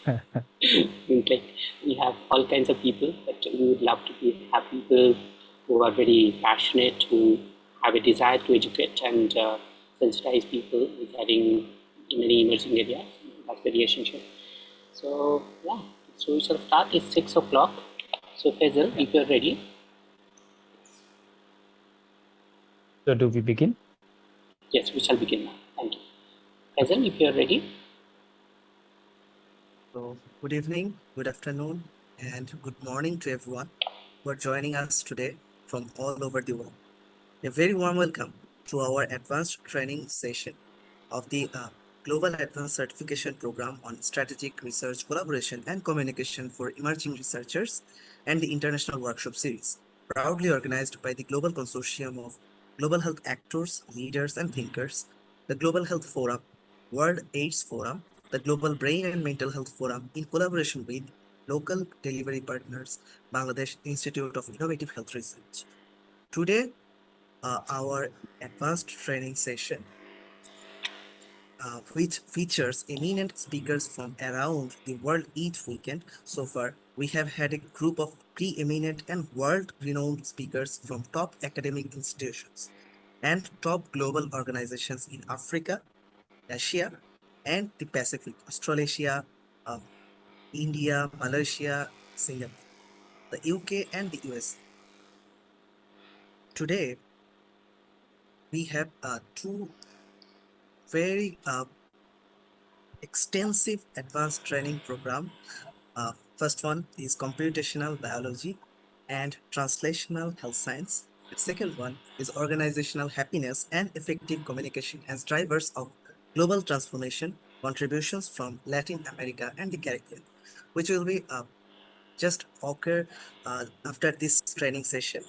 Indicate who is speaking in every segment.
Speaker 1: Means like we have all kinds of people, but we would love to have people who are very passionate, who have a desire to educate and sensitize people regarding many emerging areas. That's very essential. So yeah, so we shall start. It's 6 o'clock. So Faisal,
Speaker 2: Yeah.
Speaker 1: if you're ready,
Speaker 2: So do we begin?
Speaker 1: yes, we shall begin now. Thank you.
Speaker 2: Okay.
Speaker 1: Faisal, if you're ready,
Speaker 3: So, good evening, good afternoon, and good morning to everyone who are joining us today from all over the world. A very warm welcome to our advanced training session of the Global Advanced Certification Program on Strategic Research Collaboration and Communication for Emerging Researchers and the International Workshop Series, proudly organized by the Global Consortium of Global Health Actors, Leaders, and Thinkers, the Global Health Forum, World AIDS Forum, the Global Brain and Mental Health Forum, in collaboration with local delivery partners, Bangladesh Institute of Innovative Health Research. Today, our advanced training session, which features eminent speakers from around the world each weekend. So far, we have had a group of preeminent and world-renowned speakers from top academic institutions and top global organizations in Africa, Asia, and the Pacific, Australasia, uh, India, Malaysia, Singapore, the UK, and the US. Today, we have two very extensive advanced training program. First one is computational biology and translational health science. The second one is organizational happiness and effective communication as drivers of global transformation, contributions from Latin America and the Caribbean, which will be just occur after this training session.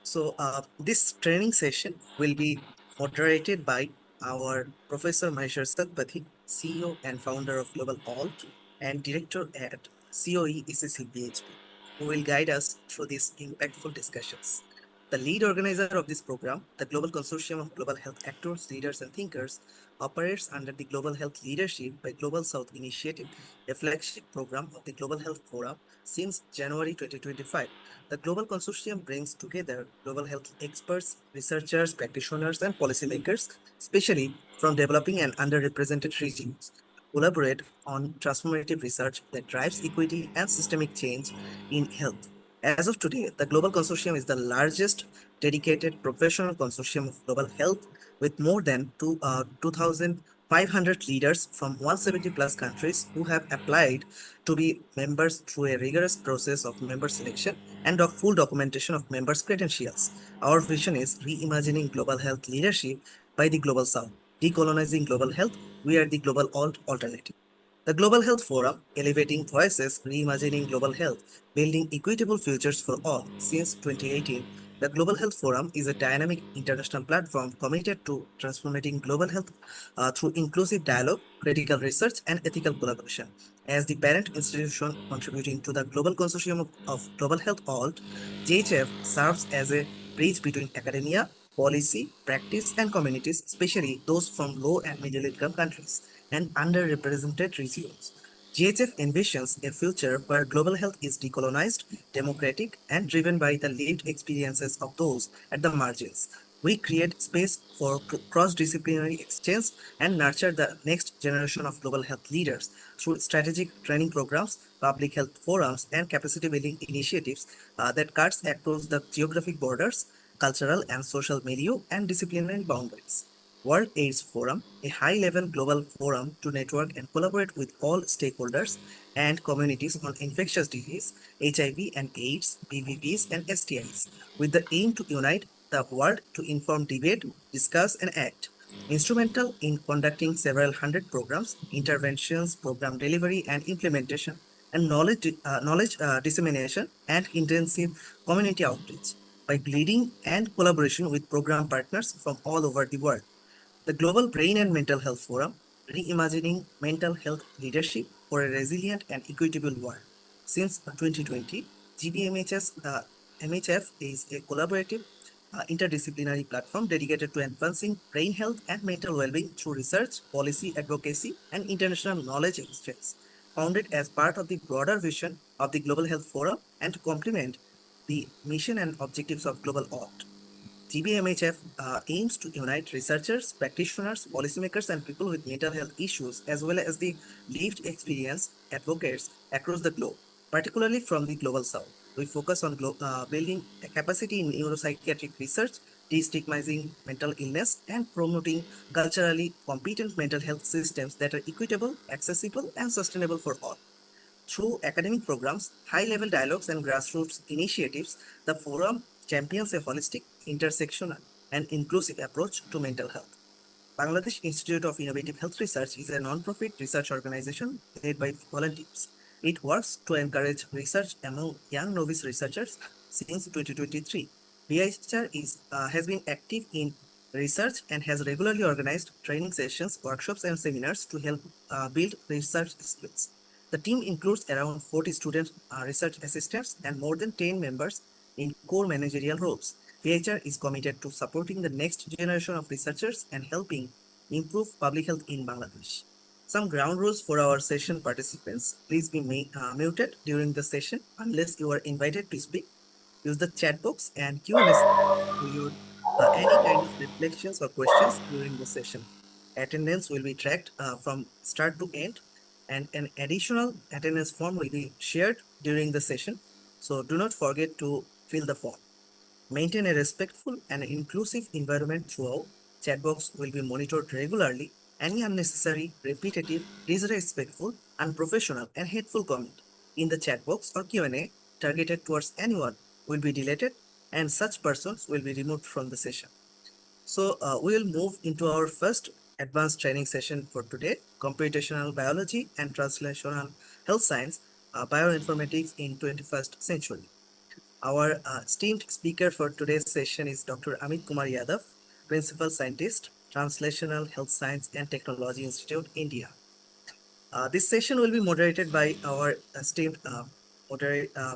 Speaker 3: So this training session will be moderated by our Professor Maheshwar Satpathy, CEO and founder of Global Alt and Director at COE ECC BHP, who will guide us through these impactful discussions. The lead organizer of this program, the Global Consortium of Global Health Actors, Leaders, and Thinkers, operates under the Global Health Leadership by Global South Initiative, a flagship program of the Global Health Forum since January 2025. The Global Consortium brings together global health experts, researchers, practitioners, and policymakers, especially from developing and underrepresented regions, collaborate on transformative research that drives equity and systemic change in health. As of today, the Global Consortium is the largest dedicated professional consortium of global health with more than 2,500 leaders from 170 plus countries who have applied to be members through a rigorous process of member selection and full documentation of members' credentials. Our vision is reimagining global health leadership by the Global South. Decolonizing global health, we are the global alternative. The Global Health Forum, elevating voices, reimagining global health, building equitable futures for all. Since 2018, the Global Health Forum is a dynamic international platform committed to transforming global health through inclusive dialogue, critical research, and ethical collaboration. As the parent institution contributing to the Global Consortium of Global Health ALT, GHF serves as a bridge between academia, policy, practice, and communities, especially those from low and middle income countries and underrepresented regions. GHF envisions a future where global health is decolonized, democratic, and driven by the lived experiences of those at the margins. We create space for cross-disciplinary exchange and nurture the next generation of global health leaders through strategic training programs, public health forums, and capacity building initiatives that cuts across the geographic borders, cultural and social milieu, and disciplinary boundaries. World AIDS Forum, a high-level global forum to network and collaborate with all stakeholders and communities on infectious disease, HIV and AIDS, BVVs and STIs, with the aim to unite the world to inform debate, discuss and act. Instrumental in conducting several hundred programs, interventions, program delivery and implementation, and knowledge dissemination and intensive community outreach by leading and collaboration with program partners from all over the world. The Global Brain and Mental Health Forum, reimagining mental health leadership for a resilient and equitable world. Since 2020, MHF is a collaborative interdisciplinary platform dedicated to advancing brain health and mental well-being through research, policy advocacy, and international knowledge exchange. founded as part of the broader vision of the Global Health Forum and to complement the mission and objectives of Global Act. GBMHF aims to unite researchers, practitioners, policymakers, and people with mental health issues, as well as the lived experience advocates across the globe, particularly from the Global South. We focus on building a capacity in neuropsychiatric research, destigmatizing mental illness, and promoting culturally competent mental health systems that are equitable, accessible, and sustainable for all. Through academic programs, high-level dialogues, and grassroots initiatives, the forum champions a holistic, intersectional, and inclusive approach to mental health. Bangladesh Institute of Innovative Health Research is a non-profit research organization led by volunteers. It works to encourage research among young novice researchers since 2023. BIHR has been active in research and has regularly organized training sessions, workshops, and seminars to help build research skills. The team includes around 40 student research assistants and more than 10 members in core managerial roles. BIHR is committed to supporting the next generation of researchers and helping improve public health in Bangladesh. Some ground rules for our session participants. Please be muted during the session unless you are invited to speak. Use the chat box and Q&A for your any kind of reflections or questions during the session. Attendance will be tracked from start to end, and an additional attendance form will be shared during the session. So do not forget to fill the form. Maintain a respectful and inclusive environment throughout. Chat box will be monitored regularly. Any unnecessary, repetitive, disrespectful, unprofessional, and hateful comment in the chat box or Q&A targeted towards anyone will be deleted, and such persons will be removed from the session. So we will move into our first advanced training session for today, computational biology and translational health science, bioinformatics in 21st century. Our esteemed speaker for today's session is Dr. Amit Kumar Yadav, Principal Scientist, Translational Health Science and Technology Institute, India. This session will be moderated by our esteemed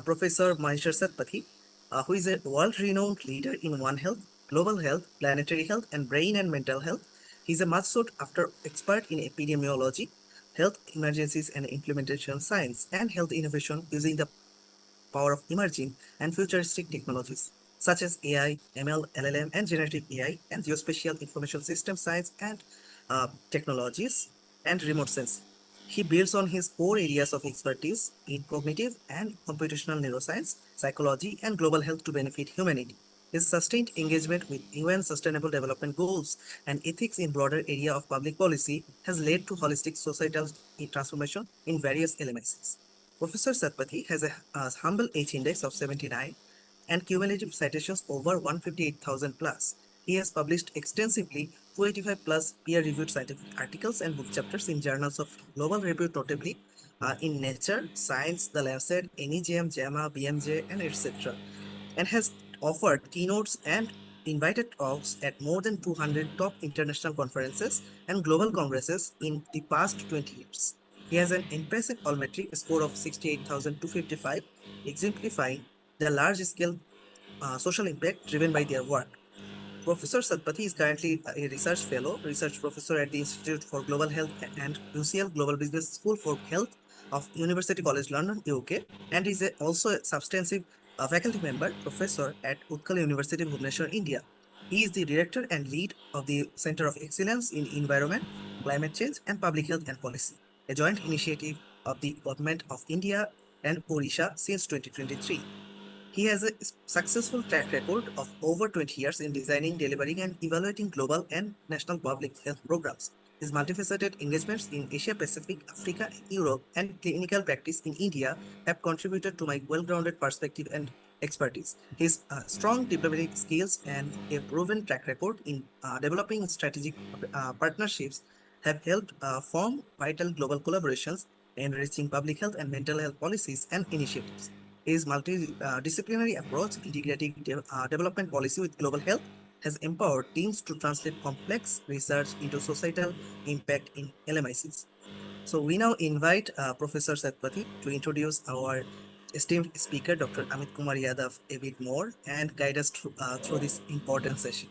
Speaker 3: Professor Maheshwar Satpathy, who is a world-renowned leader in One Health, global health, planetary health, and brain and mental health. He is a much sought-after expert in epidemiology, health emergencies and implementation science, and health innovation using the power of emerging and futuristic technologies such as AI, ML, LLM, and generative AI, and geospatial information system science and technologies, and remote sensing. He builds on his core areas of expertise in cognitive and computational neuroscience, psychology, and global health to benefit humanity. His sustained engagement with UN Sustainable Development Goals and ethics in broader area of public policy has led to holistic societal transformation in various LMICs. Professor Satpathy has a humble H index of 79 and cumulative citations over 158,000 plus. He has published extensively 285 plus peer-reviewed scientific articles and book chapters in journals of global repute, notably in Nature, Science, The Lancet, NEJM, JAMA, BMJ, and etc. And has offered keynotes and invited talks at more than 200 top international conferences and global congresses in the past 20 years. He has an impressive all-metric score of 68,255, exemplifying the large-scale social impact driven by their work. Professor Satpathy is currently a research fellow, research professor at the Institute for Global Health and UCL Global Business School for Health of University College London, UK, and is also a substantive faculty member, professor at Utkal University, Bhubaneswar, India. He is the director and lead of the Center of Excellence in Environment, Climate Change, and Public Health and Policy, a joint initiative of the Government of India and Odisha since 2023. He has a successful track record of over 20 years in designing, delivering, and evaluating global and national public health programs. His multifaceted engagements in Asia Pacific, Africa, Europe, and clinical practice in India have contributed to my well-grounded perspective and expertise. His strong diplomatic skills and a proven track record in developing strategic partnerships have helped form vital global collaborations, enriching public health and mental health policies and initiatives. His multidisciplinary approach, integrating development policy with global health, has empowered teams to translate complex research into societal impact in LMICs. So we now invite Professor Satpathy to introduce our esteemed speaker, Dr. Amit Kumar Yadav, a bit more and guide us through this important session.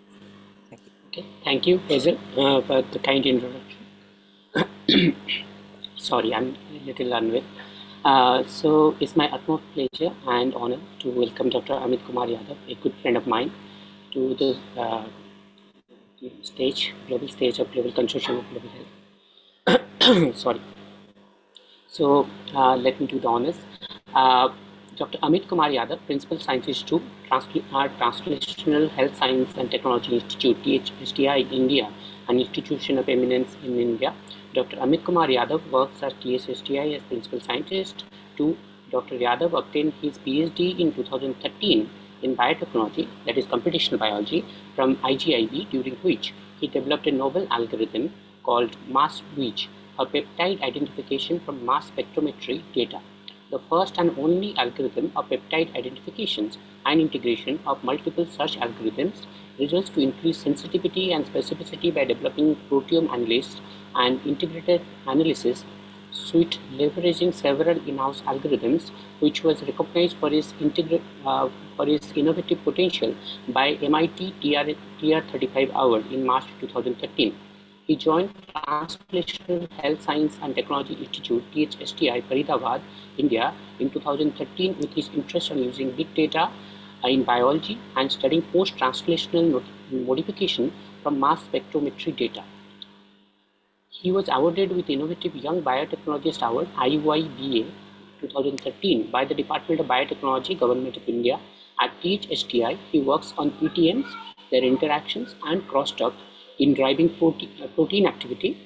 Speaker 1: Okay, thank you, Hazel, for the kind introduction. Sorry, I'm a little unwell. So it's my utmost pleasure and honor to welcome Dr. Amit Kumar Yadav, a good friend of mine, to the global stage of Global Consortium of Global Health. Sorry. So let me do the honors. Uh, Dr. Amit Kumar Yadav, Principal Scientist to Translational Health Science and Technology Institute, THSTI, India, an institution of eminence in India. Dr. Amit Kumar Yadav works at THSTI as Principal Scientist to Dr. Yadav obtained his PhD in 2013 in biotechnology, that is computational biology, from IGIB, during which he developed a novel algorithm called MassWitch for peptide identification from mass spectrometry data, the first and only algorithm of peptide identifications and integration of multiple such algorithms results to increase sensitivity and specificity by developing proteome analysis and integrated analysis suite leveraging several in-house algorithms, which was recognized for its innovative potential by MIT TR35 Award in March 2013. He joined Translational Health Science and Technology Institute (THSTI) Faridabad, India in 2013 with his interest in using big data in biology and studying post-translational modification from mass spectrometry data. He was awarded with Innovative Young Biotechnologist Award (IYBA) 2013 by the Department of Biotechnology, Government of India. At THSTI, he works on PTMs, their interactions and crosstalk in driving protein activity,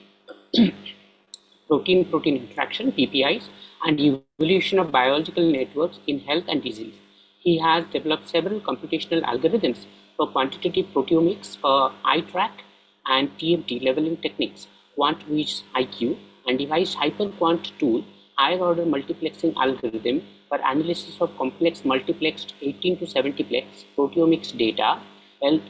Speaker 1: protein-protein interaction (PPIs), and evolution of biological networks in health and disease. He has developed several computational algorithms for quantitative proteomics for eye track and TMT leveling techniques, QuantWiz IQ, and devised HyperQuant tool, higher order multiplexing algorithm for analysis of complex multiplexed 18 to 70-plex proteomics data,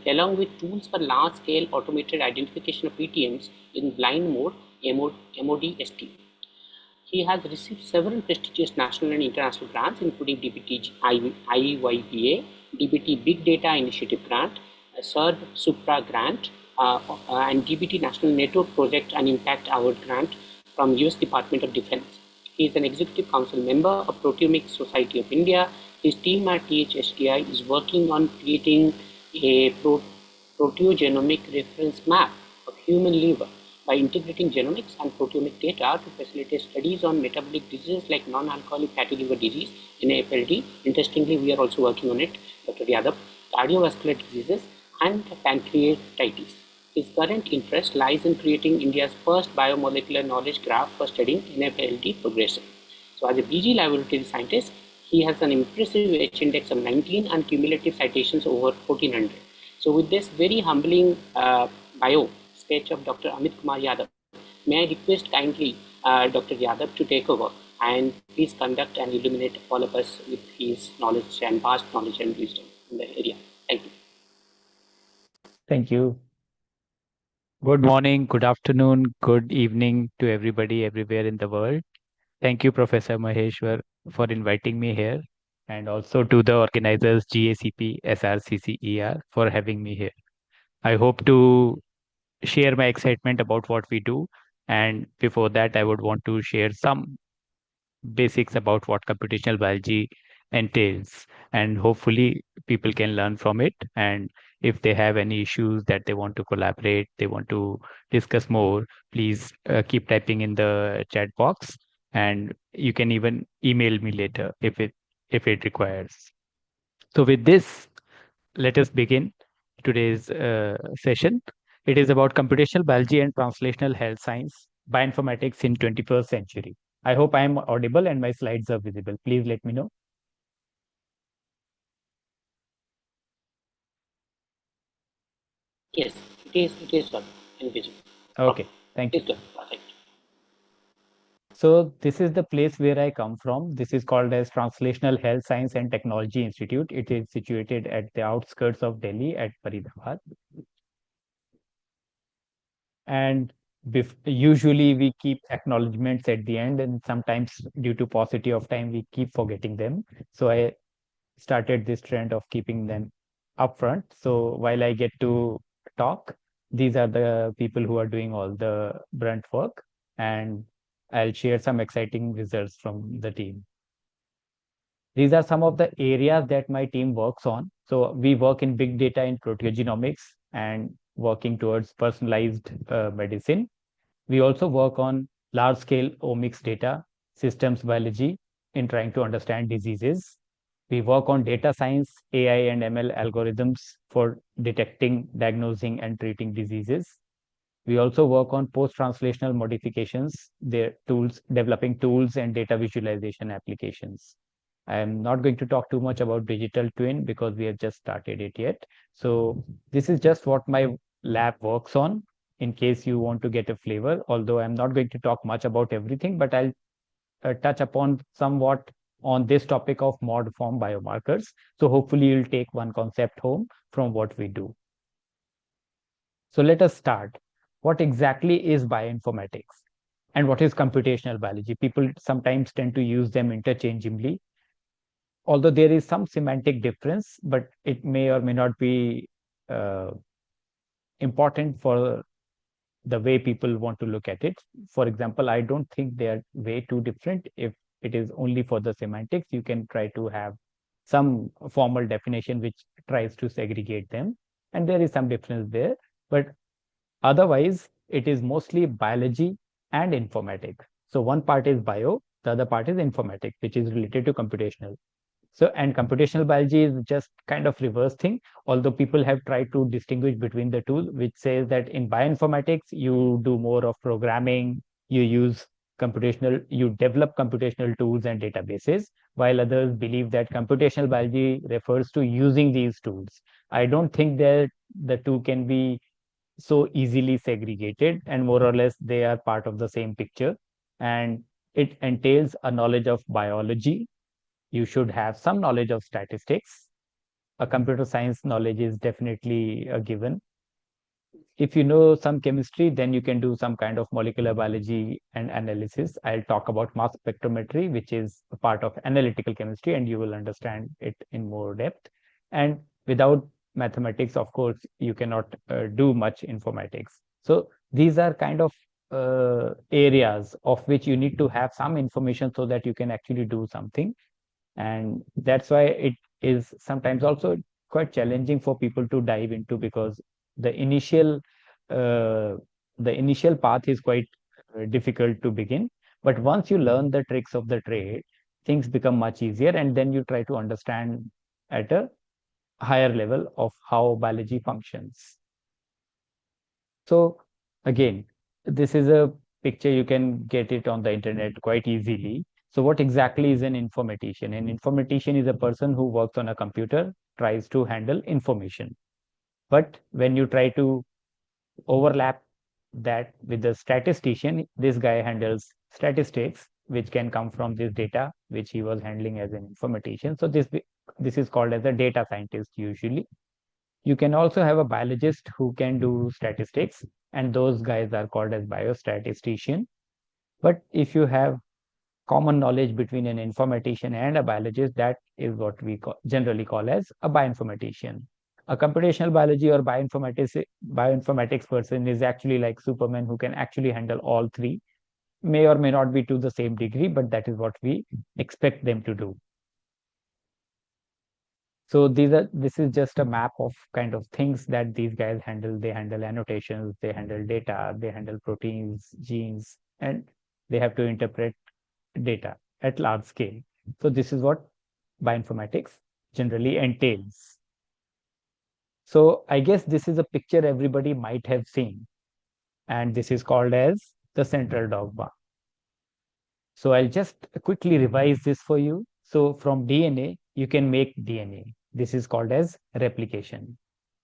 Speaker 1: along with tools for large-scale automated identification of PTMs in blind mode (MODST). He has received several prestigious national and international grants, including DBT IYBA, DBT Big Data Initiative Grant, SERB Supra Grant, and DBT National Network Project and Impact Award Grant from US Department of Defense. He is an Executive Council member of Proteomics Society of India. His team at THSTI is working on creating a proteogenomic reference map of human liver by integrating genomics and proteomic data to facilitate studies on metabolic diseases like non-alcoholic fatty liver disease, NAFLD. Interestingly, we are also working on it, Dr. Yadav, cardiovascular diseases, and pancreatitis. His current interest lies in creating India's first biomolecular knowledge graph for studying NAFLD progression. So as a PG laboratory scientist, he has an impressive H-index of 19 and cumulative citations over 1400. So with this very humbling bio sketch of Dr. Amit Kumar Yadav, may I request kindly Dr. Yadav to take over and please conduct and illuminate all of us with his knowledge and vast knowledge and wisdom in the area. Thank you.
Speaker 2: Thank you. Good morning, good afternoon, good evening to everybody everywhere in the world. Thank you, Professor Maheshwar, for inviting me here, and also to the organizers GACP, SRCCER for having me here. I hope to share my excitement about what we do. And before that, I would want to share some basics about what computational biology entails, and hopefully people can learn from it. And if they have any issues that they want to collaborate, they want to discuss more, please keep typing in the chat box, and you can even email me later if it requires. So with this, let us begin today's session. It is about computational biology and translational health science, bioinformatics in 21st century. I hope I am audible and my slides are visible. Please let me know.
Speaker 1: Yes, it is sir, invisible.
Speaker 2: Okay, thank you.
Speaker 1: It's good. Perfect.
Speaker 2: So this is the place where I come from. This is called as Translational Health Science and Technology Institute. It is situated at the outskirts of Delhi at Faridabad. And usually we keep acknowledgements at the end, and sometimes due to paucity of time we keep forgetting them. So I started this trend of keeping them upfront. So while I get to talk, these are the people who are doing all the brunt work. And I'll share some exciting results from the team. These are some of the areas that my team works on. So we work in big data in proteogenomics and working towards personalized medicine. We also work on large scale omics data, systems biology in trying to understand diseases. We work on data science, AI and ML algorithms for detecting, diagnosing and treating diseases. We also work on post-translational modifications, their tools, developing tools and data visualization applications. I am not going to talk too much about digital twin because we have just started it yet. So this is just what my lab works on in case you want to get a flavor, although I'm not going to talk much about everything, but I'll touch upon somewhat on this topic of mod form biomarkers. So hopefully you'll take one concept home from what we do. So let us start. What exactly is bioinformatics and what is computational biology? People sometimes tend to use them interchangeably, although there is some semantic difference, but it may or may not be uh, important for the way people want to look at it. For example, I don't think they are way too different. If it is only for the semantics, you can try to have some formal definition which tries to segregate them. And there is some difference there. But otherwise, it is mostly biology and informatics. So one part is bio, the other part is informatics, which is related to computational. So, and computational biology is just kind of reverse thing, although people have tried to distinguish between the two, which says that in bioinformatics, you do more of programming, you use computational, you develop computational tools and databases, while others believe that computational biology refers to using these tools. I don't think that the two can be so easily segregated, and more or less they are part of the same picture. And it entails a knowledge of biology. You should have some knowledge of statistics. A computer science knowledge is definitely a given. If you know some chemistry, then you can do some kind of molecular biology and analysis. I'll talk about mass spectrometry, which is a part of analytical chemistry, and you will understand it in more depth. And without mathematics, of course, you cannot do much informatics. So these are kind of areas of which you need to have some information so that you can actually do something. And that's why it is sometimes also quite challenging for people to dive into, because the initial uh, the initial path is quite difficult to begin, but once you learn the tricks of the trade, things become much easier, and then you try to understand at a higher level of how biology functions. So again, this is a picture, you can get it on the internet quite easily. So what exactly is an informatician? An informatician is a person who works on a computer, tries to handle information. But when you try to overlap that with the statistician, this guy handles statistics, which can come from this data, which he was handling as an informatician. So this is called as a data scientist usually. You can also have a biologist who can do statistics, and those guys are called as biostatistician. But if you have common knowledge between an informatician and a biologist, that is what we generally call as a bioinformatician. A computational biology or bioinformatics person is actually like Superman, who can actually handle all three. May or may not be to the same degree, but that is what we expect them to do. So this is just a map of kind of things that these guys handle. They handle annotations, they handle data, they handle proteins, genes, and they have to interpret data at large scale. So this is what bioinformatics generally entails. So I guess this is a picture everybody might have seen, and this is called as the central dogma. So I'll just quickly revise this for you. So from DNA, you can make DNA. This is called as replication.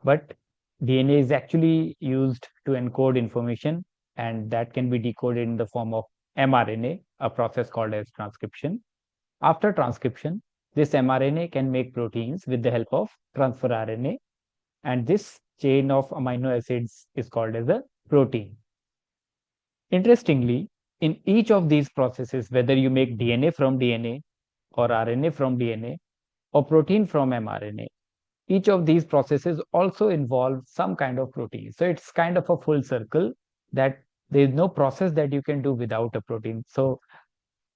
Speaker 2: But DNA is actually used to encode information, and that can be decoded in the form of mRNA, a process called as transcription. After transcription, this mRNA can make proteins with the help of transfer RNA, and this chain of amino acids is called as a protein. Interestingly, in each of these processes, whether you make DNA from DNA or RNA from DNA or protein from mRNA, each of these processes also involve some kind of protein. So it's kind of a full circle that There is no process that you can do without a protein. So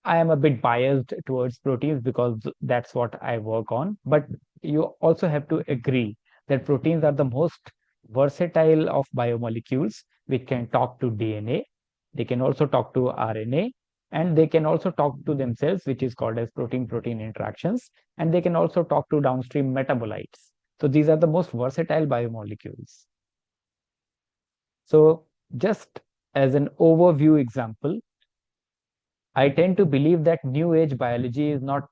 Speaker 2: I am a bit biased towards proteins because that's what I work on. But you also have to agree that proteins are the most versatile of biomolecules, which can talk to DNA. They can also talk to RNA, and they can also talk to themselves, which is called as protein-protein interactions. And they can also talk to downstream metabolites. So these are the most versatile biomolecules. So just as an overview example, I tend to believe that new age biology is not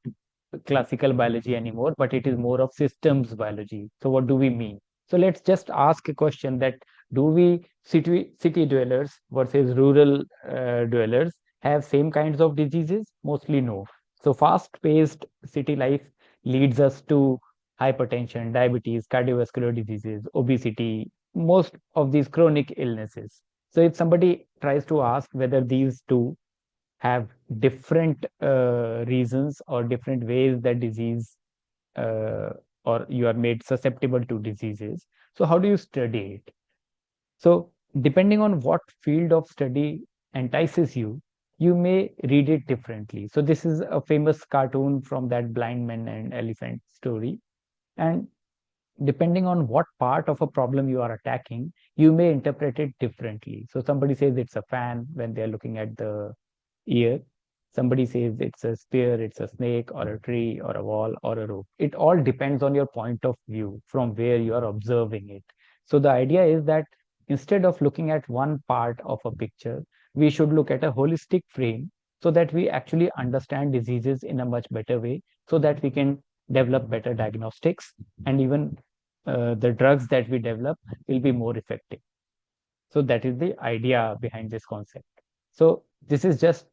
Speaker 2: classical biology anymore, but it is more of systems biology. So what do we mean? So let's just ask a question that do we city dwellers versus rural dwellers have same kinds of diseases? Mostly no. So fast-paced city life leads us to hypertension, diabetes, cardiovascular diseases, obesity, most of these chronic illnesses. So if somebody tries to ask whether these two have different reasons or different ways that disease uh, or you are made susceptible to diseases. So how do you study it? So depending on what field of study entices you, you may read it differently. So this is a famous cartoon from that blind man and elephant story. And depending on what part of a problem you are attacking, you may interpret it differently. So somebody says it's a fan when they're looking at the ear. Somebody says it's a spear, it's a snake, or a tree, or a wall, or a rope. It all depends on your point of view from where you are observing it. So the idea is that instead of looking at one part of a picture, we should look at a holistic frame so that we actually understand diseases in a much better way, so that we can develop better diagnostics, and even the drugs that we develop will be more effective. So that is the idea behind this concept. So this is just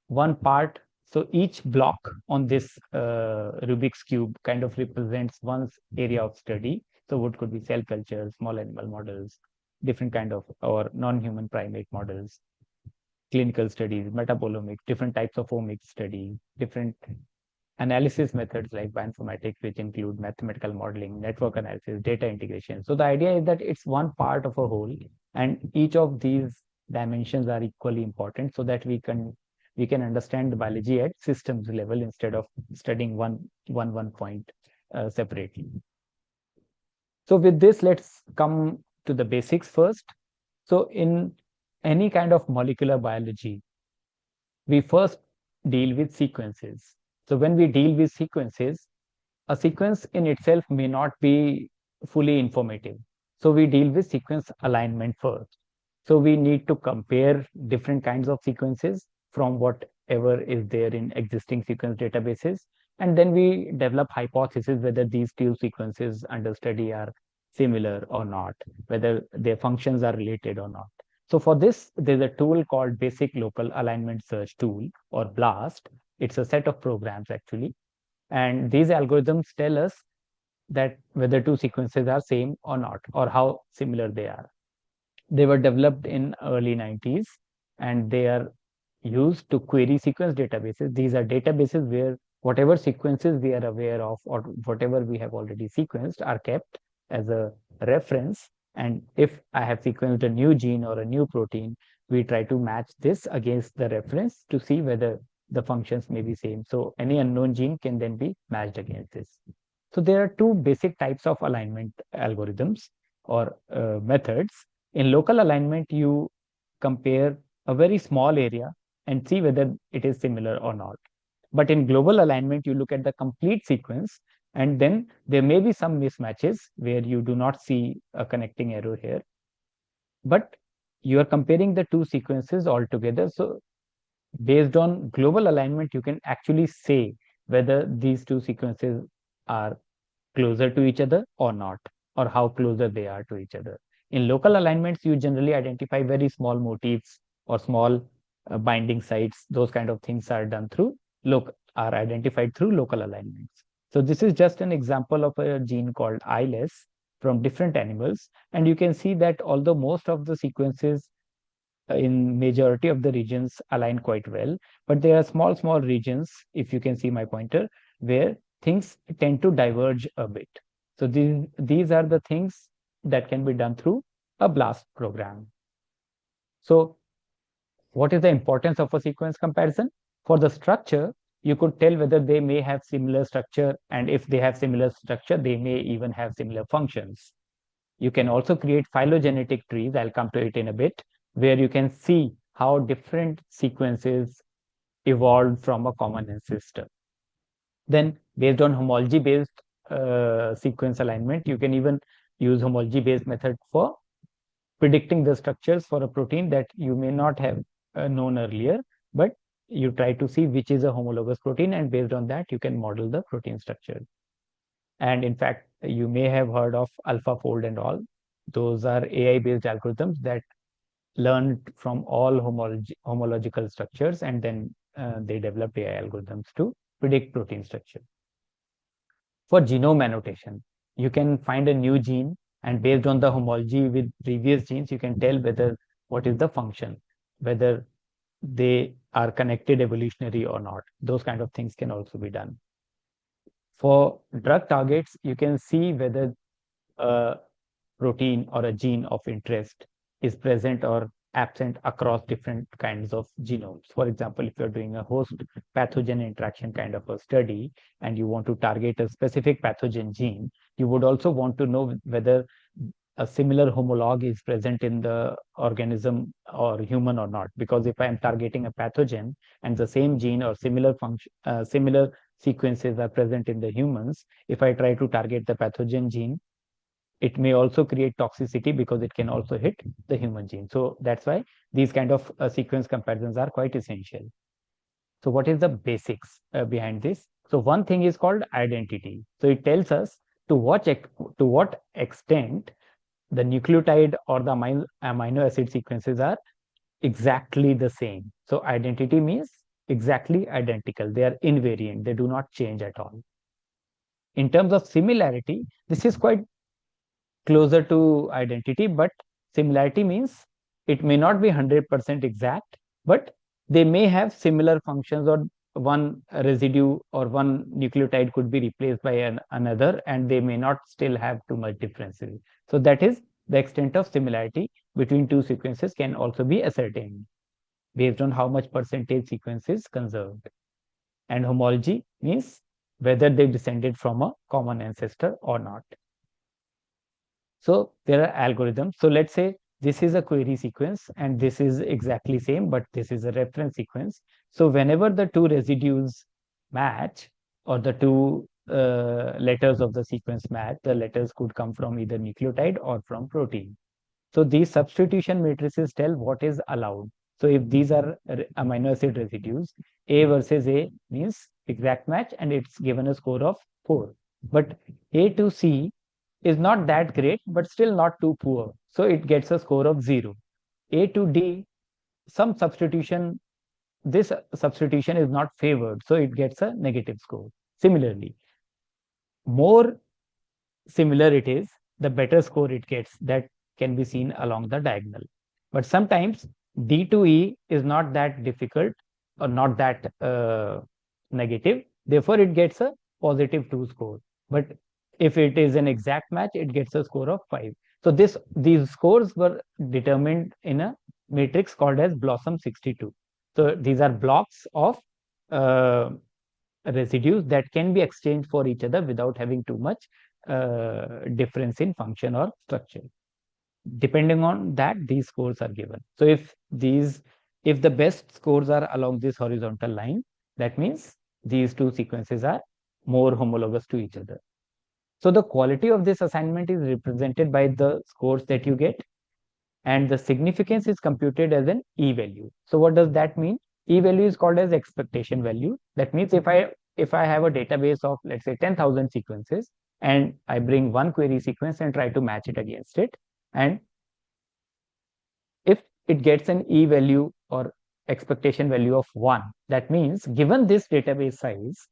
Speaker 2: one part. So each block on this Rubik's cube kind of represents one area of study. So what could be cell culture, small animal models, different kind of or non-human primate models, clinical studies, metabolomics, different types of omics study, different analysis methods like bioinformatics, which include mathematical modeling, network analysis, data integration. So the idea is that it's one part of a whole, and each of these dimensions are equally important so that we can understand the biology at systems level instead of studying one point separately. So with this, let's come to the basics first. So in any kind of molecular biology, we first deal with sequences. So when we deal with sequences, a sequence in itself may not be fully informative. So we deal with sequence alignment first. So we need to compare different kinds of sequences from whatever is there in existing sequence databases. And then we develop hypotheses whether these two sequences under study are similar or not, whether their functions are related or not. So for this, there's a tool called Basic Local Alignment Search Tool, or BLAST. It's a set of programs actually. And these algorithms tell us that whether two sequences are same or not, or how similar they are. They were developed in early 90s, and they are used to query sequence databases. These are databases where whatever sequences we are aware of or whatever we have already sequenced are kept as a reference. And if I have sequenced a new gene or a new protein, we try to match this against the reference to see whether the functions may be same. So any unknown gene can then be matched against this. So there are two basic types of alignment algorithms or methods. In local alignment, you compare a very small area and see whether it is similar or not. But in global alignment, you look at the complete sequence, and then there may be some mismatches where you do not see a connecting error here. But you are comparing the two sequences all together. So based on global alignment, you can actually say whether these two sequences are closer to each other or not, or how closer they are to each other. In local alignments, you generally identify very small motifs or small binding sites. Those kind of things are done through are identified through local alignments. So this is just an example of a gene called ILS from different animals. And you can see that although most of the sequences in majority of the regions align quite well, but there are small regions, if you can see my pointer, where things tend to diverge a bit. So these are the things that can be done through a BLAST program. So what is the importance of a sequence comparison? For the structure, you could tell whether they may have similar structure, and if they have similar structure, they may even have similar functions. You can also create phylogenetic trees, I'll come to it in a bit, where you can see how different sequences evolved from a common ancestor. Then, based on homology-based sequence alignment, you can even use homology-based method for predicting the structures for a protein that you may not have known earlier, but you try to see which is a homologous protein, and based on that, you can model the protein structure. And in fact, you may have heard of AlphaFold and all. Those are AI-based algorithms that learned from all homological structures, and then they developed AI algorithms to predict protein structure. For genome annotation, you can find a new gene, and based on the homology with previous genes, you can tell whether what is the function, whether they are connected evolutionary or not. Those kind of things can also be done. For drug targets, you can see whether a protein or a gene of interest is present or absent across different kinds of genomes. For example, if you're doing a host pathogen interaction kind of a study and you want to target a specific pathogen gene, you would also want to know whether a similar homologue is present in the organism or human or not. Because if I am targeting a pathogen and the same gene or similar function, similar sequences are present in the humans, if I try to target the pathogen gene, it may also create toxicity because it can also hit the human gene. So that's why these kind of sequence comparisons are quite essential. So what is the basics behind this? So one thing is called identity. So it tells us to what extent the nucleotide or the amino acid sequences are exactly the same. So identity means exactly identical. They are invariant. They do not change at all. In terms of similarity, this is quite closer to identity, but similarity means it may not be 100% exact, but they may have similar functions, or one residue or one nucleotide could be replaced by another, and they may not still have too much differences. So that is the extent of similarity between two sequences can also be ascertained based on how much percentage sequence is conserved. And homology means whether they descended from a common ancestor or not. So there are algorithms. So let's say this is a query sequence and this is exactly same, but this is a reference sequence. So whenever the two residues match, or the two letters of the sequence match, the letters could come from either nucleotide or from protein. So these substitution matrices tell what is allowed. So if these are amino acid residues, A versus A means exact match, and it's given a score of 4. But A to C is not that great, but still not too poor. So it gets a score of 0. A to D, some substitution, this substitution is not favored, so it gets a negative score. Similarly, more similar it is, the better score it gets. That can be seen along the diagonal. But sometimes D to E is not that difficult or not that negative. Therefore, it gets a positive 2 score. But if it is an exact match, it gets a score of 5. So these scores were determined in a matrix called as Blossom 62. So these are blocks of residues that can be exchanged for each other without having too much difference in function or structure. Depending on that, these scores are given. So if the best scores are along this horizontal line, that means these two sequences are more homologous to each other. So the quality of this assignment is represented by the scores that you get, and the significance is computed as an e-value. So what does that mean? E-value is called as expectation value. That means if I have a database of, let's say, 10,000 sequences, and I bring one query sequence and try to match it against it, and if it gets an e-value or expectation value of 1, that means given this database size,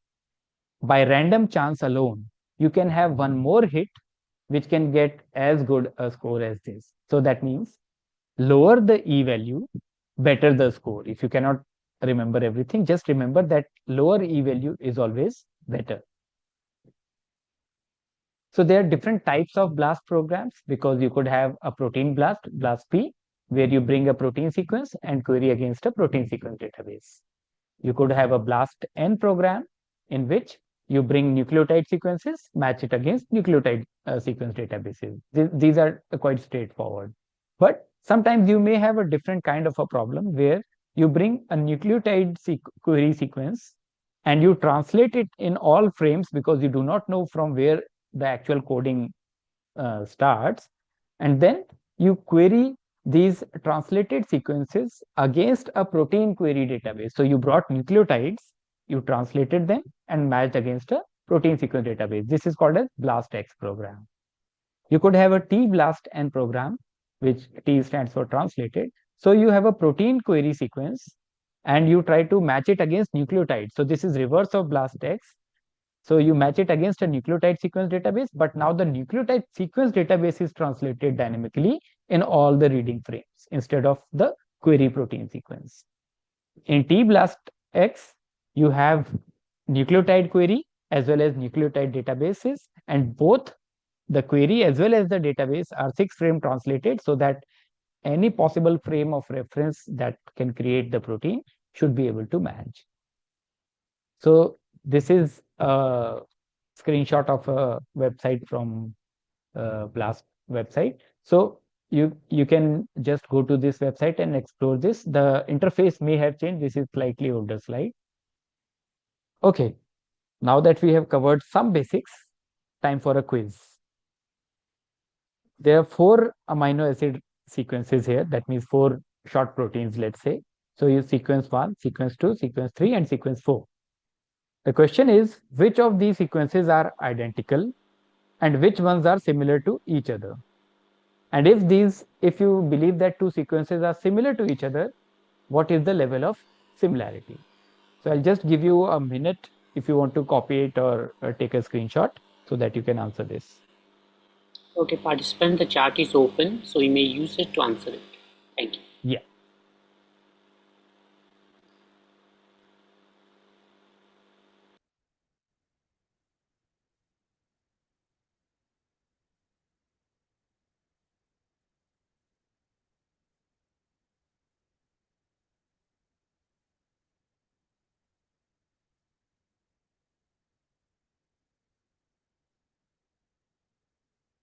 Speaker 2: by random chance alone, you can have one more hit which can get as good a score as this. So that means lower the e-value, better the score. If you cannot remember everything, just remember that lower e-value is always better. So there are different types of BLAST programs, because you could have a protein BLAST, BLAST-P, where you bring a protein sequence and query against a protein sequence database. You could have a BLAST-N program in which you bring nucleotide sequences, match it against nucleotide sequence databases. These are quite straightforward. But sometimes you may have a different kind of a problem where you bring a nucleotide query sequence and you translate it in all frames because you do not know from where the actual coding starts. And then you query these translated sequences against a protein query database. So you brought nucleotides, you translated them and matched against a protein sequence database. This is called as BLAST-X program. You could have a T-BLAST-N program, which T stands for translated. So you have a protein query sequence and you try to match it against nucleotides. So this is reverse of BLAST-X. So you match it against a nucleotide sequence database, but now the nucleotide sequence database is translated dynamically in all the reading frames instead of the query protein sequence. In T-BLAST-X, you have nucleotide query as well as nucleotide databases, and both the query as well as the database are 6-frame translated so that any possible frame of reference that can create the protein should be able to match. So this is a screenshot of a website from BLAST website. So you can just go to this website and explore this. The interface may have changed. This is slightly older slide. Okay, now that we have covered some basics, time for a quiz. There are 4 amino acid sequences here. That means 4 short proteins, let's say. So you sequence 1, sequence 2, sequence 3, and sequence 4. The question is, which of these sequences are identical and which ones are similar to each other? And if you believe that 2 sequences are similar to each other, what is the level of similarity? So I'll just give you a minute if you want to copy it or take a screenshot so that you can answer this.
Speaker 1: Okay, participant, the chat is open, so you may use it to answer it. Thank you.
Speaker 2: Yeah.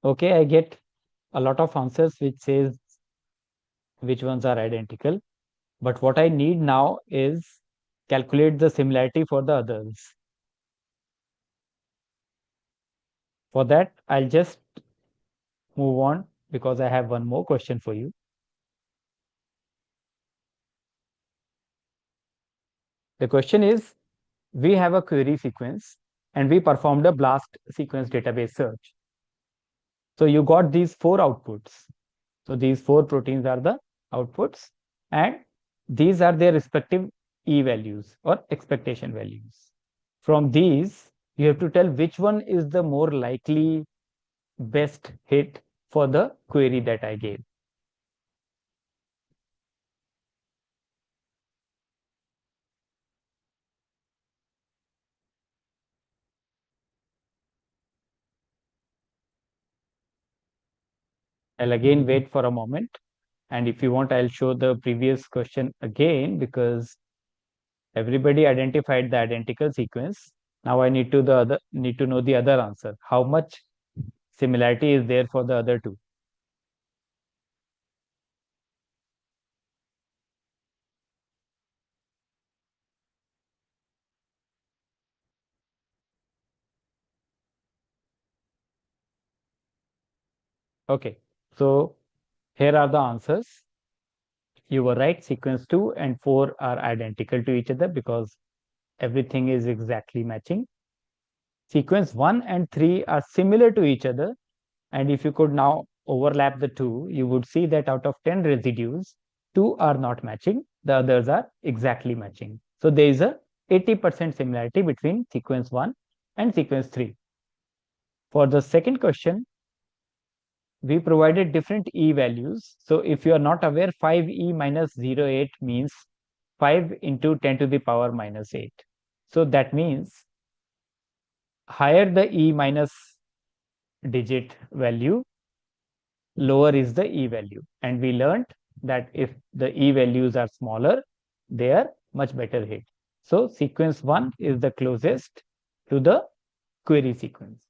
Speaker 2: Okay, I get a lot of answers which says which ones are identical. But what I need now is calculate the similarity for the others. For that, I'll just move on because I have one more question for you. The question is, we have a query sequence and we performed a BLAST sequence database search. So you got these 4 outputs. So these 4 proteins are the outputs and these are their respective E values or expectation values. From these, you have to tell which one is the more likely best hit for the query that I gave. I'll again wait for a moment. And if you want, I'll show the previous question again because everybody identified the identical sequence. Now I need to know the other answer. How much similarity is there for the other 2? Okay, so here are the answers. You were right, sequence 2 and 4 are identical to each other because everything is exactly matching. Sequence 1 and 3 are similar to each other, and if you could now overlap the 2, you would see that out of 10 residues, 2 are not matching, the others are exactly matching. So there is a 80% similarity between sequence 1 and sequence 3. For the second question, we provided different E values. So if you are not aware, 5E minus 0.8 means 5 into 10 to the power minus 8. So that means higher the E minus digit value, lower is the E value. And we learned that if the E values are smaller, they are much better hit. So sequence 1 is the closest to the query sequence.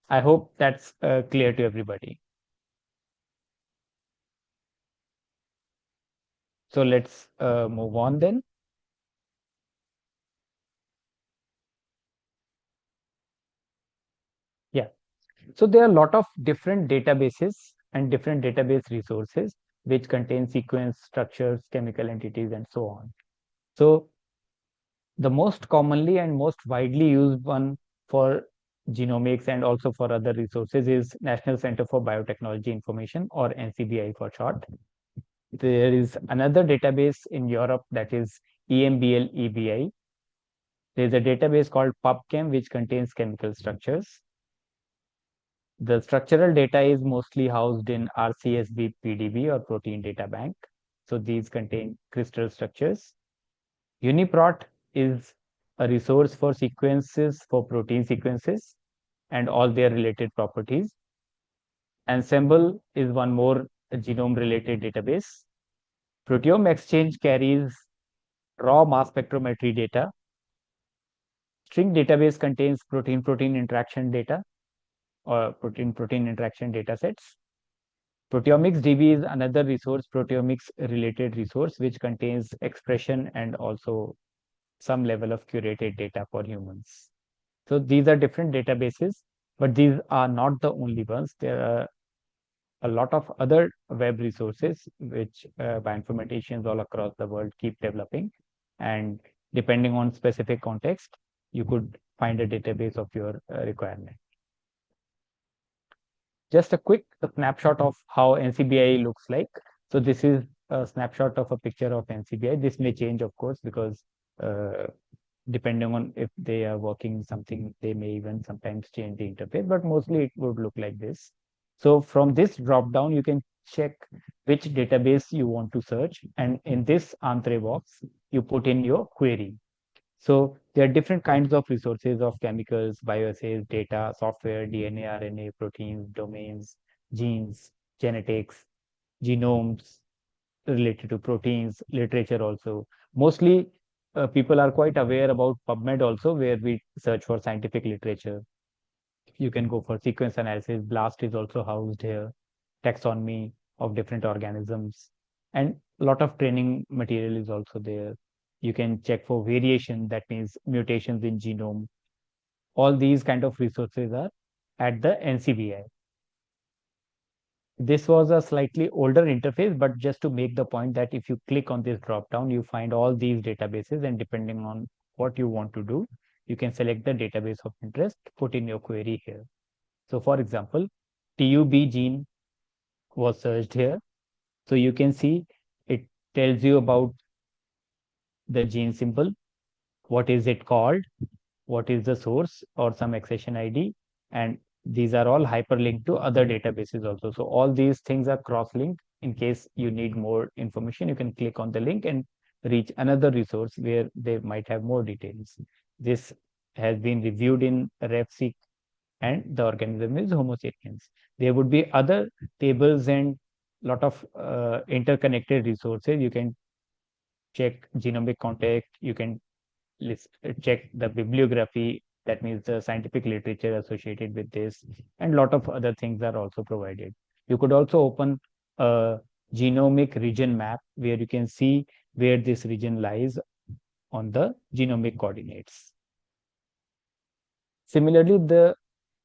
Speaker 2: I hope that's clear to everybody. So let's move on then. Yeah. So there are a lot of different databases and different database resources which contain sequence, structures, chemical entities, and so on. So the most commonly and most widely used one for genomics and also for other resources is National Center for Biotechnology Information, or NCBI for short. There is another database in Europe, that is EMBL EBI. There is a database called PubChem which contains chemical structures. The structural data is mostly housed in RCSB PDB, or Protein Data Bank. So these contain crystal structures. UniProt is a resource for sequences, for protein sequences and all their related properties. Ensembl is one more genome related database. Proteome Exchange carries raw mass spectrometry data. String database contains protein-protein interaction data, or protein-protein interaction data sets. Proteomics DB is another resource, proteomics related resource, which contains expression and also some level of curated data for humans. So these are different databases, but these are not the only ones. There are a lot of other web resources which bioinformaticians all across the world keep developing. And depending on specific context, you could find a database of your requirement. Just a quick snapshot of how NCBI looks like. So this is a snapshot of a picture of NCBI. This may change, of course, because depending on if they are working something, they may even sometimes change the interface, but mostly it would look like this. So from this drop down, you can check which database you want to search. And in this Entree box, you put in your query. So there are different kinds of resources of chemicals, bioassays, data, software, DNA, RNA, proteins, domains, genes, genetics, genomes related to proteins, literature also. Mostly people are quite aware about PubMed also, where we search for scientific literature. You can go for sequence analysis. BLAST is also housed here, taxonomy of different organisms, and a lot of training material is also there. You can check for variation, that means mutations in genome. All these kind of resources are at the NCBI. This was a slightly older interface, but just to make the point that if you click on this drop down, you find all these databases, and depending on what you want to do, you can select the database of interest, put in your query here. So for example, TUB gene was searched here. So you can see it tells you about the gene symbol, what is it called, what is the source or some accession ID, and these are all hyperlinked to other databases also. So all these things are cross-linked. In case you need more information, you can click on the link and reach another resource where they might have more details. This has been reviewed in RefSeq, and the organism is Homo sapiens. There would be other tables and lot of interconnected resources. You can check genomic context, you can check the bibliography, that means the scientific literature associated with this, and lot of other things are also provided. You could also open a genomic region map where you can see where this region lies on the genomic coordinates. Similarly, the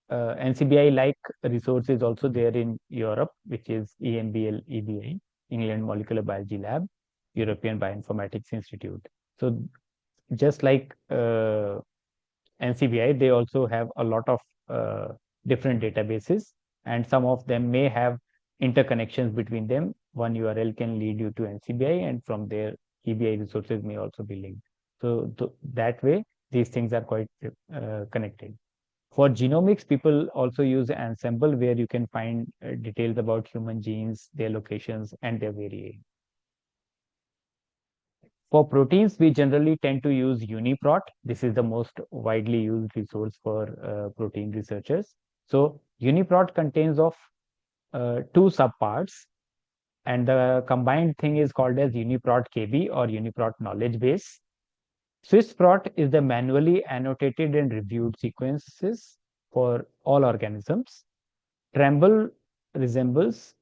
Speaker 2: NCBI-like resource is also there in Europe, which is EMBL EBI, England Molecular Biology Lab, European Bioinformatics Institute. So just like NCBI, they also have a lot of different databases, and some of them may have interconnections between them. One URL can lead you to NCBI, and from there, EBI resources may also be linked. So that way, these things are quite connected. For genomics, people also use Ensembl, where you can find details about human genes, their locations, and their variation. For proteins, we generally tend to use UniProt. This is the most widely used resource for protein researchers. So UniProt contains of two subparts. And the combined thing is called as UniProt KB or UniProt knowledge base. SwissProt is the manually annotated and reviewed sequences for all organisms. Tremble resembles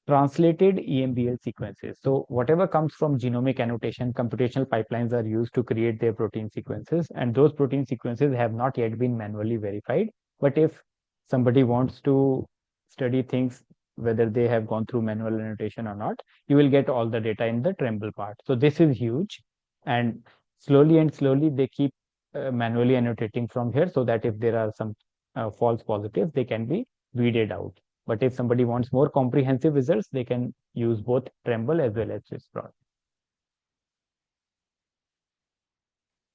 Speaker 2: translated EMBL sequences. So whatever comes from genomic annotation, computational pipelines are used to create their protein sequences, and those protein sequences have not yet been manually verified. But if somebody wants to study things, whether they have gone through manual annotation or not, you will get all the data in the Tremble part. So this is huge, and slowly and slowly they keep manually annotating from here, so that if there are some false positives, they can be weeded out. But if somebody wants more comprehensive results, they can use both Tremble as well as SwissProt.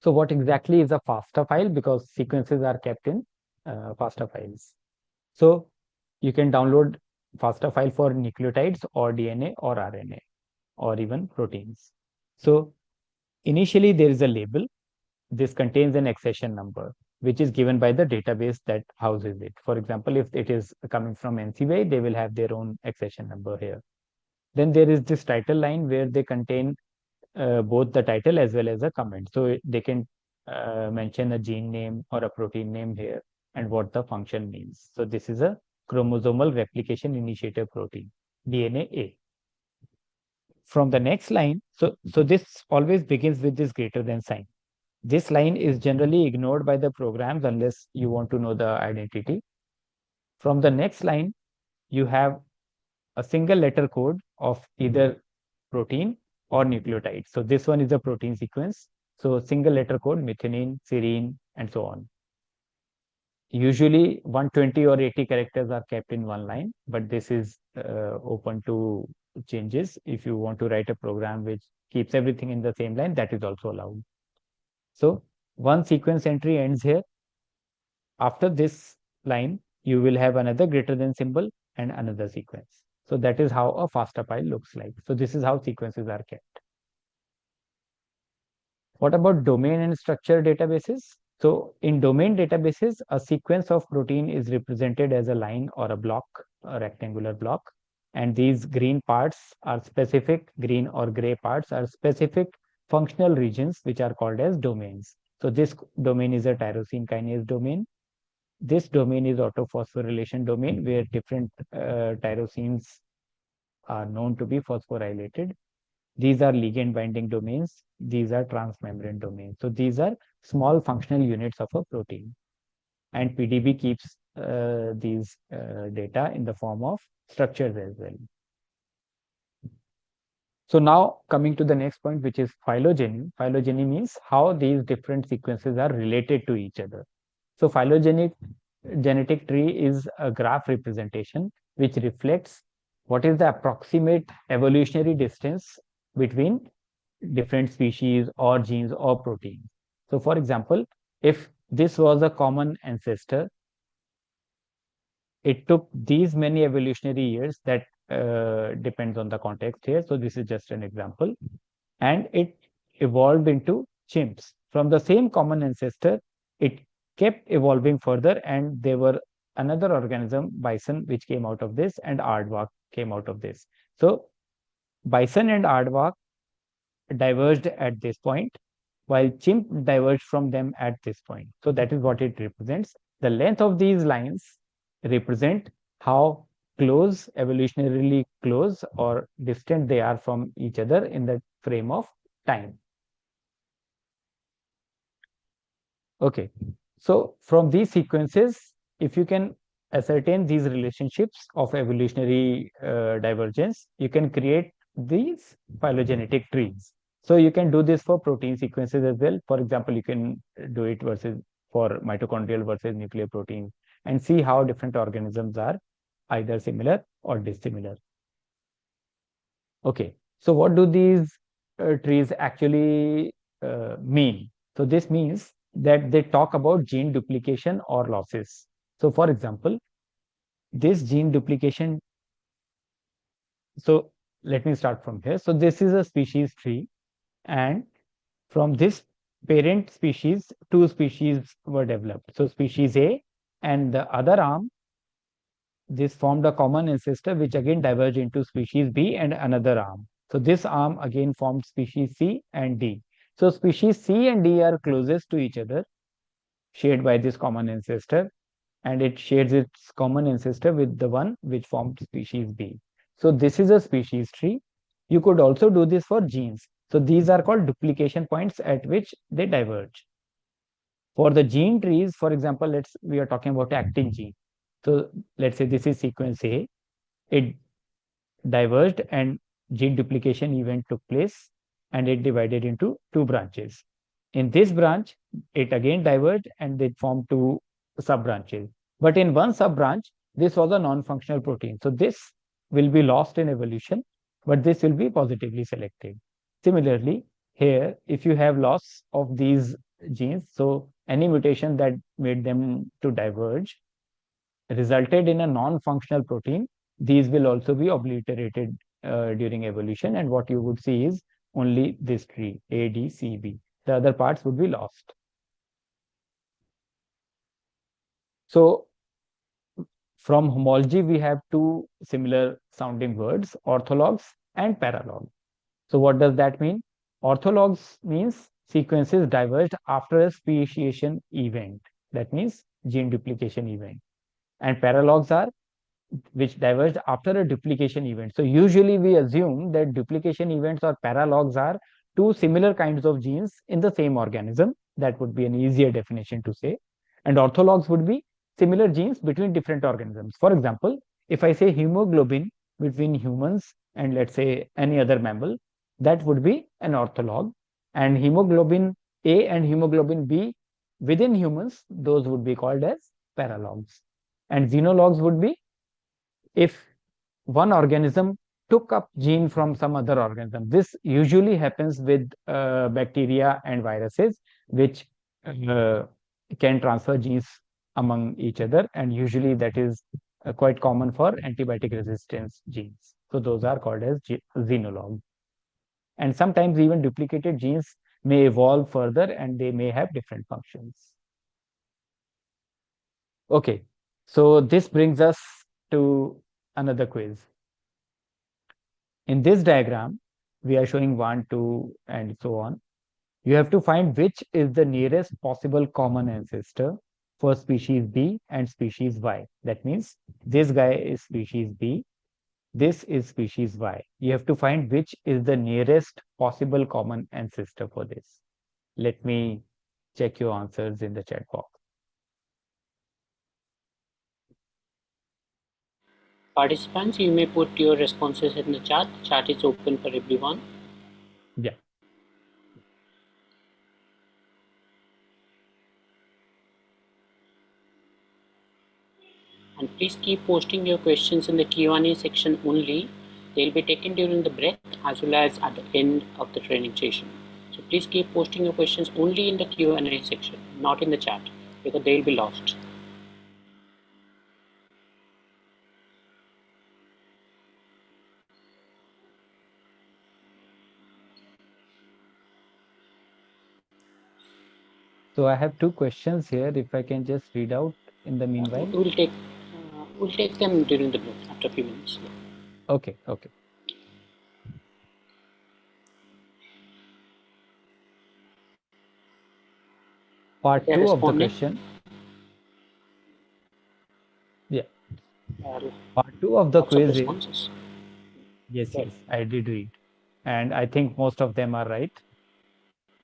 Speaker 2: So what exactly is a FASTA file? Because sequences are kept in FASTA files. So you can download FASTA file for nucleotides or DNA or RNA or even proteins. So initially there is a label. This contains an accession number, which is given by the database that houses it. For example, if it is coming from NCBI, they will have their own accession number here. Then there is this title line where they contain both the title as well as a comment. So they can mention a gene name or a protein name here and what the function means. So this is a chromosomal replication initiator protein, DNA-A. From the next line, so this always begins with this greater than sign. This line is generally ignored by the programs unless you want to know the identity. From the next line, you have a single letter code of either protein or nucleotide. So this one is a protein sequence. So single letter code, methionine, serine, and so on. Usually 120 or 80 characters are kept in one line, but this is open to changes. If you want to write a program which keeps everything in the same line, that is also allowed. So one sequence entry ends here. After this line, you will have another greater than symbol and another sequence. So that is how a FASTA file looks like. So this is how sequences are kept. What about domain and structure databases? So in domain databases, a sequence of protein is represented as a line or a block, a rectangular block. And these green parts are specific, green or gray parts are specific functional regions, which are called as domains. So this domain is a tyrosine kinase domain. This domain is autophosphorylation domain, where different tyrosines are known to be phosphorylated. These are ligand binding domains. These are transmembrane domains. So these are small functional units of a protein. And PDB keeps these data in the form of structures as well. So now coming to the next point, which is phylogeny. Phylogeny means how these different sequences are related to each other. So phylogenetic genetic tree is a graph representation which reflects what is the approximate evolutionary distance between different species or genes or proteins. So for example, if this was a common ancestor, it took these many evolutionary years, that depends on the context here. So this is just an example. And it evolved into chimps. From the same common ancestor, it kept evolving further, and there were another organism, bison, which came out of this, and aardvark came out of this. So bison and aardvark diverged at this point, while chimp diverged from them at this point. So that is what it represents. The length of these lines represent how close, evolutionarily close or distant they are from each other in the frame of time. Okay, so from these sequences, if you can ascertain these relationships of evolutionary divergence, you can create these phylogenetic trees. So you can do this for protein sequences as well. For example, you can do it for mitochondrial versus nuclear proteins, and see how different organisms are either similar or dissimilar. Okay, so what do these trees actually mean? So this means that they talk about gene duplication or losses. So for example, this gene duplication, so let me start from here. So this is a species tree, and from this parent species, two species were developed. So species A, and the other arm this formed a common ancestor, which again diverged into species B and another arm. So this arm again formed species C and D. So species C and D are closest to each other, shared by this common ancestor, and it shares its common ancestor with the one which formed species B. So this is a species tree. You could also do this for genes. So these are called duplication points at which they diverge. For the gene trees, for example, we are talking about actin gene. So let's say this is sequence A. It diverged and gene duplication event took place and it divided into two branches. In this branch, it again diverged and they formed two sub branches. But in one sub branch, this was a non-functional protein. So this will be lost in evolution, but this will be positively selected. Similarly, here, if you have loss of these genes, so any mutation that made them to diverge resulted in a non-functional protein, these will also be obliterated during evolution. And what you would see is only this tree, A, D, C, B. The other parts would be lost. So from homology, we have two similar sounding words, orthologs and paralogs. So what does that mean? Orthologs means sequences diverged after a speciation event. That means gene duplication event. And paralogs are which diverged after a duplication event. So usually we assume that duplication events or paralogs are two similar kinds of genes in the same organism. That would be an easier definition to say. And orthologs would be similar genes between different organisms. For example, if I say hemoglobin between humans and let's say any other mammal, that would be an ortholog. And hemoglobin A and hemoglobin B within humans, those would be called as paralogs. And xenologs would be if one organism took up gene from some other organism. This usually happens with bacteria and viruses, which can transfer genes among each other, and usually that is quite common for antibiotic resistance genes. So those are called as xenologs. And sometimes even duplicated genes may evolve further and they may have different functions. Okay, so this brings us to another quiz. In this diagram, we are showing 1, 2, and so on. You have to find which is the nearest possible common ancestor for species B and species Y. That means this guy is species B, this is species Y. You have to find which is the nearest possible common ancestor for this. Let me check your answers in the chat box.
Speaker 1: Participants, you may put your responses in the chat. The chat is open for everyone.
Speaker 2: Yeah.
Speaker 1: And please keep posting your questions in the Q&A section only. They'll be taken during the break as well as at the end of the training session. So please keep posting your questions only in the Q&A section, not in the chat, because they'll be lost.
Speaker 2: So I have two questions here. If I can just read out in the meanwhile.
Speaker 1: We'll take them during the break after a few minutes.
Speaker 2: Okay, okay. Part 2 of the question. Yeah. Part 2 of the quiz is. Yes, yes, I did read. And I think most of them are right.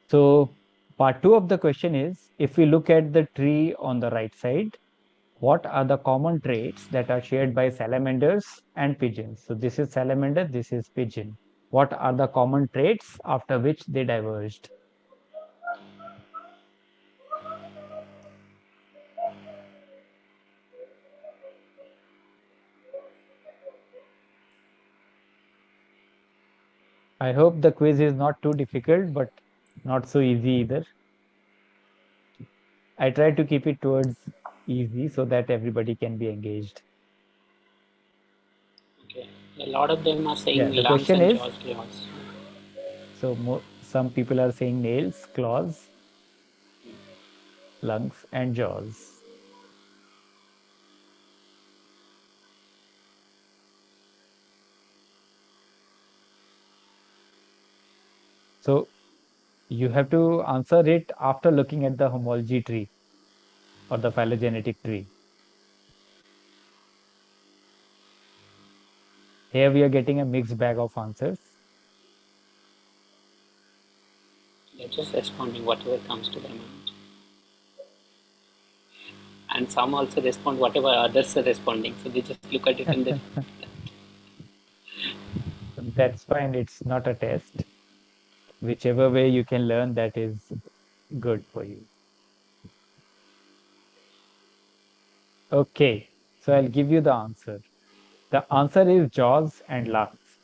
Speaker 2: So part 2 of the question is, if we look at the tree on the right side, what are the common traits that are shared by salamanders and pigeons? So this is salamander, this is pigeon. What are the common traits after which they diverged? I hope the quiz is not too difficult, but not so easy either. I try to keep it towards easy so that everybody can be engaged.
Speaker 1: Okay, a lot of them are saying
Speaker 2: yeah, the
Speaker 1: lungs
Speaker 2: question
Speaker 1: and
Speaker 2: is,
Speaker 1: jaws, claws.
Speaker 2: So some people are saying nails, claws, lungs, and jaws. So you have to answer it after looking at the homology tree or the phylogenetic tree. Here we are getting a mixed bag of answers.
Speaker 1: They're just responding whatever comes to their mind. And some also respond whatever others are responding. So they just look at it and then
Speaker 2: That's fine. It's not a test. Whichever way you can learn, that is good for you. Okay, so I'll give you the answer. The answer is jaws and lungs.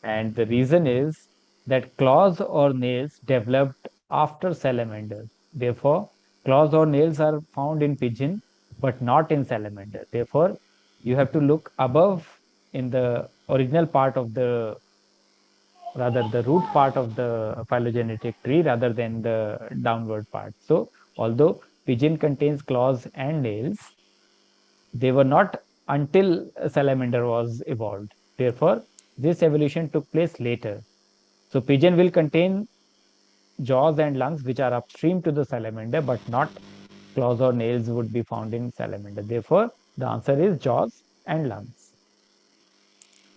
Speaker 2: And the reason is that claws or nails developed after salamander. Therefore, claws or nails are found in pigeon, but not in salamander. Therefore, you have to look above in the original part of the, rather the root part of the phylogenetic tree rather than the downward part. So, although pigeon contains claws and nails, they were not until salamander was evolved. Therefore, this evolution took place later. So pigeon will contain jaws and lungs which are upstream to the salamander, but not claws or nails would be found in salamander. Therefore, the answer is jaws and lungs.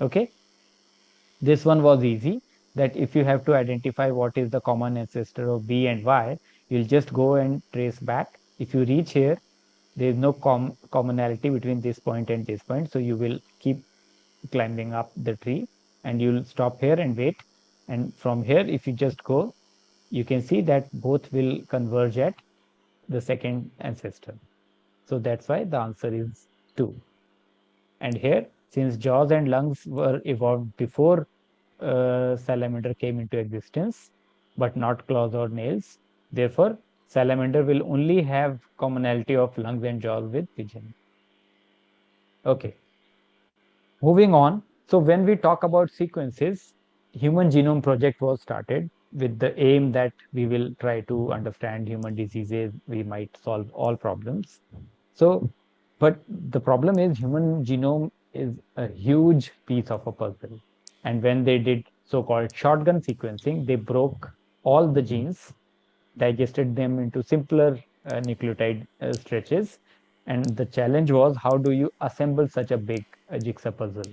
Speaker 2: Okay. This one was easy, that if you have to identify what is the common ancestor of B and Y, you'll just go and trace back. If you reach here, there is no commonality between this point and this point. So you will keep climbing up the tree and you'll stop here and wait. And from here, if you just go, you can see that both will converge at the second ancestor. So that's why the answer is 2. And here, since jaws and lungs were evolved before salamander came into existence, but not claws or nails, therefore salamander will only have commonality of lungs and jaws with pigeon. Okay. Moving on. So when we talk about sequences, Human Genome Project was started with the aim that we will try to understand human diseases, we might solve all problems. So, but the problem is human genome is a huge piece of a puzzle. And when they did so-called shotgun sequencing, they broke all the genes, digested them into simpler nucleotide stretches. And the challenge was, how do you assemble such a big jigsaw puzzle?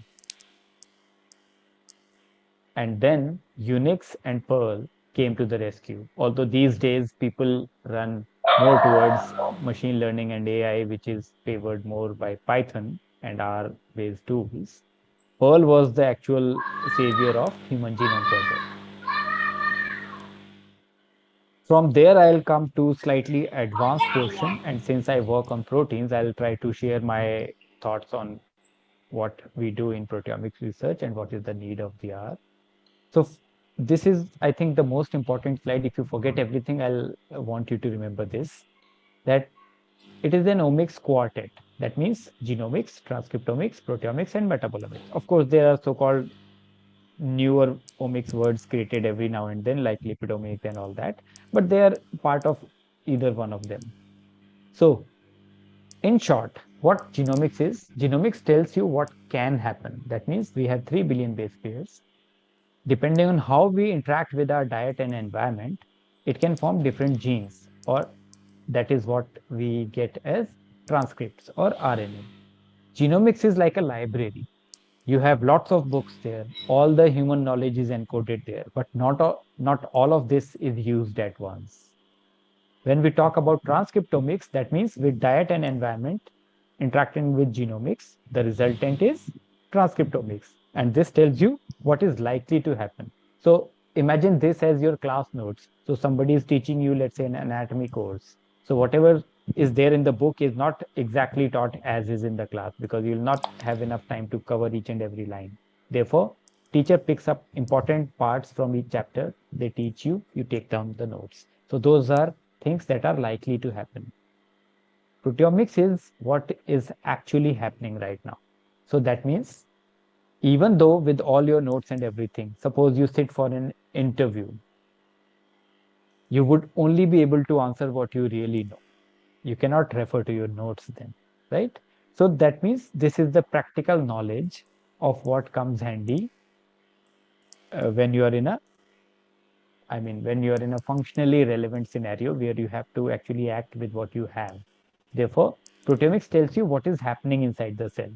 Speaker 2: And then Unix and Perl came to the rescue. Although these days people run more towards machine learning and AI, which is favored more by Python and R-based tools, Perl was the actual savior of Human Genome Project. From there, I'll come to slightly advanced portion. And since I work on proteins, I'll try to share my thoughts on what we do in proteomics research and what is the need of the hour. So this is, I think, the most important slide. If you forget everything, I'll want you to remember this, that it is an omics quartet. That means genomics, transcriptomics, proteomics, and metabolomics. Of course, there are so-called newer omics words created every now and then, like lipidomics and all that, but they are part of either one of them. So in short, what genomics is, genomics tells you what can happen. That means we have 3 billion base pairs. Depending on how we interact with our diet and environment, it can form different genes, or that is what we get as transcripts or RNA. Genomics is like a library. You have lots of books there. All the human knowledge is encoded there, but not all of this is used at once. When we talk about transcriptomics, that means with diet and environment interacting with genomics, the resultant is transcriptomics. And this tells you what is likely to happen. So imagine this as your class notes. So somebody is teaching you, let's say, an anatomy course. So whatever is there in the book is not exactly taught as is in the class, because you'll not have enough time to cover each and every line. Therefore, teacher picks up important parts from each chapter. They teach you, you take down the notes. So those are things that are likely to happen. Proteomics is what is actually happening right now. So that means even though with all your notes and everything, suppose you sit for an interview, you would only be able to answer what you really know. You cannot refer to your notes then, right? So that means this is the practical knowledge of what comes handy when you are in a I mean, when you are in a functionally relevant scenario where you have to actually act with what you have. Therefore, proteomics tells you what is happening inside the cell.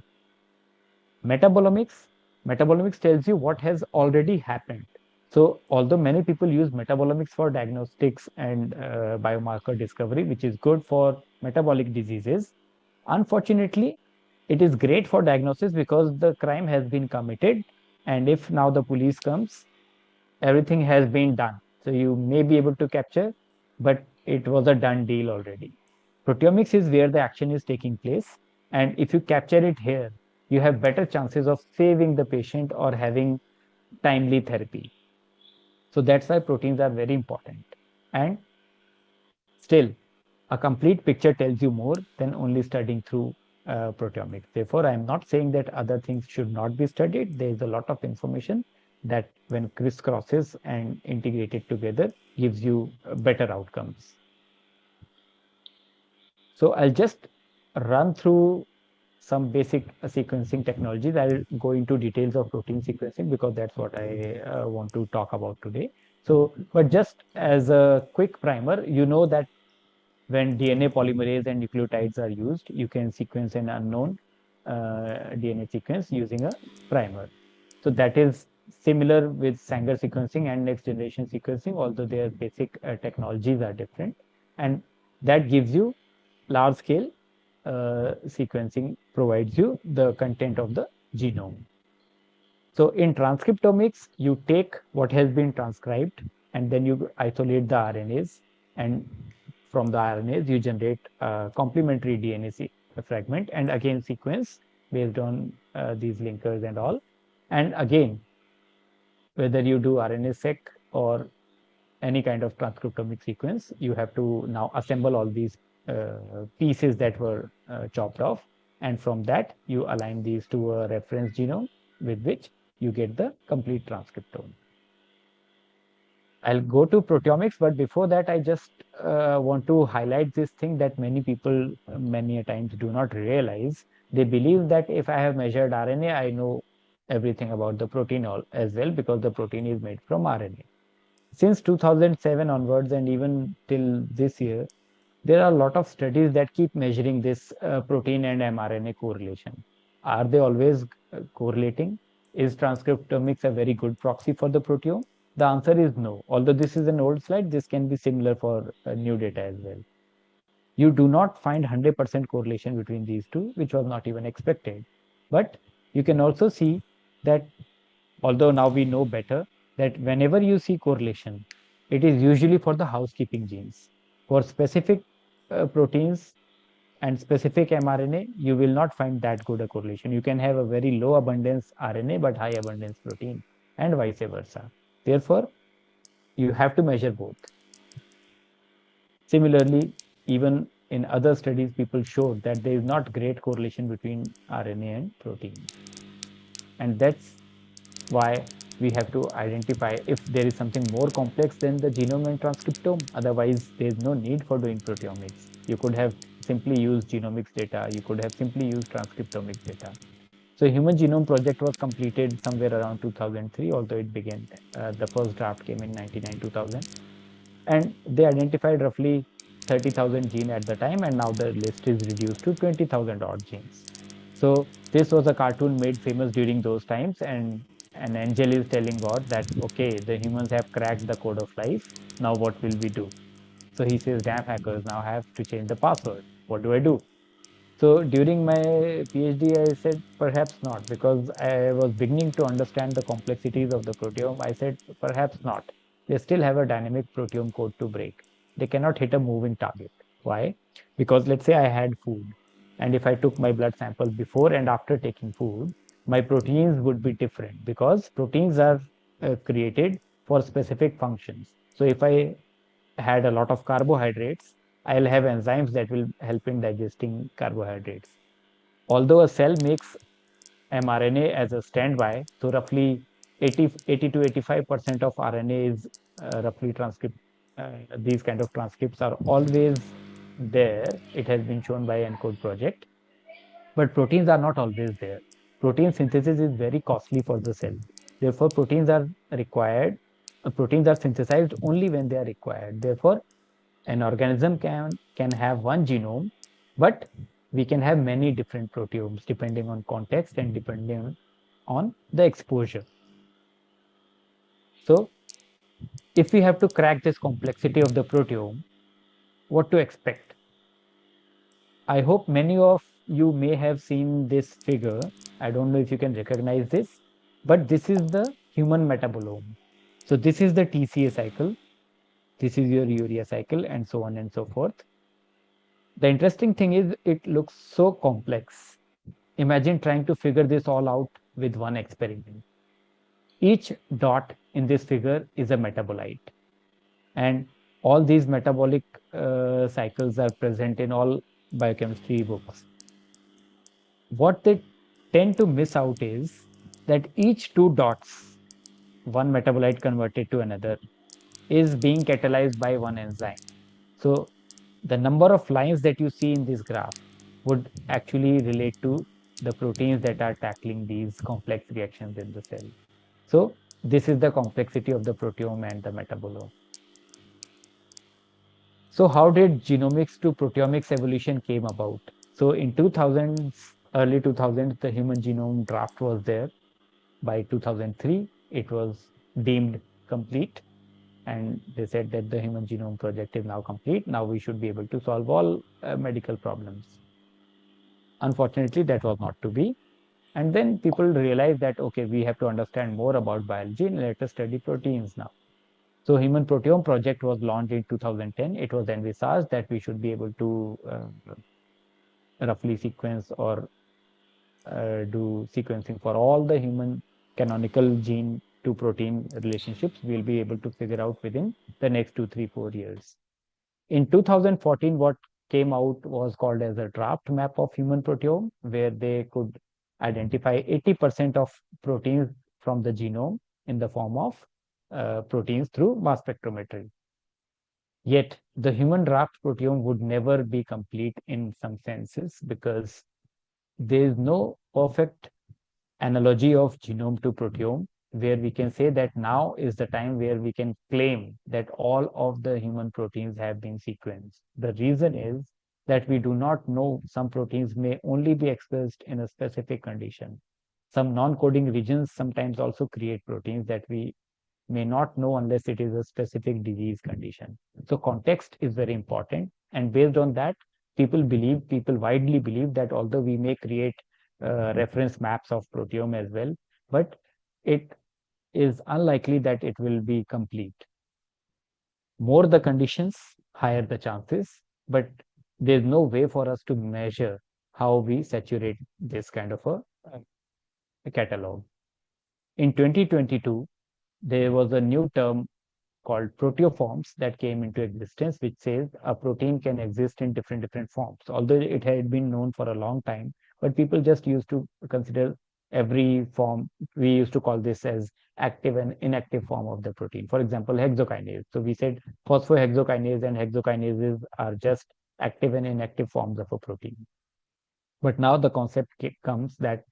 Speaker 2: Metabolomics tells you what has already happened. So, although many people use metabolomics for diagnostics and biomarker discovery, which is good for metabolic diseases, unfortunately, it is great for diagnosis because the crime has been committed, and if now the police comes, everything has been done. So you may be able to capture, but it was a done deal already. Proteomics is where the action is taking place, and if you capture it here, you have better chances of saving the patient or having timely therapy. So that's why proteins are very important. And still, a complete picture tells you more than only studying through proteomics. Therefore, I'm not saying that other things should not be studied. There is a lot of information that, when crisscrosses and integrated together, gives you better outcomes. So I'll just run through some basic sequencing technologies. I'll go into details of protein sequencing because that's what I want to talk about today. So, but just as a quick primer, you know that when DNA polymerase and nucleotides are used, you can sequence an unknown DNA sequence using a primer. So that is similar with Sanger sequencing and next generation sequencing, although their basic technologies are different. And that gives you large scale sequencing, provides you the content of the genome. So in transcriptomics, you take what has been transcribed and then you isolate the RNAs, and from the RNAs you generate a complementary DNA fragment and again sequence based on these linkers and all. And again, whether you do RNA-seq or any kind of transcriptomic sequence, you have to now assemble all these pieces that were chopped off, and from that you align these to a reference genome with which you get the complete transcriptome. I'll go to proteomics, but before that I just want to highlight this thing that many people many a times do not realize. They believe that if I have measured RNA, I know everything about the protein as well, because the protein is made from RNA. Since 2007 onwards and even till this year, there are a lot of studies that keep measuring this protein and mRNA correlation. Are they always correlating? Is transcriptomics a very good proxy for the proteome? The answer is no. Although this is an old slide, this can be similar for new data as well. You do not find 100% correlation between these two, which was not even expected. But you can also see that, although now we know better, that whenever you see correlation, it is usually for the housekeeping genes. For specific proteins and specific mRNA, you will not find that good a correlation. You can have a very low abundance RNA but high abundance protein, and vice versa. Therefore, you have to measure both. Similarly, even in other studies, people showed that there is not great correlation between RNA and protein. And that's why we have to identify if there is something more complex than the genome and transcriptome. Otherwise, there is no need for doing proteomics. You could have simply used genomics data. You could have simply used transcriptomics data. So Human Genome Project was completed somewhere around 2003, although it began, the first draft came in 1999-2000. And they identified roughly 30,000 genes at the time, and now the list is reduced to 20,000 odd genes. So this was a cartoon made famous during those times, and an angel is telling God that, okay, the humans have cracked the code of life. Now what will we do? So he says, damn hackers, now I have to change the password. What do I do? So during my PhD, I said, perhaps not, because I was beginning to understand the complexities of the proteome. I said, perhaps not. They still have a dynamic proteome code to break. They cannot hit a moving target. Why? Because let's say I had food, and if I took my blood samples before and after taking food, my proteins would be different, because proteins are created for specific functions. So if I had a lot of carbohydrates, I'll have enzymes that will help in digesting carbohydrates. Although a cell makes mRNA as a standby, so roughly 80 to 85% of RNA is roughly transcript. These kind of transcripts are always there. It has been shown by ENCODE project. But proteins are not always there. Protein synthesis is very costly for the cell. Therefore, proteins are required proteins are synthesized only when they are required. Therefore, an organism can have one genome, but we can have many different proteomes depending on context and depending on the exposure. So if we have to crack this complexity of the proteome, what to expect? I hope many of you may have seen this figure. I don't know if you can recognize this, but this is the human metabolome. So this is the TCA cycle, this is your urea cycle, and so on and so forth. The interesting thing is it looks so complex. Imagine trying to figure this all out with one experiment. Each dot in this figure is a metabolite, and all these metabolic cycles are present in all biochemistry books. What they tend to miss out is that each two dots, one metabolite converted to another, is being catalyzed by one enzyme. So the number of lines that you see in this graph would actually relate to the proteins that are tackling these complex reactions in the cell. So this is the complexity of the proteome and the metabolome. So how did genomics to proteomics evolution came about? So in 2000s, early 2000s, the human genome draft was there. By 2003, it was deemed complete. And they said that the Human Genome Project is now complete. Now we should be able to solve all medical problems. Unfortunately, that was not to be. And then people realized that, okay, we have to understand more about biology and let us study proteins now. So Human Proteome Project was launched in 2010. It was envisaged that we should be able to roughly sequence or do sequencing for all the human canonical gene to protein relationships. We'll be able to figure out within the next 2, 3, 4 years. In 2014, what came out was called as a draft map of human proteome, where they could identify 80% of proteins from the genome in the form of proteins through mass spectrometry. Yet the human draft proteome would never be complete in some senses because there is no perfect analogy of genome to proteome where we can say that now is the time where we can claim that all of the human proteins have been sequenced. The reason is that we do not know some proteins may only be expressed in a specific condition. Some non-coding regions sometimes also create proteins that we may not know unless it is a specific disease condition. So context is very important. And based on that, people widely believe that although we may create reference maps of proteome as well, but it is unlikely that it will be complete. More the conditions, higher the chances, but there's no way for us to measure how we saturate this kind of a catalog. In 2022, there was a new term called proteoforms that came into existence, which says a protein can exist in different forms. Although it had been known for a long time, but people just used to consider every form. We used to call this as active and inactive form of the protein. For example, hexokinase. So we said phosphohexokinase and hexokinases are just active and inactive forms of a protein. But now the concept comes that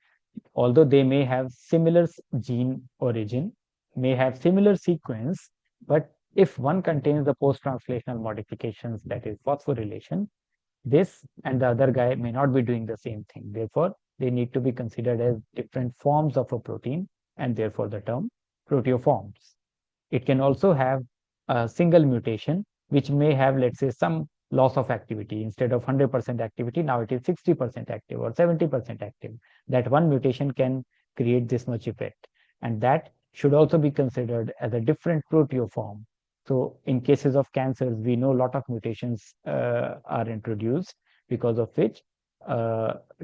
Speaker 2: although they may have similar gene origin, may have similar sequence, but if one contains the post-translational modifications, that is phosphorylation, this and the other guy may not be doing the same thing. Therefore, they need to be considered as different forms of a protein, and therefore the term proteoforms. It can also have a single mutation, which may have, let's say, some loss of activity. Instead of 100% activity, now it is 60% active or 70% active. That one mutation can create this much effect. And that should also be considered as a different proteoform. So in cases of cancers, we know a lot of mutations are introduced, because of which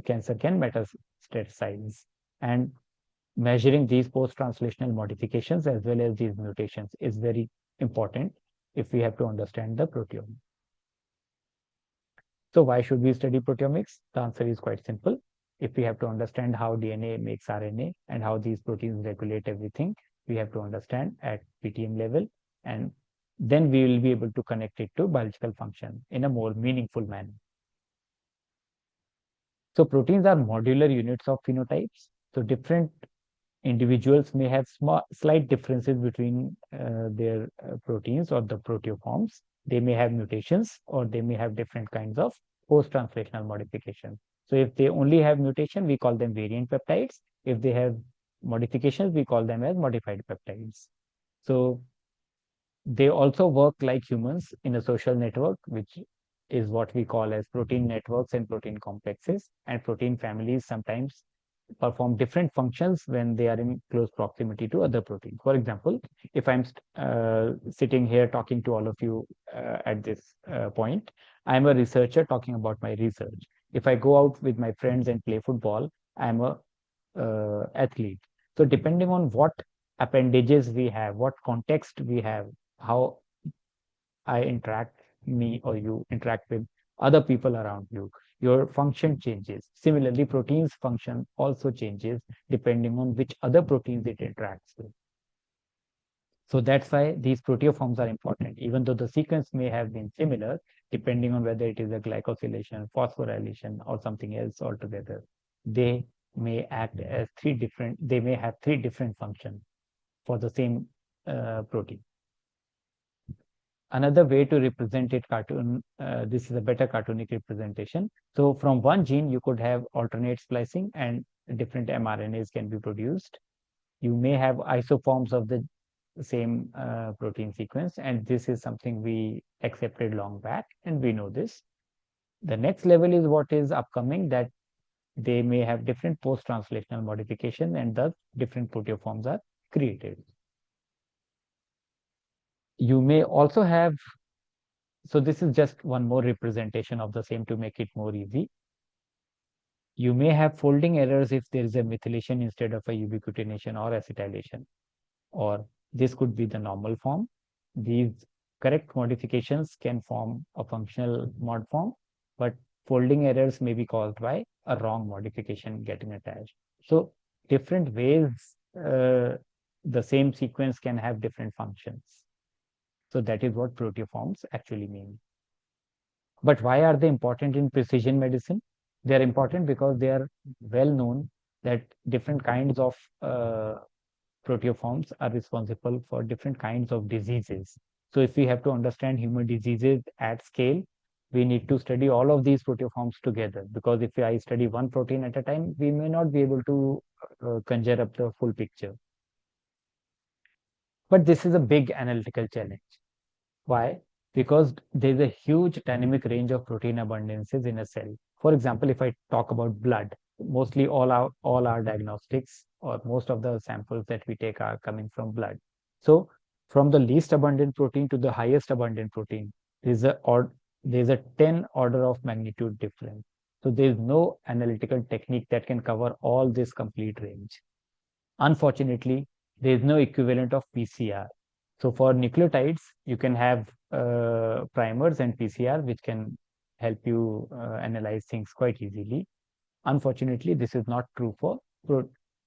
Speaker 2: cancer can metastasize. And measuring these post-translational modifications as well as these mutations is very important if we have to understand the proteome. So why should we study proteomics? The answer is quite simple. If we have to understand how DNA makes RNA and how these proteins regulate everything, we have to understand at PTM level, and then we will be able to connect it to biological function in a more meaningful manner. So proteins are modular units of phenotypes. So different individuals may have slight differences between their proteins or the proteoforms. They may have mutations or they may have different kinds of post-translational modification. So if they only have mutation, we call them variant peptides. If they have modifications, we call them as modified peptides. So they also work like humans in a social network, which is what we call as protein networks and protein complexes. And protein families sometimes perform different functions when they are in close proximity to other proteins. For example, if I'm sitting here talking to all of you at this point, I'm a researcher talking about my research. If I go out with my friends and play football, I'm a athlete. So depending on what appendages we have, what context we have, how I interact, me or you interact with other people around you, your function changes. Similarly, proteins function also changes depending on which other proteins it interacts with. So that's why these proteoforms are important, even though the sequence may have been similar, depending on whether it is a glycosylation, phosphorylation, or something else altogether. They may act as they may have three different functions for the same protein. Another way to represent it this is a better cartoonic representation. So from one gene, you could have alternate splicing and different mRNAs can be produced. You may have isoforms of the same protein sequence, and this is something we accepted long back, and we know this. The next level is what is upcoming, that they may have different post-translational modification, and thus different proteoforms are created. You may also have, so this is just one more representation of the same to make it more easy. You may have folding errors if there is a methylation instead of a ubiquitination or acetylation, or this could be the normal form. These correct modifications can form a functional mod form, but folding errors may be caused by a wrong modification getting attached. So different ways the same sequence can have different functions. So that is what proteoforms actually mean. But why are they important in precision medicine? They are important because they are well known that different kinds of proteoforms are responsible for different kinds of diseases. So if we have to understand human diseases at scale, we need to study all of these proteoforms together, because if I study one protein at a time, we may not be able to conjure up the full picture. But this is a big analytical challenge. Why? Because there's a huge dynamic range of protein abundances in a cell. For example, if I talk about blood, mostly all our diagnostics or most of the samples that we take are coming from blood. So from the least abundant protein to the highest abundant protein, there's a 10 order of magnitude difference. So there's no analytical technique that can cover all this complete range. Unfortunately, there is no equivalent of PCR. So for nucleotides, you can have primers and PCR, which can help you analyze things quite easily. Unfortunately, this is not true for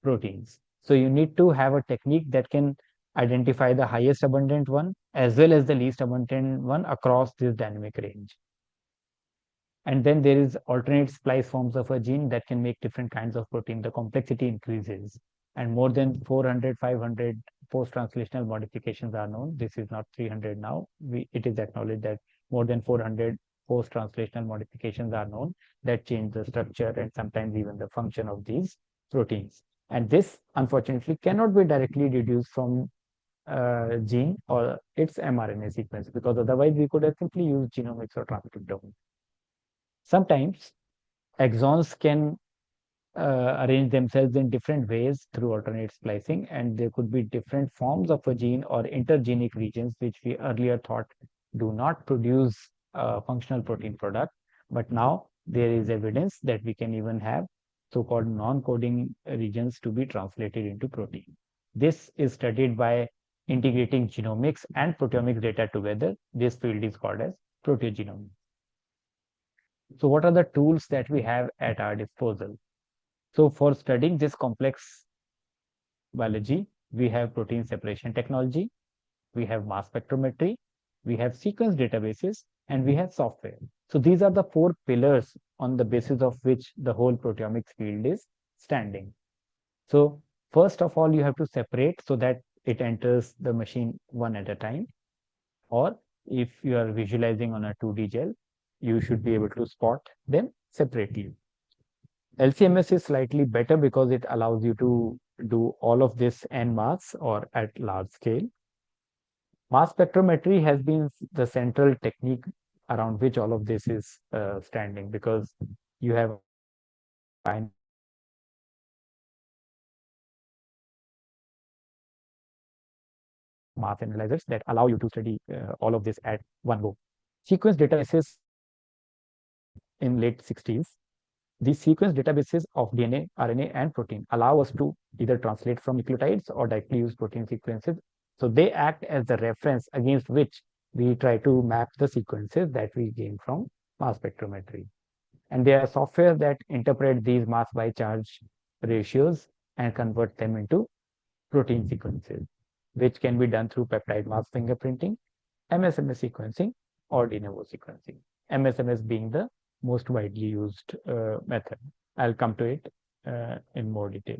Speaker 2: proteins. So you need to have a technique that can identify the highest abundant one as well as the least abundant one across this dynamic range. And then there is alternate splice forms of a gene that can make different kinds of protein. The complexity increases, and more than 400, 500 post-translational modifications are known. This is not 300 now. It is acknowledged that more than 400 post-translational modifications are known that change the structure and sometimes even the function of these proteins. And this, unfortunately, cannot be directly deduced from gene or its mRNA sequence, because otherwise we could have simply used genomics or transcriptome. Sometimes exons can arrange themselves in different ways through alternate splicing, and there could be different forms of a gene or intergenic regions which we earlier thought do not produce a functional protein product, but now there is evidence that we can even have so-called non-coding regions to be translated into protein. This is studied by integrating genomics and proteomics data together. This field is called as proteogenomics. So what are the tools that we have at our disposal? So for studying this complex biology, we have protein separation technology, we have mass spectrometry, we have sequence databases, and we have software. So these are the four pillars on the basis of which the whole proteomics field is standing. So First of all, you have to separate so that it enters the machine one at a time. Or if you are visualizing on a 2D gel, you should be able to spot them separately. LCMS is slightly better because it allows you to do all of this en masse or at large scale. Mass spectrometry has been the central technique around which all of this is standing, because you have mass analyzers that allow you to study all of this at one go. Sequence databases in late 60s. These sequence databases of DNA, RNA, and protein allow us to either translate from nucleotides or directly use protein sequences. So they act as the reference against which we try to map the sequences that we gain from mass spectrometry. And there are software that interpret these mass by charge ratios and convert them into protein sequences, which can be done through peptide mass fingerprinting, MSMS sequencing, or de novo sequencing. MSMS being the most widely used method. I'll come to it in more detail.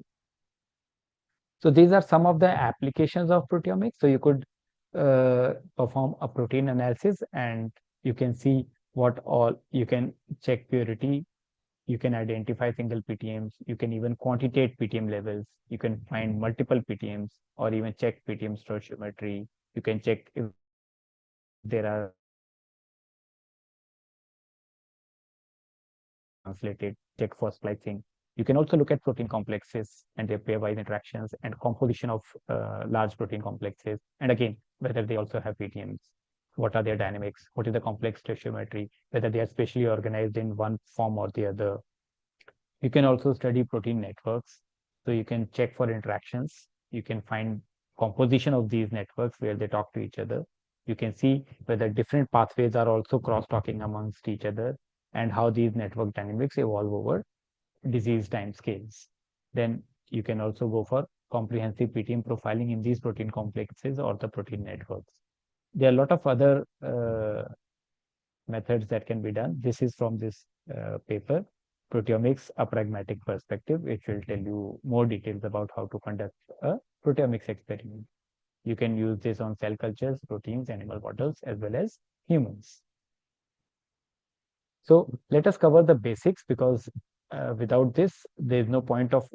Speaker 2: So these are some of the applications of proteomics. So you could perform a protein analysis and you can see what all, you can check purity, you can identify single PTMs, you can even quantitate PTM levels, you can find multiple PTMs or even check PTM stoichiometry. You can check if there are translated, check for splicing. You can also look at protein complexes and their pairwise interactions and composition of large protein complexes. And again, whether they also have PTMs, what are their dynamics, what is the complex stoichiometry, whether they are spatially organized in one form or the other. You can also study protein networks. So you can check for interactions. You can find composition of these networks where they talk to each other. You can see whether different pathways are also cross-talking amongst each other and how these network dynamics evolve over disease time scales. Then you can also go for comprehensive PTM profiling in these protein complexes or the protein networks. There are a lot of other methods that can be done. This is from this paper, Proteomics, a Pragmatic Perspective, which will tell you more details about how to conduct a proteomics experiment. You can use this on cell cultures, proteins, animal models, as well as humans. So let us cover the basics, because without this, there is no point of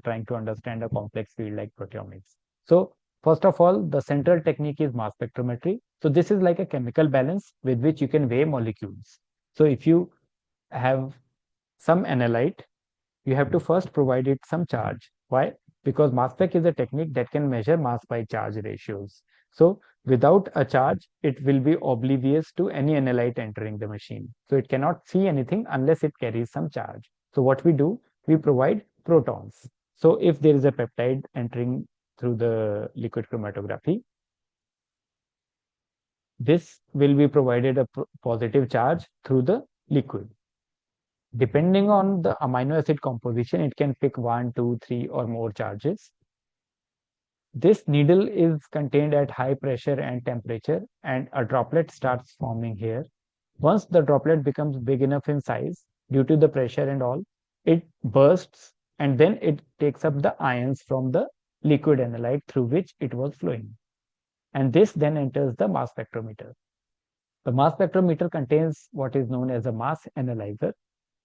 Speaker 2: trying to understand a complex field like proteomics. So first of all, the central technique is mass spectrometry. So this is like a chemical balance with which you can weigh molecules. So if you have some analyte, you have to first provide it some charge. Why? Because mass spec is a technique that can measure mass by charge ratios. So without a charge, it will be oblivious to any analyte entering the machine. So it cannot see anything unless it carries some charge. So what we do, we provide protons. So if there is a peptide entering through the liquid chromatography, this will be provided a positive charge through the liquid. Depending on the amino acid composition, it can pick 1, 2, 3 or more charges. This needle is contained at high pressure and temperature, and a droplet starts forming here. Once the droplet becomes big enough in size, due to the pressure and all, it bursts, and then it takes up the ions from the liquid analyte through which it was flowing. And this then enters the mass spectrometer. The mass spectrometer contains what is known as a mass analyzer,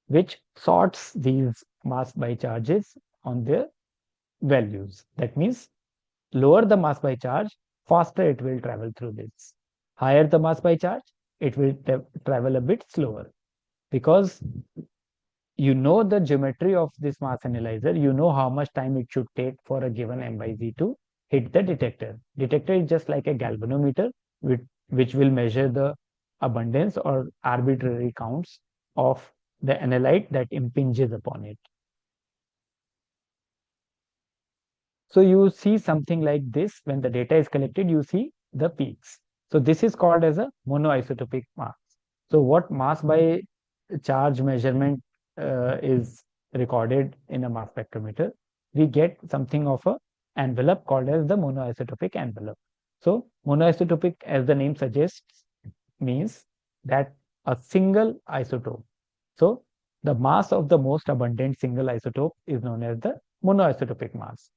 Speaker 2: which sorts these mass by charges on their values. That means lower the mass by charge, faster it will travel through this. Higher the mass by charge, it will travel a bit slower, because you know the geometry of this mass analyzer, you know how much time it should take for a given m by z to hit the detector. Detector is just like a galvanometer, which will measure the abundance or arbitrary counts of the analyte that impinges upon it. So you see something like this. When the data is collected, you see the peaks. So this is called as a monoisotopic mass. So what mass by charge measurement is recorded in a mass spectrometer? We get something of a envelope called as the monoisotopic envelope. So monoisotopic, as the name suggests, means that a single isotope. So the mass of the most abundant single isotope is known as the monoisotopic mass.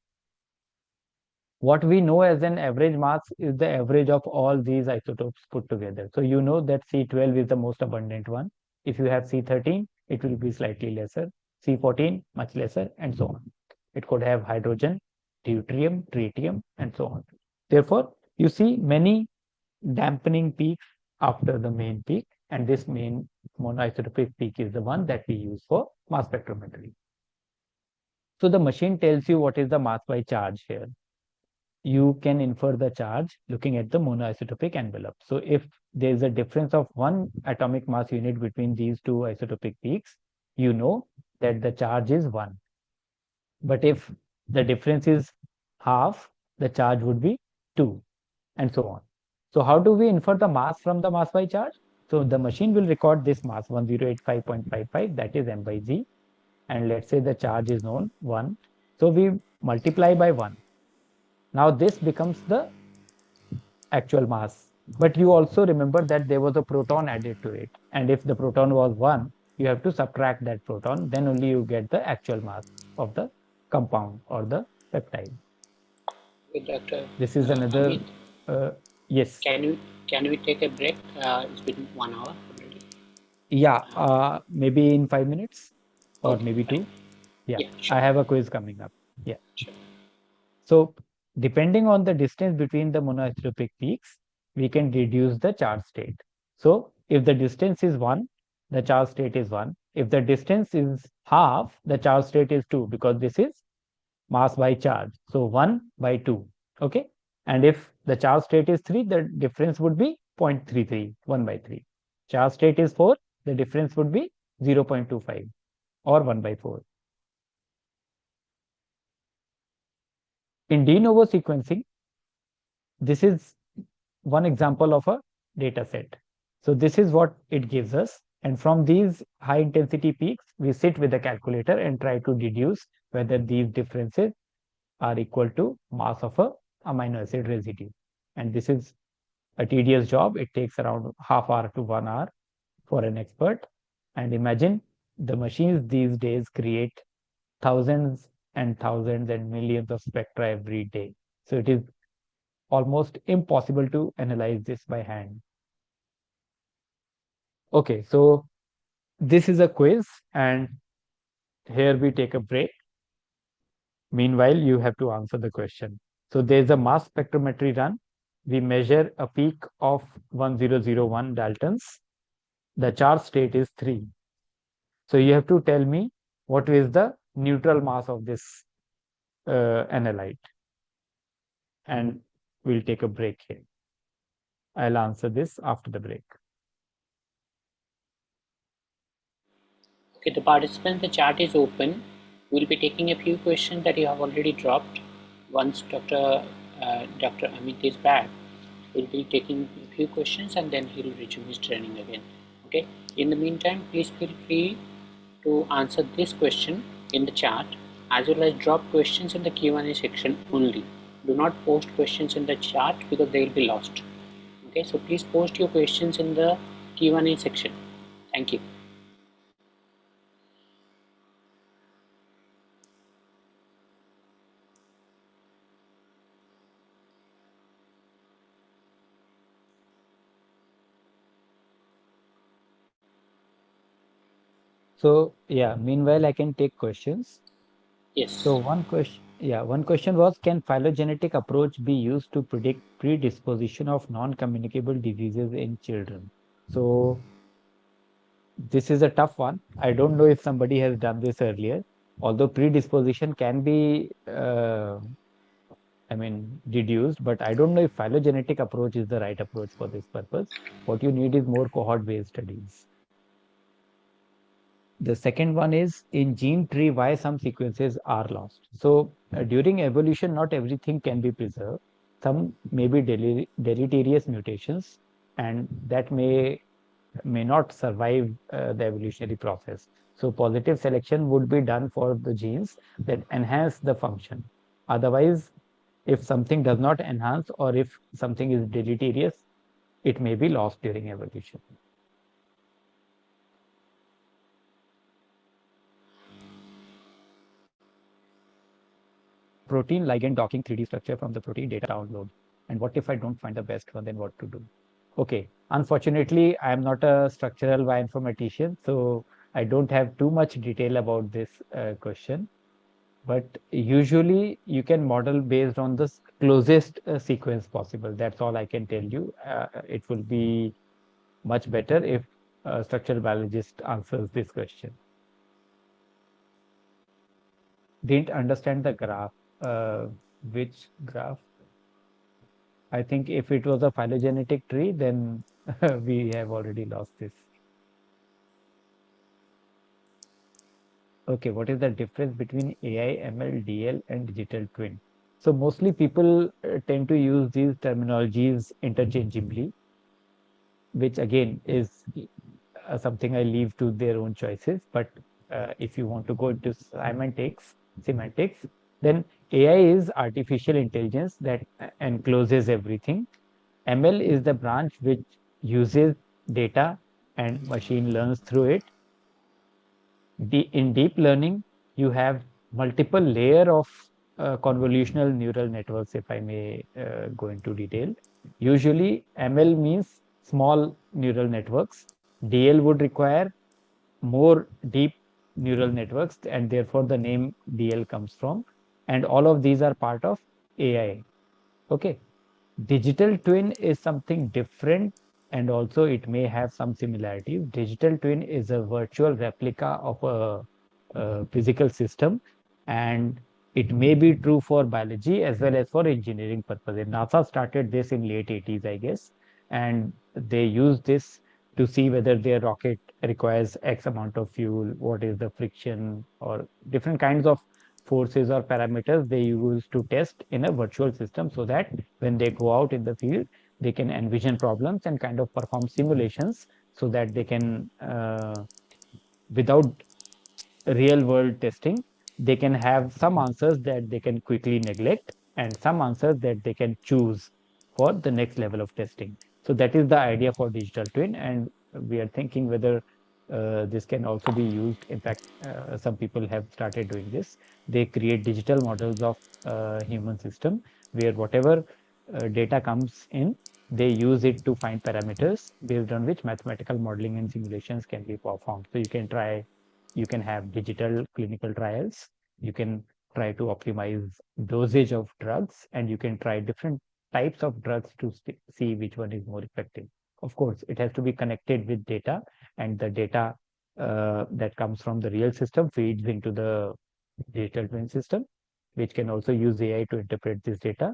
Speaker 2: What we know as an average mass is the average of all these isotopes put together. So you know that C12 is the most abundant one. If you have C13, it will be slightly lesser, C14 much lesser, and so on. It could have hydrogen, deuterium, tritium, and so on. Therefore, you see many dampening peaks after the main peak, and this main monoisotopic peak is the one that we use for mass spectrometry. So the machine tells you what is the mass by charge here. You can infer the charge looking at the monoisotopic envelope. So if there is a difference of 1 atomic mass unit between these two isotopic peaks, you know that the charge is 1. But if the difference is half, the charge would be 2, and so on. So how do we infer the mass from the mass by charge? So the machine will record this mass 1085.55, that is m by z, and let's say the charge is known 1. So we multiply by 1. Now this becomes the actual mass. But you also remember that there was a proton added to it. And if the proton was 1, you have to subtract that proton, then only you get the actual mass of the compound or the peptide.
Speaker 1: Okay, Dr.
Speaker 2: This is another, yes.
Speaker 1: Can we take a break? It's been 1 hour already.
Speaker 2: Yeah, maybe in 5 minutes or
Speaker 1: Okay,
Speaker 2: maybe
Speaker 1: fine.
Speaker 2: 2. Yeah,
Speaker 1: Sure.
Speaker 2: I have a quiz coming up. Yeah.
Speaker 1: Sure.
Speaker 2: So depending on the distance between the monoisotopic peaks, we can reduce the charge state. So if the distance is 1, the charge state is 1. If the distance is half, the charge state is 2, because this is mass by charge. So 1 by 2. Okay. And if the charge state is 3, the difference would be 0.33, 1 by 3. Charge state is 4, the difference would be 0.25 or 1 by 4. In de novo sequencing, this is one example of a data set. So this is what it gives us. And from these high intensity peaks, we sit with the calculator and try to deduce whether these differences are equal to mass of a amino acid residue. And this is a tedious job. It takes around half hour to 1 hour for an expert. And imagine the machines these days create thousands and thousands and millions of spectra every day. So it is almost impossible to analyze this by hand. Okay, so this is a quiz, and here we take a break. Meanwhile, you have to answer the question. So there's a mass spectrometry run. We measure a peak of 1001 Daltons. The charge state is 3. So you have to tell me what is the neutral mass of this analyte. And we'll take a break here. I'll answer this after the break.
Speaker 1: Okay, the participants, the chat is open. We'll be taking a few questions that you have already dropped. Once Dr. Amit is back, we'll be taking a few questions and then he'll resume his training again. Okay. In the meantime, please feel free to answer this question in the chat, as well as drop questions in the Q&A section only. Do not post questions in the chat because they will be lost. Okay, so please post your questions in the Q&A section. Thank you.
Speaker 2: So yeah, meanwhile, I can take questions.
Speaker 1: Yes.
Speaker 2: So one question was, can phylogenetic approach be used to predict predisposition of non-communicable diseases in children? So this is a tough one. I don't know if somebody has done this earlier, although predisposition can be, deduced, but I don't know if phylogenetic approach is the right approach for this purpose. What you need is more cohort-based studies. The second one is, in gene tree, why some sequences are lost. So during evolution, not everything can be preserved. Some may be deleterious mutations, and that may not survive the evolutionary process. So positive selection would be done for the genes that enhance the function. Otherwise, if something does not enhance, or if something is deleterious, it may be lost during evolution. protein ligand docking 3D structure from the protein data download. And what if I don't find the best one, then what to do? Okay, unfortunately, I am not a structural bioinformatician, so I don't have too much detail about this question. But usually you can model based on the closest sequence possible. That's all I can tell you. It will be much better if a structural biologist answers this question. Didn't understand the graph. Which graph? I think if it was a phylogenetic tree, then we have already lost this. Okay, what is the difference between AI, ML, DL, and digital twin? So mostly people tend to use these terminologies interchangeably, which again is something I leave to their own choices. But if you want to go into semantics, then AI is artificial intelligence that encloses everything. ML is the branch which uses data and machine learns through it. In deep learning, you have multiple layer of convolutional neural networks, if I may go into detail. Usually, ML means small neural networks. DL would require more deep neural networks, and therefore the name DL comes from. And all of these are part of AI. Okay. Digital twin is something different, and also it may have some similarities. Digital twin is a virtual replica of a physical system, and it may be true for biology as well as for engineering purposes. NASA started this in late 80s, I guess, and they used this to see whether their rocket requires X amount of fuel, what is the friction, or different kinds of forces or parameters they use to test in a virtual system, so that when they go out in the field, they can envision problems and kind of perform simulations so that they can, without real world testing, they can have some answers that they can quickly neglect and some answers that they can choose for the next level of testing. So that is the idea for digital twin, and we are thinking whether this can also be used. In fact, some people have started doing this. They create digital models of human system where whatever data comes in, they use it to find parameters based on which mathematical modeling and simulations can be performed. So you can have digital clinical trials, you can try to optimize dosage of drugs, and you can try different types of drugs to see which one is more effective. Of course, it has to be connected with data, and the data that comes from the real system feeds into the digital twin system, which can also use AI to interpret this data.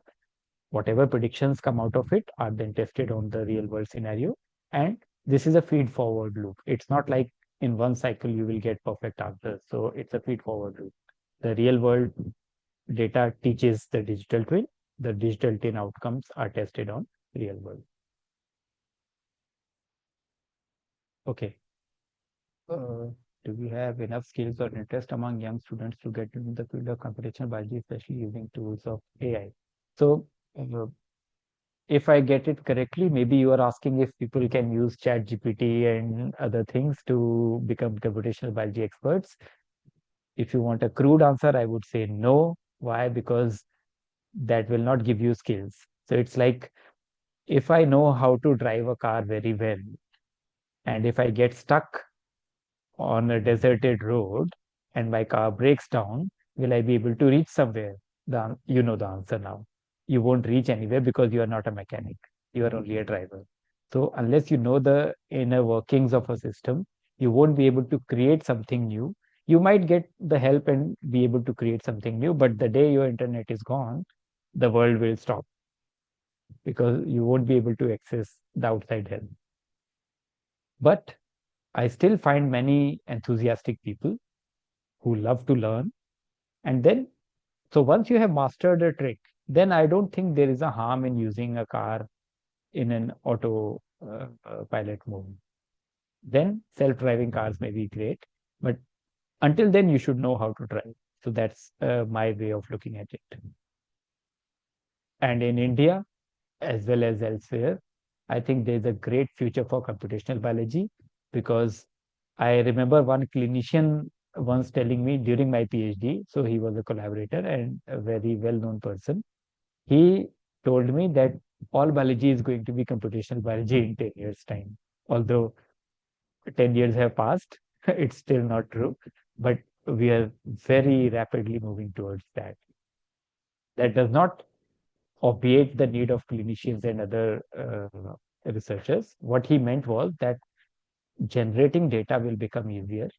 Speaker 2: Whatever predictions come out of it are then tested on the real world scenario. And this is a feed forward loop. It's not like in one cycle you will get perfect answers. So it's a feed forward loop. The real world data teaches the digital twin. The digital twin outcomes are tested on real world. Okay. Do we have enough skills or interest among young students to get into the field of computational biology, especially using tools of AI? So if I get it correctly, maybe you are asking if people can use ChatGPT and other things to become computational biology experts. If you want a crude answer, I would say no. Why? Because that will not give you skills. So it's like if I know how to drive a car very well, and if I get stuck on a deserted road and my car breaks down, will I be able to reach somewhere? You know the answer now. You won't reach anywhere because you are not a mechanic. You are only a driver. So unless you know the inner workings of a system, you won't be able to create something new. You might get the help and be able to create something new, but the day your internet is gone, the world will stop because you won't be able to access the outside help. But I still find many enthusiastic people who love to learn. And then, so once you have mastered a trick, then I don't think there is a harm in using a car in an auto pilot mode. Then self-driving cars may be great, but until then you should know how to drive. So that's my way of looking at it. And in India, as well as elsewhere, I think there's a great future for computational biology, because I remember one clinician once telling me during my PhD, so he was a collaborator and a very well-known person. He told me that all biology is going to be computational biology in 10 years' time. Although 10 years have passed, it's still not true, but we are very rapidly moving towards that. That does not obviate the need of clinicians and other researchers. What he meant was that generating data will become easier,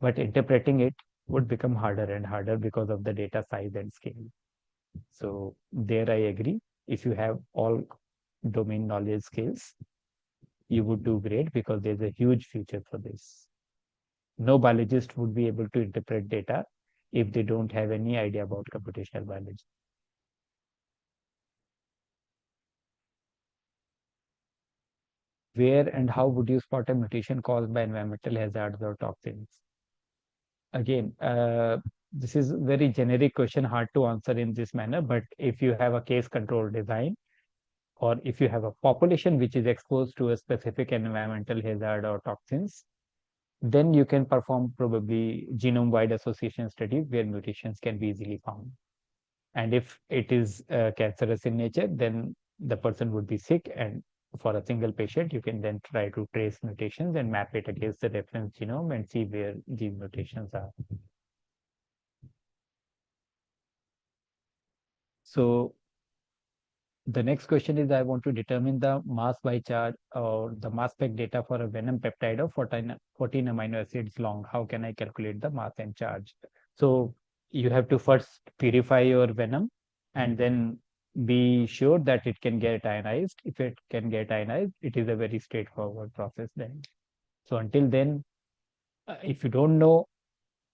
Speaker 2: but interpreting it would become harder and harder because of the data size and scale. So there I agree. If you have all domain knowledge skills, you would do great because there's a huge future for this. No biologist would be able to interpret data if they don't have any idea about computational biology. Where and how would you spot a mutation caused by environmental hazards or toxins? Again, this is very generic question, hard to answer in this manner, but if you have a case control design, or if you have a population which is exposed to a specific environmental hazard or toxins, then you can perform probably genome-wide association studies where mutations can be easily found. And if it is cancerous in nature, then the person would be sick, and for a single patient, you can then try to trace mutations and map it against the reference genome and see where these mutations are. So the next question is, I want to determine the mass by charge or the mass spec data for a venom peptide of 14 amino acids long. How can I calculate the mass and charge? So you have to first purify your venom and then be sure that it can get ionized. If it can get ionized, it is a very straightforward process then. So until then, if you don't know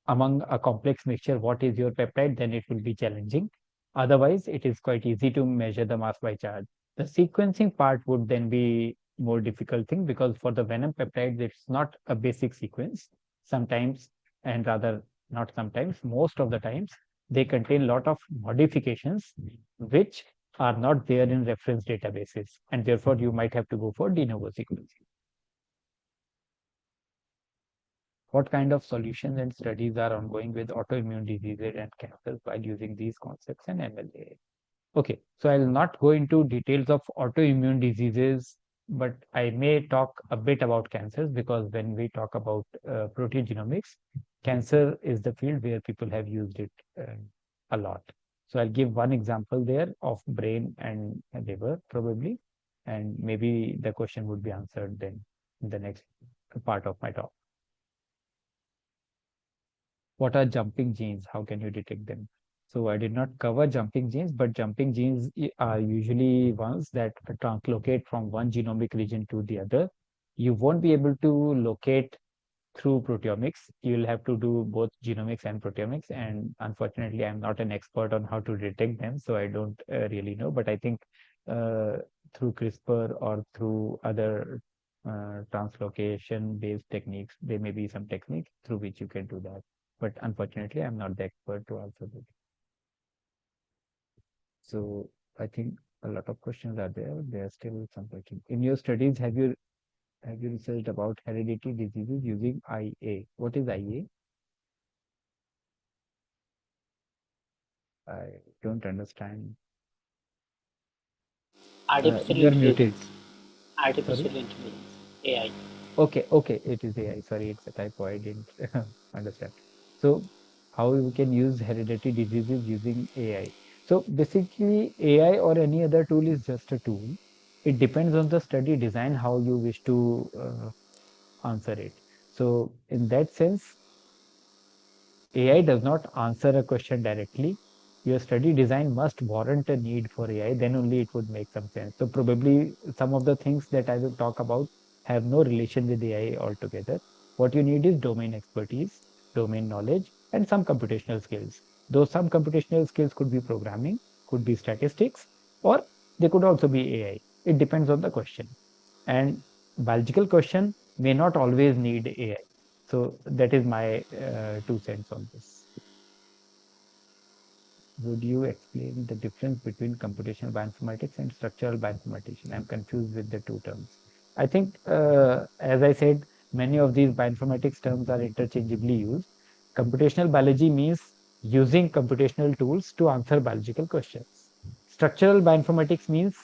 Speaker 2: among a complex mixture what is your peptide, then it will be challenging. Otherwise, it is quite easy to measure the mass by charge. The sequencing part would then be more difficult thing because for the venom peptides, it's not a basic sequence. Sometimes, and rather not sometimes, most of the times, they contain a lot of modifications which are not there in reference databases. And therefore, you might have to go for de novo sequencing. What kind of solutions and studies are ongoing with autoimmune diseases and cancers while using these concepts and MLA? Okay, so I'll not go into details of autoimmune diseases, but I may talk a bit about cancers because when we talk about protein genomics, cancer is the field where people have used it a lot. So I'll give one example there of brain and liver probably, and maybe the question would be answered then in the next part of my talk. What are jumping genes? How can you detect them? So I did not cover jumping genes, but jumping genes are usually ones that translocate from one genomic region to the other. You won't be able to locate through proteomics. You'll have to do both genomics and proteomics. And unfortunately, I'm not an expert on how to detect them, so I don't really know. But I think through CRISPR or through other translocation based techniques, there may be some technique through which you can do that. But unfortunately, I'm not the expert to answer that. So I think a lot of questions are there. There are still some questions. In your studies, have you researched about hereditary diseases using IA? What is IA? I don't understand.
Speaker 1: Artificial
Speaker 2: You're muted.
Speaker 1: intelligence. Artificial
Speaker 2: Sorry.
Speaker 1: intelligence. AI.
Speaker 2: Okay, it is AI. Sorry, it's a typo. I didn't understand. So, how we can use hereditary diseases using AI? So, basically, AI or any other tool is just a tool. It depends on the study design, how you wish to answer it. So, in that sense, AI does not answer a question directly. Your study design must warrant a need for AI, then only it would make some sense. So probably some of the things that I will talk about have no relation with AI altogether. What you need is domain expertise, domain knowledge, and some computational skills. Those some computational skills could be programming, could be statistics, or they could also be AI. It depends on the question. And biological question may not always need AI. So that is my 2 cents on this. Would you explain the difference between computational bioinformatics and structural bioinformatics? I'm confused with the two terms. I think, as I said, many of these bioinformatics terms are interchangeably used. Computational biology means using computational tools to answer biological questions. Structural bioinformatics means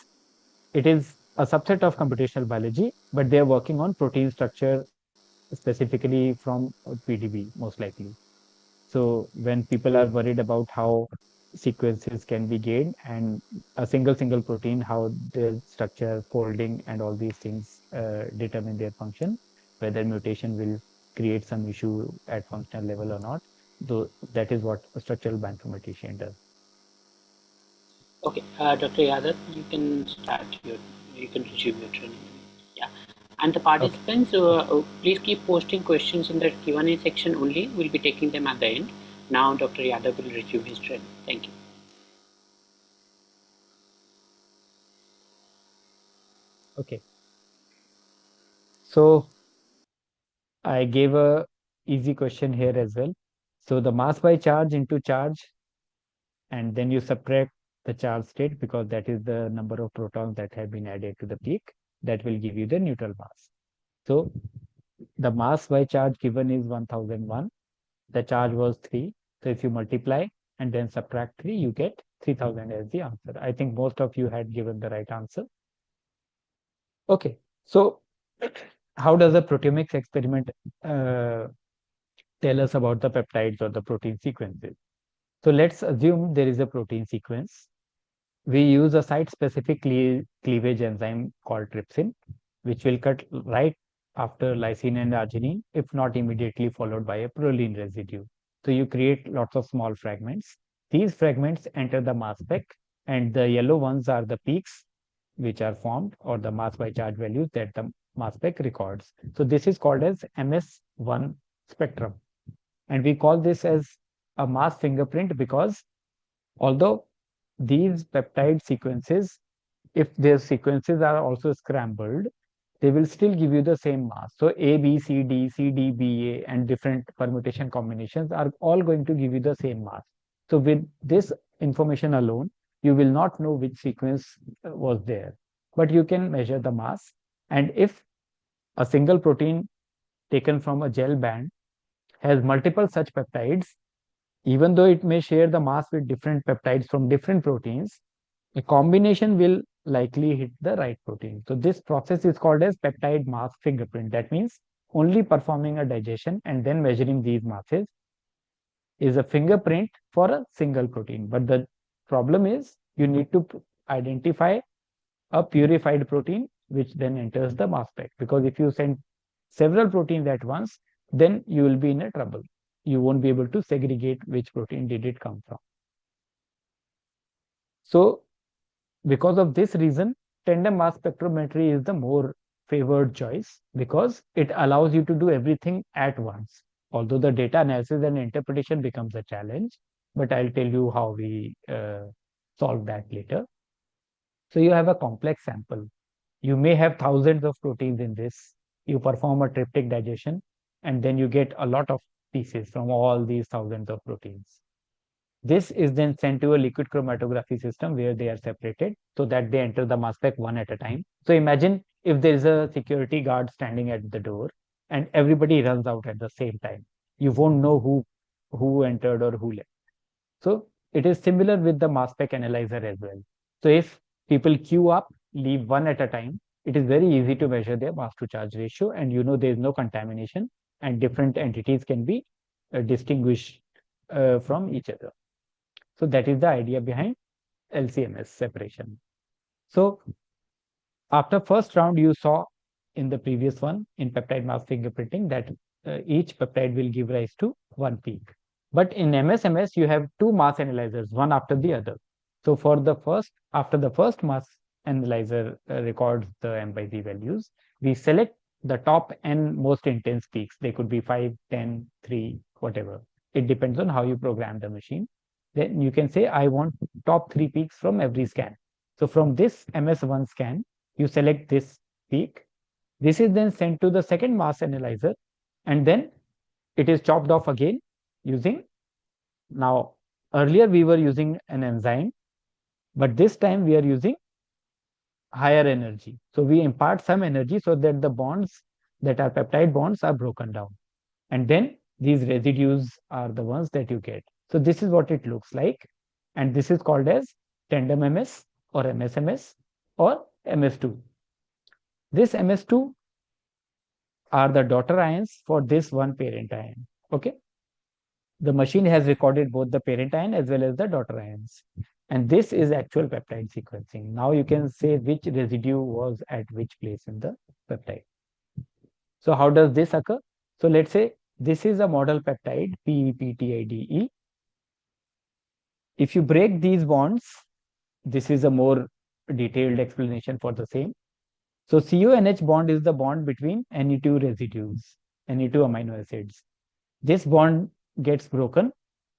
Speaker 2: it is a subset of computational biology, but they are working on protein structure specifically from PDB, most likely. So when people are worried about how sequences can be gained and a single protein, how their structure, folding, and all these things determine their function, whether mutation will create some issue at functional level or not. Though that is what a structural bioinformatician does.
Speaker 1: Okay, Dr. Yadav, you can resume your training. Yeah, and the
Speaker 2: Okay.
Speaker 1: participants, please keep posting questions in the Q&A section only. We'll be taking them at the end. Now, Dr. Yadav will resume his training. Thank you.
Speaker 2: Okay. So I gave a easy question here as well. So the mass by charge into charge, and then you subtract the charge state because that is the number of protons that have been added to the peak. That will give you the neutral mass. So the mass by charge given is 1001. The charge was 3. So if you multiply and then subtract 3, you get 3000 as the answer. I think most of you had given the right answer. Okay. So how does a proteomics experiment tell us about the peptides or the protein sequences? So let's assume there is a protein sequence. We use a site-specific cleavage enzyme called trypsin, which will cut right after lysine and arginine, if not immediately followed by a proline residue. So you create lots of small fragments. These fragments enter the mass spec, and the yellow ones are the peaks which are formed, or the mass by charge values that the mass spec records. So this is called as MS1 spectrum. And we call this as a mass fingerprint because although these peptide sequences, if their sequences are also scrambled, they will still give you the same mass. So A, B, C, D, C, D, B, A, and different permutation combinations are all going to give you the same mass. So with this information alone, you will not know which sequence was there, but you can measure the mass. And if a single protein taken from a gel band has multiple such peptides, even though it may share the mass with different peptides from different proteins, a combination will likely hit the right protein. So this process is called as peptide mass fingerprint. That means only performing a digestion and then measuring these masses is a fingerprint for a single protein. But the problem is you need to identify a purified protein which then enters the mass spec, because if you send several proteins at once, then you will be in a trouble. You won't be able to segregate which protein did it come from. So because of this reason, tandem mass spectrometry is the more favored choice because it allows you to do everything at once. Although the data analysis and interpretation becomes a challenge, but I'll tell you how we solve that later. So you have a complex sample. You may have thousands of proteins in this. You perform a triptych digestion, and then you get a lot of pieces from all these thousands of proteins. This is then sent to a liquid chromatography system where they are separated so that they enter the mass spec one at a time. So imagine if there is a security guard standing at the door and everybody runs out at the same time. You won't know who entered or who left. So it is similar with the mass spec analyzer as well. So if people queue up, leave one at a time, it is very easy to measure their mass to charge ratio, and you know there is no contamination and different entities can be distinguished from each other. So that is the idea behind LCMS separation. So after first round, you saw in the previous one in peptide mass fingerprinting that each peptide will give rise to one peak. But in MSMS, you have two mass analyzers, one after the other. So for the first, after the first mass analyzer records the M by Z values, we select the top n most intense peaks. They could be 5, 10, 3, whatever. It depends on how you program the machine. Then you can say, I want top 3 peaks from every scan. So from this MS1 scan, you select this peak. This is then sent to the second mass analyzer, and then it is chopped off again using, now earlier we were using an enzyme, but this time we are using higher energy. So we impart some energy so that the bonds that are peptide bonds are broken down. And then these residues are the ones that you get. So this is what it looks like. And this is called as tandem MS or MSMS or MS2. This MS2 are the daughter ions for this one parent ion. Okay. The machine has recorded both the parent ion as well as the daughter ions. And this is actual peptide sequencing. Now you can say which residue was at which place in the peptide. So how does this occur? So let's say this is a model peptide, PEPTIDE. If you break these bonds, this is a more detailed explanation for the same. So CONH bond is the bond between any two residues, any two amino acids. This bond gets broken,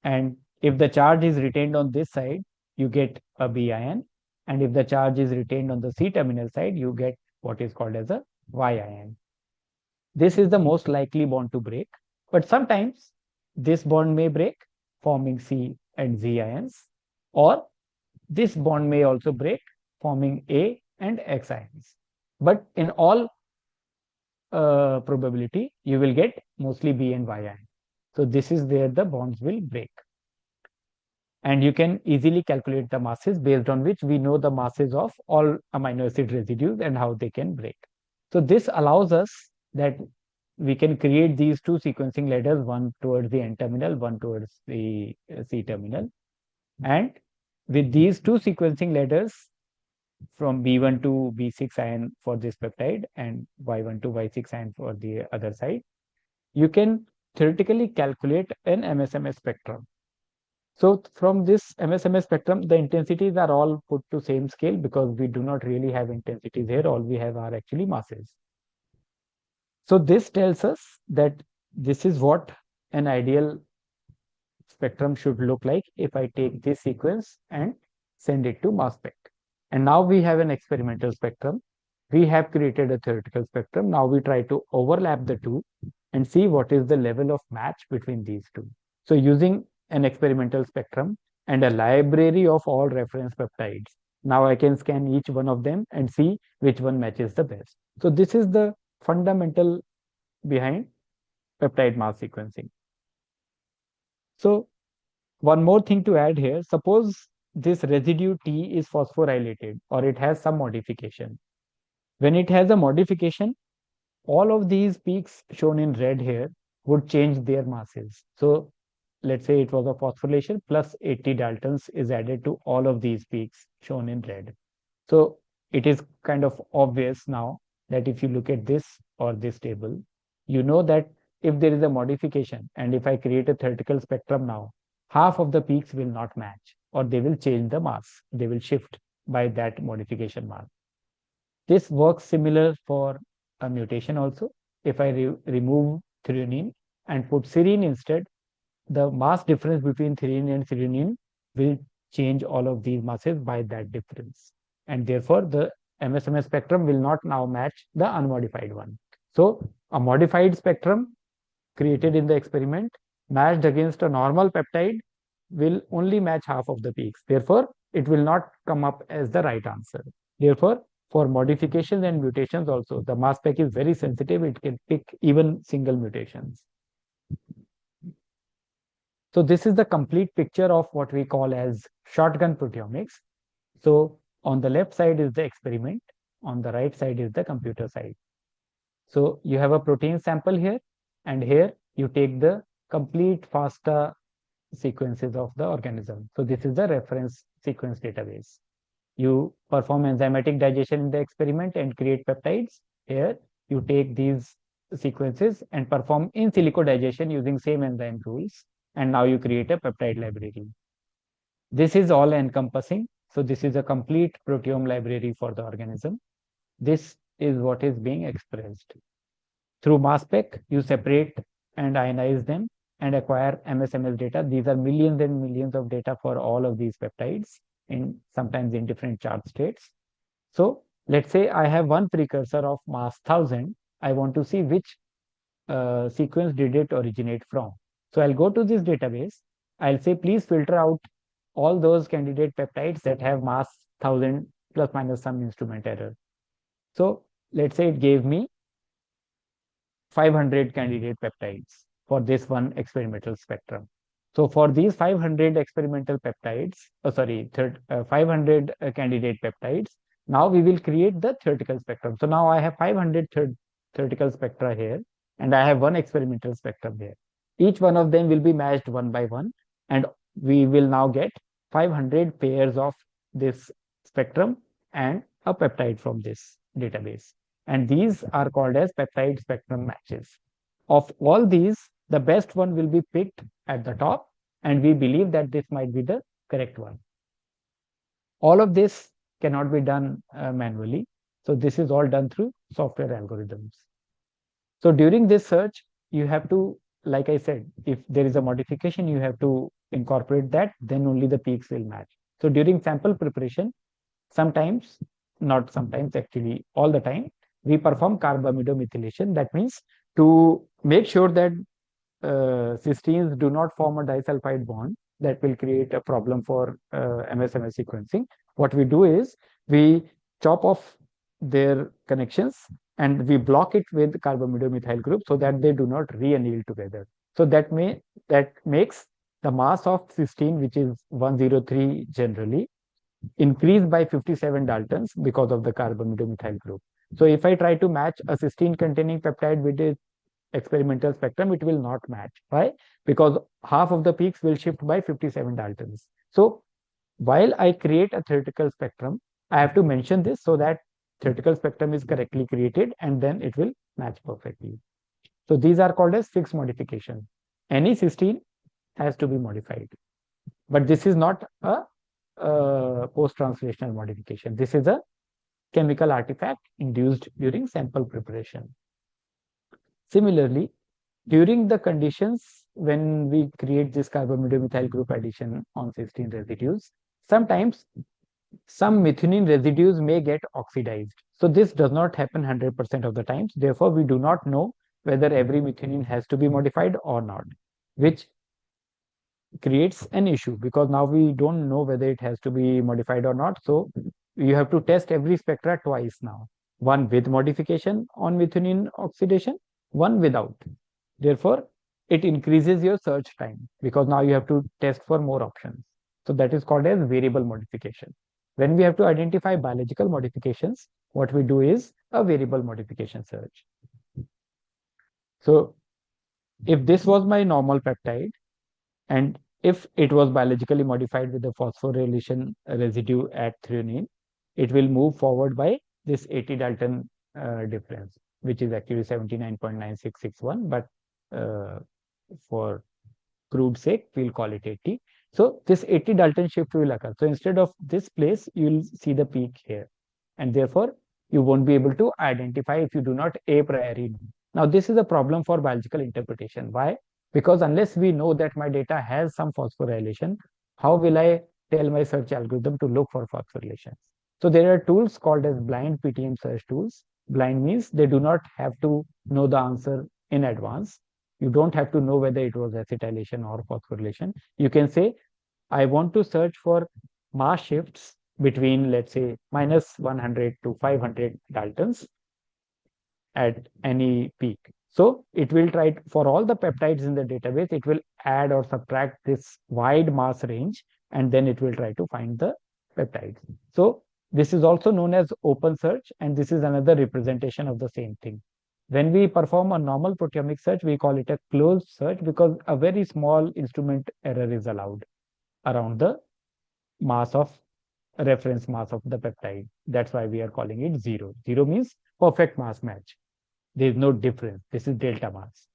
Speaker 2: and if the charge is retained on this side, you get a B ion, and if the charge is retained on the C terminal side, you get what is called as a Y ion. This is the most likely bond to break, but sometimes this bond may break, forming C and Z ions, or this bond may also break, forming A and X ions. But in all probability, you will get mostly B and Y ions. So this is where the bonds will break. And you can easily calculate the masses based on which we know the masses of all amino acid residues and how they can break. So this allows us that we can create these two sequencing ladders, one towards the N terminal, one towards the C terminal. And with these two sequencing ladders from B1 to B6 ion for this peptide and Y1 to Y6 ion for the other side, you can theoretically calculate an MSMS spectrum. So from this MSMS spectrum, the intensities are all put to same scale because we do not really have intensities here. All we have are actually masses. So this tells us that this is what an ideal spectrum should look like if I take this sequence and send it to mass spec. And now we have an experimental spectrum. We have created a theoretical spectrum. Now we try to overlap the two and see what is the level of match between these two. So using an experimental spectrum and a library of all reference peptides, now I can scan each one of them and see which one matches the best. So this is the fundamental behind peptide mass sequencing. So one more thing to add here, suppose this residue T is phosphorylated or it has some modification. When it has a modification, all of these peaks shown in red here would change their masses. So let's say it was a phosphorylation plus 80 Daltons is added to all of these peaks shown in red. So it is kind of obvious now that if you look at this or this table, you know that if there is a modification and if I create a theoretical spectrum now, half of the peaks will not match or they will change the mass. They will shift by that modification mass. This works similar for a mutation also. If I remove threonine and put serine instead, the mass difference between threonine and serine will change all of these masses by that difference. And therefore, the MSMS spectrum will not now match the unmodified one. So a modified spectrum created in the experiment matched against a normal peptide will only match half of the peaks. Therefore, it will not come up as the right answer. Therefore, for modifications and mutations also, the mass spec is very sensitive. It can pick even single mutations. So this is the complete picture of what we call as shotgun proteomics. So on the left side is the experiment. On the right side is the computer side. So you have a protein sample here, and here you take the complete FASTA sequences of the organism. So this is the reference sequence database. You perform enzymatic digestion in the experiment and create peptides. Here you take these sequences and perform in silico digestion using same enzyme rules, and now you create a peptide library. This is all encompassing. So this is a complete proteome library for the organism. This is what is being expressed. Through mass spec, you separate and ionize them and acquire MSMS data. These are millions and millions of data for all of these peptides, sometimes in different charge states. So let's say I have one precursor of mass 1000. I want to see which sequence did it originate from. So I'll go to this database. I'll say, please filter out all those candidate peptides that have mass 1000 plus minus some instrument error. So let's say it gave me 500 candidate peptides. for this one experimental spectrum. So for these 500 experimental peptides, 500 candidate peptides, now we will create the theoretical spectrum. So now I have 500 theoretical spectra here, and I have one experimental spectrum here. Each one of them will be matched one by one, and we will now get 500 pairs of this spectrum and a peptide from this database. And these are called as peptide spectrum matches. Of all these, the best one will be picked at the top, and we believe that this might be the correct one. All of this cannot be done manually. So this is all done through software algorithms. So during this search, you have to, like I said, if there is a modification, you have to incorporate that, then only the peaks will match. So during sample preparation, sometimes, not sometimes, actually all the time, we perform carbamidomethylation. That means to make sure that cysteines do not form a disulfide bond that will create a problem for MSMS sequencing. What we do is we chop off their connections and we block it with carbamidomethyl group so that they do not re-anneal together. So that makes the mass of cysteine, which is 103 generally, increase by 57 Daltons because of the carbamidomethyl group. So if I try to match a cysteine containing peptide with its experimental spectrum, it will not match. Why? Because half of the peaks will shift by 57 Daltons. So while I create a theoretical spectrum, I have to mention this so that theoretical spectrum is correctly created and then it will match perfectly. So these are called as fixed modification. Any cysteine has to be modified. But this is not a post-translational modification. This is a chemical artifact induced during sample preparation. Similarly, during the conditions when we create this carbamidomethyl group addition on cysteine residues, sometimes some methionine residues may get oxidized. So this does not happen 100% of the times. Therefore, we do not know whether every methionine has to be modified or not, which creates an issue because now we don't know whether it has to be modified or not. So you have to test every spectra twice now, one with modification on methionine oxidation, one without. Therefore, it increases your search time because now you have to test for more options. So that is called as variable modification. When we have to identify biological modifications, what we do is a variable modification search. So if this was my normal peptide, and if it was biologically modified with the phosphorylation residue at threonine, it will move forward by this 80 Dalton difference, which is actually 79.9661, but for crude sake, we'll call it 80. So this 80 Dalton shift will occur. So instead of this place, you'll see the peak here. And therefore, you won't be able to identify if you do not a priori know. Now, this is a problem for biological interpretation. Why? Because unless we know that my data has some phosphorylation, how will I tell my search algorithm to look for phosphorylations? So there are tools called as blind PTM search tools. Blind means they do not have to know the answer in advance. You don't have to know whether it was acetylation or phosphorylation. You can say, I want to search for mass shifts between, let's say, minus 100 to 500 Daltons at any peak. So it will try for all the peptides in the database, it will add or subtract this wide mass range, and then it will try to find the peptides. So this is also known as open search, and this is another representation of the same thing. When we perform a normal proteomic search, we call it a closed search because a very small instrument error is allowed around the mass of reference mass of the peptide. That's why we are calling it zero. Zero means perfect mass match. There is no difference. This is delta mass.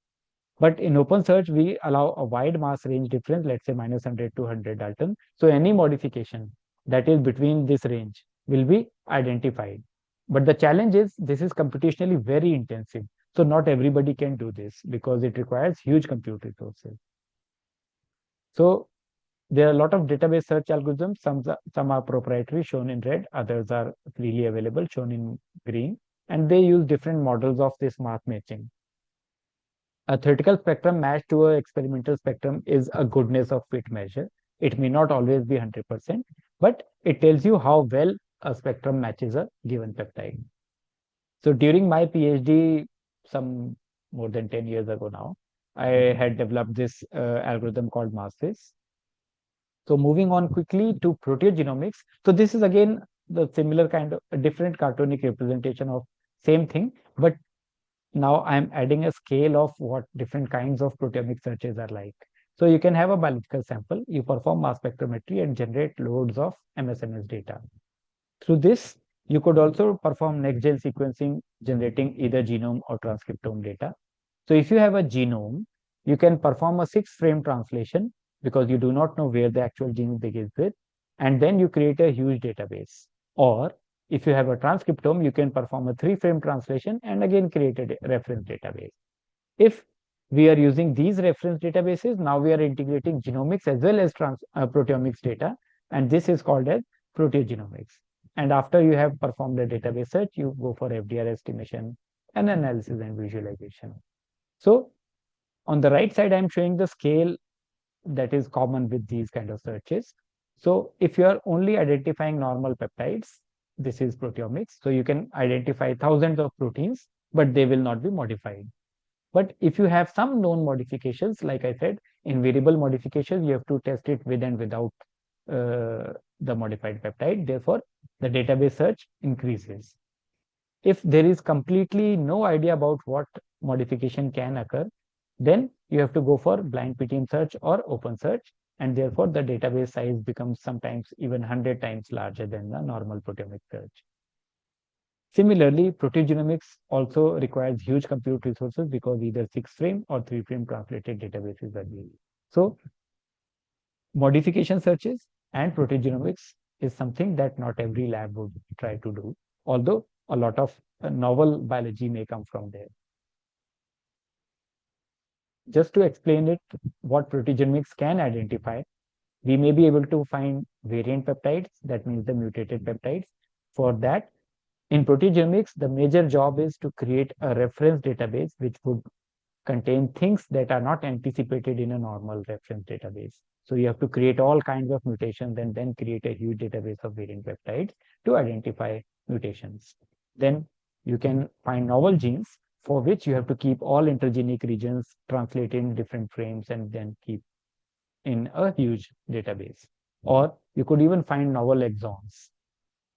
Speaker 2: But in open search, we allow a wide mass range difference, let's say minus 100 to 100 Dalton. So any modification that is between this range will be identified. But the challenge is this is computationally very intensive. So not everybody can do this because it requires huge compute resources. So there are a lot of database search algorithms. Some are proprietary, shown in red. Others are freely available, shown in green. And they use different models of this mass matching. A theoretical spectrum matched to an experimental spectrum is a goodness of fit measure. It may not always be 100%, but it tells you how well a spectrum matches a given peptide. So during my PhD, some more than 10 years ago now, I had developed this algorithm called MASTIS. So moving on quickly to proteogenomics. So this is again the similar kind of a different cartonic representation of same thing, but now I'm adding a scale of what different kinds of proteomic searches are like. So you can have a biological sample, you perform mass spectrometry and generate loads of MSMS data. Through this, you could also perform next-gen sequencing, generating either genome or transcriptome data. So if you have a genome, you can perform a 6-frame translation because you do not know where the actual gene begins with, and then you create a huge database. Or if you have a transcriptome, you can perform a 3-frame translation and again create a reference database. If we are using these reference databases, now we are integrating genomics as well as proteomics data, and this is called as proteogenomics. And after you have performed a database search, you go for FDR estimation and analysis and visualization. So on the right side, I'm showing the scale that is common with these kind of searches. So if you are only identifying normal peptides, this is proteomics. So you can identify thousands of proteins, but they will not be modified. But if you have some known modifications, like I said, in variable modifications, you have to test it with and without the modified peptide. Therefore, the database search increases. If there is completely no idea about what modification can occur, then you have to go for blind PTM search or open search, and therefore the database size becomes sometimes even 100 times larger than the normal proteomic search. Similarly, proteogenomics also requires huge compute resources because either 6-frame or 3-frame translated databases are used. So modification searches and proteogenomics is something that not every lab would try to do, although a lot of novel biology may come from there. Just to explain it, what proteogenomics can identify, we may be able to find variant peptides, that means the mutated peptides. For that, in proteogenomics, the major job is to create a reference database which would contain things that are not anticipated in a normal reference database. So you have to create all kinds of mutations and then create a huge database of variant peptides to identify mutations. Then you can find novel genes for which you have to keep all intergenic regions translated in different frames and then keep in a huge database. Or you could even find novel exons.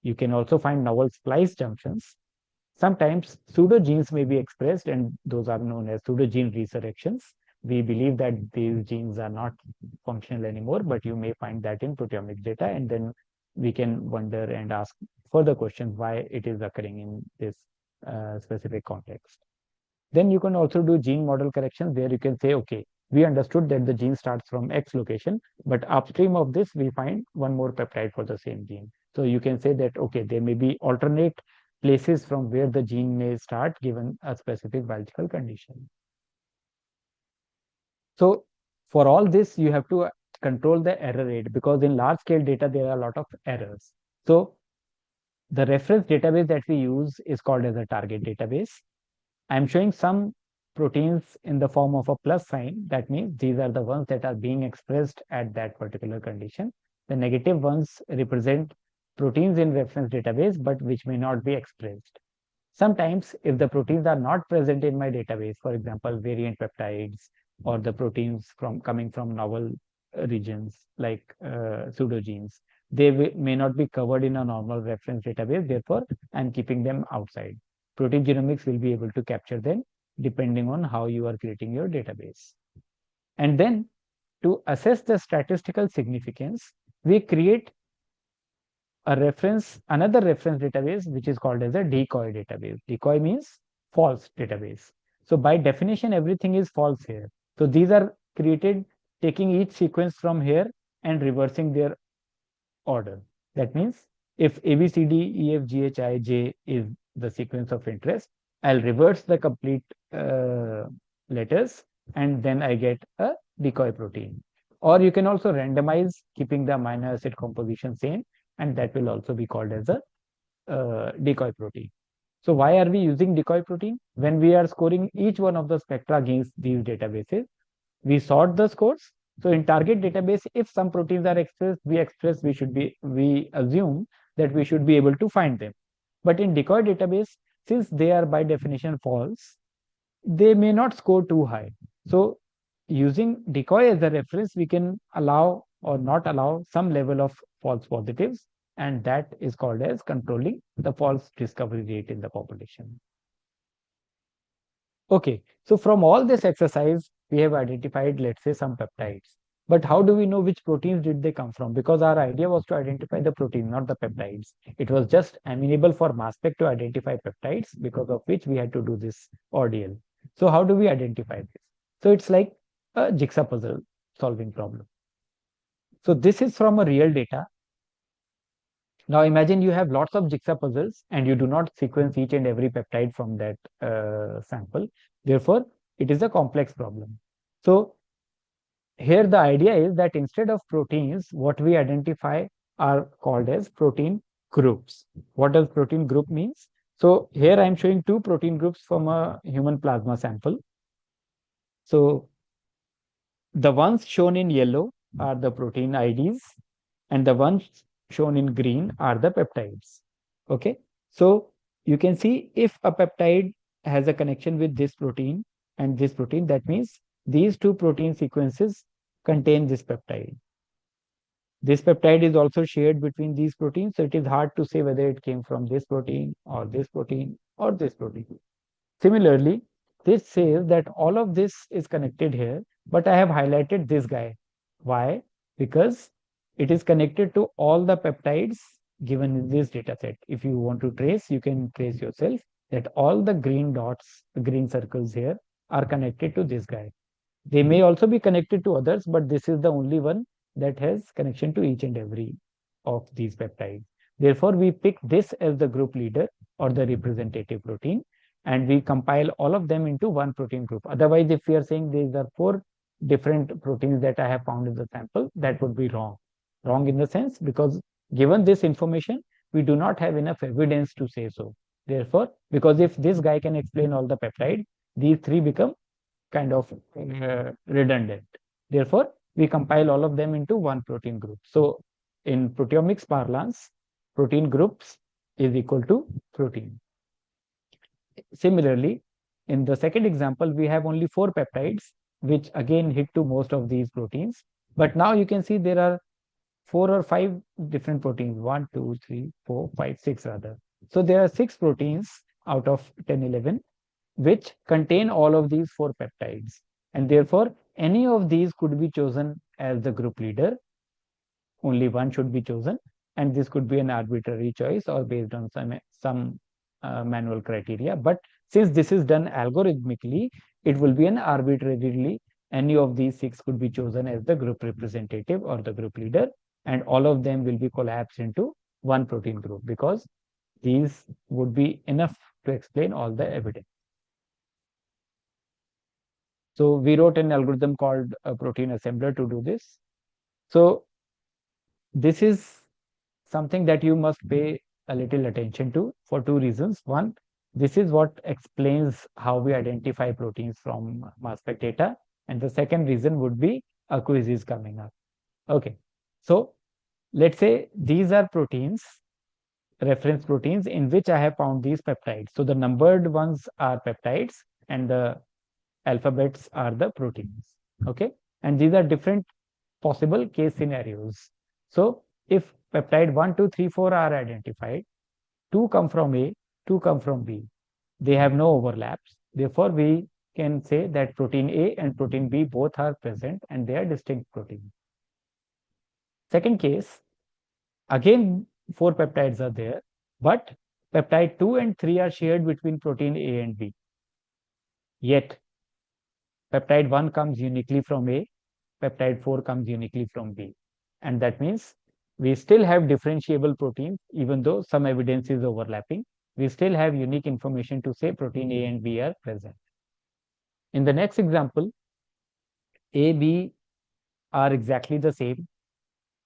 Speaker 2: You can also find novel splice junctions. Sometimes pseudogenes may be expressed, and those are known as pseudogene resurrections. We believe that these genes are not functional anymore, but you may find that in proteomic data, and then we can wonder and ask further questions why it is occurring in this specific context. Then you can also do gene model corrections where you can say, okay, we understood that the gene starts from X location, but upstream of this, we find one more peptide for the same gene. So you can say that, okay, there may be alternate places from where the gene may start given a specific biological condition. So for all this, you have to control the error rate because in large scale data, there are a lot of errors. So the reference database that we use is called as a target database. I'm showing some proteins in the form of a plus sign. That means these are the ones that are being expressed at that particular condition. The negative ones represent proteins in reference database, but which may not be expressed. Sometimes if the proteins are not present in my database, for example, variant peptides or the proteins coming from novel regions like pseudogenes, they may not be covered in a normal reference database. Therefore, I'm keeping them outside. Proteogenomics will be able to capture them depending on how you are creating your database. And then to assess the statistical significance, we create another reference database, which is called as a decoy database. Decoy means false database. So by definition, everything is false here. So these are created taking each sequence from here and reversing their order. That means if A, B, C, D, E, F, G, H, I, J is the sequence of interest, I'll reverse the complete letters and then I get a decoy protein. Or you can also randomize keeping the amino acid composition same, and that will also be called as a decoy protein. So why are we using decoy protein? When we are scoring each one of the spectra against these databases, we sort the scores. So in target database, if some proteins are expressed, we assume that we should be able to find them. But in decoy database, since they are by definition false, they may not score too high. So using decoy as a reference, we can allow or not allow some level of false positives, and that is called as controlling the false discovery rate in the population. Okay, so from all this exercise, we have identified, let's say, some peptides. But how do we know which proteins did they come from? Because our idea was to identify the protein, not the peptides. It was just amenable for mass spec to identify peptides, because of which we had to do this ordeal. So how do we identify this? So it's like a jigsaw puzzle solving problem. So this is from a real data. Now imagine you have lots of jigsaw puzzles and you do not sequence each and every peptide from that sample. Therefore, it is a complex problem. So here the idea is that instead of proteins, what we identify are called as protein groups. What does protein group means? So here I am showing two protein groups from a human plasma sample. So the ones shown in yellow are the protein IDs, and the ones shown in green are the peptides. Okay, so you can see if a peptide has a connection with this protein and this protein, that means these two protein sequences contain this peptide. This peptide is also shared between these proteins, so it is hard to say whether it came from this protein or this protein or this protein. Similarly, this says that all of this is connected here, but I have highlighted this guy. Why? Because it is connected to all the peptides given in this data set. If you want to trace, you can trace yourself that all the green dots, the green circles here are connected to this guy. They may also be connected to others, but this is the only one that has connection to each and every of these peptides. Therefore, we pick this as the group leader or the representative protein, and we compile all of them into one protein group. Otherwise, if we are saying these are 4 different proteins that I have found in the sample, that would be wrong. Wrong in the sense because given this information, we do not have enough evidence to say so. Therefore, because if this guy can explain all the peptide, these 3 become kind of redundant. Therefore, we compile all of them into one protein group. So in proteomics parlance, protein groups is equal to protein. Similarly, in the second example, we have only 4 peptides, which again hit to most of these proteins. But now you can see there are 4 or 5 different proteins, 1, 2, 3, 4, 5, 6 rather. So there are 6 proteins out of 10, 11, which contain all of these 4 peptides. And therefore, any of these could be chosen as the group leader. Only one should be chosen. And this could be an arbitrary choice or based on some manual criteria. But since this is done algorithmically, it will be an arbitrarily, any of these 6 could be chosen as the group representative or the group leader. And all of them will be collapsed into one protein group because these would be enough to explain all the evidence. So we wrote an algorithm called a protein assembler to do this. So this is something that you must pay a little attention to for 2 reasons. One, this is what explains how we identify proteins from mass spec data. And the second reason would be a quiz is coming up. Okay, so let's say these are proteins, reference proteins in which I have found these peptides. So the numbered ones are peptides and the alphabets are the proteins. Okay, and these are different possible case scenarios. So if peptide 1, 2, 3, 4 are identified, 2 come from A, 2 come from B. They have no overlaps. Therefore, we can say that protein A and protein B both are present and they are distinct proteins. Second case, again 4 peptides are there, but peptide 2 and 3 are shared between protein A and B. Yet peptide 1 comes uniquely from A, peptide 4 comes uniquely from B. And that means we still have differentiable proteins, even though some evidence is overlapping. We still have unique information to say protein A and B are present. In the next example, A, B are exactly the same.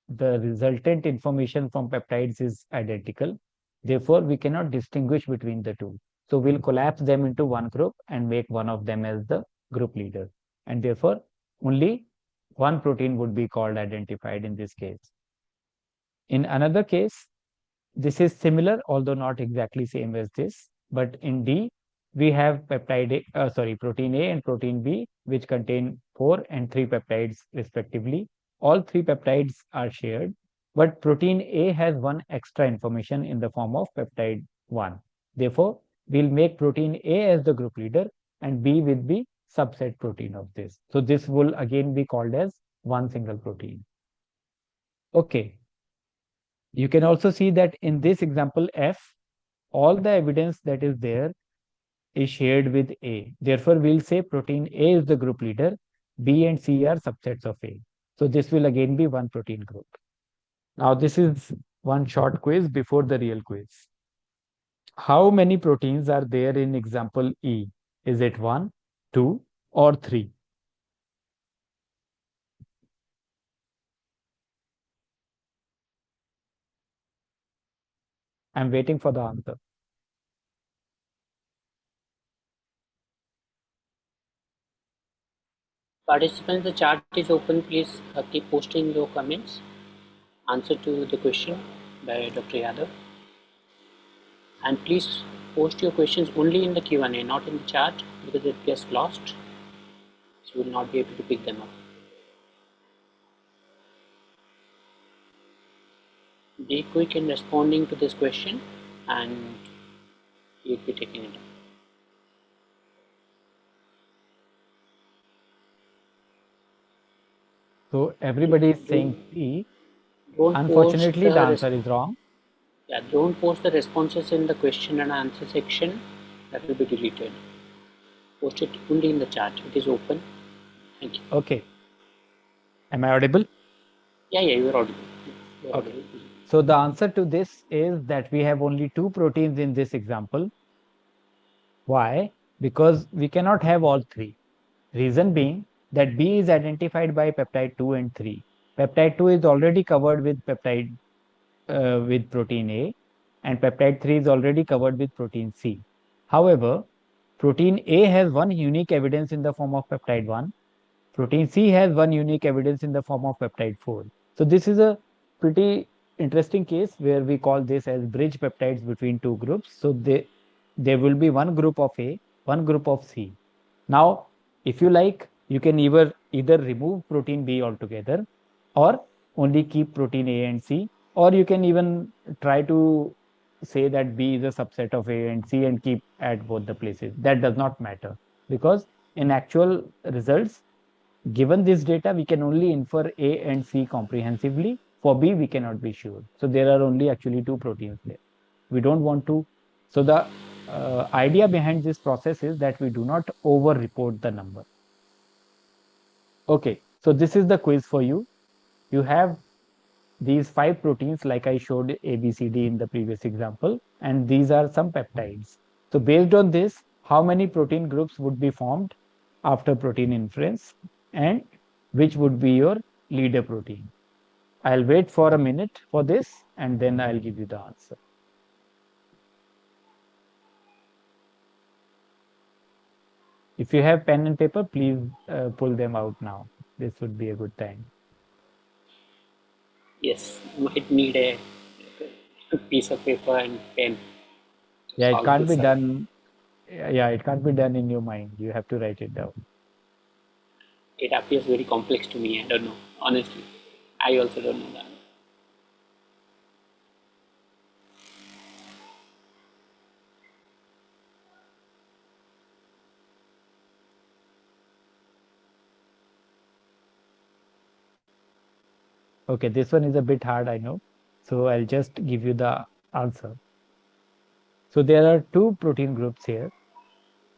Speaker 2: The resultant information from peptides is identical. Therefore, we cannot distinguish between the two. So we'll collapse them into one group and make one of them as the group leader. And therefore, only one protein would be called identified in this case. In another case, this is similar, although not exactly same as this. But in D, we have protein A and protein B, which contain 4 and 3 peptides respectively. All 3 peptides are shared, but protein A has one extra information in the form of peptide 1. Therefore, we'll make protein A as the group leader and B will be subset protein of this. So this will again be called as one single protein. Okay. You can also see that in this example F, all the evidence that is there is shared with A. Therefore, we'll say protein A is the group leader, B and C are subsets of A. So this will again be one protein group. Now, this is one short quiz before the real quiz. How many proteins are there in example E? Is it 1, 2, or 3? I'm waiting for the answer.
Speaker 1: Participants, the chat is open. Please keep posting your comments. Answer to the question by Dr. Yadav. And please post your questions only in the Q&A, not in the chat, because it gets lost. So you will not be able to pick them up. Be quick in responding to this question and you'll be taking it up.
Speaker 2: So everybody is saying C.
Speaker 1: Don't
Speaker 2: Unfortunately,
Speaker 1: post
Speaker 2: the answer is wrong.
Speaker 1: Yeah, don't post the responses in the question and answer section. That will be deleted. Post it only in the chat. It is open. Thank you.
Speaker 2: Okay. Am I audible?
Speaker 1: Yeah, you are audible. You are
Speaker 2: Okay.
Speaker 1: audible.
Speaker 2: So the answer to this is that we have only 2 proteins in this example. Why? Because we cannot have all 3. Reason being that B is identified by peptide 2 and 3. Peptide 2 is already covered with with protein A, and peptide 3 is already covered with protein C. However, protein A has one unique evidence in the form of peptide 1. Protein C has one unique evidence in the form of peptide 4. So this is a pretty interesting case where we call this as bridge peptides between two groups. So there will be one group of A, one group of C. Now, if you like, you can either remove protein B altogether or only keep protein A and C, or you can even try to say that B is a subset of A and C and keep at both the places. That does not matter because in actual results, given this data, we can only infer A and C comprehensively. For B, we cannot be sure. So there are only actually 2 proteins there. We don't want to. So the idea behind this process is that we do not over report the number. Okay, so this is the quiz for you. You have these 5 proteins like I showed A, B, C, D in the previous example, and these are some peptides. So based on this, how many protein groups would be formed after protein inference and which would be your leader protein? I'll wait for a minute for this and then I'll give you the answer. If you have pen and paper, please pull them out now. This would be a good time.
Speaker 1: Yes, you might need a piece of paper and pen.
Speaker 2: Yeah, it can't be done. Yeah, it can't be done in your mind. You have to write it down.
Speaker 1: It appears very complex to me. I don't know. Honestly, I also don't know that.
Speaker 2: Okay, this one is a bit hard, I know. So I'll just give you the answer. So there are 2 protein groups here,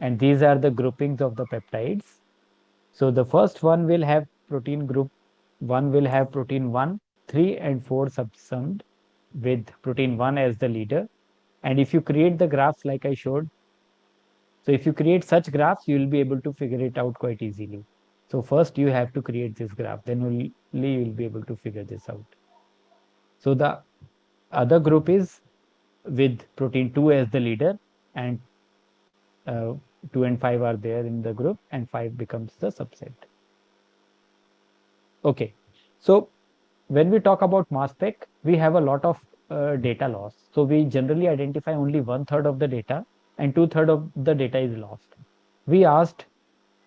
Speaker 2: and these are the groupings of the peptides. So the first one will have protein group 1 will have protein 1, 3, and 4 subsumed with protein 1 as the leader. And if you create the graphs like I showed, so if you create such graphs, you will be able to figure it out quite easily. So first you have to create this graph, then only you will be able to figure this out. So the other group is with protein 2 as the leader, and 2 and 5 are there in the group, and 5 becomes the subset. Okay, so when we talk about mass spec, we have a lot of data loss. So we generally identify only 1/3 of the data and 2/3 of the data is lost. We asked,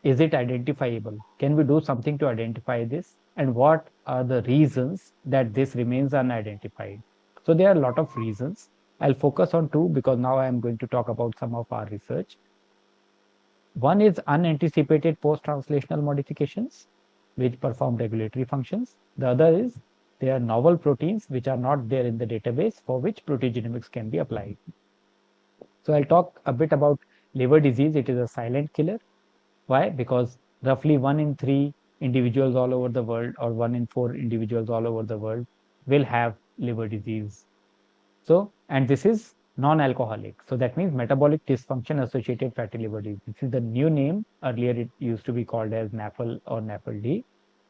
Speaker 2: is it identifiable? Can we do something to identify this? And what are the reasons that this remains unidentified? So there are a lot of reasons. I'll focus on two because now I am going to talk about some of our research. One is unanticipated post-translational modifications, which perform regulatory functions. The other is there are novel proteins which are not there in the database for which proteogenomics can be applied. So I'll talk a bit about liver disease. It is a silent killer. Why? Because roughly 1 in 3 individuals all over the world, or 1 in 4 individuals all over the world, will have liver disease. So, and this is non-alcoholic. So that means metabolic dysfunction associated fatty liver disease. This is the new name. Earlier it used to be called as NAFL or NAFLD,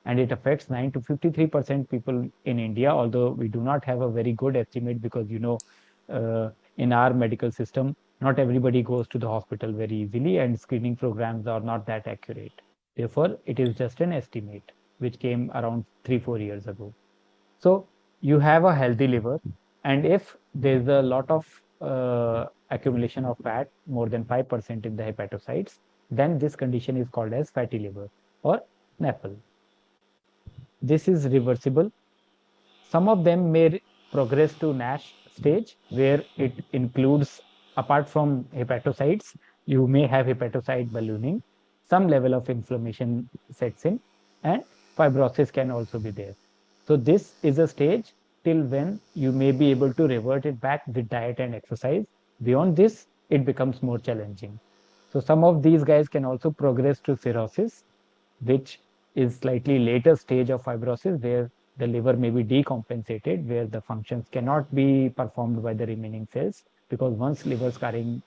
Speaker 2: and it affects 9 to 53% people in India, although we do not have a very good estimate because, in our medical system, not everybody goes to the hospital very easily and screening programs are not that accurate. Therefore, it is just an estimate which came around 3-4 years ago. So you have a healthy liver, and if there's a lot of accumulation of fat, more than 5% in the hepatocytes, then this condition is called as fatty liver or NAFL. This is reversible. Some of them may progress to NASH stage, where it includes, apart from hepatocytes, you may have hepatocyte ballooning, some level of inflammation sets in, and fibrosis can also be there. So this is a stage till when you may be able to revert it back with diet and exercise. Beyond this, it becomes more challenging. So some of these guys can also progress to cirrhosis, which is slightly later stage of fibrosis, where the liver may be decompensated, where the functions cannot be performed by the remaining cells, because once liver scarring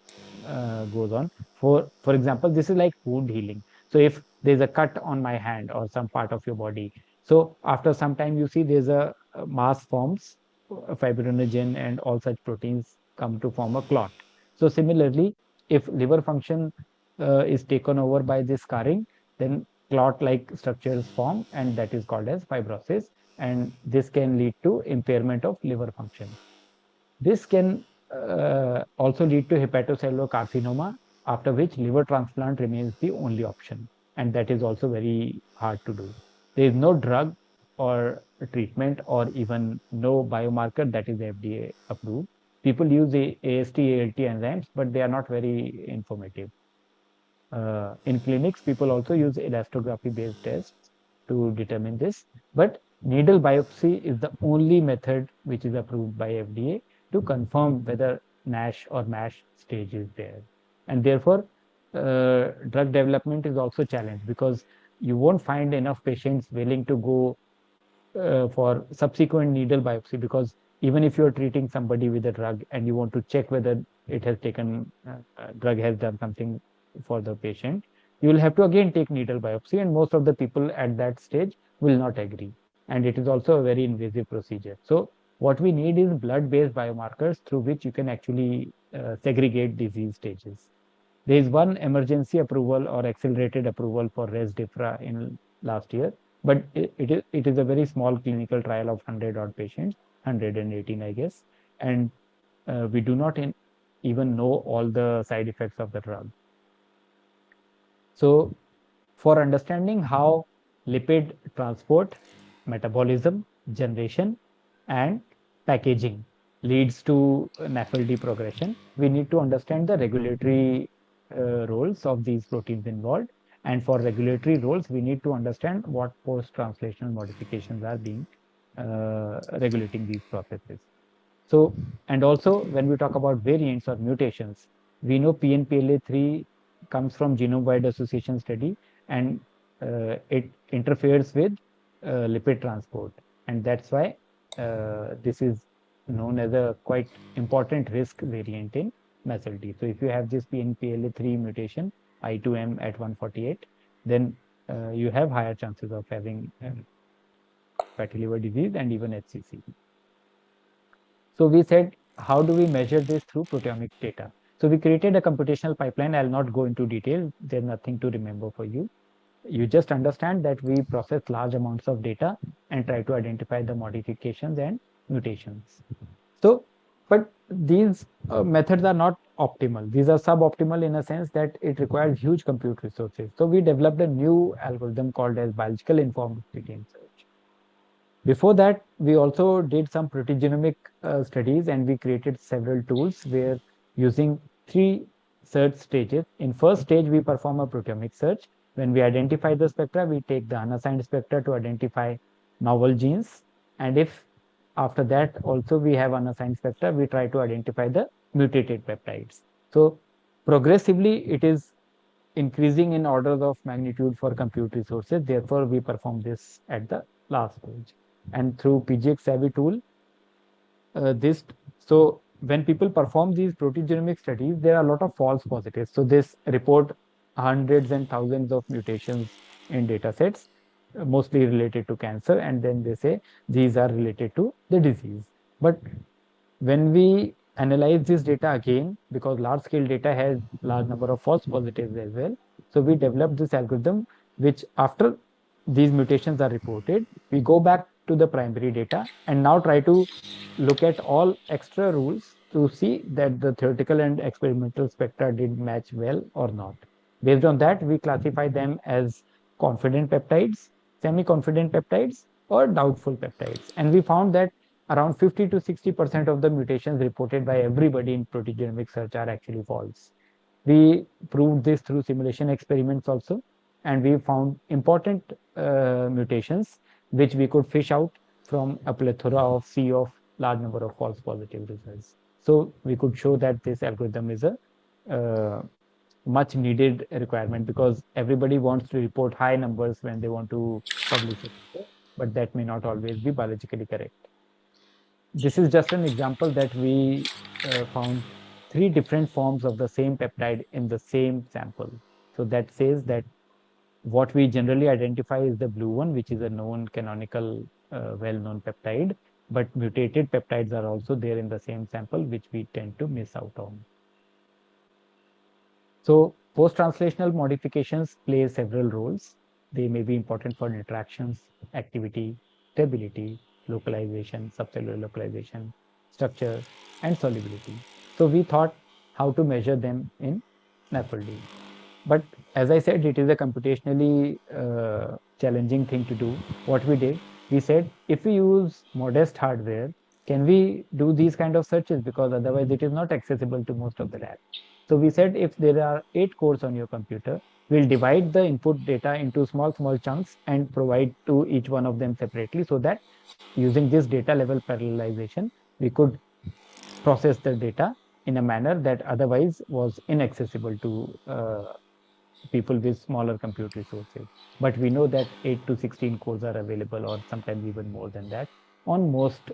Speaker 2: goes on, for example, this is like wound healing. So if there's a cut on my hand or some part of your body, so after some time you see there's a mass forms, fibrinogen and all such proteins come to form a clot. So similarly, if liver function is taken over by this scarring, then clot-like structures form, and that is called as fibrosis, and this can lead to impairment of liver function. This can also lead to hepatocellular carcinoma, after which liver transplant remains the only option, and that is also very hard to do. There is no drug or treatment or even no biomarker that is FDA approved. People use AST, ALT enzymes, but they are not very informative. In clinics, people also use elastography-based tests to determine this, but needle biopsy is the only method which is approved by FDA to confirm whether NASH or MASH stage is there. And therefore, drug development is also challenged because you won't find enough patients willing to go for subsequent needle biopsy, because even if you're treating somebody with a drug and you want to check whether it has taken, drug has done something for the patient, you will have to again take needle biopsy, and most of the people at that stage will not agree. And it is also a very invasive procedure. So what we need is blood-based biomarkers through which you can actually segregate disease stages. There is one emergency approval or accelerated approval for Resdifra in last year, but it is a very small clinical trial of 100 odd patients, 118 I guess, and we do not even know all the side effects of the drug. So for understanding how lipid transport, metabolism, generation, and packaging leads to NAFLD progression, we need to understand the regulatory roles of these proteins involved. And for regulatory roles, we need to understand what post-translational modifications are being regulating these processes. So, and also when we talk about variants or mutations, we know PNPLA3 comes from genome-wide association study, and it interferes with lipid transport, and that's why this is known as a quite important risk variant in MASLD. So if you have this PNPLA3 mutation, I2M at 148, then you have higher chances of having fatty liver disease and even HCC. So we said, how do we measure this through proteomic data? So we created a computational pipeline. I'll not go into detail. There's nothing to remember for you. You just understand that we process large amounts of data and try to identify the modifications and mutations. So, but these methods are not optimal. These are suboptimal in a sense that it requires huge compute resources. So we developed a new algorithm called as biological informed protein search. Before that, we also did some proteogenomic studies, and we created several tools where using 3 search stages. In first stage, we perform a proteomic search. When we identify the spectra, we take the unassigned spectra to identify novel genes. And if after that also we have unassigned spectra, we try to identify the mutated peptides. So progressively, it is increasing in orders of magnitude for compute resources. Therefore, we perform this at the last stage. And through PGX Savvy tool, this so when people perform these proteogenomic studies, there are a lot of false positives. So this report hundreds and thousands of mutations in data sets, mostly related to cancer, and then they say these are related to the disease. But when we analyze this data again, because large scale data has large number of false positives as well, so we developed this algorithm which, after these mutations are reported, we go back to the primary data and now try to look at all extra rules to see that the theoretical and experimental spectra did match well or not. Based on that, we classify them as confident peptides, semi-confident peptides, or doubtful peptides. And we found that around 50 to 60% of the mutations reported by everybody in proteogenomic search are actually false. We proved this through simulation experiments also, and we found important mutations which we could fish out from a plethora of sea of large number of false positive results. So we could show that this algorithm is a much needed requirement, because everybody wants to report high numbers when they want to publish it, but that may not always be biologically correct. This is just an example that we found 3 different forms of the same peptide in the same sample. So that says that what we generally identify is the blue one, which is a known canonical, well-known peptide, but mutated peptides are also there in the same sample, which we tend to miss out on. So post-translational modifications play several roles. They may be important for interactions, activity, stability, localization, subcellular localization, structure, and solubility. So we thought how to measure them in NAFLD. But as I said, it is a computationally challenging thing to do. What we did, we said, if we use modest hardware, can we do these kind of searches? Because otherwise it is not accessible to most of the labs. So we said, if there are 8 cores on your computer, we'll divide the input data into small chunks and provide to each one of them separately, so that using this data level parallelization, we could process the data in a manner that otherwise was inaccessible to people with smaller compute resources. But we know that 8 to 16 cores are available, or sometimes even more than that, on most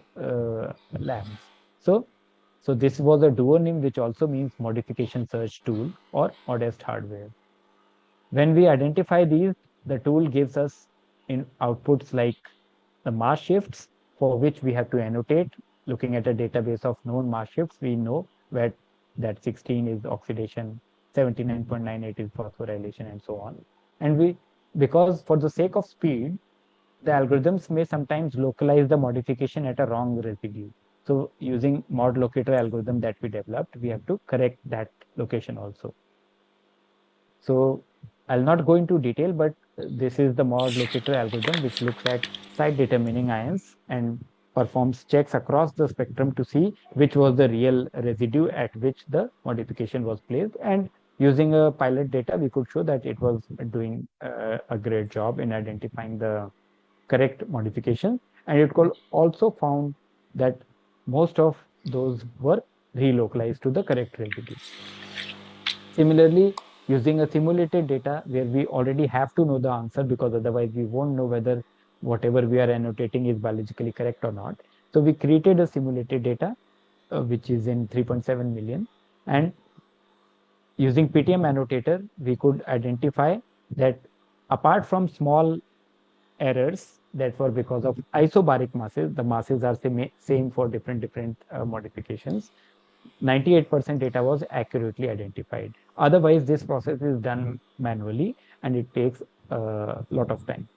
Speaker 2: labs. So this was a duonym, which also means modification search tool or modest hardware. When we identify these, the tool gives us in outputs like the mass shifts, for which we have to annotate. Looking at a database of known mass shifts, we know where that 16 is oxidation, 79.98 is phosphorylation, and so on. And because for the sake of speed, the algorithms may sometimes localize the modification at a wrong residue. So using mod locator algorithm that we developed, we have to correct that location also. So I'll not go into detail, but this is the mod locator algorithm, which looks at site determining ions and performs checks across the spectrum to see which was the real residue at which the modification was placed. And using a pilot data, we could show that it was doing a great job in identifying the correct modification. And it could also found that most of those were relocalized to the correct residue. Similarly, using a simulated data where we already have to know the answer, because otherwise we won't know whether whatever we are annotating is biologically correct or not. So we created a simulated data, which is in 3.7 million. And using PTM annotator, we could identify that apart from small errors that were because of isobaric masses, the masses are same for different modifications, 98% data was accurately identified. Otherwise, this process is done manually and it takes a lot of time.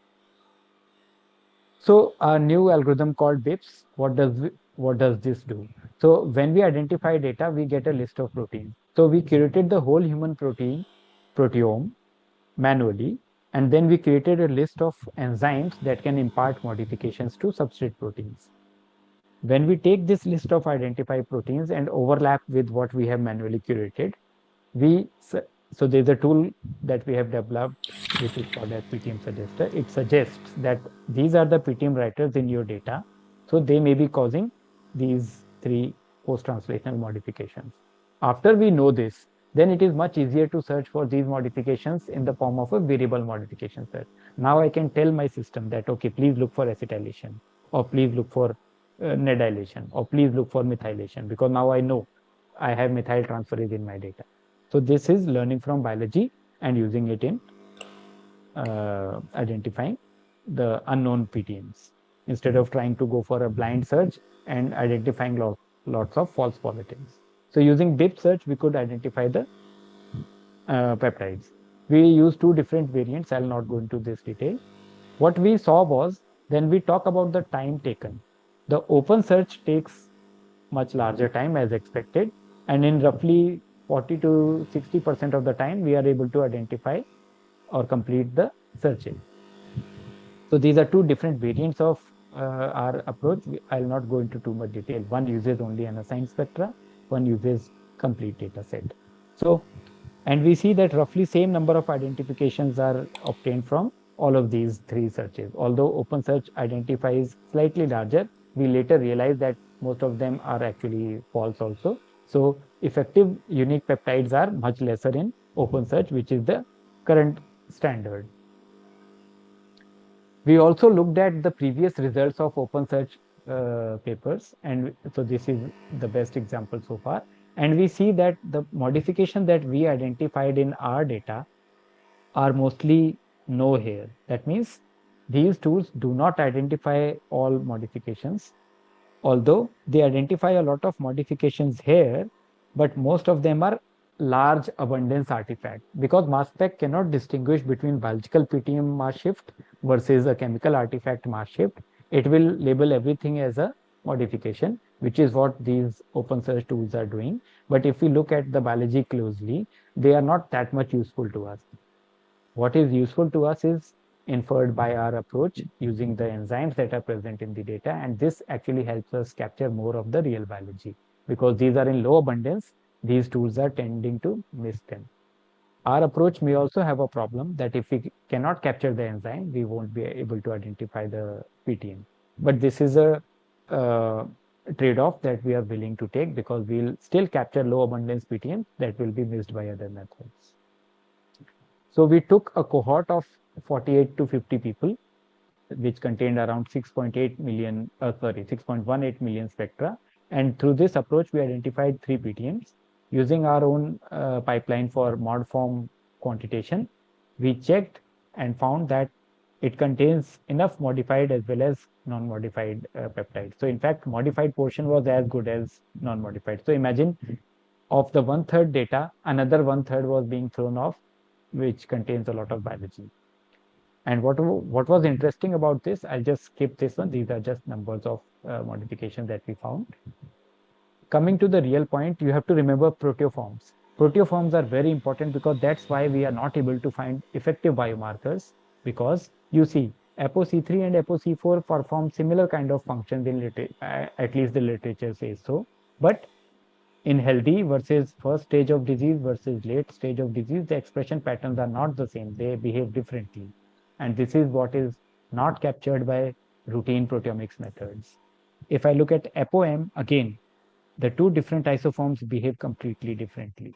Speaker 2: So a new algorithm called BIPS, what does what does this do? So when we identify data, we get a list of proteins. So we curated the whole human proteome manually, and then we created a list of enzymes that can impart modifications to substrate proteins. When we take this list of identified proteins and overlap with what we have manually curated, so there's a tool that we have developed which is called as PTM suggester. It suggests that these are the PTM writers in your data, so they may be causing these three post-translational modifications. After we know this, then it is much easier to search for these modifications in the form of a variable modification search. Now I can tell my system that, okay, please look for acetylation, or please look for nedylation, or please look for methylation, because now I know I have methyl transferase in my data. So this is learning from biology and using it in identifying the unknown PTMs, instead of trying to go for a blind search and identifying lots of false positives. So using DIP search, we could identify the peptides. We use two different variants. I'll not go into this detail. What we saw was, then we talk about the time taken. The open search takes much larger time as expected, and in roughly 40 to 60% of the time, we are able to identify or complete the searching. So these are two different variants of our approach. I'll not go into too much detail. One uses only unassigned spectra, one uses complete data set. So, and we see that roughly same number of identifications are obtained from all of these three searches. Although open search identifies slightly larger, we later realize that most of them are actually false also. So effective unique peptides are much lesser in open search, which is the current standard. We also looked at the previous results of open search papers, and so this is the best example so far. And we see that the modification that we identified in our data are mostly no here. That means these tools do not identify all modifications, although they identify a lot of modifications here, but most of them are large abundance artifact, because mass spec cannot distinguish between biological PTM mass shift versus a chemical artifact mass shift. It will label everything as a modification, which is what these open search tools are doing. But if we look at the biology closely, they are not that much useful to us. What is useful to us is inferred by our approach using the enzymes that are present in the data, and this actually helps us capture more of the real biology. Because these are in low abundance, these tools are tending to miss them. Our approach may also have a problem that if we cannot capture the enzyme, we won't be able to identify the PTM. But this is a trade-off that we are willing to take, because we'll still capture low abundance PTM that will be missed by other methods. So we took a cohort of 48 to 50 people, which contained around 6.18 million spectra. And through this approach, we identified 3 PTMs. Using our own pipeline for mod form quantitation, we checked and found that it contains enough modified as well as non-modified peptides. So in fact, modified portion was as good as non-modified. So imagine of the 1/3 data, another 1/3 was being thrown off, which contains a lot of biology. And what was interesting about this, I'll just skip this one. These are just numbers of modifications that we found. Coming to the real point, you have to remember proteoforms. Proteoforms are very important, because that's why we are not able to find effective biomarkers, because you see ApoC3 and ApoC4 perform similar kind of functions in at least the literature says so. But in healthy versus first stage of disease versus late stage of disease, the expression patterns are not the same. They behave differently. And this is what is not captured by routine proteomics methods. If I look at ApoM, again, the two different isoforms behave completely differently.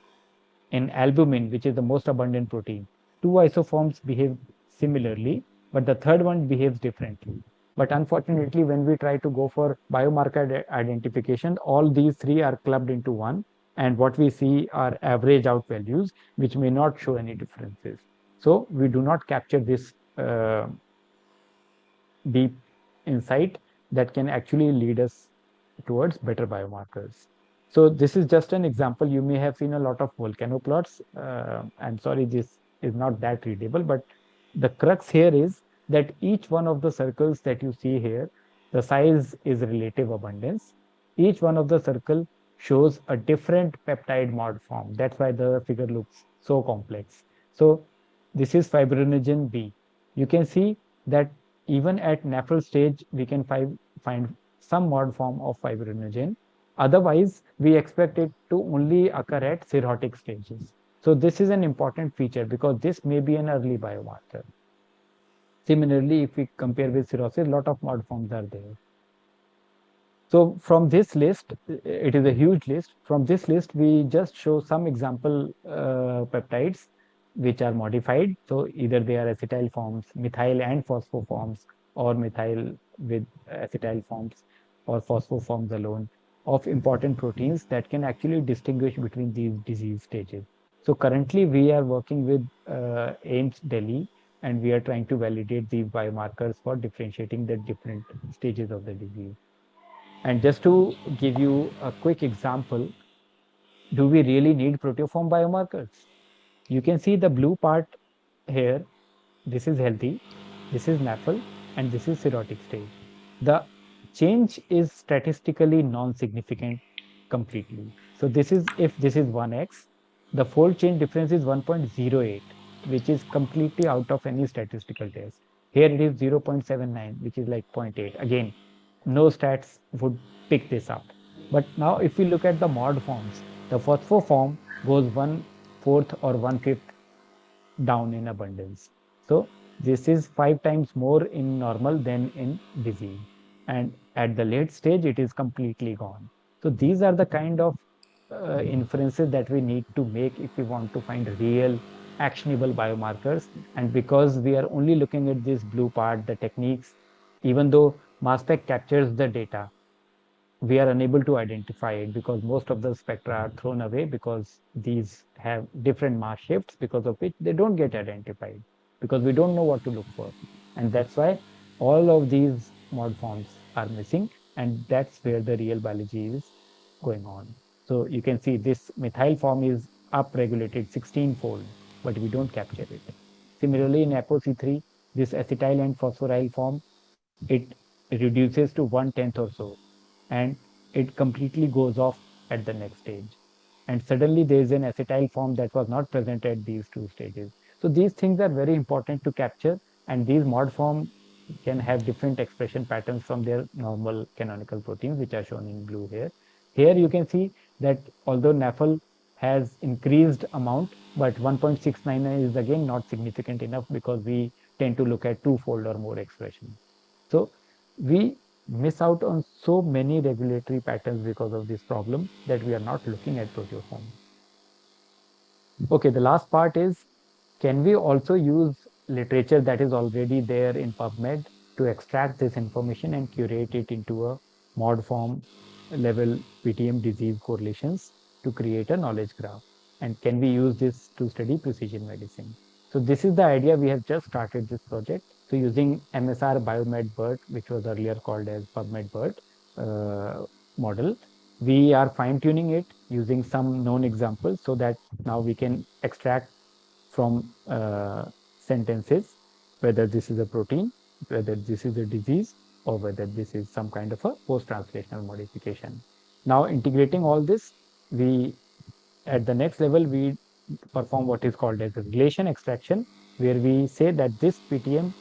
Speaker 2: In albumin, which is the most abundant protein, two isoforms behave similarly, but the third one behaves differently. But unfortunately, when we try to go for biomarker identification, all these three are clubbed into one, and what we see are average out values, which may not show any differences. So we do not capture this deep insight that can actually lead us towards better biomarkers. So this is just an example. You may have seen a lot of volcano plots. I'm sorry, this is not that readable, but the crux here is that each one of the circles that you see here, the size is relative abundance. Each one of the circle shows a different peptide mod form. That's why the figure looks so complex. So this is fibrinogen B. You can see that even at NAFL stage, we can find some mod form of fibrinogen. Otherwise, we expect it to only occur at cirrhotic stages. So this is an important feature because this may be an early biomarker. Similarly, if we compare with cirrhosis, a lot of mod forms are there. So from this list, it is a huge list. From this list, we just show some example peptides which are modified. So either they are acetyl forms, methyl and phospho forms, or methyl with acetyl forms, or phospho forms alone of important proteins that can actually distinguish between these disease stages. So currently, we are working with AIIMS Delhi, and we are trying to validate these biomarkers for differentiating the different stages of the disease. And just to give you a quick example, do we really need proteoform biomarkers? You can see the blue part here. This is healthy, this is NAFL, and this is cirrhotic stage. The change is statistically non-significant completely. So this is, if this is 1x, the fold change difference is 1.08, which is completely out of any statistical test. Here it is 0.79, which is like 0.8. Again, no stats would pick this up. But now if we look at the mod forms, the phospho form goes 1/4 or 1/5 down in abundance. So this is 5 times more in normal than in disease. And at the late stage, it is completely gone. So these are the kind of inferences that we need to make if we want to find real actionable biomarkers. And because we are only looking at this blue part, the techniques, even though mass spec captures the data, we are unable to identify it because most of the spectra are thrown away because these have different mass shifts, because of which they don't get identified because we don't know what to look for. And that's why all of these mod forms are missing, and that's where the real biology is going on. So you can see this methyl form is upregulated 16-fold, but we don't capture it. Similarly, in ApoC3, this acetyl and phosphoryl form, it reduces to 1/10 or so, and it completely goes off at the next stage. And suddenly there is an acetyl form that was not present at these two stages. So these things are very important to capture, and these mod form can have different expression patterns from their normal canonical proteins, which are shown in blue here. Here you can see that although NAFL has increased amount, but 1.69 is again not significant enough because we tend to look at twofold or more expression. So we miss out on so many regulatory patterns because of this problem that we are not looking at proteoform. Okay, the last part is, can we also use literature that is already there in PubMed to extract this information and curate it into a mod form level PTM disease correlations to create a knowledge graph? And can we use this to study precision medicine? So this is the idea. We have just started this project. So using MSR Biomed BERT, which was earlier called as PubMed BERT model, we are fine tuning it using some known examples so that now we can extract from sentences whether this is a protein, whether this is a disease, or whether this is some kind of a post-translational modification. Now integrating all this, we at the next level, we perform what is called as a relation extraction, where we say that this PTM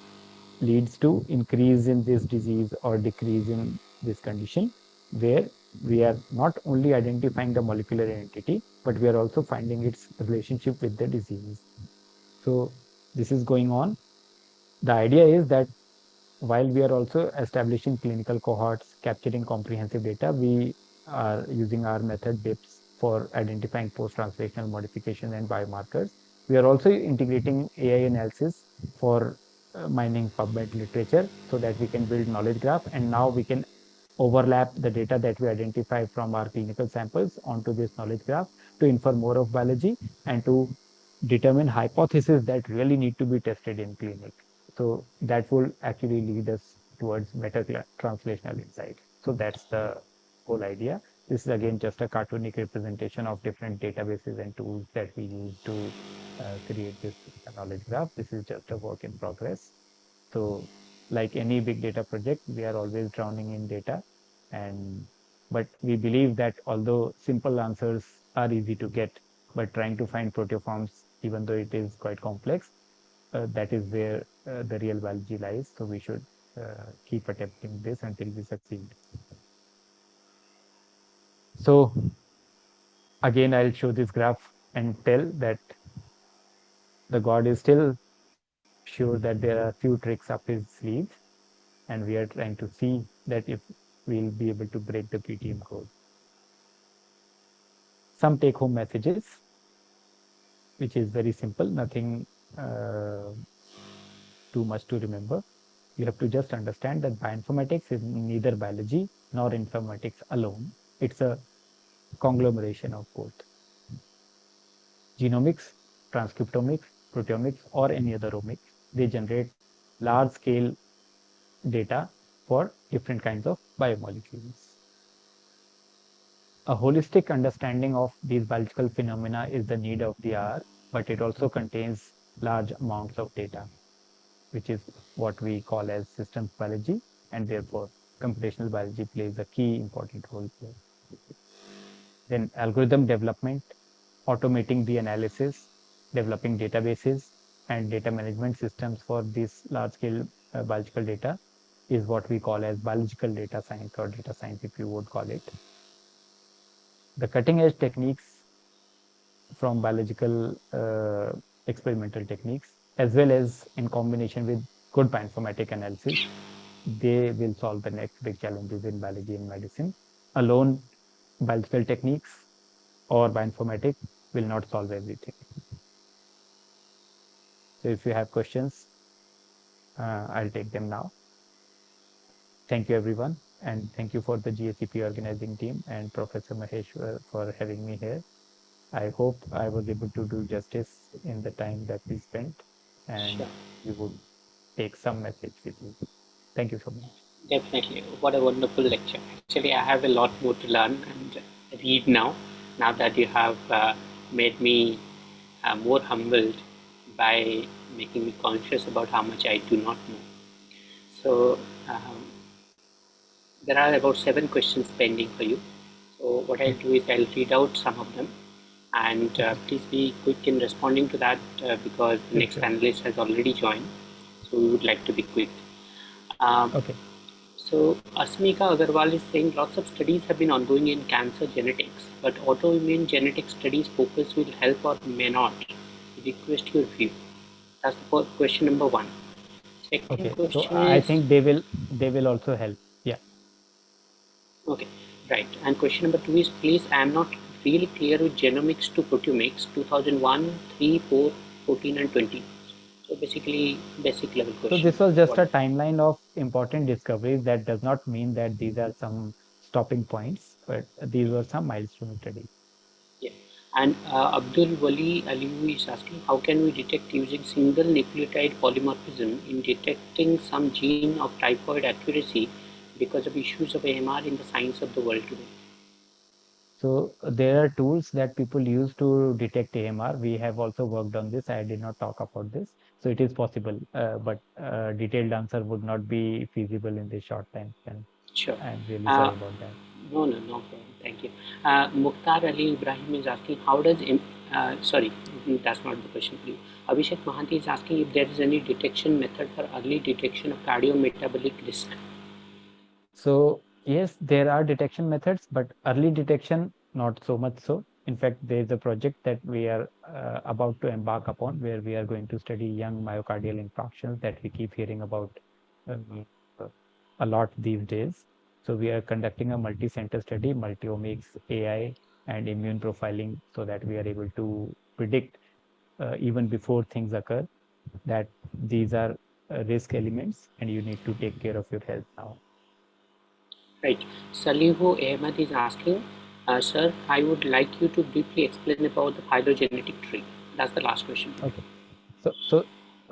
Speaker 2: leads to increase in this disease or decrease in this condition, where we are not only identifying the molecular entity, but we are also finding its relationship with the disease. So this is going on. The idea is that while we are also establishing clinical cohorts, capturing comprehensive data, we are using our method BIPS for identifying post-translational modification and biomarkers. We are also integrating AI analysis for mining PubMed literature so that we can build knowledge graph, and now we can overlap the data that we identify from our clinical samples onto this knowledge graph to infer more of biology and to determine hypotheses that really need to be tested in clinic. So that will actually lead us towards better translational insight. So that's the whole idea. This is again just a cartoonic representation of different databases and tools that we use to create this knowledge graph. This is just a work in progress. So like any big data project, we are always drowning in data, and But we believe that although simple answers are easy to get, but trying to find proteoforms, even though it is quite complex, that is where the real biology lies. So we should keep attempting this until we succeed. So again, I'll show this graph and tell that the God is still sure that there are few tricks up his sleeve, and we are trying to see that if we'll be able to break the PTM code. Some take-home messages, which is very simple, nothing too much to remember. You have to just understand that bioinformatics is neither biology nor informatics alone. It's a conglomeration of both. Genomics, transcriptomics, proteomics, or any other omics, they generate large-scale data for different kinds of biomolecules. A holistic understanding of these biological phenomena is the need of the hour, but it also contains large amounts of data, which is what we call as systems biology, and therefore computational biology plays a key important role here. Then algorithm development, automating the analysis, developing databases, and data management systems for this large-scale biological data is what we call as biological data science, or data science if you would call it. The cutting-edge techniques from biological experimental techniques, as well as in combination with good bioinformatic analysis, they will solve the next big challenges in biology and medicine. Alone, biological techniques or bioinformatics will not solve everything. So if you have questions, I'll take them now. Thank you, everyone. And thank you for the GACP organizing team and Professor Mahesh for having me here. I hope I was able to do justice in the time that we spent, and
Speaker 1: Sure.
Speaker 2: you would take some message with you. Thank you so much.
Speaker 1: Definitely. What a wonderful lecture. Actually, I have a lot more to learn and read now, now that you have made me more humbled by making me conscious about how much I do not know. So, there are about 7 questions pending for you. So, what I'll do is I'll read out some of them, and please be quick in responding to that because the next panelist has already joined. So, we would like to be quick.
Speaker 2: Okay.
Speaker 1: So Asmika Agarwal is saying lots of studies have been ongoing in cancer genetics, but autoimmune genetic studies focus will help or may not. Request your view. That's the question number 1. Second
Speaker 2: Okay.
Speaker 1: question
Speaker 2: So I
Speaker 1: is
Speaker 2: think they will also help. Yeah.
Speaker 1: okay, right. And question number 2 is please, I am not really clear with genomics to proteomics 2001, 3, 4, 14, and 20. So basically, basic level question.
Speaker 2: So this was just a timeline of important discoveries. That does not mean that these are some stopping points, but these were some milestone studies.
Speaker 1: Yeah. And Abdul Wali Aliu is asking, how can we detect using single nucleotide polymorphism in detecting some gene of typhoid accuracy because of issues of AMR in the science of the world today?
Speaker 2: So there are tools that people use to detect AMR. We have also worked on this. I did not talk about this. So it is possible, but detailed answer would not be feasible in this short time span.
Speaker 1: Sure.
Speaker 2: I'm really sorry about that.
Speaker 1: No problem. Thank you. Mukhtar Ali Ibrahim is asking, how does, sorry, that's not the question for you. Abhishek Mahanti is asking if there is any detection method for early detection of cardiometabolic risk.
Speaker 2: So yes, there are detection methods, but early detection, not so much so. In fact, there is a project that we are about to embark upon where we are going to study young myocardial infarctions that we keep hearing about um, a lot these days. So we are conducting a multi-center study, multi-omics, AI, and immune profiling, so that we are able to predict even before things occur that these are risk elements and you need to take care of your health now.
Speaker 1: Right. Salihu Ahmed is asking, sir, I would like you to briefly explain about the phylogenetic tree. That's the last question.
Speaker 2: Okay. So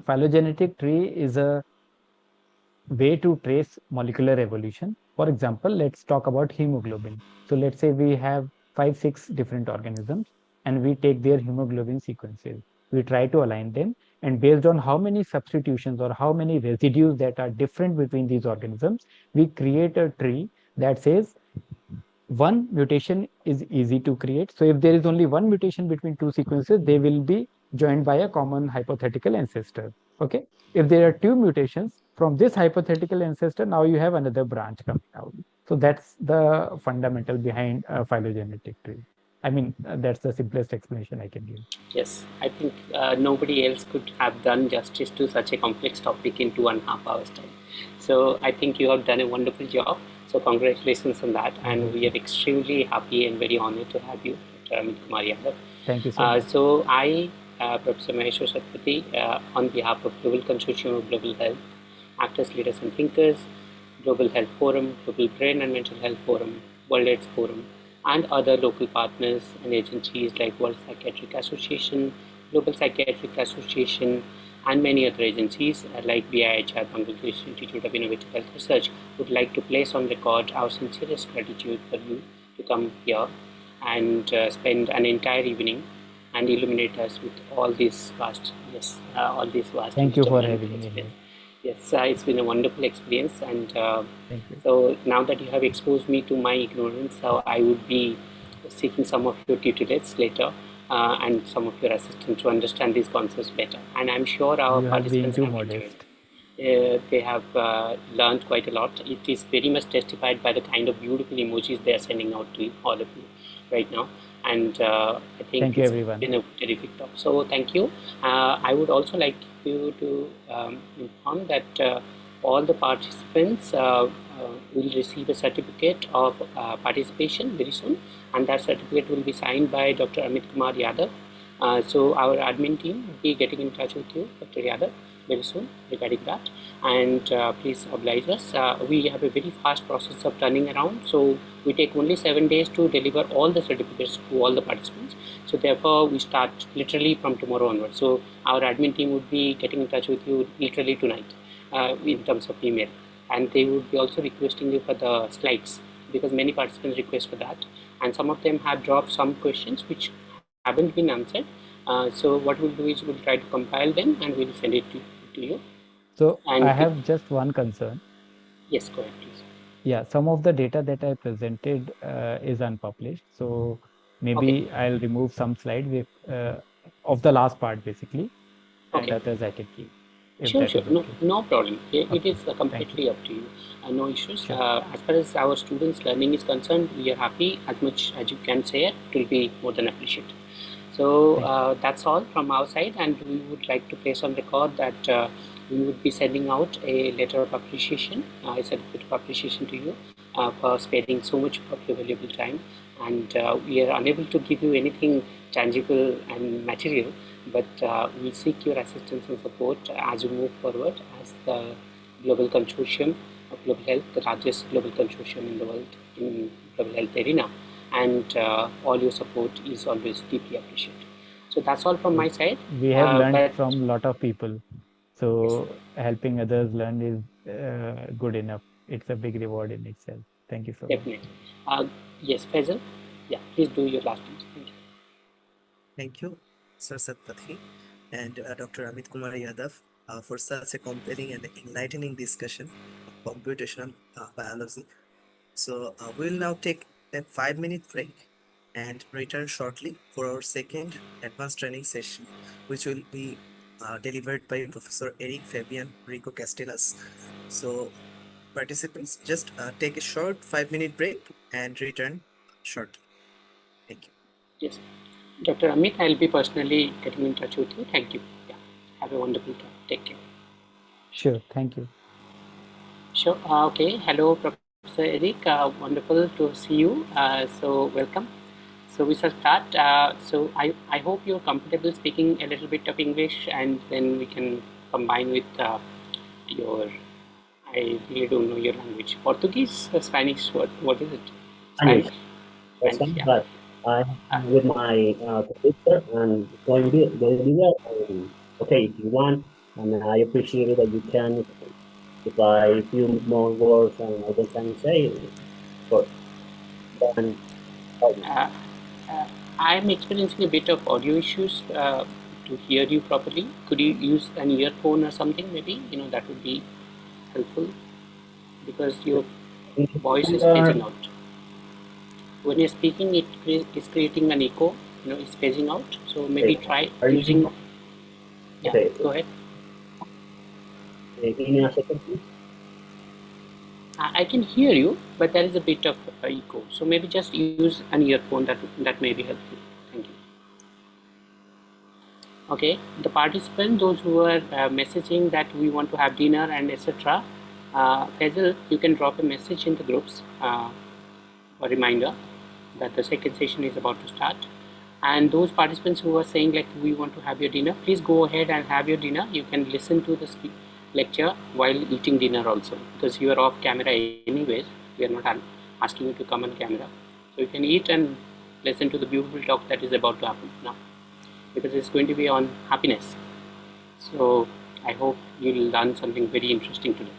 Speaker 2: phylogenetic tree is a way to trace molecular evolution. For example, let's talk about hemoglobin. So let's say we have 5, 6 different organisms and we take their hemoglobin sequences. We try to align them, and based on how many substitutions or how many residues that are different between these organisms, we create a tree that says one mutation is easy to create. So if there is only one mutation between two sequences, they will be joined by a common hypothetical ancestor. Okay. If there are two mutations from this hypothetical ancestor, now you have another branch coming out. So that's the fundamental behind a phylogenetic tree. I mean, that's the simplest explanation I can give.
Speaker 1: Yes, I think nobody else could have done justice to such a complex topic in 2.5 hours time. So I think you have done a wonderful job. So congratulations on that, and we are extremely happy and very honored to have you, Dr. Amit Kumar Yadav.
Speaker 2: Thank you so much.
Speaker 1: So I, Professor Maheshwar Satpathy, on behalf of Global Consortium of Global Health, Actors, Leaders and Thinkers, Global Health Forum, Global Brain and Mental Health Forum, World AIDS Forum, and other local partners and agencies like World Psychiatric Association, Global Psychiatric Association, and many other agencies like BIHR, Bangladesh Institute of Innovative Health Research, would like to place on record our sincerest gratitude for you to come here and spend an entire evening and illuminate us with all these vast,
Speaker 2: Thank you
Speaker 1: wisdom
Speaker 2: for
Speaker 1: and
Speaker 2: having me here.
Speaker 1: experience. Yes, it's been a wonderful experience, and
Speaker 2: Thank you.
Speaker 1: so now that you have exposed me to my ignorance, I would be seeking some of your tutelates later and some of your assistance to understand these concepts better. And I'm sure our
Speaker 2: You are being
Speaker 1: participants
Speaker 2: too
Speaker 1: have
Speaker 2: modest.
Speaker 1: they have learned quite a lot. It is very much testified by the kind of beautiful emojis they are sending out to all of you right now. And I think
Speaker 2: Thank you,
Speaker 1: it's
Speaker 2: everyone.
Speaker 1: been a terrific talk. So thank you. I would also like you to inform that all the participants will receive a certificate of participation very soon, and that certificate will be signed by Dr. Amit Kumar Yadav. So our admin team will be getting in touch with you, Dr. Yadav, very soon regarding that, and please oblige us. We have a very fast process of turning around, so we take only 7 days to deliver all the certificates to all the participants. So therefore we start literally from tomorrow onwards. So our admin team would be getting in touch with you literally tonight in terms of email, and they would be also requesting you for the slides, because many participants request for that, and some of them have dropped some questions which haven't been answered. So what we'll do is we'll try to compile them and we'll send it to you.
Speaker 2: So
Speaker 1: And
Speaker 2: I have just one concern.
Speaker 1: yes, go ahead, please.
Speaker 2: Yeah, some of the data that I presented is unpublished. So maybe I'll remove some slides of the last part basically, and
Speaker 1: Okay.
Speaker 2: others I can keep. If
Speaker 1: Sure,
Speaker 2: that
Speaker 1: sure.
Speaker 2: is
Speaker 1: No,
Speaker 2: okay.
Speaker 1: no problem. It
Speaker 2: Okay.
Speaker 1: is completely up to you. No issues.
Speaker 2: Sure.
Speaker 1: As far as our students' learning is concerned, we are happy. As much as you can say it will be more than appreciated. So that's all from our side, and we would like to place on record that we would be sending out a letter of appreciation, a certificate of appreciation to you for spending so much of your valuable time. And we are unable to give you anything tangible and material, but we seek your assistance and support as we move forward as the Global Consortium of Global Health, the largest global consortium in the world in global health arena, and all your support is always deeply appreciated. So that's all from my side.
Speaker 2: We have learned
Speaker 1: But
Speaker 2: from a lot of people. So helping others learn is good enough. It's a big reward in itself. Thank you so much.
Speaker 1: definitely, yes, Faisal, yeah, please do your last piece. Thank you.
Speaker 3: Thank you, Sir Satpathy and Dr. Amit Kumar Yadav for such a compelling and enlightening discussion of computational biology. So we'll now take a 5-minute break and return shortly for our second advanced training session, which will be delivered by Professor Eric Fabian Rico Castellas. So participants, just take a short 5-minute break and return shortly. Thank you.
Speaker 1: Yes, Dr. Amit, I'll be personally getting in touch with you. Thank you. Yeah, have a wonderful time. Take care.
Speaker 2: Sure. Thank you.
Speaker 1: Sure. Okay. Hello, Professor Eric. Wonderful to see you. So welcome. So we shall start. So I hope you're comfortable speaking a little bit of English, and then we can combine with your. I really don't know your language. Portuguese, Spanish. What is it?
Speaker 4: Spanish. That's
Speaker 1: Spanish.
Speaker 4: fine,
Speaker 1: Yeah.
Speaker 4: but I'm with my computer and going to video. Okay, if you want, and I appreciate it that you can, if I few more words and I can say, but then
Speaker 1: I'm experiencing a bit of audio issues to hear you properly. Could you use an earphone or something? Maybe that would be helpful, because your voice is fading out. when you're speaking, it's creating an echo. It's phasing out. So maybe
Speaker 4: Okay.
Speaker 1: try
Speaker 4: Are you
Speaker 1: using. Yeah,
Speaker 4: okay?
Speaker 1: go ahead.
Speaker 4: Give me a second, please.
Speaker 1: I can hear you, but there is a bit of echo. So maybe just use an earphone. That may be helpful. Thank you. Okay, the participants, those who are messaging that we want to have dinner and etc. Faisal, you can drop a message in the groups, a reminder that the second session is about to start. And those participants who are saying like we want to have your dinner, please go ahead and have your dinner. You can listen to the lecture while eating dinner also, because you are off camera anyways. We are not asking you to come on camera, so you can eat and listen to the beautiful talk that is about to happen now, because it's going to be on happiness. So I hope you'll learn something very interesting today.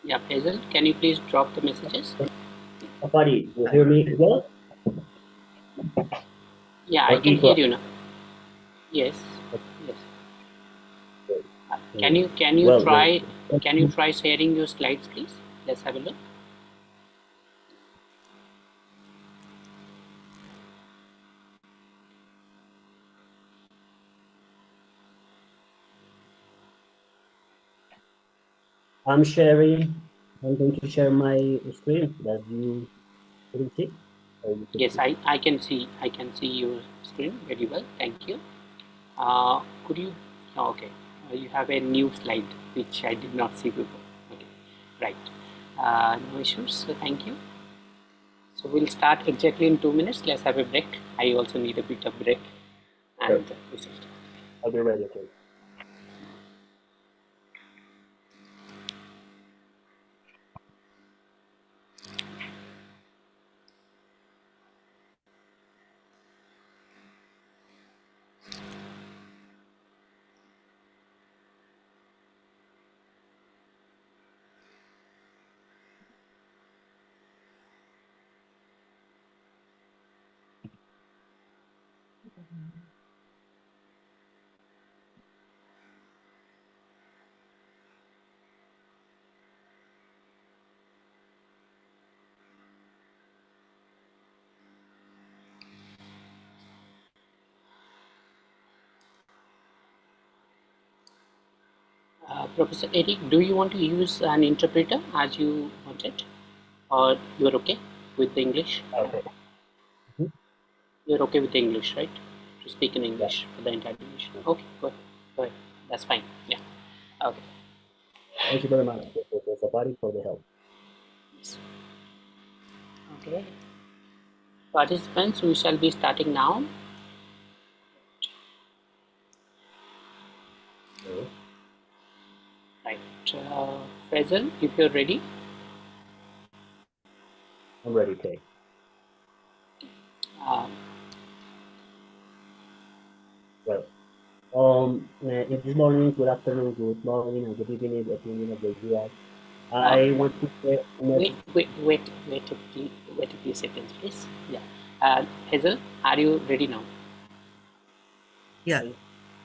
Speaker 1: Yeah, Faisal, can you please drop the messages?
Speaker 4: Apari, you hear me well?
Speaker 1: Yeah,
Speaker 4: Or
Speaker 1: I can
Speaker 4: equal?
Speaker 1: hear you now. Yes, yes.
Speaker 4: Okay.
Speaker 1: Can you
Speaker 4: Well,
Speaker 1: try sharing your slides, please? Let's have a look.
Speaker 4: I'm sharing. I'm going to share my screen that you can see. Or you can
Speaker 1: Yes,
Speaker 4: see.
Speaker 1: I can see your screen very well. Thank you. Could you? Okay, you have a new slide which I did not see before. Okay, right. No issues. So thank you. So we'll start exactly in 2 minutes. Let's have a break. I also need a bit of break, and
Speaker 4: Sure.
Speaker 1: we shall start.
Speaker 4: I'll be ready. Okay.
Speaker 1: Professor Eric, do you want to use an interpreter as you wanted, or you're okay with the English?
Speaker 4: Okay.
Speaker 1: You're okay with the English, right? To speak in English
Speaker 4: Yeah.
Speaker 1: for the entire duration. Okay, go ahead. Go ahead. That's fine. Yeah. Okay.
Speaker 4: Thank you very much, Professor Sapari, for the help.
Speaker 1: Yes. Okay. Participants, we shall be starting now.
Speaker 4: Okay.
Speaker 1: Right. Faisal, if you're ready.
Speaker 4: I'm ready, okay.
Speaker 1: Um,
Speaker 4: Well, in this morning, good afternoon, good morning, and good evening, depending of the US. I want to share a
Speaker 1: wait,
Speaker 4: message.
Speaker 1: wait a few seconds, please. Yeah. Hazel, are you ready now?
Speaker 3: Yeah,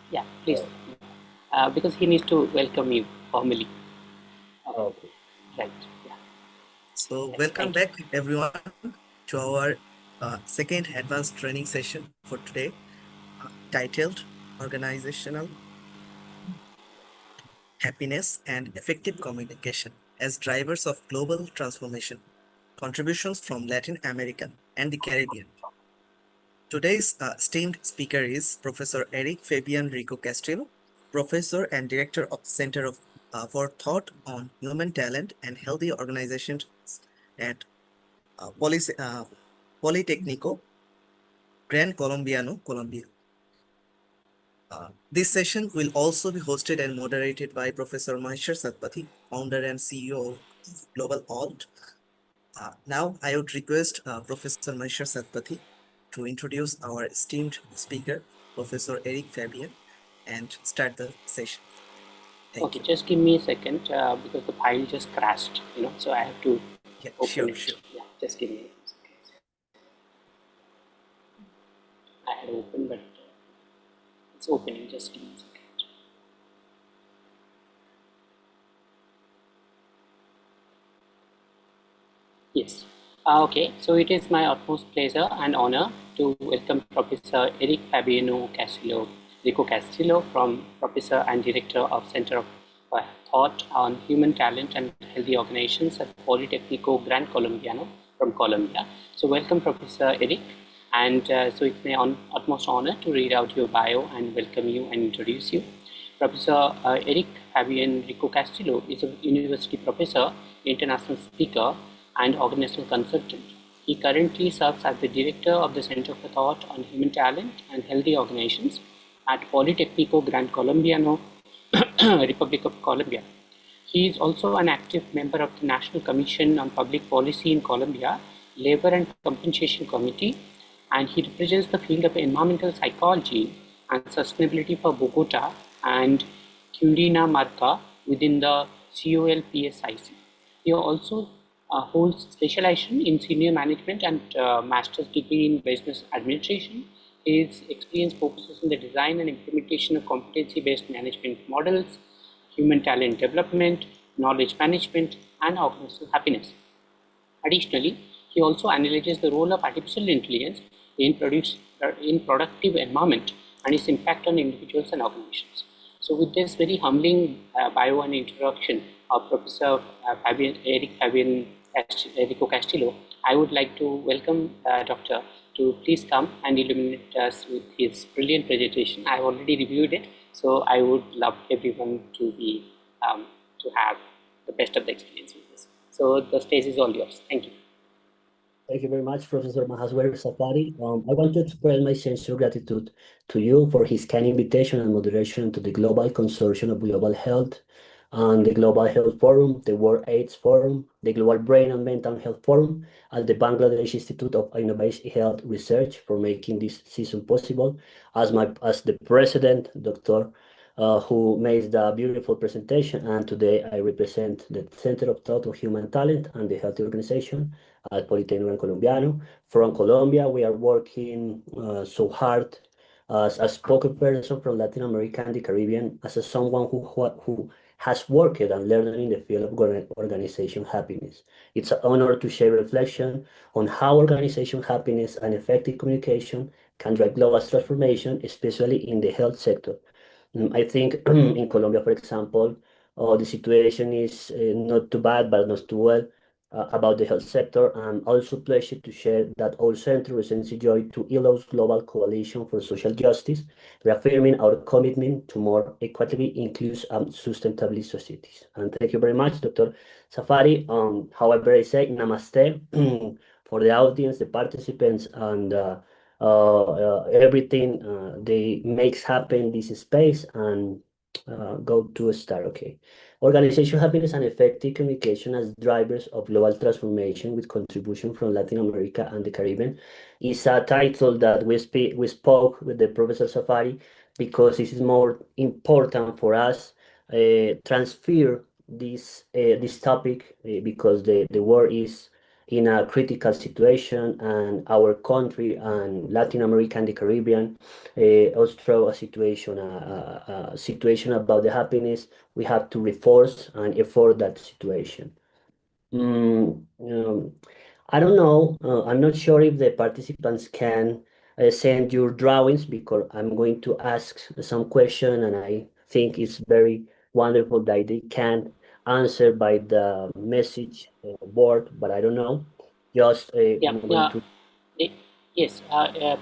Speaker 1: Yeah, please.
Speaker 4: Oh,
Speaker 1: Because he needs to welcome you formally.
Speaker 4: okay.
Speaker 1: Right. Yeah.
Speaker 3: so
Speaker 1: Yes,
Speaker 3: welcome
Speaker 1: thank you.
Speaker 3: back everyone to our second advanced training session for today, titled Organizational Happiness and Effective Communication as Drivers of Global Transformation, Contributions from Latin America and the Caribbean. Today's esteemed speaker is Professor Eric Fabian Rico Castillo, Professor and Director of Center for Thought on Human Talent and Healthy Organizations at Politecnico Gran Colombiano, Colombia. This session will also be hosted and moderated by Professor Maheshwar Satpathy, founder and CEO of Global Alt. Now, I would request Professor Maheshwar Satpathy to introduce our esteemed speaker, Professor Eric Fabian, and start the session. Thank
Speaker 1: Okay,
Speaker 3: you.
Speaker 1: just give me a second because the file just crashed, so I have to
Speaker 3: Yeah,
Speaker 1: open
Speaker 3: sure,
Speaker 1: it.
Speaker 3: sure.
Speaker 1: Yeah, just give me a second. had opened, but it's opening. Just give me a second. Yes. Okay, so it is my utmost pleasure and honor to welcome Professor Eric Fabiano Castillo, Rico Castillo, from Professor and Director of Center of Thought on Human Talent and Healthy Organizations at Politecnico Gran Colombiano from Colombia. So welcome, Professor Eric. And so it's my utmost honor to read out your bio and welcome you and introduce you. Professor Eric Fabian Rico Castillo is a university professor, international speaker, and organizational consultant. He currently serves as the director of the Center for Thought on Human Talent and Healthy Organizations at Politecnico Gran Colombiano, Republic of Colombia. He is also an active member of the National Commission on Public Policy in Colombia, Labor and Compensation Committee, and he represents the field of environmental psychology and sustainability for Bogota and Cundinamarca within the COLPSIC. He also holds specialization in senior management and master's degree in business administration. His experience focuses on the design and implementation of competency-based management models, human talent development, knowledge management, and organizational happiness. Additionally, he also analyzes the role of artificial intelligence in productive environment and its impact on individuals and organizations. So with this very humbling bio and introduction of Professor Eric Fabian Rico Castillo, I would like to welcome Doctor to please come and illuminate us with his brilliant presentation. I have already reviewed it, so I would love everyone to be to have the best of the experience with this. So the stage is all yours. Thank you.
Speaker 4: Thank you very much, Professor Mahaswar Safari. I want to express my sincere gratitude to you for his kind invitation and moderation to the Global Consortium of Global Health and the Global Health Forum, the World AIDS Forum, the Global Brain and Mental Health Forum, and the Bangladesh Institute of Innovative Health Research for making this season possible. As the president, Dr. Who made the beautiful presentation, and today I represent the Center of Thought of Human Talent and the Healthy Organization at Politecnico Colombiano. From Colombia, we are working so hard as a spokesperson from Latin America and the Caribbean, as someone who has worked and learned in the field of organization happiness. It's an honor to share reflection on how organization happiness and effective communication can drive global transformation, especially in the health sector. I think in Colombia, for example, the situation is not too bad, but not too well about the health sector. I'm also pleased to share that our center recently joined to ILO's Global Coalition for Social Justice, reaffirming our commitment to more equitably inclusive and sustainable societies. And thank you very much, Dr. Safari. However, I say namaste for the audience, the participants, and everything they makes happen this space, and go to start. Okay. Organization happiness and effective communication as drivers of global transformation with contribution from Latin America and the Caribbean is a title that we spoke with the Professor Safari because this is more important for us transfer this topic because the world is in a critical situation, and our country and Latin America and the Caribbean also a situation about the happiness. We have to reinforce and effort that situation. I don't know. I'm not sure if the participants can send your drawings, because I'm going to ask some question, and I think it's very wonderful that they can answer by the message board, but I don't know. Just I'm going to.
Speaker 1: Yes,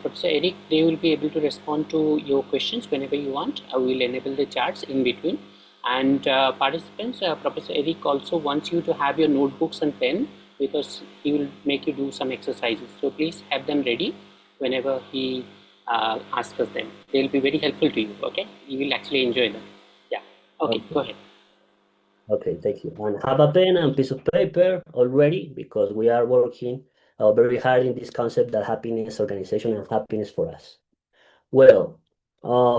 Speaker 1: Professor Eric, they will be able to respond to your questions whenever you want. I will enable the charts in between. And participants, Professor Eric also wants you to have your notebooks and pen, because he will make you do some exercises. So please have them ready whenever he asks us them. They will be very helpful to you, okay? You will actually enjoy them. Yeah, okay. Go ahead.
Speaker 4: Okay, thank you. And have a pen and piece of paper already, because we are working very hard in this concept that happiness, organization, and happiness for us. Well,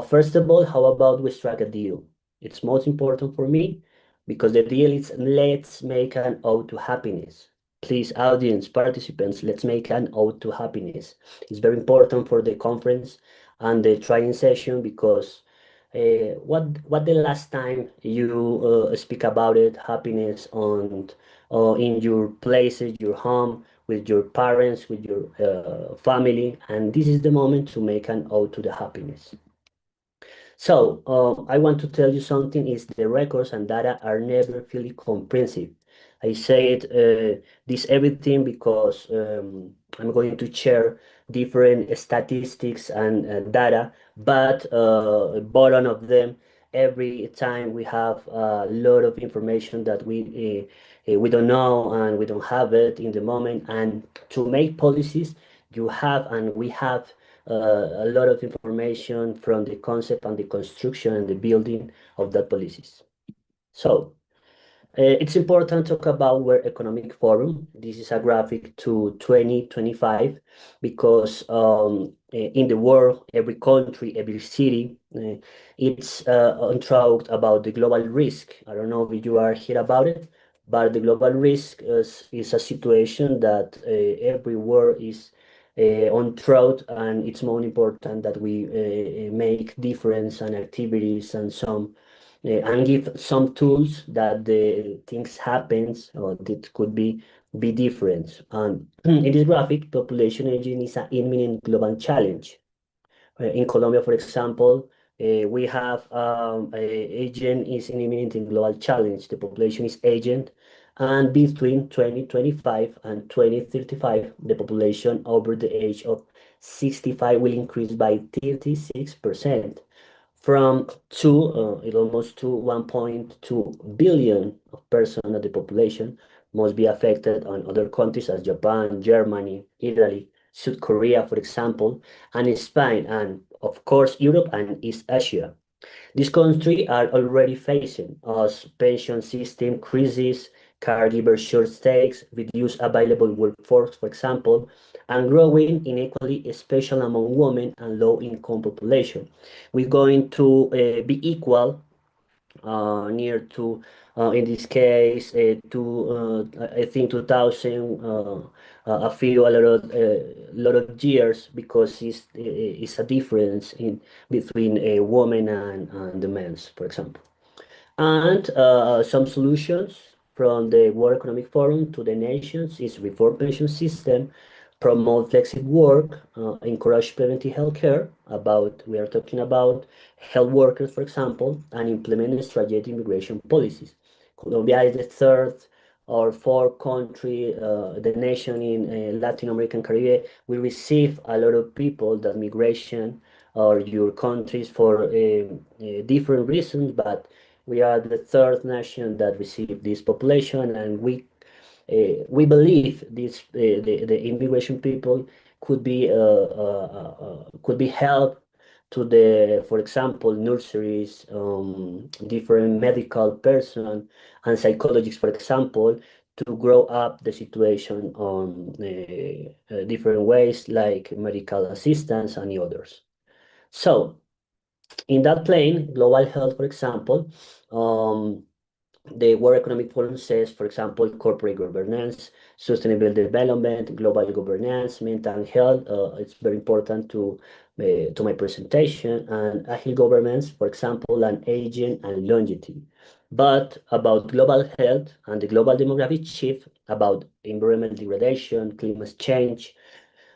Speaker 4: first of all, how about we strike a deal? It's most important for me, because the deal is let's make an ode to happiness. please, audience, participants, let's make an ode to happiness. It's very important for the conference and the training session because what the last time you speak about it, happiness on in your places, your home, with your parents, with your family, and this is the moment to make an ode to the happiness. So I want to tell you something is the records and data are never fully comprehensive. I said this everything because I'm going to share different statistics and data, but bottom of them, every time we have a lot of information that we don't know and we don't have it in the moment. And to make policies, you have and we have a lot of information from the concept and the construction and the building of that policies. So it's important to talk about World Economic Forum. This is a graphic to 2025 because in the world, every country, every city, it's on talk about the global risk. I don't know if you are here about it, but the global risk is a situation that everywhere is on throat, and it's more important that we make difference and activities and some and give some tools that the things happens or that could be different. And in this graphic, population aging is an imminent global challenge. In Colombia, for example, we have aging is an imminent global challenge. The population is aging, and between 2025 and 2035, the population over the age of 65 will increase by 36% from almost to 1.2 billion of person of the population must be affected on other countries as Japan, Germany, Italy, South Korea, for example, and Spain, and of course Europe and East Asia. These countries are already facing as pension system crisis, caregiver shortages, reduced available workforce, for example, and growing inequality, especially among women and low-income population. We're going to be equal near to, in this case, I think 2000, a lot of years because it's a difference in between a woman and the men's, for example. And some solutions from the World Economic Forum to the nations is reform pension system, promote flexible work, encourage preventive health care. We are talking about health workers, for example, and implement strategic immigration policies. Colombia is the third or fourth country, the nation in Latin American Caribbean. We receive a lot of people that migration or your countries for different reasons, but we are the third nation that received this population, and we believe the immigration people could be helped to the, for example, nurseries, different medical person and psychologists, for example, to grow up the situation on different ways like medical assistance and others. So in that plane, global health, for example, the World Economic Forum says, for example, corporate governance, sustainable development, global governance, mental health. It's very important to my presentation, and agile governments, for example, and aging and longevity. But about global health and the global demographic shift, about environmental degradation, climate change,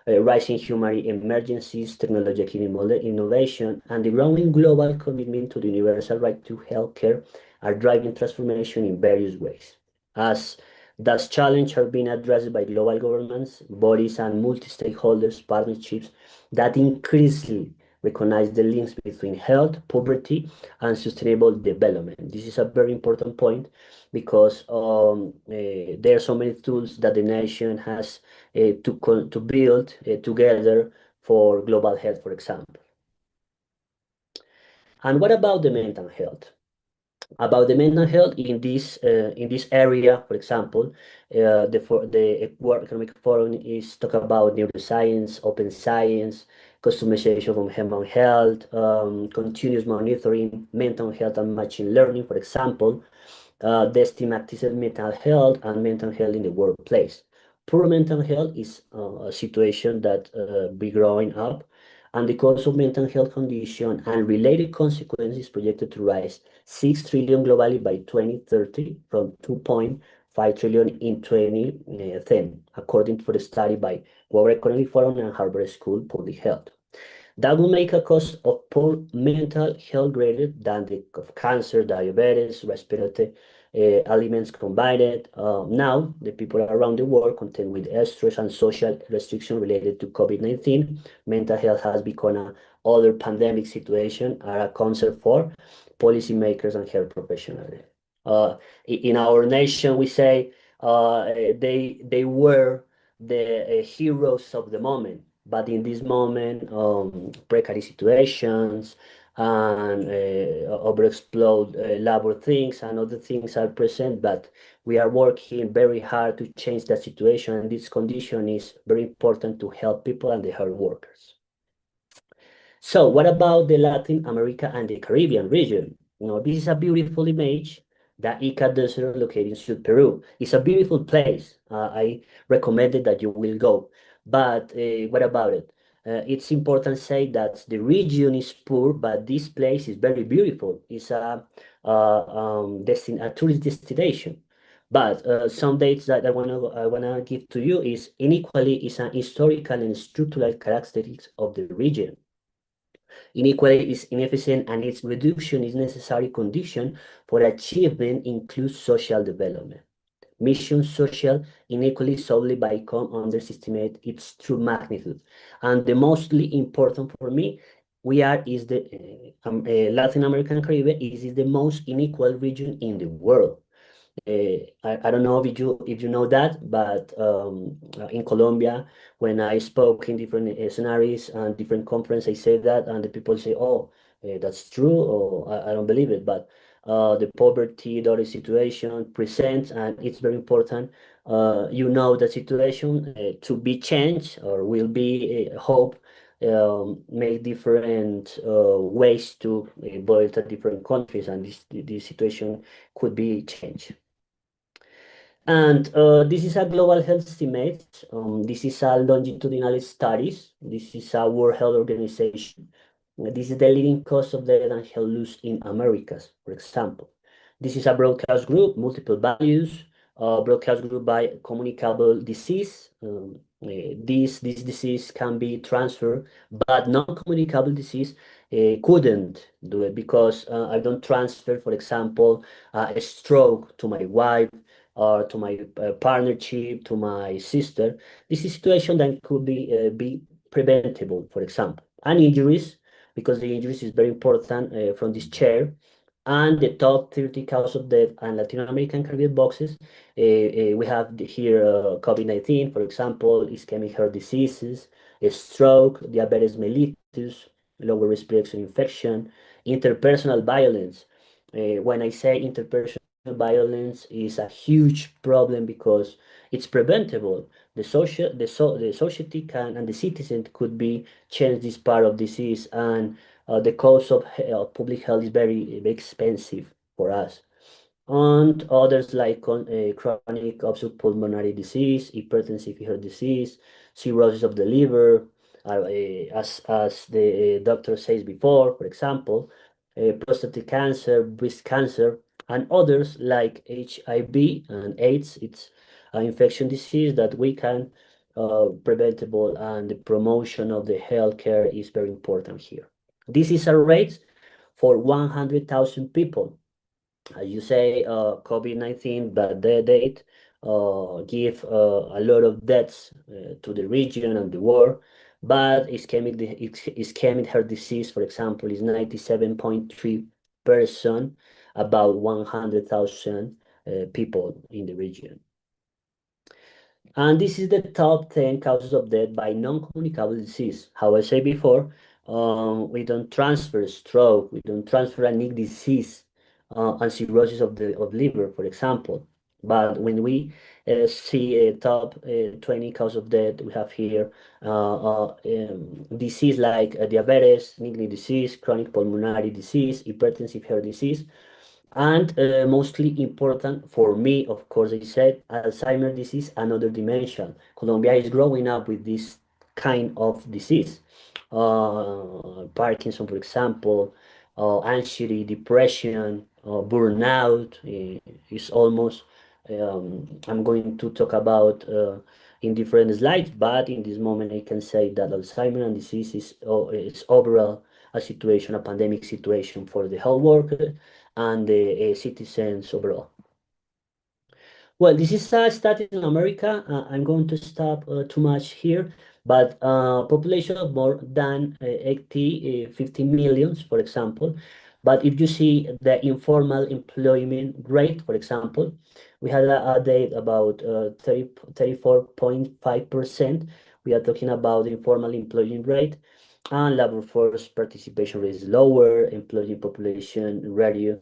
Speaker 4: rising human emergencies, technological innovation, and the growing global commitment to the universal right to healthcare are driving transformation in various ways. As those challenges have been addressed by global governments, bodies, and multi-stakeholders partnerships that increasingly recognize the links between health, poverty, and sustainable development. This is a very important point because there are so many tools that the nation has to build together for global health, for example. And what about the mental health? About the mental health in this area, for example, the World Economic Forum is talk about neuroscience, open science, customization of human health, continuous monitoring, mental health and machine learning, for example, the stigmatized mental health and mental health in the workplace. Poor mental health is a situation that be growing up, and the cost of mental health condition and related consequences projected to rise 6 trillion globally by 2030 from 2.5 trillion in 2010, according to the study by World Economic Forum and Harvard School Public Health. That will make a cost of poor mental health greater than the of cancer, diabetes, respiratory elements combined. Now, the people around the world contend with stress and social restriction related to COVID-19. Mental health has become a other pandemic situation and a concern for policymakers and health professionals. In our nation, we say they were the heroes of the moment, but in this moment, precarious situations and overexplode labor things and other things are present, but we are working very hard to change that situation, and this condition is very important to help people and the hard workers. So what about the Latin America and the Caribbean region? This is a beautiful image, the Ica Desert located in South Peru. It's a beautiful place. I recommended that you will go. But what about it? It's important to say that the region is poor, but this place is very beautiful. It's a tourist destination. But some dates that I wanna give to you is inequality is an historical and structural characteristics of the region. Inequality is inefficient and its reduction is necessary condition for achievement includes social development. Mission social inequality solely by come underestimate its true magnitude. And the mostly important for me, we are is the Latin American Caribbean is the most unequal region in the world. I don't know if you know that, but in Colombia, when I spoke in different scenarios and different conferences, I say that, and the people say, "Oh, that's true," or I don't believe it. But the poverty, the situation presents, and it's very important. The situation to be changed or will be hope. Make different ways to avoid at different countries, and this situation could be changed. And this is a global health estimate. This is a longitudinal studies. This is a World Health Organization. This is the leading cause of death and health loss in Americas, for example. This is a broadcast group, multiple values, broadcast group by communicable disease. This disease can be transferred, but non-communicable disease couldn't do it because I don't transfer, for example, a stroke to my wife or to my partnership, to my sister. This is a situation that could be preventable, for example. And injuries, because the injuries is very important from this chair. And the top 30 causes of death and Latin American Caribbean boxes, we have here COVID-19, for example, ischemic heart diseases, a stroke, diabetes mellitus, lower respiratory infection, interpersonal violence. When I say interpersonal violence is a huge problem because it's preventable. The society can and the citizen could be change this part of disease, and the cost of public health is very expensive for us. And others like chronic obstructive pulmonary disease, hypertensive heart disease, cirrhosis of the liver, as the doctor says before, for example, prostate cancer, breast cancer, and others like HIV and AIDS. It's an infection disease that we can preventable, and the promotion of the healthcare is very important here. This is a rate for 100,000 people. As you say, COVID-19, but the date give a lot of deaths to the region and the world. But ischemic heart disease, for example, is 97.3%, about 100,000 people in the region. And this is the top 10 causes of death by non-communicable disease. How I said before, we don't transfer stroke, we don't transfer a neck disease and cirrhosis of the liver, for example. But when we see a top 20 cause of death, we have here disease like diabetes, kidney disease, chronic pulmonary disease, hypertensive heart disease, And mostly important for me, of course, I said Alzheimer's disease, another dimension. Colombia is growing up with this kind of disease. Parkinson, for example, anxiety, depression, burnout is almost, I'm going to talk about in different slides, but in this moment I can say that Alzheimer's disease is overall a situation, a pandemic situation for the health worker and the citizens overall. Well, this is a status in America. I'm going to stop too much here, but population of more than 50 millions, for example. But if you see the informal employment rate, for example, we had a date about 34.5%. We are talking about informal employment rate, and labor force participation rate is lower, employee population ratio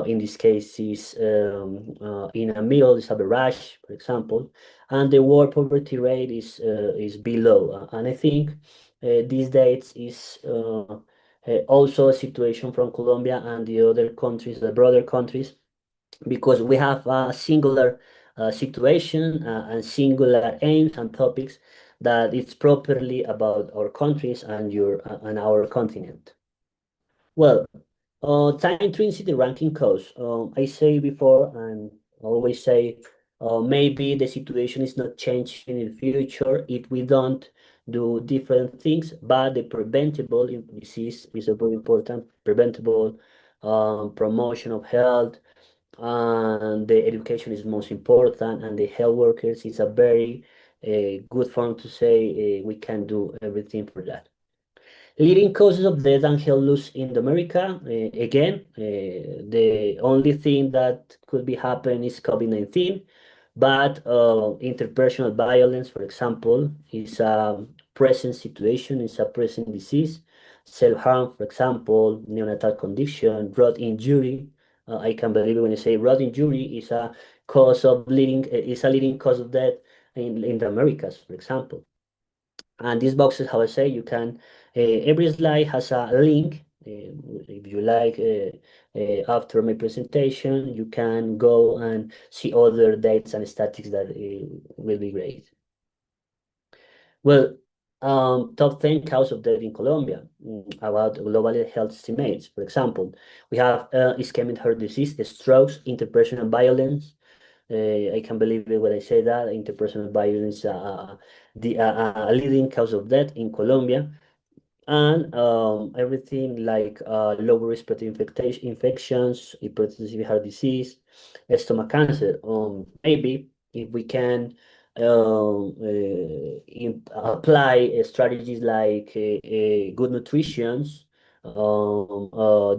Speaker 4: in this case is in a middle is average, for example, and the work poverty rate is below. And I think these dates is also a situation from Colombia and the other countries, the broader countries, because we have a singular situation and singular aims and topics that it's properly about our countries and our continent. Well, time intrinsic ranking codes. I say before and always say maybe the situation is not changing in the future if we don't do different things, but the preventable disease is a very important, preventable promotion of health, and the education is most important, and the health workers is a very good form to say we can do everything for that. Leading causes of death and health loss in America, again, the only thing that could be happening is COVID-19, but interpersonal violence, for example, is a present situation, is a present disease. Self-harm, for example, neonatal condition, road injury. I can believe it when I say road injury is a cause of is a leading cause of death in the Americas, for example. And these boxes, how I say, you can, every slide has a link. If you like, after my presentation, you can go and see other dates and statistics that will be great. Well, top 10 causes of death in Colombia about global health estimates. For example, we have ischemic heart disease, strokes, interpersonal violence. I can believe it when I say that interpersonal violence a leading cause of death in Colombia, and everything like lower respiratory infections, hypertensive heart disease, stomach cancer. Maybe if we can apply strategies like good nutritions,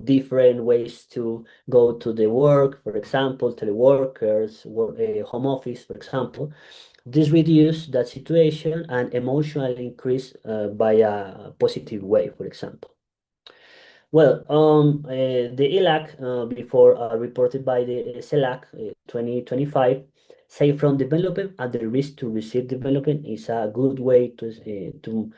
Speaker 4: different ways to go to the work, for example, teleworkers, home office, for example. This reduce that situation and emotional increase by a positive way, for example. Well, the ELAC before reported by the CELAC 2025 say from development and the risk to receive development is a good way to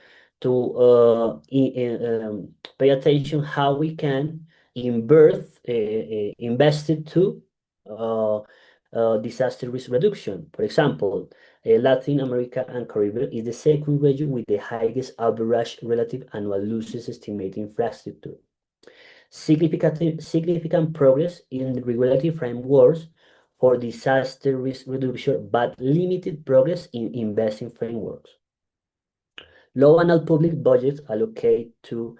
Speaker 4: pay attention how we can invest it to disaster risk reduction. For example, Latin America and Caribbean is the second region with the highest average relative annual losses estimated infrastructure. Significant progress in the regulatory frameworks for disaster risk reduction, but limited progress in investing frameworks. Low annual public budgets allocate to,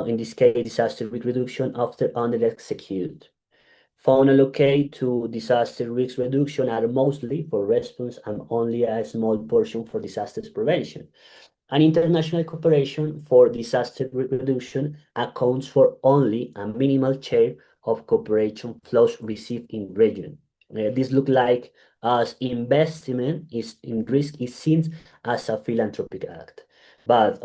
Speaker 4: in this case, disaster risk reduction after under executed. Funds allocated to disaster risk reduction are mostly for response and only a small portion for disaster prevention. And international cooperation for disaster reduction accounts for only a minimal share of cooperation flows received in region. This look like as investment is in risk is seen as a philanthropic act. But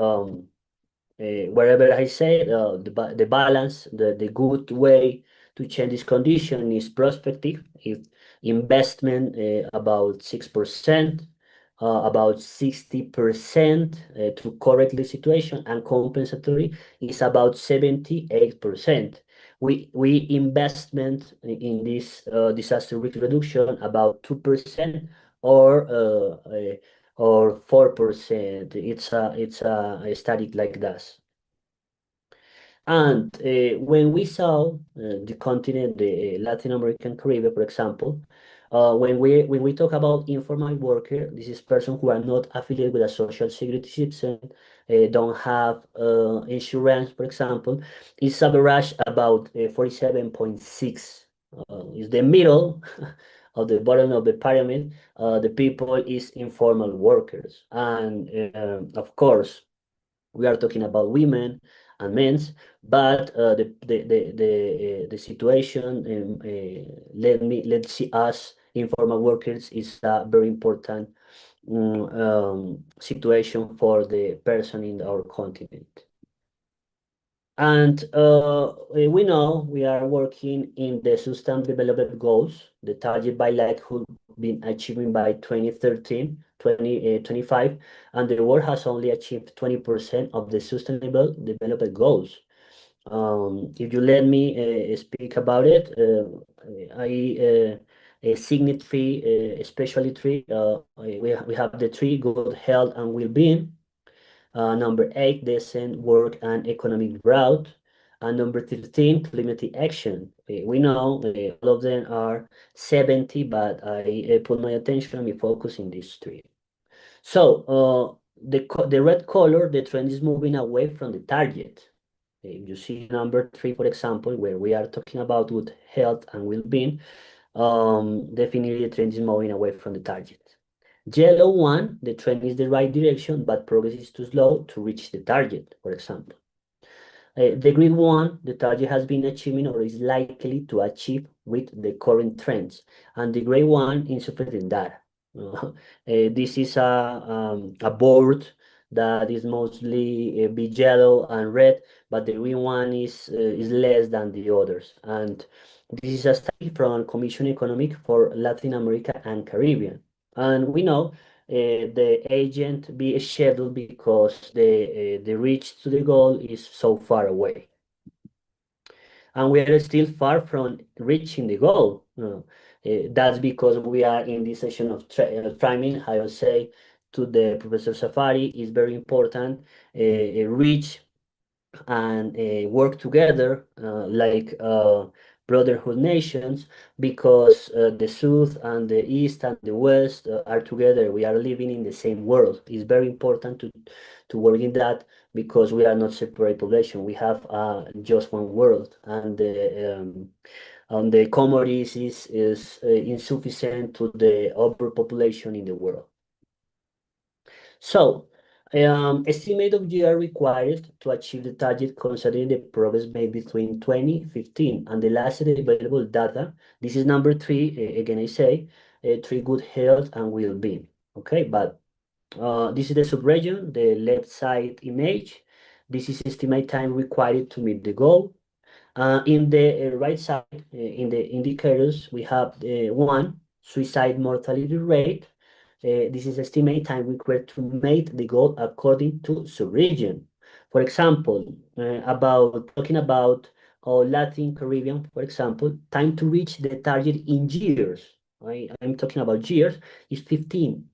Speaker 4: wherever I say the balance, the good way to change this condition is prospective. If investment about 6%, about 60% to correct the situation, and compensatory is about 78%. We investment in this disaster risk reduction about 2% or 4%. It's a study like that. And when we saw the continent, the Latin American Caribbean, for example, when we talk about informal worker, this is person who are not affiliated with a social security system, don't have insurance, for example, it's average about 47.6. Is the middle of the bottom of the pyramid. The people is informal workers, and of course we are talking about women and men's, but the situation let's see us informal workers is a very important situation for the person in our continent. And we know we are working in the Sustainable Development Goals, the target by likelihood been achieving by 2013, 2025, and the world has only achieved 20% of the Sustainable Development Goals. If you let me speak about it, I signed three, especially three. We have the three: good health and well-being. Number 8, decent work and economic growth. And number 13, climate action. We know all of them are 70, but I put my attention, my focus in these three. So the red color, the trend is moving away from the target. If you see number 3, for example, where we are talking about good health and well-being, definitely the trend is moving away from the target. Yellow one, the trend is the right direction, but progress is too slow to reach the target, for example. The green one, the target has been achieving or is likely to achieve with the current trends. And the gray one, insufficient data. This is a board that is mostly be yellow and red, but the green one is less than the others. And this is a study from Commission Economic for Latin America and Caribbean. And we know the agent be scheduled because the reach to the goal is so far away. And we are still far from reaching the goal. That's because we are in this session of timing. I will say to the Professor Safari, is very important reach and work together like brotherhood nations, because the South and the East and the West are together. We are living in the same world. It's very important to work in that, because we are not separate population. We have just one world, and the commodities is insufficient to the overpopulation in the world. So estimate of year required to achieve the target, considering the progress made between 2015 and the last available data. This is number 3. Again, I say 3, good health and well-being. Okay, but this is the subregion, the left side image. This is estimate time required to meet the goal. In the right side, in the indicators, we have 1, suicide mortality rate. This is estimate time required to meet the goal according to subregion. For example, talking about Latin Caribbean, for example, time to reach the target in years. I'm talking about years, is 15.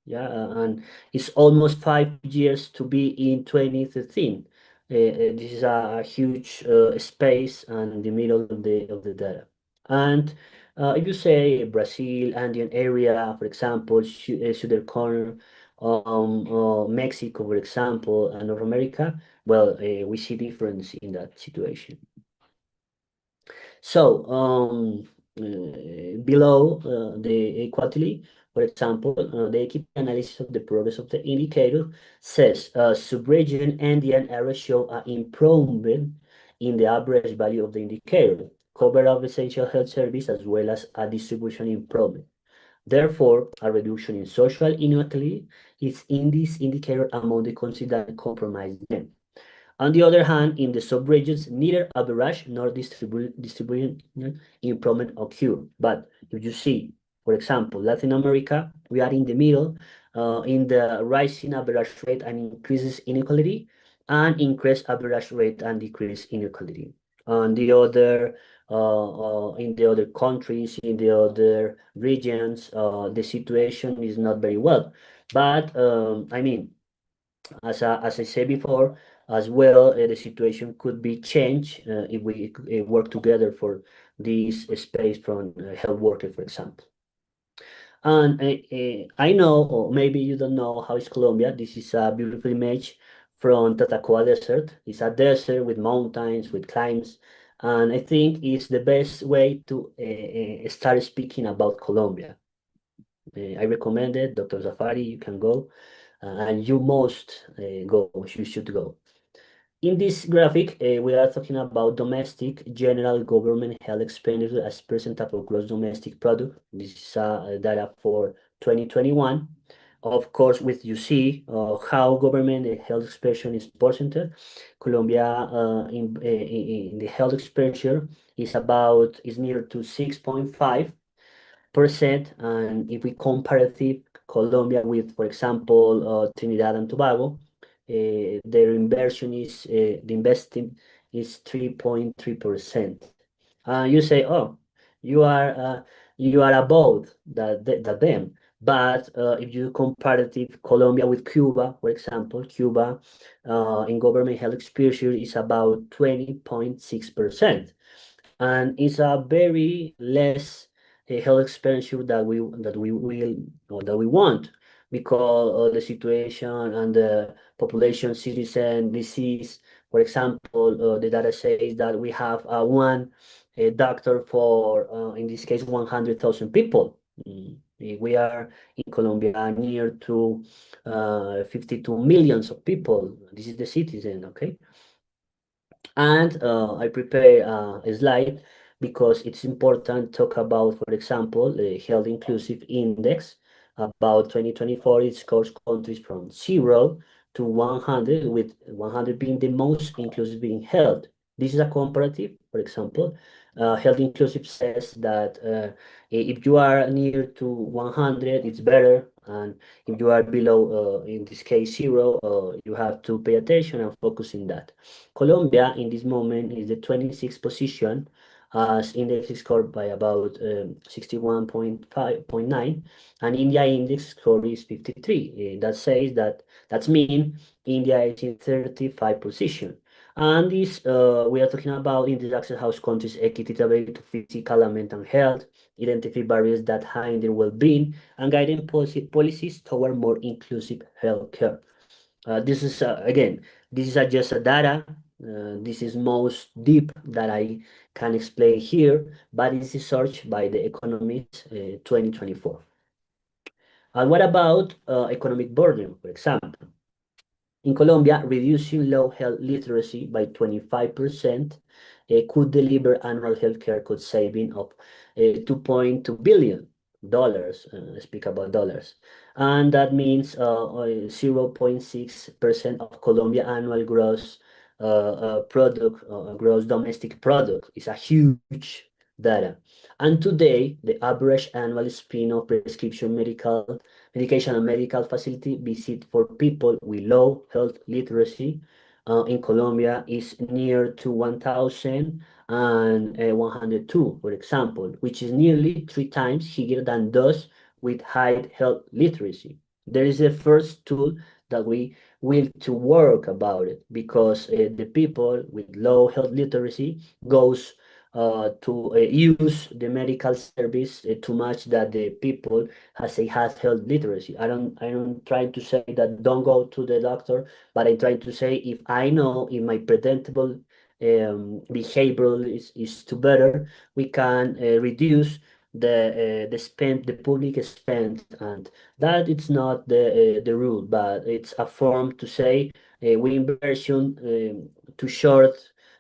Speaker 4: Yeah, and it's almost 5 years to be in 2013. This is a huge space and in the middle of the data. And if you say Brazil, Andean area, for example, Southern corner, Mexico, for example, and North America, well, we see difference in that situation. So below the equality, for example, the equity analysis of the progress of the indicator says subregion Andean area show an improvement in the average value of the indicator, cover of essential health service, as well as a distribution improvement. Therefore, a reduction in social inequality is in this indicator among the considered compromised men. On the other hand, in the subregions, neither average nor distribution improvement occur. But if you see For example, Latin America, we are in the middle in the rising average rate and increases inequality, and increased average rate and decrease inequality. On the other, in the other countries, in the other regions, the situation is not very well. But I mean, as I said before, as well, the situation could be changed if we work together for this space from health worker, for example. And I know, or maybe you don't know, how is Colombia. This is a beautiful image from Tatacoa Desert. It's a desert with mountains, with climbs, and I think it's the best way to start speaking about Colombia. I recommend it, Dr. Zafari, you can go, and you must go, you should go. In this graphic, we are talking about domestic general government health expenditure as percentage of gross domestic product. This is data for 2021. Of course, with you see how government health expenditure is percentage. Colombia in the health expenditure is near to 6.5%, and if we comparative Colombia with, for example, Trinidad and Tobago, their inversion is the investing is 3.3%. You say, oh, you are above that them. But if you comparative Colombia with Cuba, for example, Cuba in government health expenditure is about 20.6%, and it's a very less health expenditure that we will, or that we want, because of the situation and the population, citizen, disease. For example, the data says that we have one doctor for in this case 100,000 people. We are in Colombia near to 52 millions of people. This is the citizen, okay? And I prepare a slide because it's important to talk about, for example, the Health Inclusive Index. About 2024, it scores countries from 0 to 100, with 100 being the most inclusive in health. This is a comparative. For example, Health Inclusive says that if you are near to 100, it's better, and if you are below, in this case, 0, you have to pay attention and focus in that. Colombia in this moment is the 26th position, as index is scored by about 61.9, and India index score is 53. That says that's mean India is in 35 position. And this we are talking about in the Access House countries equitable to physical and mental health, identify barriers that hinder well-being, and guiding policies toward more inclusive healthcare. This is again, this is just a data. This is most deep that I can explain here, but this is searched by the Economist 2024. And what about economic burden, for example? In Colombia, reducing low health literacy by 25% could deliver annual healthcare cost saving of $2.2 billion. Speak about dollars. And that means 0.6% of Colombia annual gross gross domestic product. Is a huge data. And today, the average annual spend of prescription medication and medical facility visit for people with low health literacy in Colombia is near to 1,102, for example, which is nearly 3 times higher than those with high health literacy. There is a first tool that we will to work about it, because the people with low health literacy goes to use the medical service too much that the people has health literacy. I'm trying to say that don't go to the doctor, but I'm trying to say, if I know if my preventable behavioral is too better, we can reduce the public spend, and that it's not the rule, but it's a form to say we inversion too short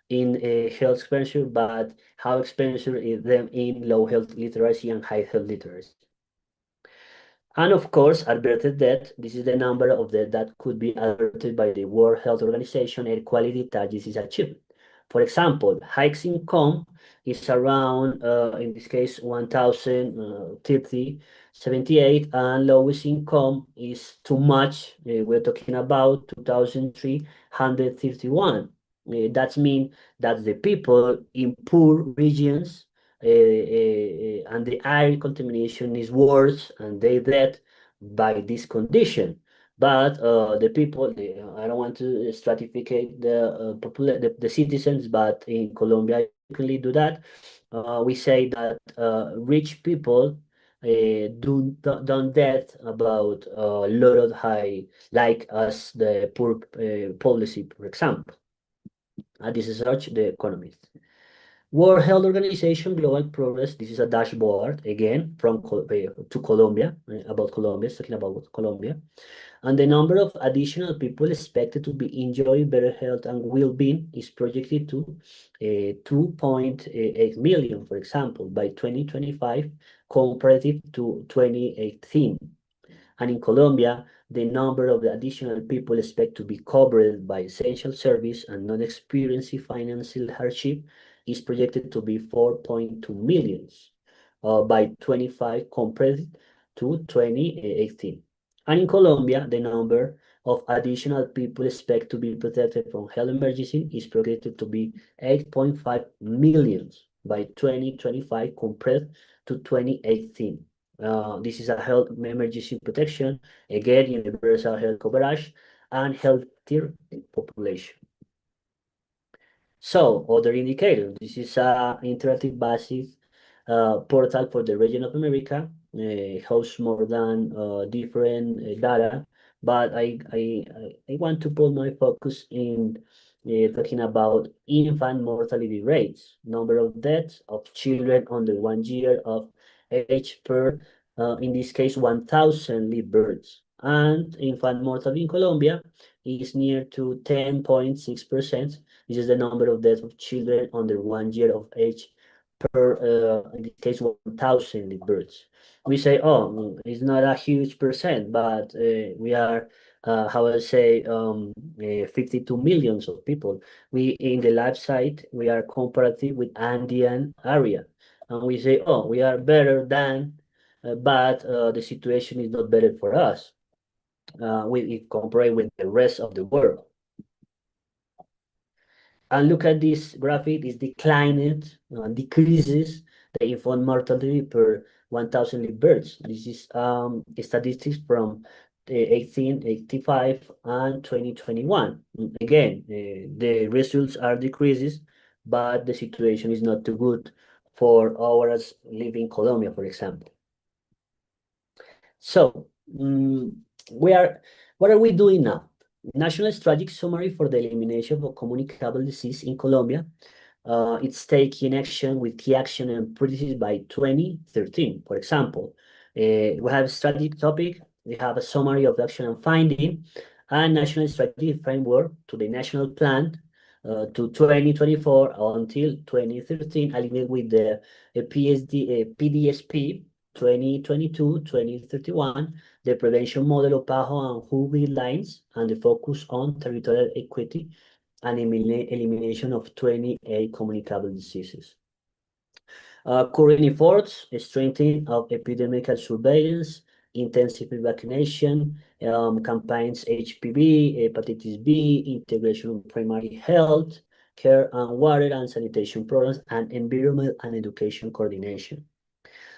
Speaker 4: in health expenditure, but how expenditure is them in low health literacy and high health literacy. And of course, averted death. This is the number of death that could be averted by the World Health Organization air quality that this is achieved. For example, highest income is around, in this case, 1,030.78, and lowest income is too much. We're talking about 2,331. That means that the people in poor regions and the air contamination is worse and they dead by this condition. But the people, I don't want to stratificate the citizens, but in Colombia, you can do that. We say that rich people don't debt about a lot of high, like us, the poor policy, for example. This is such the economist. World Health Organization Global Progress. This is a dashboard again from to Colombia, about Colombia, talking about Colombia, and the number of additional people expected to be enjoying better health and well-being is projected to 2.8 million, for example, by 2025, comparative to 2018. And in Colombia, the number of the additional people expected to be covered by essential service and not experiencing financial hardship is projected to be 4.2 millions by 25 compared to 2018. And in Colombia, the number of additional people expected to be protected from health emergency is projected to be 8.5 millions by 2025 compared to 2018. This is a health emergency protection, again, universal health coverage, and healthier population. So, other indicators. This is an interactive basis portal for the region of America, hosts more than different data, but I want to put my focus in talking about infant mortality rates, number of deaths of children under 1 year of age per, in this case, 1,000 live births. And infant mortality in Colombia is near to 10.6%. This is the number of deaths of children under 1 year of age per, in this case, 1,000 births. We say, oh, it's not a huge percent, but we are, how I say, 52 millions of people. We, in the left side, we are comparative with Andean area. And we say, oh, we are better than, but the situation is not better for us. We compare with the rest of the world. And look at this graphic, is declining, decreases the infant mortality per 1,000 live births. This is statistics from 1885 and 2021. Again, the results are decreases, but the situation is not too good for ours living in Colombia, for example. So, what are we doing now? National Strategic Summary for the Elimination of Communicable Disease in Colombia. It's taking action with key action and policies by 2013. For example, we have a strategic topic, we have a summary of action and finding, and national strategic framework to the national plan to 2024 until 2013, aligned with the PDSP 2022-2031, the prevention model of PAHO and WHO guidelines, and the focus on territorial equity and elimination of 28 communicable diseases. Current efforts, strengthening of epidemiological surveillance, intensive vaccination, campaigns HPV, hepatitis B, integration of primary health care and water and sanitation programs, and environment and education coordination.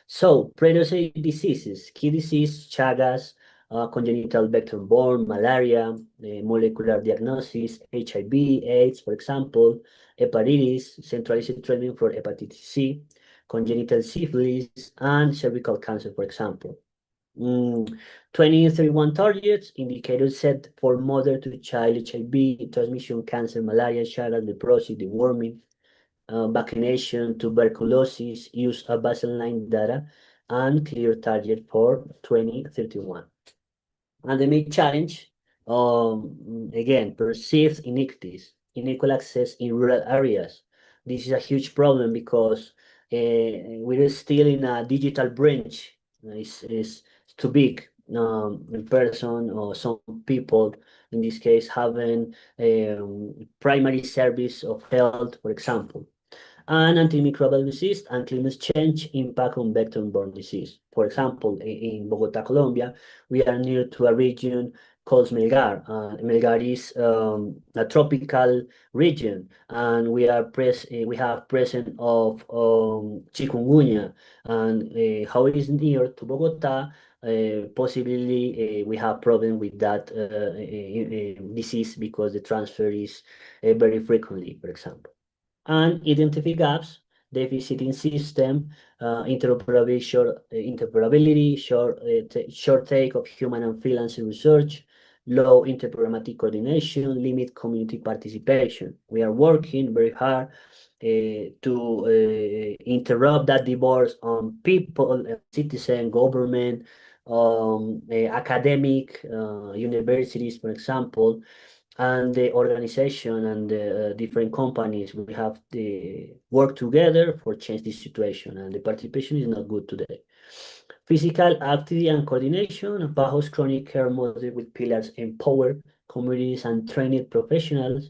Speaker 4: So, predatory diseases, key disease, Chagas, congenital vector-borne, malaria, molecular diagnosis, HIV, AIDS, for example, hepatitis, centralized treatment for hepatitis C, congenital syphilis, and cervical cancer, for example. 2031 targets, indicators set for mother to child HIV, transmission, cancer, malaria, Chagas, leprosy, deworming, vaccination, tuberculosis, use of baseline data, and clear target for 2031. And the main challenge, again, perceived inequities, unequal access in rural areas. This is a huge problem because we're still in a digital branch. It's too big. person or some people, in this case, having primary service of health, for example, and antimicrobial disease and climate change impact on vector-borne disease. For example, in Bogota, Colombia, we are near to a region called Melgar. Melgar is a tropical region, and we have presence of chikungunya. And how it is near to Bogota, possibly we have problem with that disease because the transfer is very frequently, for example, and identify gaps, deficit in system, interoperability, short take of human and freelance research, low interprogrammatic coordination, limit community participation. We are working very hard to interrupt that divorce on people, citizen, government, academic, universities, for example, and the organization and the different companies. We have to work together for change this situation, and the participation is not good today. Physical activity and coordination, PAHO's chronic care model with pillars empower communities and trained professionals.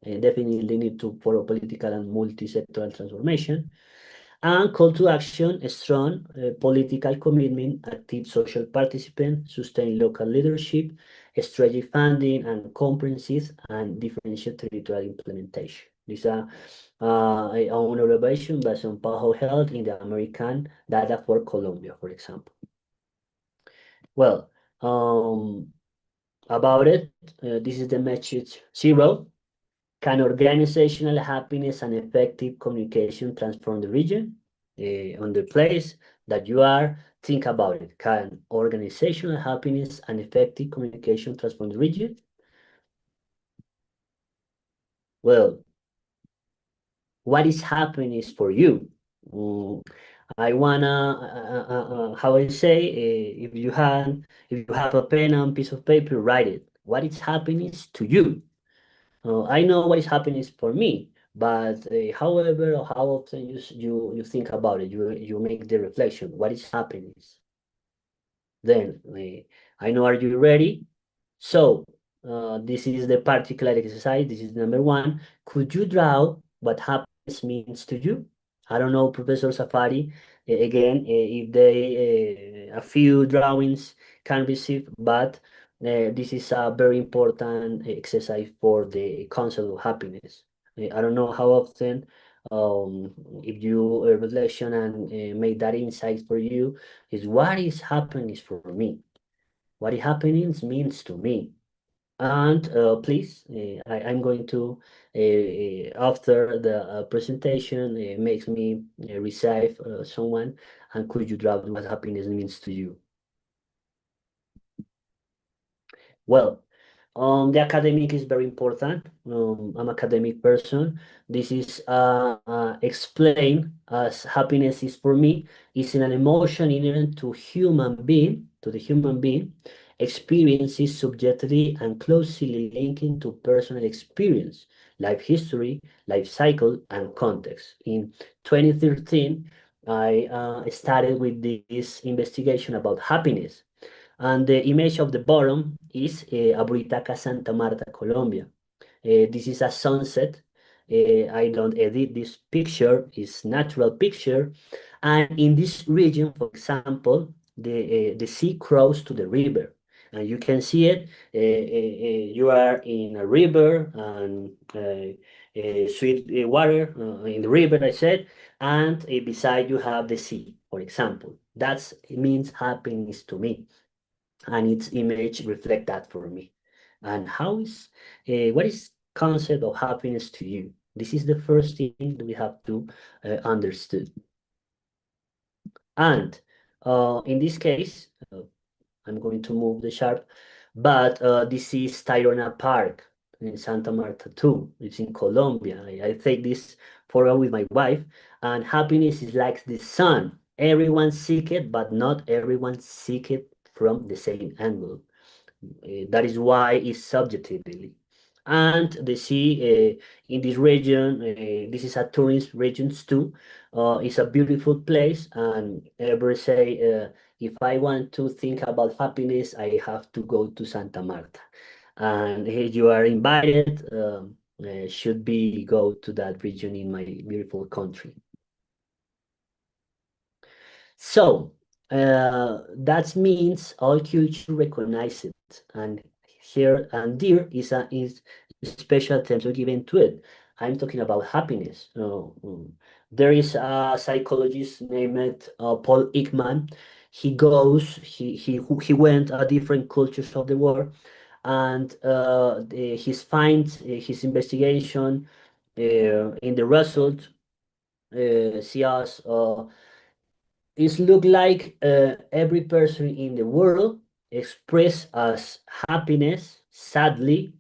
Speaker 4: Definitely need to follow political and multi-sectoral transformation. And call to action, a strong political commitment, active social participant, sustained local leadership, strategic funding, and comprehensive and differential territorial implementation. These are an innovation based on PAHO Health in the American data for Colombia, for example. Well, about it, this is the message 0. Can organizational happiness and effective communication transform the region? On the place that you are, think about it. Can organizational happiness and effective communication transform the region? Well, what is happiness for you? I wanna, how I say, if you have a pen and piece of paper, write it. What is happiness to you? I know what is happiness for me, but however, how often you think about it, you make the reflection. What is happiness? Then I know. Are you ready? So this is the particular exercise. This is number 1. Could you draw what happiness means to you? I don't know, Professor Safari. Again, if they a few drawings can receive, but this is a very important exercise for the concept of happiness. I don't know how often, if you reflection and make that insight for you, is what is happiness for me? What is happiness means to me? And please, I'm going to, after the presentation, makes me receive someone, and could you drop what happiness means to you? Well, the academic is very important. I'm academic person. This is explained as happiness is for me is an emotion inherent to the human being, experiences subjectively and closely linking to personal experience, life history, life cycle, and context. In 2013, I started with this investigation about happiness. And the image of the bottom is Aburitaca, Santa Marta, Colombia. This is a sunset. I don't edit this picture, it's natural picture. And in this region, for example, the sea crossed to the river. And you can see it, you are in a river and sweet water in the river, I said, and beside you have the sea, for example. It means happiness to me, and its image reflect that for me. And what is concept of happiness to you? This is the first thing that we have to understood. And in this case, I'm going to move the chart, but this is Tayrona Park in Santa Marta too. It's in Colombia. I take this photo with my wife, and happiness is like the sun. Everyone seek it, but not everyone seek it from the same angle. That is why it's subjectively. And the sea in this region, this is a tourist region too. It's a beautiful place, and ever say if I want to think about happiness, I have to go to Santa Marta. And you are invited, should be go to that region in my beautiful country. So that means all culture recognize it, and here and there is special attention given to it. I'm talking about happiness. There is a psychologist named Paul Ekman. He went different cultures of the world, and his finds, his investigation, in the result, see us. It look like every person in the world express as happiness, sadly,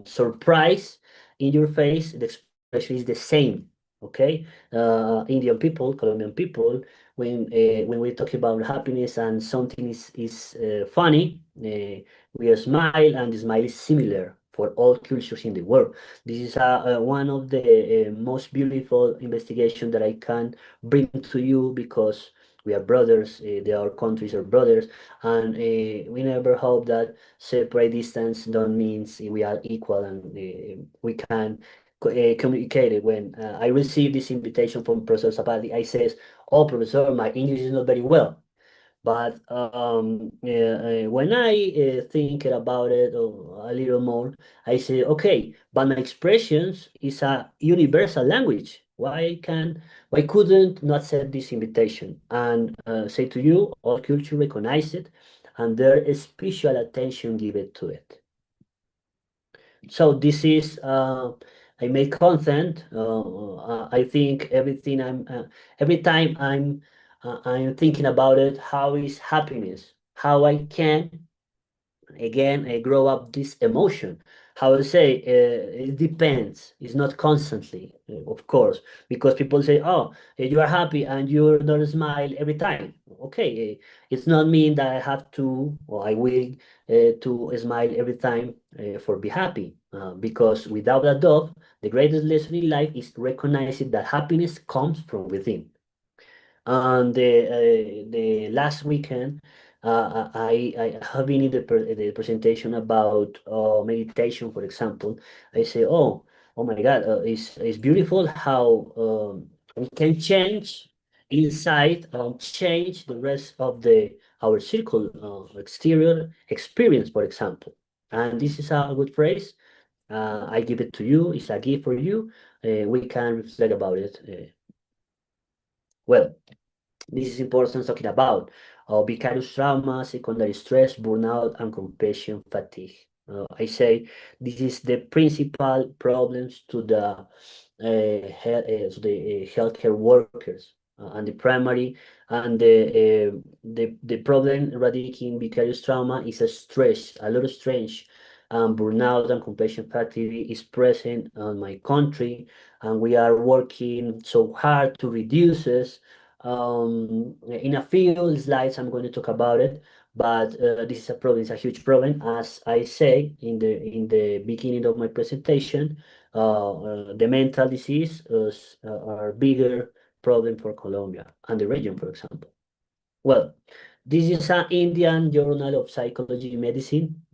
Speaker 4: surprise in your face. The expression is the same. Okay, Indian people, Colombian people, when we talk about happiness and something is funny, we smile, and the smile is similar for all cultures in the world. This is one of the most beautiful investigation that I can bring to you, because we are brothers. Our countries are brothers, and we never hope that separate distance don't means we are equal, and we can communicate it. When I received this invitation from Professor Zapati, I says, "Oh, Professor, my English is not very well." But when I think about it a little more, I say, okay, but my expressions is a universal language. Why couldn't not set this invitation and say to you, all culture recognize it, and there is special attention given to it. So this is I make content. I think everything every time I'm thinking about it. How is happiness? How I can again grow up this emotion. How to say, it depends. It's not constantly, of course, because people say, oh, you are happy and you don't smile every time. Okay, it's not mean that I have to, or I will to smile every time for be happy, because without a doubt, the greatest lesson in life is recognizing that happiness comes from within. And the last weekend, I have been in the presentation about meditation, for example. I say, oh my God, it's beautiful how we can change inside and change the rest of the our circle exterior experience, for example. And this is a good phrase. I give it to you. It's a gift for you. We can reflect about it. Well. This is important talking about vicarious trauma, secondary stress, burnout, and compassion fatigue. I say this is the principal problems to the healthcare workers, and the primary, and the problem radicating vicarious trauma is a stress, a lot of stress, and burnout and compassion fatigue is present on my country, and we are working so hard to reduce it. In a few slides, I'm going to talk about it, but this is a problem. It's a huge problem, as I say in the beginning of my presentation. The mental disease are bigger problem for Colombia and the region, for example. Well, this is an Indian Journal of Psychology and Medicine.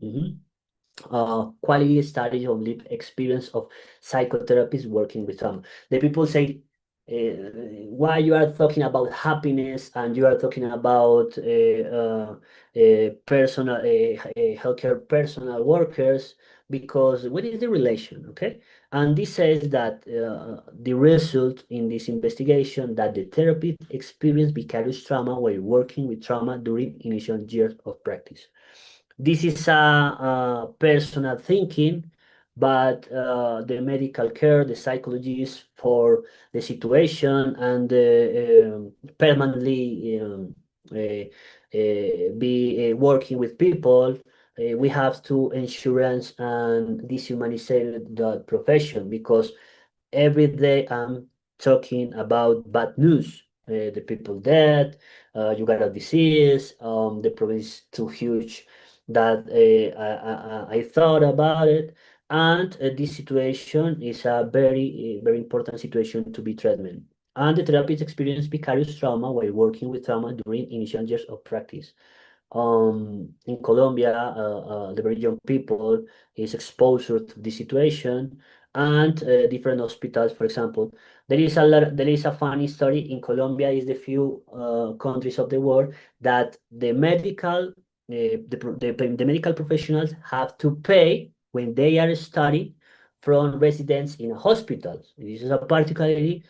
Speaker 4: Quality studies of lived experience of psychotherapists working with trauma. The people say, why you are talking about happiness and you are talking about personal healthcare personal workers, because what is the relation? Okay, and this says that the result in this investigation that the therapist experienced vicarious trauma while working with trauma during initial years of practice. This is a personal thinking, but the medical care, the psychologists for the situation, and permanently be working with people, we have to insurance and dehumanize the profession, because every day I'm talking about bad news. The people dead, you got a disease, the problem is too huge that I thought about it, and this situation is a very important situation to be treatment. And the therapist experienced vicarious trauma while working with trauma during initial years of practice. In Colombia, the very young people is exposed to this situation, and different hospitals, for example, there is a funny story in Colombia. Is the few countries of the world that the the medical professionals have to pay when they are studying from residents in hospitals. This is a particularly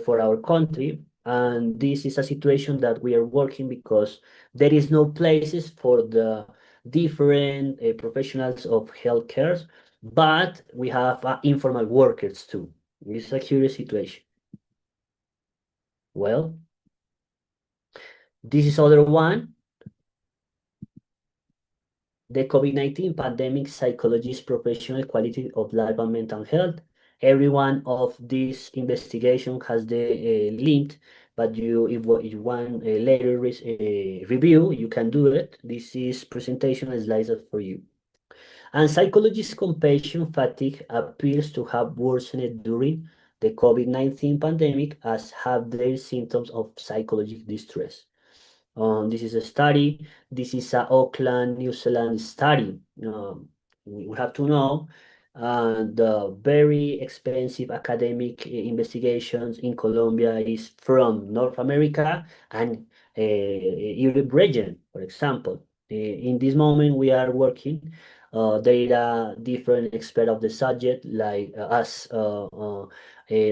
Speaker 4: for our country, and this is a situation that we are working because there is no places for the different professionals of healthcare, but we have informal workers too. It's a curious situation. Well, this is other one. The COVID-19 pandemic psychologist professional quality of life and mental health. Every one of these investigation has the link, but if you want a later review, you can do it. This is presentation slides for you. And psychologists' compassion fatigue appears to have worsened during the COVID-19 pandemic, as have their symptoms of psychological distress. This is a study. This is a Auckland, New Zealand study. We have to know the very expensive academic investigations in Colombia is from North America and Europe region, for example. In this moment, we are working data different expert of the subject, like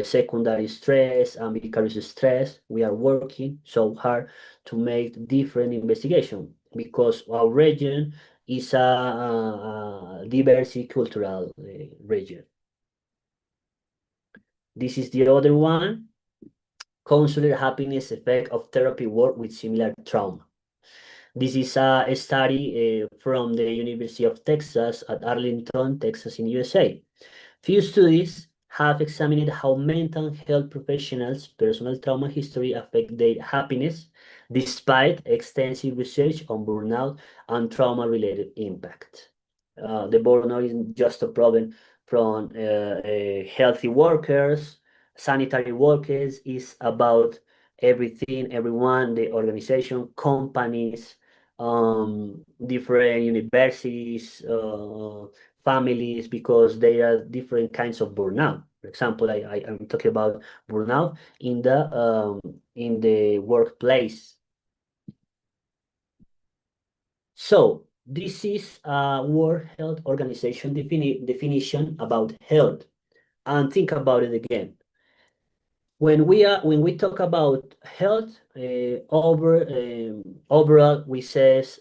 Speaker 4: secondary stress and vicarious stress. We are working so hard to make different investigation because our region is a diverse cultural region. This is the other one, counselor happiness effect of therapy work with similar trauma. This is a study from the University of Texas at Arlington, Texas in USA. Few studies have examined how mental health professionals' personal trauma history affect their happiness, despite extensive research on burnout and trauma-related impact. The burnout is just a problem from healthy workers, sanitary workers, is about everything, everyone, the organization, companies, different universities, families, because there are different kinds of burnout. For example, I'm talking about burnout in the workplace. So this is a World Health Organization definition about health. And think about it again. When we talk about health, overall, we says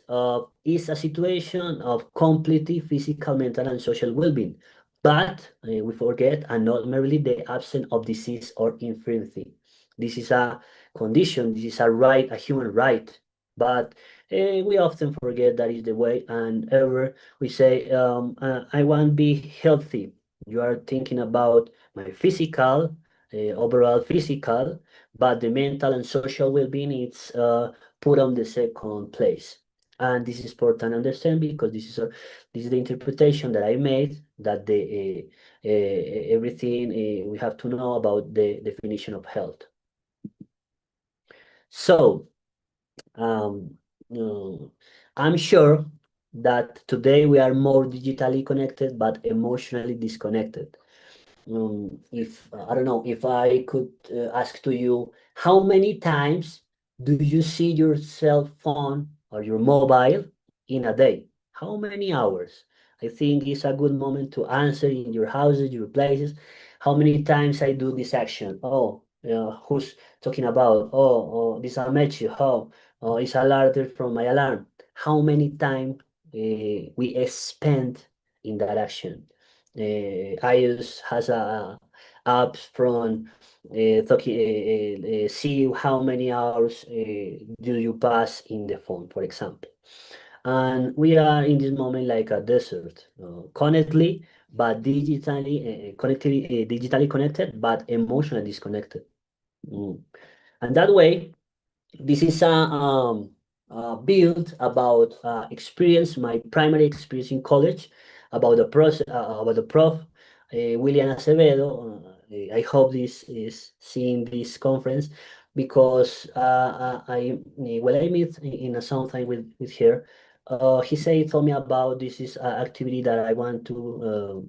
Speaker 4: is a situation of completely physical, mental, and social well-being. But we forget, and not merely the absence of disease or infirmity. This is a condition. This is a right, a human right. But we often forget that is the way, and ever we say, I want to be healthy. You are thinking about my physical, overall physical, but the mental and social well-being is put on the second place. And this is important to understand because this is the interpretation that I made, that the everything we have to know about the definition of health. So I'm sure that today we are more digitally connected but emotionally disconnected. If I don't know, if I could ask to you, how many times do you see your cell phone or your mobile in a day? How many hours? I think it's a good moment to answer in your houses, your places. How many times I do this action? Oh, who's talking about? This I met you. It's a alert from my alarm. How many times we spend in that action? iOS has a apps from see how many hours do you pass in the phone, for example. And we are in this moment like a desert, connectedly but digitally connected but emotionally disconnected. And that way, this is a build about experience, my primary experience in college, about the process, about the prof, William Acevedo. I hope this is seeing this conference because when I meet in a sometime with her, told me about this is an activity that I want to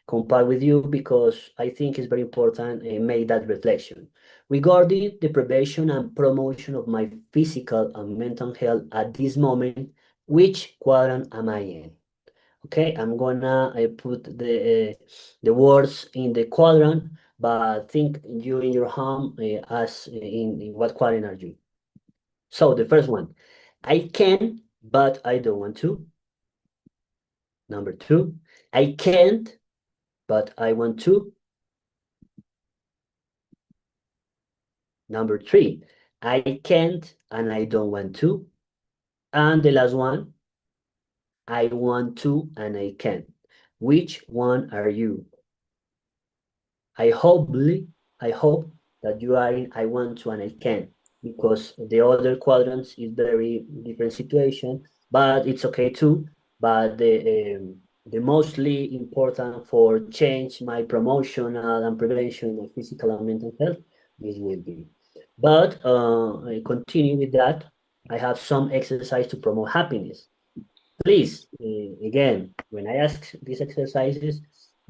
Speaker 4: compare with you because I think it's very important make that reflection regarding the prevention and promotion of my physical and mental health at this moment. Which quadrant am I in? Okay, I'm gonna put the words in the quadrant, but think you in your home as in what quadrant are you? So the first one, I can, but I don't want to. Number two, I can't, but I want to. Number three, I can't and I don't want to. And the last one, I want to and I can. Which one are you? I hope that you are in I want to and I can, because the other quadrants is very different situation, but it's okay too. But the mostly important for change my promotional and prevention of physical and mental health, this will be. But I continue with that. I have some exercise to promote happiness. Please, again, when I ask these exercises,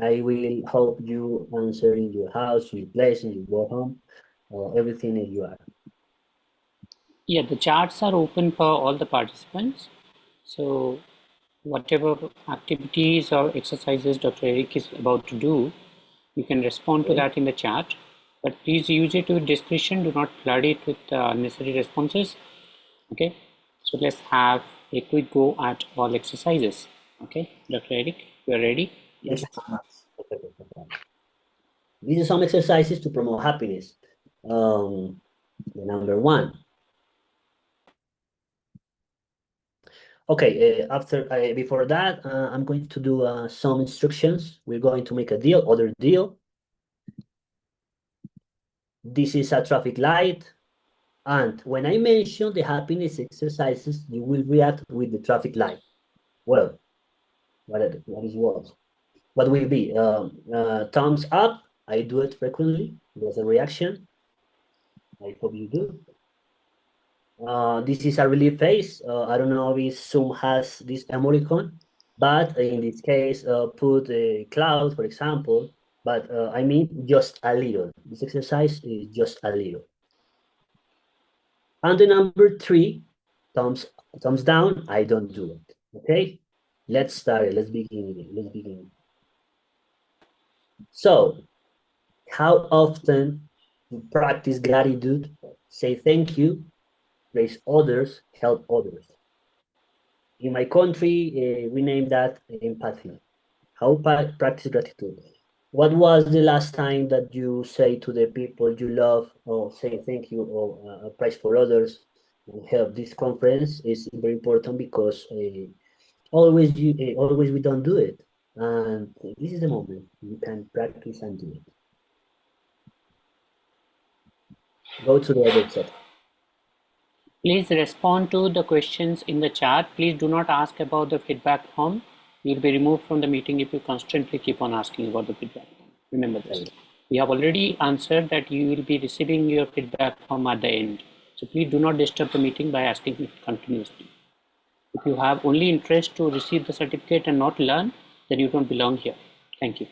Speaker 4: I will help you answer in your house, in your place, in your work home, everything that you are.
Speaker 1: Yeah, the charts are open for all the participants. So whatever activities or exercises Dr. Eric is about to do, you can respond to that in the chat. But please use it with discretion. Do not flood it with unnecessary responses. Okay, so let's have a quick go at all exercises. Okay, Dr. Eric, you are ready?
Speaker 4: Yes. These are some exercises to promote happiness. Number one. Okay, before that, I'm going to do some instructions. We're going to make a deal, other deal. This is a traffic light. And when I mention the happiness exercises, you will react with the traffic light. Well, what is what? What will be? Thumbs up. I do it frequently. There's a reaction. I hope you do. This is a relief face. I don't know if Zoom has this emoticon, but in this case, put a cloud, for example. But I mean just a little. This exercise is just a little. And the number three, thumbs down. I don't do it. Okay, let's start. Let's begin. So, how often you practice gratitude? Say thank you, praise others, help others. In my country, we name that empathy. How practice gratitude? What was the last time that you say to the people you love, or say thank you, or praise for others, and help? This conference is very important because always we don't do it, and this is the moment you can practice and do it. Go to the other chat.
Speaker 1: Please respond to the questions in the chat. Please do not ask about the feedback form. You'll be removed from the meeting if you constantly keep on asking about the feedback form. Remember this. We have already answered that you will be receiving your feedback form at the end. So please do not disturb the meeting by asking it continuously. If you have only interest to receive the certificate and not learn, then you don't belong here. Thank you.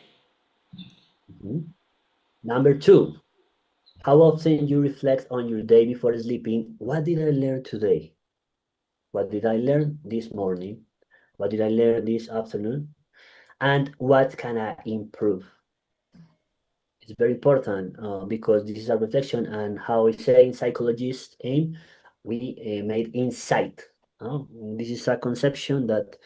Speaker 4: Number two, how often you reflect on your day before sleeping? What did I learn today? What did I learn this morning? What did I learn this afternoon? And what can I improve? It's very important because this is a reflection, and how we say in psychologists aim, we made insight. This is a conception that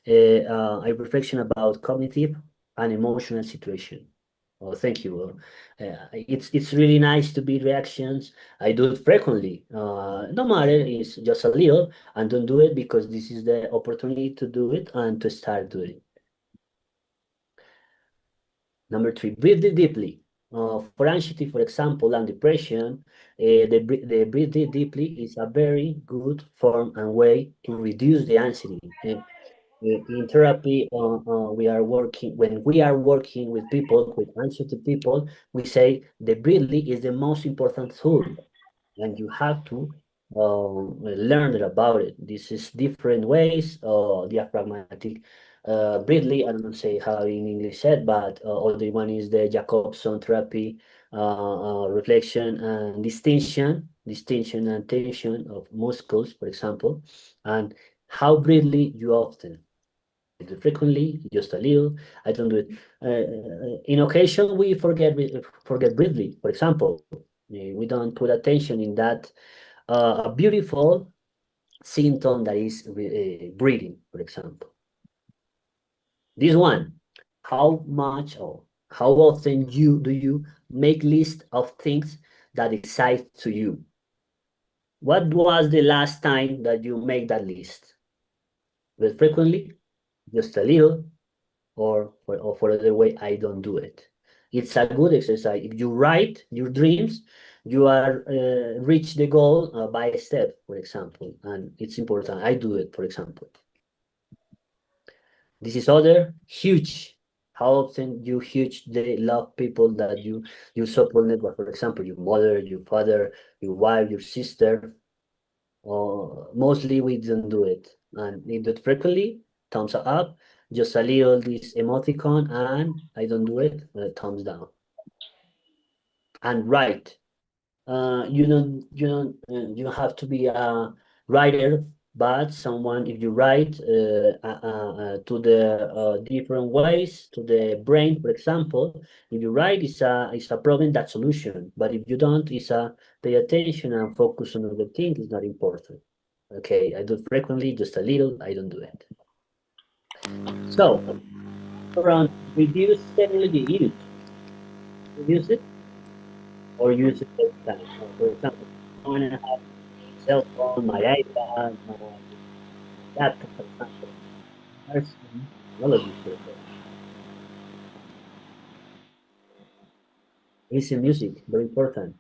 Speaker 4: a reflection about cognitive and emotional situation. Oh, thank you. It's really nice to be reactions. I do it frequently. No matter, it's just a little, and don't do it because this is the opportunity to do it and to start doing it. Number three, breathe deeply. For anxiety, for example, and depression, the breathe deeply is a very good form and way to reduce the anxiety. In therapy, we are working when we are working with people, with anxious people. We say the breathing is the most important tool, and you have to learn about it. This is different ways, diaphragmatic breathing. I don't say how in English said, but other one is the Jacobson therapy, reflection and distinction and tension of muscles, for example, and how breathing you often. I do frequently, just a little. I don't do it. In occasion, we forget briefly. For example, we don't put attention in that a beautiful symptom that is breathing. For example, this one. How much or how often you make list of things that excite to you? What was the last time that you make that list? Well, frequently, just a little, or for other way, I don't do it. It's a good exercise. If you write your dreams, you are reach the goal by a step, for example, and it's important. I do it, for example. This is other huge. How often you huge the love people that you support network, for example, your mother, your father, your wife, your sister. Mostly we don't do it, and we do it frequently. Thumbs up, just a little this emoticon, and I don't do it. Thumbs down. And write. You don't have to be a writer, but someone if you write to the different ways to the brain, for example, if you write, it's a problem that solution. But if you don't, it's a pay attention and focus on other things is not important. Okay, I do frequently, just a little. I don't do it. So around reduce technology use, reduce it or use it every time. For example, I want to have cell phone, my iPad, my laptop, for example. There's some technology for it. Listen music, very important.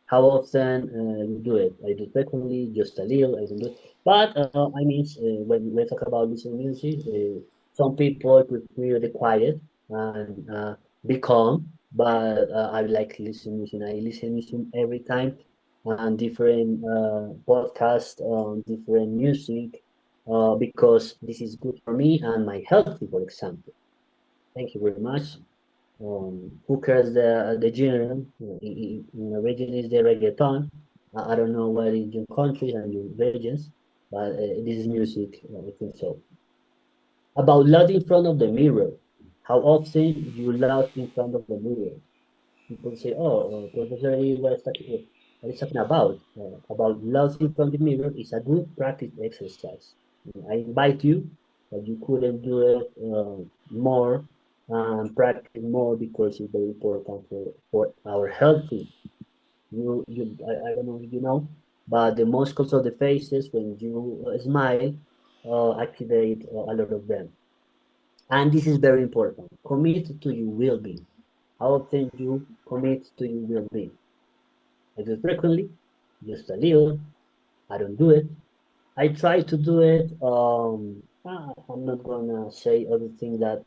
Speaker 4: How often you do it? I do frequently, just a little. I don't do it. But I mean, when we talk about listening music, some people prefer the quiet and be calm. But I like listening music. I listen music every time and different podcasts on different music because this is good for me and my health, for example. Thank you very much. Who cares the genre? In the region is the reggaeton. I don't know what is your countries and your regions, but this is music. I think so. About loud in front of the mirror. How often you loud in front of the mirror? People say, "Oh, Professor, what is talking about? About loud in front of the mirror is a good practice exercise. I invite you, but you couldn't do it more practice more because it's very important for our healthy. I don't know if you know, but the muscles of the faces when you smile activate a lot of them, and this is very important. Commit to your well-being. How often you commit to your well-being? I do it frequently, just a little. I don't do it. I try to do it. I'm not gonna say everything that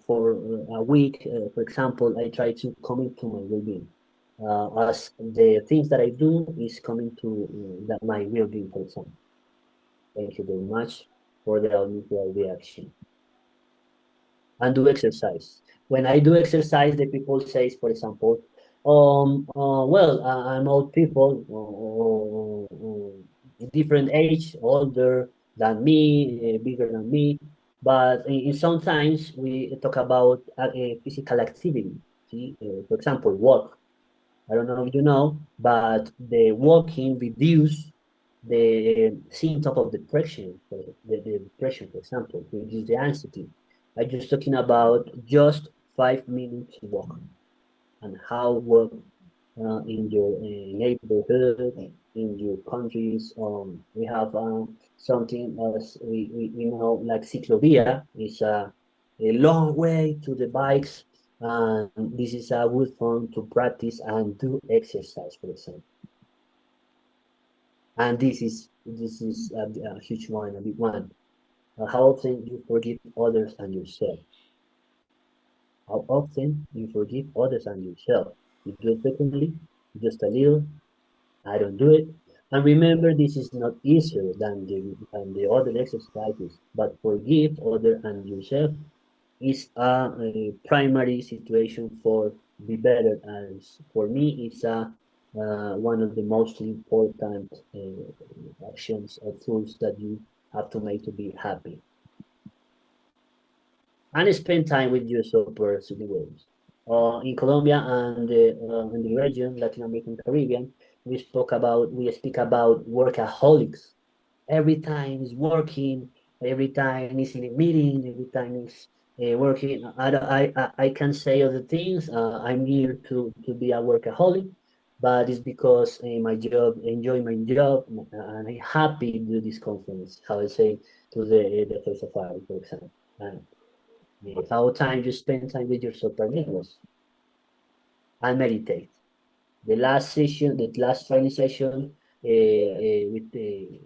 Speaker 4: for a week. For example, I try to commit to my well-being. As the things that I do is coming to that my well-being, for example. Thank you very much for the mutual reaction. And do exercise. When I do exercise, the people says, for example, well, I'm old people, different age, older than me, bigger than me, but sometimes we talk about physical activity. See? For example, walk. I don't know if you know, but the walking reduce the symptom of depression, the depression, for example, reduce the anxiety. I'm just talking about just 5 minutes walk and how work in your neighborhood, in your countries. We have something as we know like ciclovia is a long way to the bikes, and this is a good form to practice and do exercise, for example. And this is a huge one, a big one. How often you forgive others and yourself? How often you forgive others and yourself? You do it frequently, just a little. I don't do it. And remember, this is not easier than the other exercises, but forgive other and yourself is a primary situation for be better. As for me, it's one of the most important actions or tools that you have to make to be happy. And spend time with your support individuals. In Colombia and in the region, Latin American, Caribbean, we speak about workaholics. Every time is working, every time is in a meeting, every time is working. I can say other things. I'm here to be a workaholic, but it's because my job, enjoy my job, and I'm happy to do this conference. How I say to the first safari, for example. How time you spend time with your superheroes and meditate. The last session, the last training session with the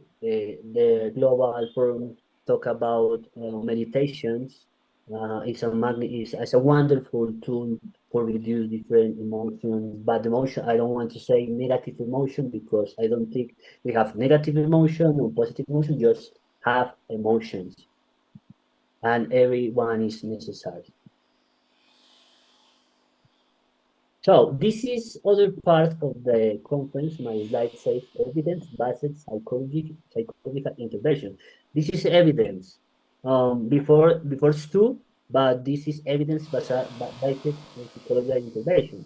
Speaker 4: global forum talk about meditations. It's a wonderful tool for reduce different emotions. But emotion, I don't want to say negative emotion because I don't think we have negative emotion or positive emotion. Just have emotions, and everyone is necessary. So this is other part of the conference. My slide says evidence-based psychological intervention. This is evidence. Before it's two, but this is evidence-based psychological intervention.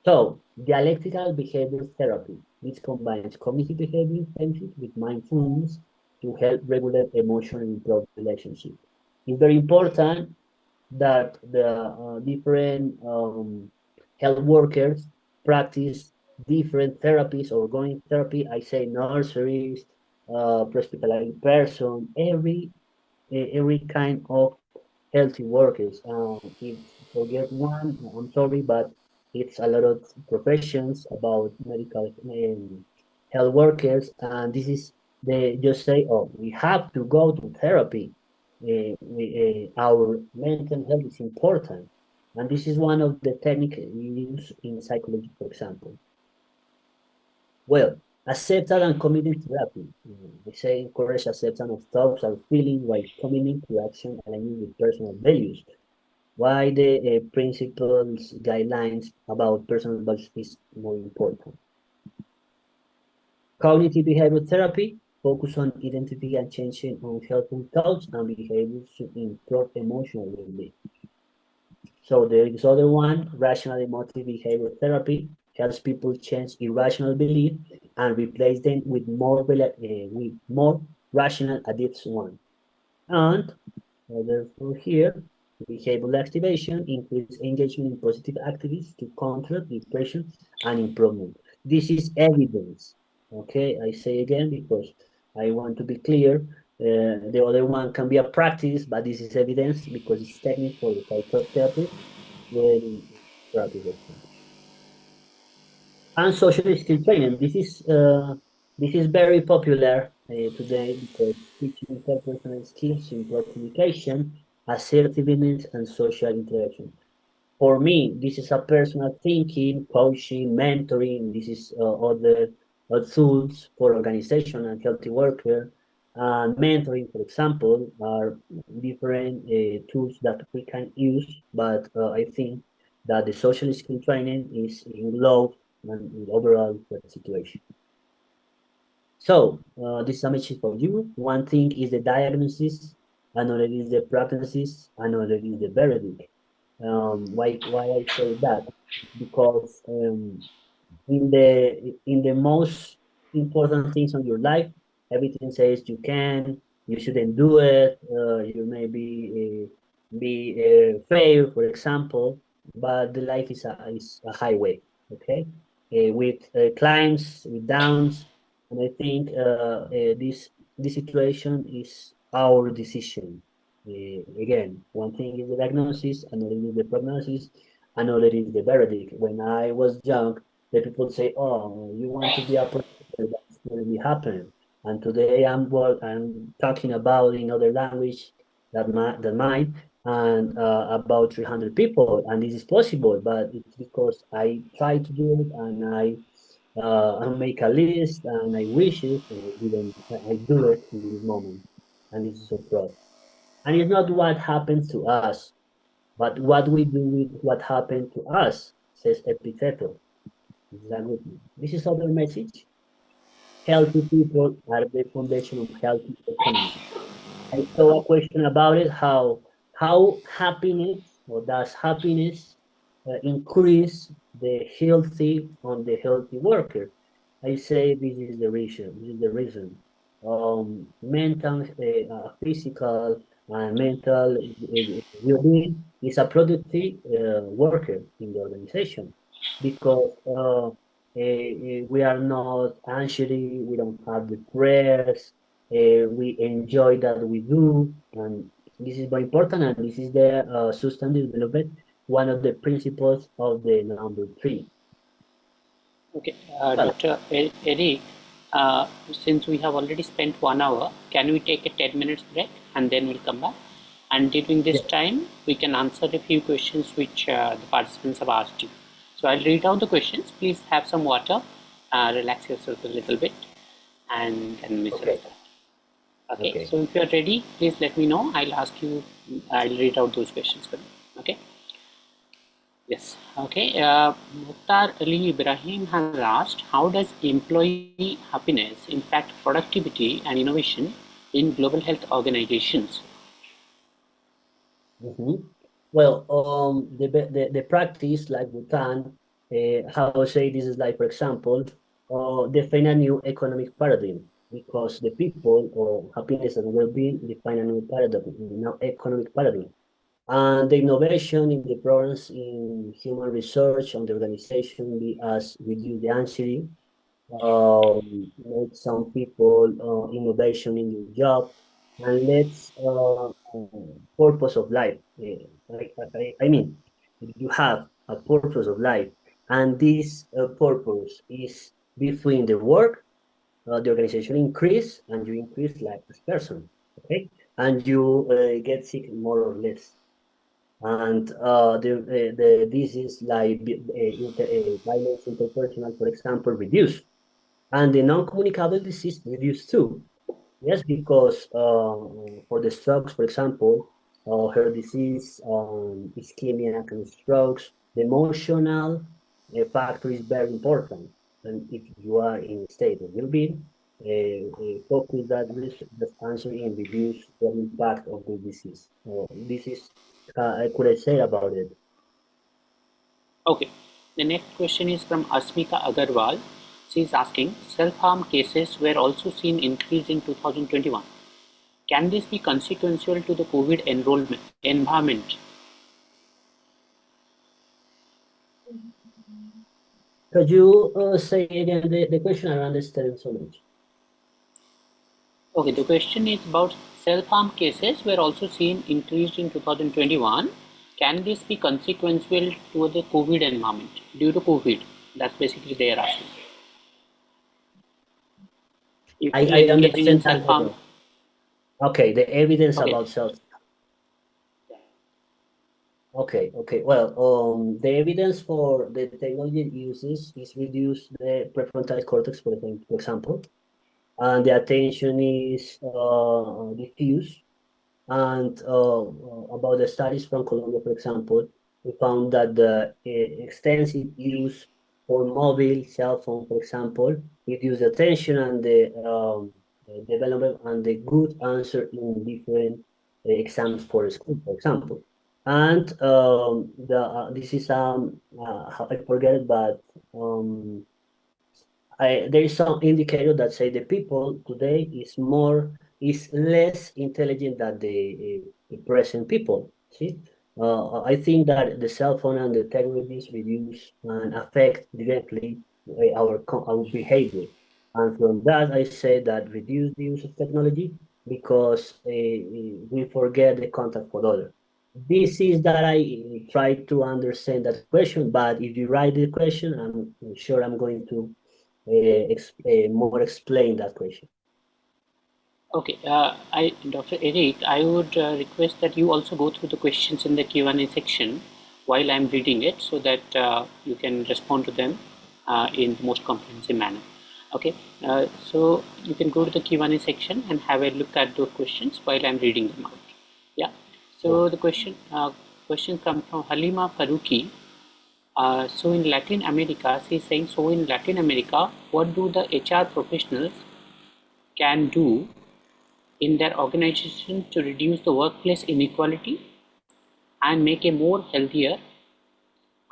Speaker 4: So dialectical behavior therapy, which combines cognitive behavior therapy with mindfulness to help regulate emotion and improve relationship. It's very important that the different health workers practice different therapies or going therapy. I say nurseries, hospitalized person, every kind of healthy workers. If forget one, I'm sorry, but it's a lot of professions about medical health workers, and this is they just say, oh, we have to go to therapy. Our mental health is important, and this is one of the techniques we use in psychology, for example. Well, acceptance and commitment therapy. We say encourage acceptance of thoughts and feelings while committing to action aligning with personal values. Why the principles, guidelines about personal values is more important. Cognitive behavioral therapy focus on identifying and changing unhelpful thoughts and behaviors to improve emotional well-being. So there is other one, rational emotive behavioral therapy, helps people change irrational belief and replace them with more rational addicts one. And therefore here, behavioral activation increases engagement in positive activities to counter depression and improvement. This is evidence. Okay, I say again because I want to be clear. The other one can be a practice, but this is evidence because it's technique for the psychotherapy when therapy works. And social skill training. This is very popular today because teaching interpersonal skills, improve communication, assertiveness, and social interaction. For me, this is a personal thinking, coaching, mentoring. This is other tools for organization and healthy worker. And mentoring, for example, are different tools that we can use, but I think that the social skill training is in low and in overall situation. So this is a message for you. One thing is the diagnosis, another is the prognosis, another is the verdict. Why I say that? Because in the most important things on your life, everything says you can, you shouldn't do it, you may be fair, for example, but the life is a highway, okay, with climbs, with downs, and I think this situation is our decision. Again, one thing is the diagnosis, another is the prognosis, another is the verdict. When I was young, the people say, "Oh, you want to be a professor? That's going to be happening." And today I'm talking about in other language than mine, and about 300 people, and this is possible, but it's because I try to do it, and I make a list and I wish it, and I do it in this moment, and this is so proud. And it's not what happens to us, but what we do with what happened to us, says Epictetus. This is a good one. This is other message. Healthy people are the foundation of healthy economy. I saw a question about it, how happiness, or does happiness increase the healthy on the healthy worker? I say this is the reason. This is the reason. Mental, physical, and mental well-being is a productive worker in the organization, because we are not anxious, we don't have the prayers, we enjoy that we do, and this is very important, and this is the sustainable development, one of the principles of the number 3.
Speaker 1: Okay,
Speaker 4: Well,
Speaker 1: Dr. Eric, since we have already spent 1 hour, can we take a 10 minutes break and then we'll come back? And during this time, we can answer a few questions which the participants have asked you. So I'll read out the questions. Please have some water, relax yourself a little bit, and then we shall
Speaker 4: Okay.
Speaker 1: start. Okay,
Speaker 4: Okay.
Speaker 1: so if you're ready, please let me know. I'll read out those questions for you. Okay. Yes. Okay. Mukhtar Ali Ibrahim has asked, how does employee happiness impact productivity and innovation in global health organizations?
Speaker 4: Well, the practice, like Bhutan, how I say this is like, for example, define a new economic paradigm, because the people, or happiness and well-being, define a new paradigm, now economic paradigm. And the innovation in the programs in human research and the organization be as reduce the anxiety, make some people innovation in your job, and let's purpose of life. I mean, if you have a purpose of life, and this purpose is between the work, the organization increase, and you increase like this person, okay, and you get sick more or less. And this is like violence interpersonal, for example, reduce, and the non-communicable disease reduced too. Yes, because for the strokes, for example, heart disease, ischemia, and strokes, the emotional factor is very important. And if you are in a state of well-being, focus that answer and reduce the impact of the disease. This is, could I say about it?
Speaker 1: Okay. The next question is from Asmika Agarwal. She is asking, self-harm cases were also seen increase in 2021. Can this be consequential to the COVID environment?
Speaker 4: Could you say again the question? I don't understand so much.
Speaker 1: Okay, the question is about self-harm cases were also seen increased in 2021. Can this be consequential to the COVID environment due to COVID? That's basically they are asking. If
Speaker 4: I
Speaker 1: you're engaging in
Speaker 4: understand.
Speaker 1: self-harm.
Speaker 4: Okay, the evidence
Speaker 1: Okay.
Speaker 4: about self. Okay, okay. Well, the evidence for the technology uses is reduce the prefrontal cortex, for example, and the attention is diffuse. And about the studies from Colombia, for example, we found that the extensive use for mobile cell phone, for example, reduce the attention and the development and the good answer in different exams for school, for example. And this is I forget it, but there is some indicator that say the people today is less intelligent than the present people. See, I think that the cell phone and the technologies reduce and affect directly our behavior, and from that I say that reduce the use of technology, because we forget the contact with others. This is that I try to understand that question, but if you write the question, I'm sure I'm going to more explain that question.
Speaker 1: Okay, Dr. Eric, I would request that you also go through the questions in the Q&A section while I'm reading it, so that you can respond to them in the most comprehensive manner. Okay, so you can go to the Q&A section and have a look at those questions while I'm reading them out. Yeah. So the question comes from Halima Faruqi. So in Latin America, she's saying, so in Latin America, what do the HR professionals can do in their organization to reduce the workplace inequality and make a more healthier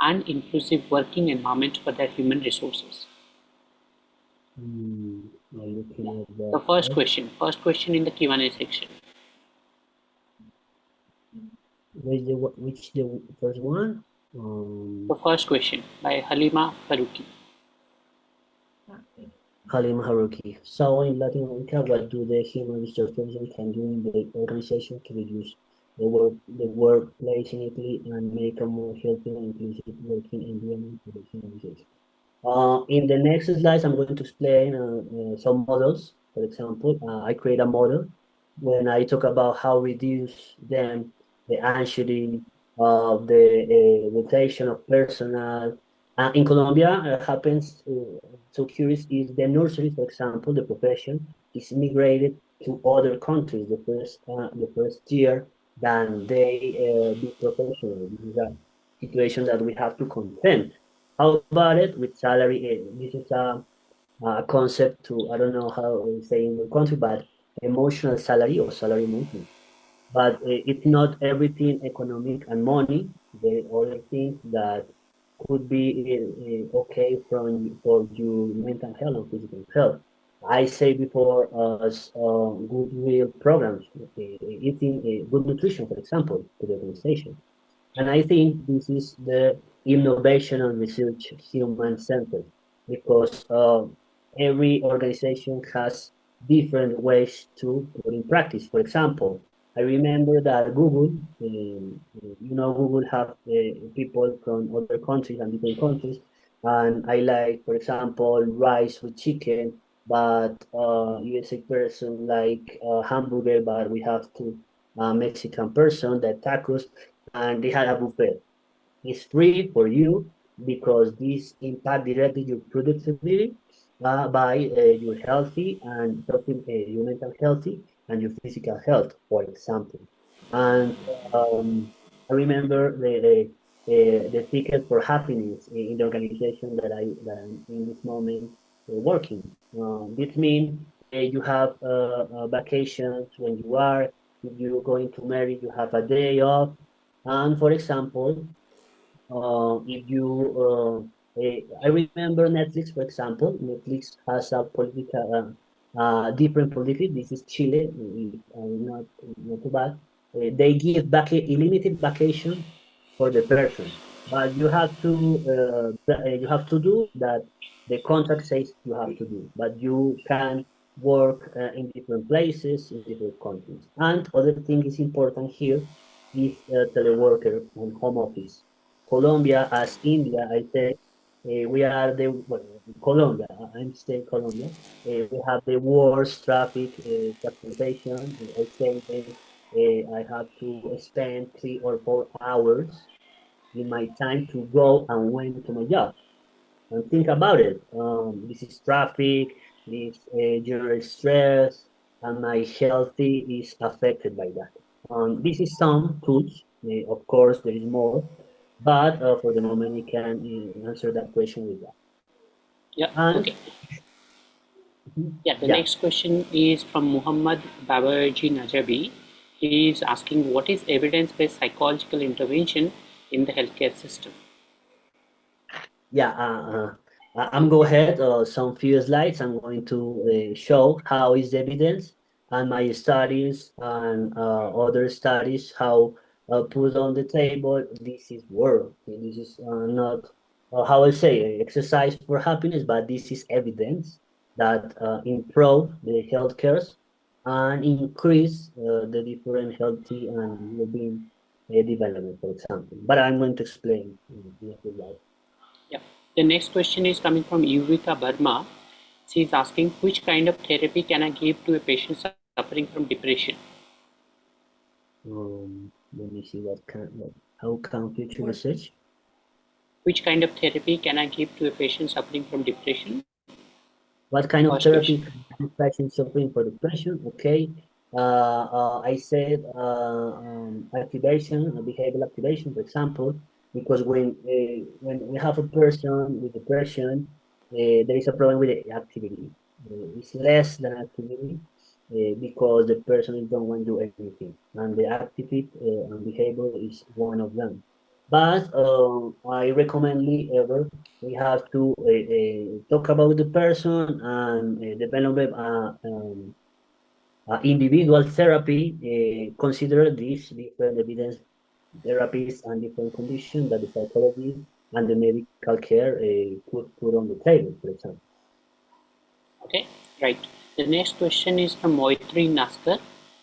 Speaker 1: and inclusive working environment for their human resources?
Speaker 4: I'm looking at
Speaker 1: The
Speaker 4: that.
Speaker 1: first question in the Q&A section.
Speaker 4: Which the first one?
Speaker 1: The first question by Halima Faruqi.
Speaker 4: Halim Haruki. So in Latin America, what do the human resource persons can do in the organization to reduce the workplace inequality and make a more healthy and inclusive working environment for the human resource? In the next slides, I'm going to explain some models. For example, I create a model when I talk about how reduce them the anxiety of the rotation of personnel. In Colombia, happens so curious is the nursery, for example, the profession is migrated to other countries the first year than they be professional. This is a situation that we have to contend. How about it with salary? This is a concept to, I don't know how to say in the country, but emotional salary or salary movement. But it's not everything economic and money. There are other things that could be okay for your mental health or physical health. I say before goodwill programs, eating good nutrition, for example, to the organization. And I think this is the innovation and research human centered because every organization has different ways to put in practice. For example, I remember that Google, Google have people from other countries and different countries, and I like, for example, rice with chicken, but USA person like hamburger, but we have to Mexican person that tacos, and they had a buffet. It's free for you because this impact directly your productivity by your healthy and helping your mental healthy and your physical health, for example. And I remember the ticket for happiness in the organization that I'm in this moment working. This means you have vacations when you are, if you're going to marry, you have a day off. And for example, if you, I remember Netflix, for example, Netflix has a political, different policy. This is Chile, not too bad. They give back limited vacation for the person, but you have to do that. The contract says you have to do, but you can work in different places in different countries. And other thing is important here is teleworker and home office. Colombia as India, I say, we are the, well, Colombia, I'm saying Colombia, we have the worst traffic transportation. I say I have to spend 3 or 4 hours in my time to go and went to my job. And think about it. This is traffic, this general stress, and my healthy is affected by that. This is some tools. Of course, there is more, but for the moment, we can answer that question with that.
Speaker 1: Yeah.
Speaker 4: And
Speaker 1: Okay. Yeah. The
Speaker 4: yeah,
Speaker 1: next question is from Muhammad Babaji Najabi. He is asking, what is evidence-based psychological intervention in the healthcare system?
Speaker 4: yeah. I'm go ahead. Some few slides. I'm going to show how is the evidence and my studies and other studies how put on the table. This is work. This is not how I say exercise for happiness, but this is evidence that improve the healthcare and increase the different healthy and well-being development, for example. But I'm going to explain in the slide.
Speaker 1: Yeah. The next question is coming from Yuvika Burma. She is asking, which kind of therapy can I give to a patient suffering from depression?
Speaker 4: Let me see how can future research?
Speaker 1: Which kind of therapy can I give to a patient suffering from depression?
Speaker 4: What kind of
Speaker 1: First
Speaker 4: therapy
Speaker 1: question.
Speaker 4: can patient suffering for depression? Okay. I said activation, behavioral activation, for example, because when we have a person with depression, there is a problem with the activity. It's less than activity because the person don't want to do anything, and the activity and behavior is one of them. But I recommend ever we have to talk about the person and develop individual therapy, consider these different evidence therapies and different conditions that the psychology and the medical care could put on the table, for example.
Speaker 1: Okay, right. The next question is from Moitri Naskar.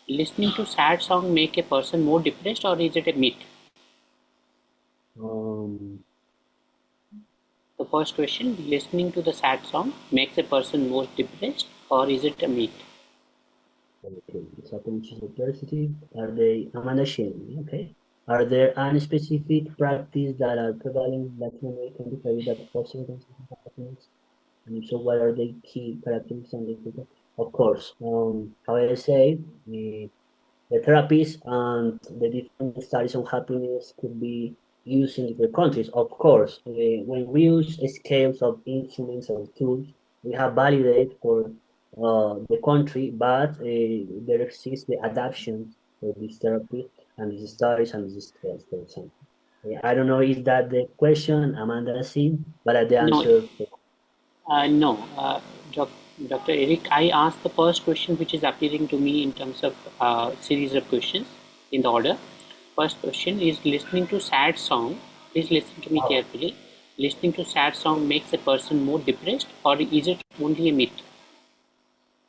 Speaker 1: Listening to sad song make a person more depressed, or is it a myth?
Speaker 4: Um,
Speaker 1: The first question, listening to the sad song makes a person more depressed, or is it a myth?
Speaker 4: okay, psychological diversity, Amanda Shane, okay. Are there any specific practice that are prevalent in Latin American behavior that foster happiness? And so what are the key characteristics and the of course, how I say, the therapies and the different studies on happiness could be used in different countries. Of course, when we use scales of instruments or tools, we have validated for the country, but there exists the adaptation for this therapy and these studies and these scales, for example. I don't know if that the question Amanda seen, but the
Speaker 1: No,
Speaker 4: answer.
Speaker 1: no. Dr. Eric, I asked the first question which is appearing to me in terms of series of questions in the order. First question is listening to sad song. Please listen to me carefully. Listening to sad song makes a person more depressed, or is it only a myth?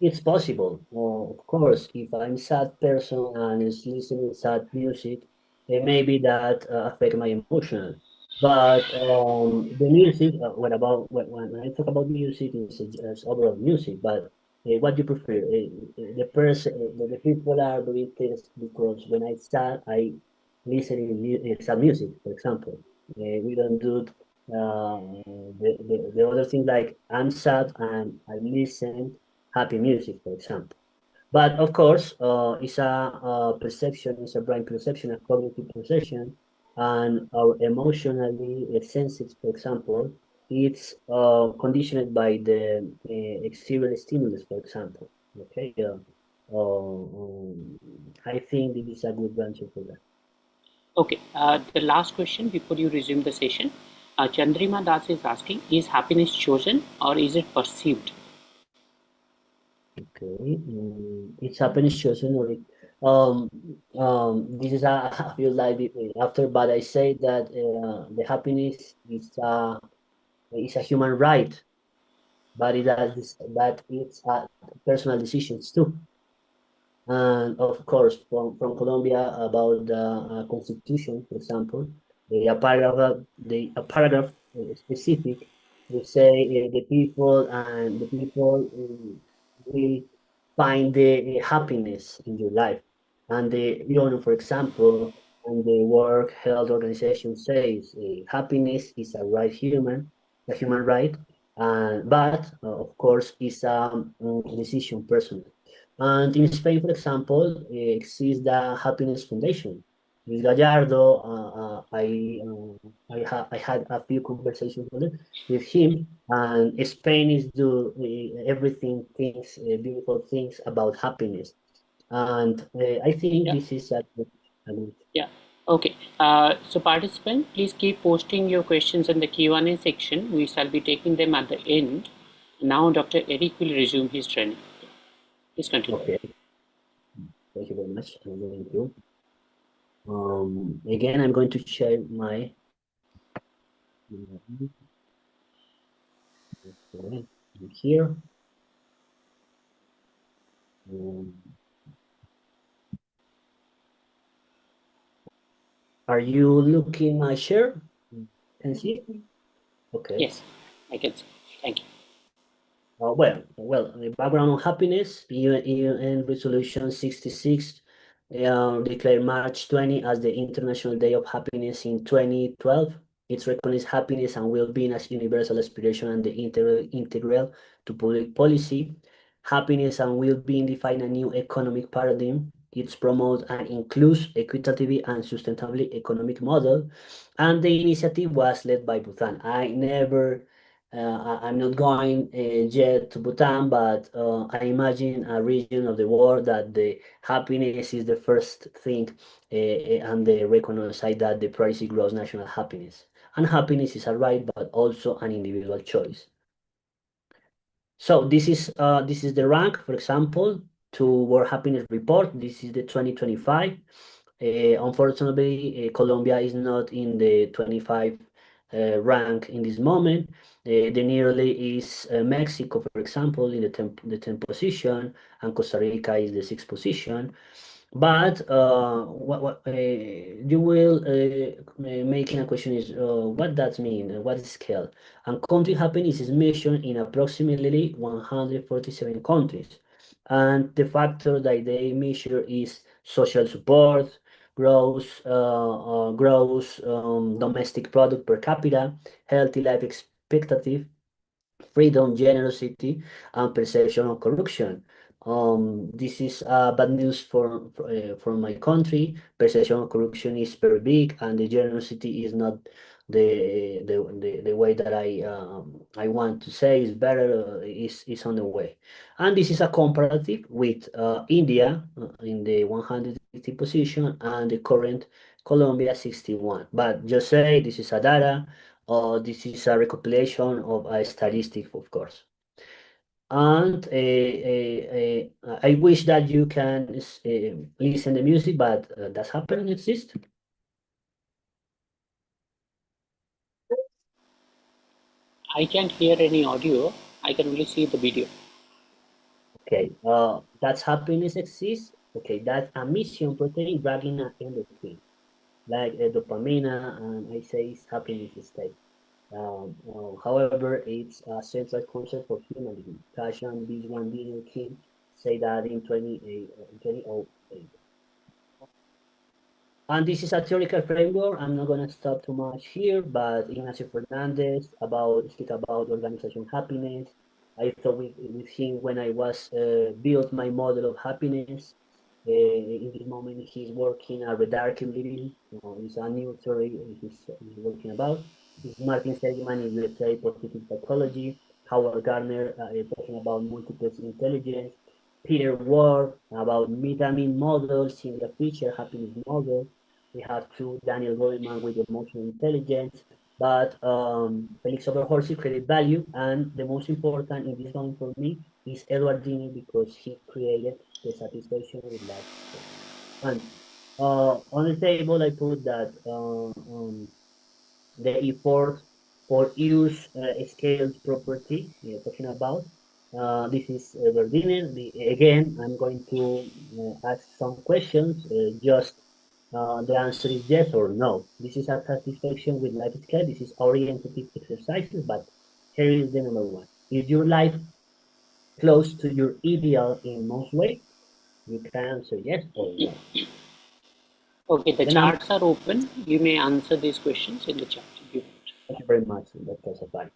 Speaker 4: It's possible. Of course, if I'm sad person and is listening sad music, it may be that affect my emotion. But the music, what about when I talk about music, it's overall music. But what do you prefer? The people are very tense because when I sad, I listen in sad music, for example. We don't do the other thing like I'm sad and I listen happy music, for example. But of course, it's a perception, it's a brain perception, a cognitive perception, and our emotionally sensitive, for example, it's conditioned by the exterior stimulus, for example. Okay, I think this is a good answer for that.
Speaker 1: Okay, the last question before you resume the session. Chandrima Das is asking, is happiness chosen or is it perceived?
Speaker 4: Okay, it's happiness chosen or this is a feel like after, but I say that the happiness is a human right, but but it's a personal decisions too. And of course, from Colombia about the constitution, for example, a paragraph specific will say the people will find the happiness in your life. And the for example, and the World Health Organization says happiness is a human right, but of course, it's a decision personal. And in Spain, for example, exists the Happiness Foundation. Luis Gallardo, I had a few conversations with him, and Spain is do everything things beautiful things about happiness, and I think
Speaker 1: Yeah.
Speaker 4: this is a good.
Speaker 1: Yeah. Okay. So participant, please keep posting your questions in the Q&A section. We shall be taking them at the end. Now Dr. Eric will resume his training. Please continue.
Speaker 4: Okay, thank you very much. I'm going to. Again, I'm going to share my. Okay, here. Are you looking my share? Can see? Okay.
Speaker 1: Yes, I can see. Thank you.
Speaker 4: Well, the background on happiness, UN Resolution 66 declared March 20 as the International Day of Happiness in 2012. It recognizes happiness and well-being as universal aspiration and the integral to public policy. Happiness and well-being define a new economic paradigm. It promotes an inclusive, equitable, and sustainable economic model. And the initiative was led by Bhutan. I'm not going yet to Bhutan, but I imagine a region of the world that the happiness is the first thing, and they recognize that the priority grows national happiness. And happiness is a right, but also an individual choice. So this is the rank, for example, to World Happiness Report. This is the 2025. Unfortunately, Colombia is not in the 25 rank in this moment. The nearly is Mexico, for example, in the 10th position, and Costa Rica is the 6th position. But what you will making a question is what does mean? What is scale? And country happiness is measured in approximately 147 countries, and the factor that they measure is social support, gross domestic product per capita, healthy life expectancy, freedom, generosity, and perception of corruption. This is bad news for my country. Perception of corruption is very big, and the generosity is not the way that I want to say is better. Is on the way, and this is a comparative with India in the 150 position and the current Colombia 61. But just say this is a data. This is a recopilation of a statistic, of course. And I wish that you can listen the music, but does happen exist?
Speaker 1: I can't hear any audio. I can only see the video.
Speaker 4: Okay, that's happiness exists. Okay, that's a mission protein dragging an endorphin, like dopamine, and I say it's happiness state. However, it's a central concept for humanity. Kashan B1 Daniel King say that in 2008. And this is a theoretical framework. I'm not going to stop too much here, but Ignacio Fernandez speak about organization happiness. I thought with him when I was built my model of happiness. In this moment, he's working at Redarking Living. It's a new theory he's working about. It's Martin Seligman in USA Positive Psychology. Howard Gardner talking about multiple intelligence. Peter Ward about vitamin models, similar feature, happiness model. We have two, Daniel Goleman with emotional intelligence, but Felix Oberholzer created value, and the most important in this one for me is Edward Dini because he created the satisfaction with life. And on the table, I put that the effort for use scales property talking about. This is Verdiner. Again, I'm going to ask some questions. Just the answer is yes or no. This is a satisfaction with life scale. This is orientative exercises, but here is the number one. Is your life close to your ideal in most ways? You can answer yes or no.
Speaker 1: Okay, the charts are open. You may answer these questions in the chat if you want.
Speaker 4: Thank you very much. That was a fine.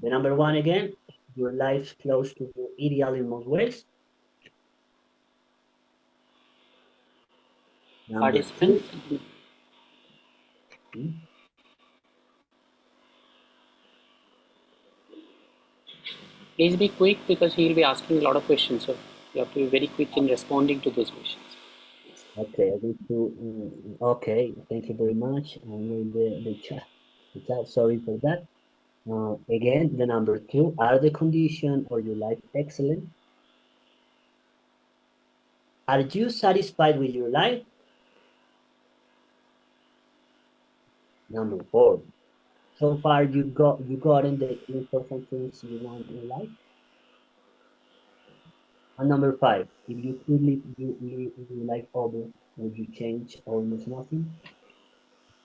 Speaker 4: The number one again, your life's close to your ideal in most ways. Number
Speaker 1: Participants.
Speaker 4: two.
Speaker 1: Please be quick because he will be asking a lot of questions. So you have to be very quick in responding to those questions.
Speaker 4: Okay, I going to. Okay, thank you very much. I'm in the chat. Sorry for that. Again, the number two, are the condition or your life excellent? Are you satisfied with your life? Number four, so far you gotten the important things you want in life. And number five, if you could live your life over, would you change almost nothing?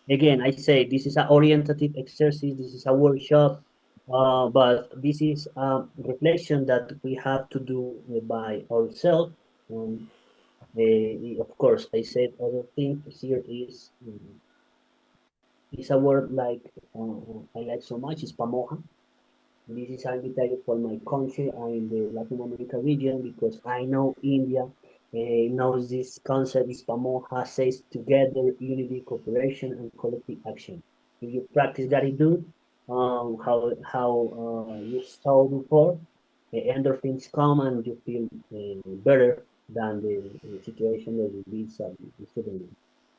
Speaker 4: Again, I say this is an orientative exercise. This is a workshop. But this is a reflection that we have to do by ourselves. Of course, I said other things here is a word like I like so much is pamoja. This is arbitrary for my country and in the Latin America region because I know India knows this concept is pamoja says together, unity, cooperation, and collective action. If you practice gratitude, how you saw before, endorphins come and you feel better than the situation that you be suddenly.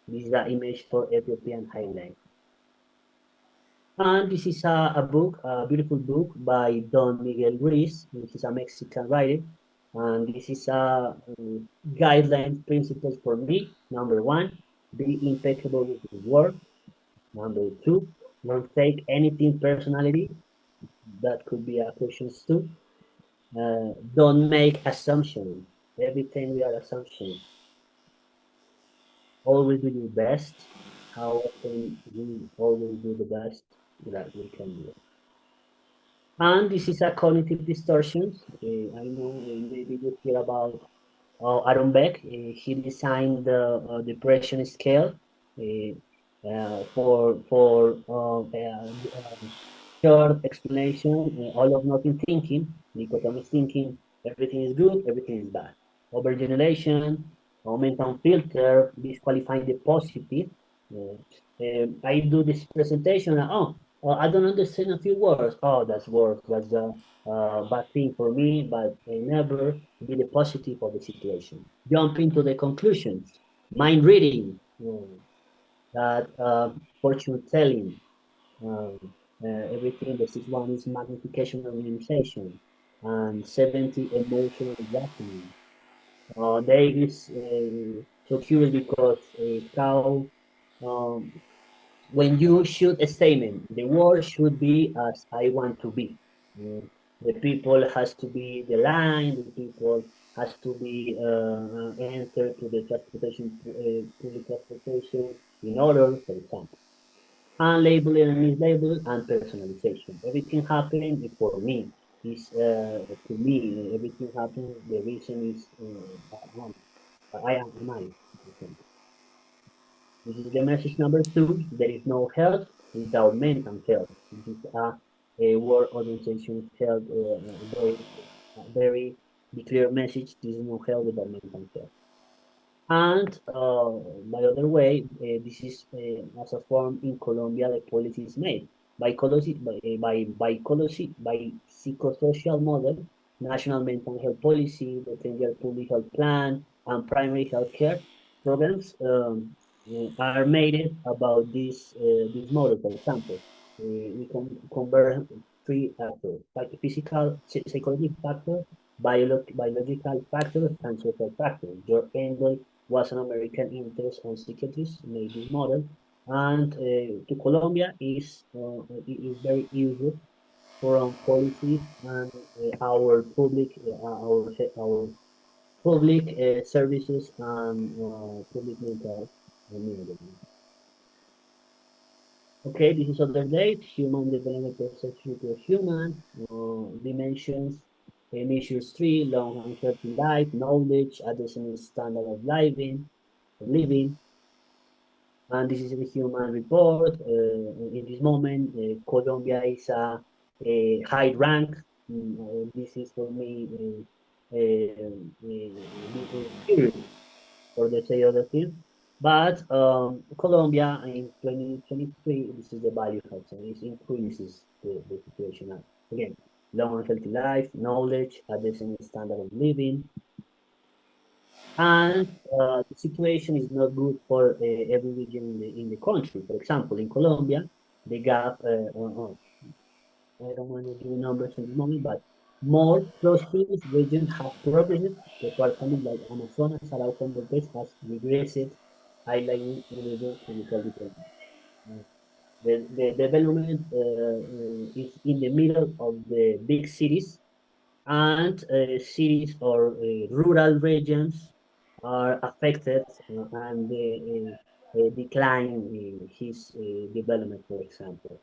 Speaker 4: This is the image for Ethiopian highlight. And this is a book, a beautiful book by Don Miguel Ruiz, which is a Mexican writer. And this is a guideline principles for me. Number one, be impeccable with your work. Number two, don't take anything personality. That could be a question too. Don't make assumptions. Everything we are assumptions. Always do your best. How often we always do the best that we can do. And this is a cognitive distortion. I know maybe you hear about Aaron Beck. He designed the depression scale for short explanation, all of nothing thinking, dichotomous thinking, everything is good, everything is bad. Overgeneration, momentum filter, disqualifying the positive. I do this presentation, I don't understand a few words. Oh, that's words, that's a bad thing for me, but never be the positive of the situation. Jump into the conclusions. Mind reading, that fortune telling, um, everything. The sixth one is magnification and minimization, and 70 emotional adjustment. There is so curious because how um, when you shoot a statement, the word should be as I want to be. The people has to be the line. The people has to be entered to the transportation, public transportation in order, for example. Unlabeled and mislabeled and personalization. Everything happening for me is to me. Everything happening. The reason is I am I. This is the message number two. There is no health without mental health. This is a World Organization Health very clear message. There is no health without mental health. And by other way, this is as a form in Colombia, the policy is made by by psychosocial model, national mental health policy, the 10-year public health plan, and primary health care programs are made about this model. For example, we can convert three factors: like physical, psychological factor, biological factors, and social factors. Your end was an American interest on psychiatrists made this model, and to Colombia is very useful for policies and our public services and public mental management. Okay, this is other date, human development perception to human, dimensions, measures three, long and healthy life, knowledge, addressing standard of living, and this is the human report. In this moment, Colombia is a high rank. This is for me period for the say other thing. But Colombia in 2023, this is the value factor. It increases the situation. Again, long and healthy life, knowledge, addressing standard of living, and the situation is not good for every region in the country. For example, in Colombia, the gap, I don't want to give numbers in the moment, but more prosperous regions have progressed. Departments like Amazonas, Arauca, and Cortés has regressed, highlighting regions physical development. The development is in the middle of the big cities, and cities or rural regions are affected and decline his development, for example.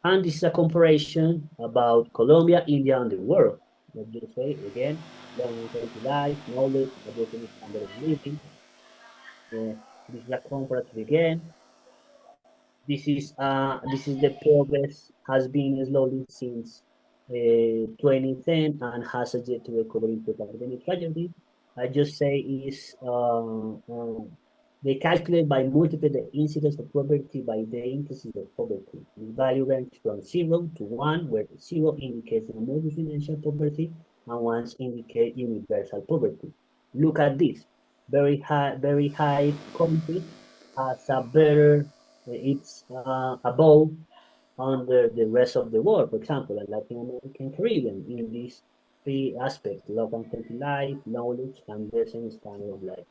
Speaker 4: And this is a comparison about Colombia, India, and the world. Let's just say again, long and healthy life, knowledge, addressing standard of living. This is a comparative again. This is the progress has been slowly since 2010 and has yet to recover into academic tragedy. I just say is they calculate by multiply the incidence of poverty by the indices of poverty. The value range from 0 to 1, where 0 indicates the most financial poverty and 1 indicate universal poverty. Look at this. Very high countries has a better it's above under the rest of the world, for example, like Latin American Caribbean, in these three aspects, love and healthy life, knowledge, and decent standard of life.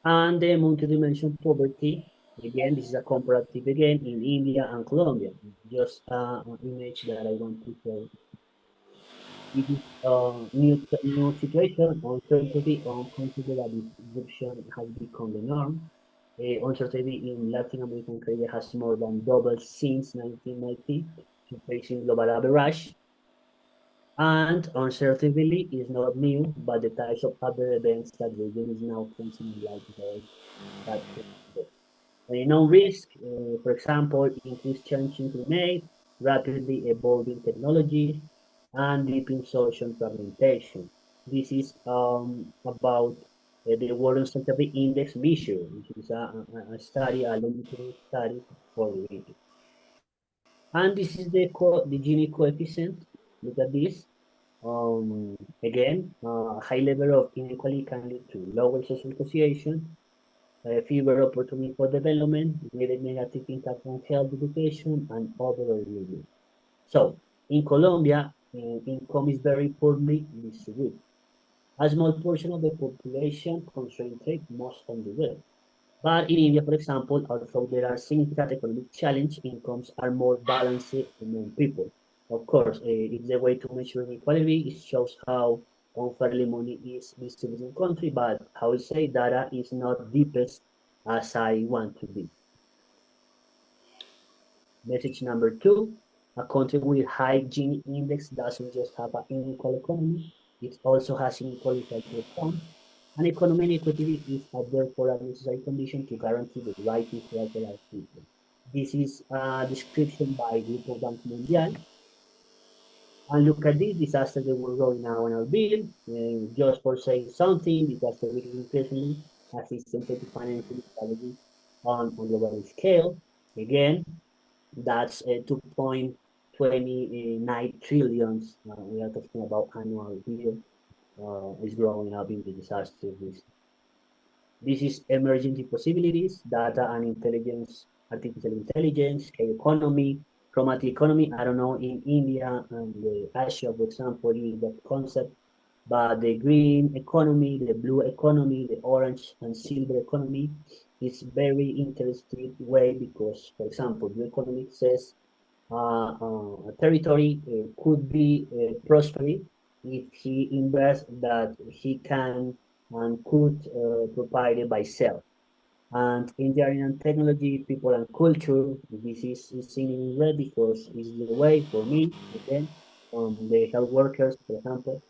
Speaker 4: And the multidimensional poverty, again, this is a comparative again in India and Colombia. Just an image that I want to show. It is new situation, uncertainty, unconsidered that disruption has become the norm. Uncertainty in Latin American Caribbean has more than doubled since 1990, facing global average. And uncertainty is not new, but the types of other events that the region is now facing like that. No risk, for example, increased changing climate, rapidly evolving technology, and deepening social fragmentation. This is about the World Uncertainty Index measure, which is a study, a longitudinal study for the region. And this is the Gini coefficient. Look at this. Again, high level of inequality can lead to lower social association, fewer opportunity for development, with a negative impact on health, education, and overall well-being. So, in Colombia, income is very poorly distributed. A small portion of the population concentrate most on the wealth. But in India, for example, although there are significant economic challenges, incomes are more balanced among people. Of course, it's the way to measure inequality. It shows how unfairly money is distributed in the country, but how I say data is not deepest as I want to be. Message number 2, a country with high Gini index doesn't just have an unequal economy, it also has inequality response. And economic inequality is therefore a necessary condition to guarantee the right to socialize people. This is a description by Grupo Banco Mundial. And look at this disaster that we're going now on our bill. Just for saying something, disaster risk increasingly assistance to financial strategy on global scale. Again, that's 2.29 trillions. We are talking about annual bill is growing up in the disaster risk. This is emerging possibilities, data and intelligence, artificial intelligence, economy, chromatic economy. I don't know in India and Asia, for example, is that concept, but the green economy, the blue economy, the orange and silver economy is very interesting way because, for example, blue economy says a territory could be prosperous if he invests that he can and could provide it by self. And engineering and technology, people and culture, this is seen in red because it's the way for me, again, the health workers, for example,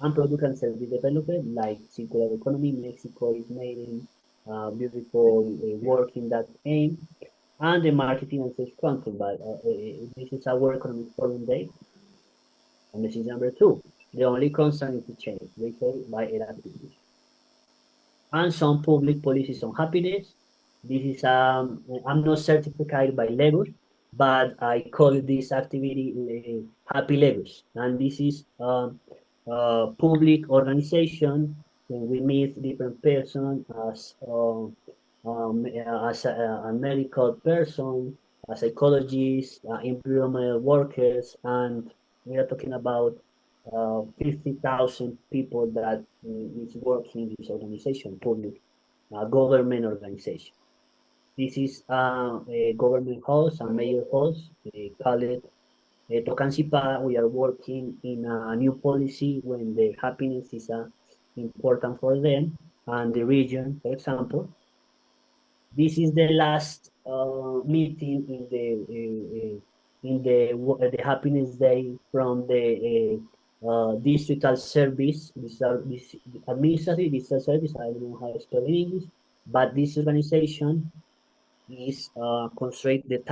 Speaker 4: and product and service development like circular economy. Mexico is making beautiful work in that aim, and the marketing and sales control. But this is our economic forum day. And this is number 2. The only constant is the change, retail by activities. And some public policies on happiness. This is I'm not certified by Lagos, but I call this activity Happy Lagos. And this is public organization when we meet different persons as a medical person, a psychologist, environmental workers, and we are talking about 50,000 people that is working in this organization, public government organization. This is a government house, a mayor house, call it Tocancipá. We are working in a new policy when the happiness is important for them and the region, for example. This is the last meeting in the Happiness Day from the digital service, this administrative digital service. I don't know how to spell in English, but this organization is concentrate the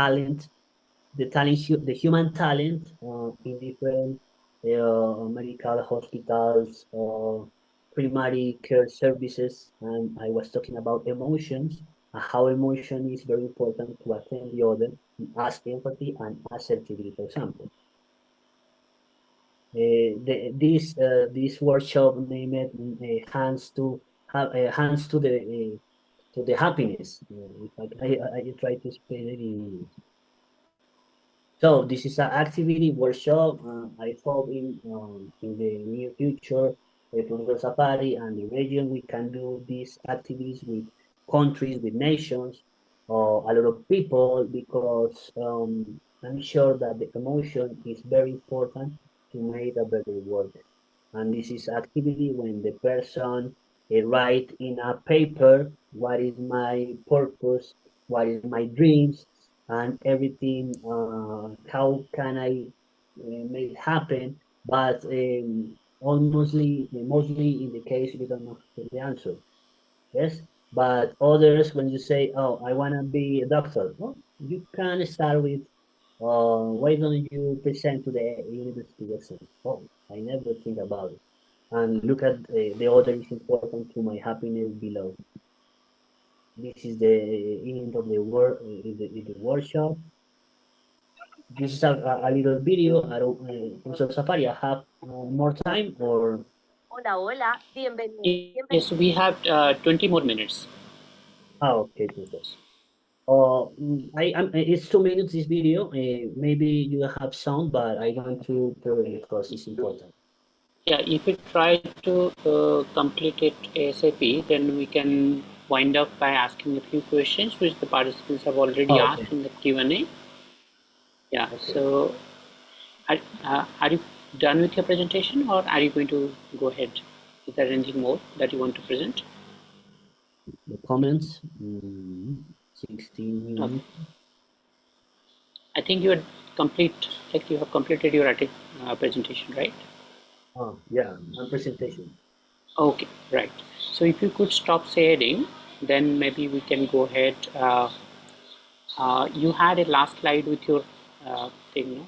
Speaker 4: human talent in different medical hospitals or primary care services. And I was talking about emotions, how emotion is very important to attend the other, as empathy and assertivity, for example. This workshop named hands to the happiness. If I try to explain it in English. So this is an activity workshop. I hope in the near future, the Political Safari and the region, we can do these activities with countries, with nations, or a lot of people, because I'm sure that the emotion is very important to make a better world. And this is activity when the person write in a paper what is my purpose, what is my dreams, and everything. How can I make it happen? But mostly in the case we don't know the answer. Yes, but others, when you say, "Oh, I want to be a doctor," well, you can start with, "Why don't you present to the university exam?" Oh, I never think about it. And look at the other is important to my happiness below. This is the end of the work in the workshop. This is a little video. I don't, Professor Safari, I have more time or?
Speaker 5: Hola, hola, bienvenido.
Speaker 1: Yes, we have 20 more minutes.
Speaker 4: Okay, perfect. It's 2 minutes this video. Maybe you have sound, but I want to tell it because it's important.
Speaker 1: Yeah, if you try to complete it ASAP, then we can wind up by asking a few questions, which the participants have already asked in the Q&A. Yeah,
Speaker 4: Okay.
Speaker 1: so are you done with your presentation, or are you going to go ahead? Is there anything more that you want to present?
Speaker 4: The comments, 16
Speaker 1: Okay.
Speaker 4: minutes.
Speaker 1: I think you have completed your presentation, right?
Speaker 4: Oh, yeah, and presentation.
Speaker 1: Okay, right. So if you could stop sharing, then maybe we can go ahead. You had a last slide with your thing, no?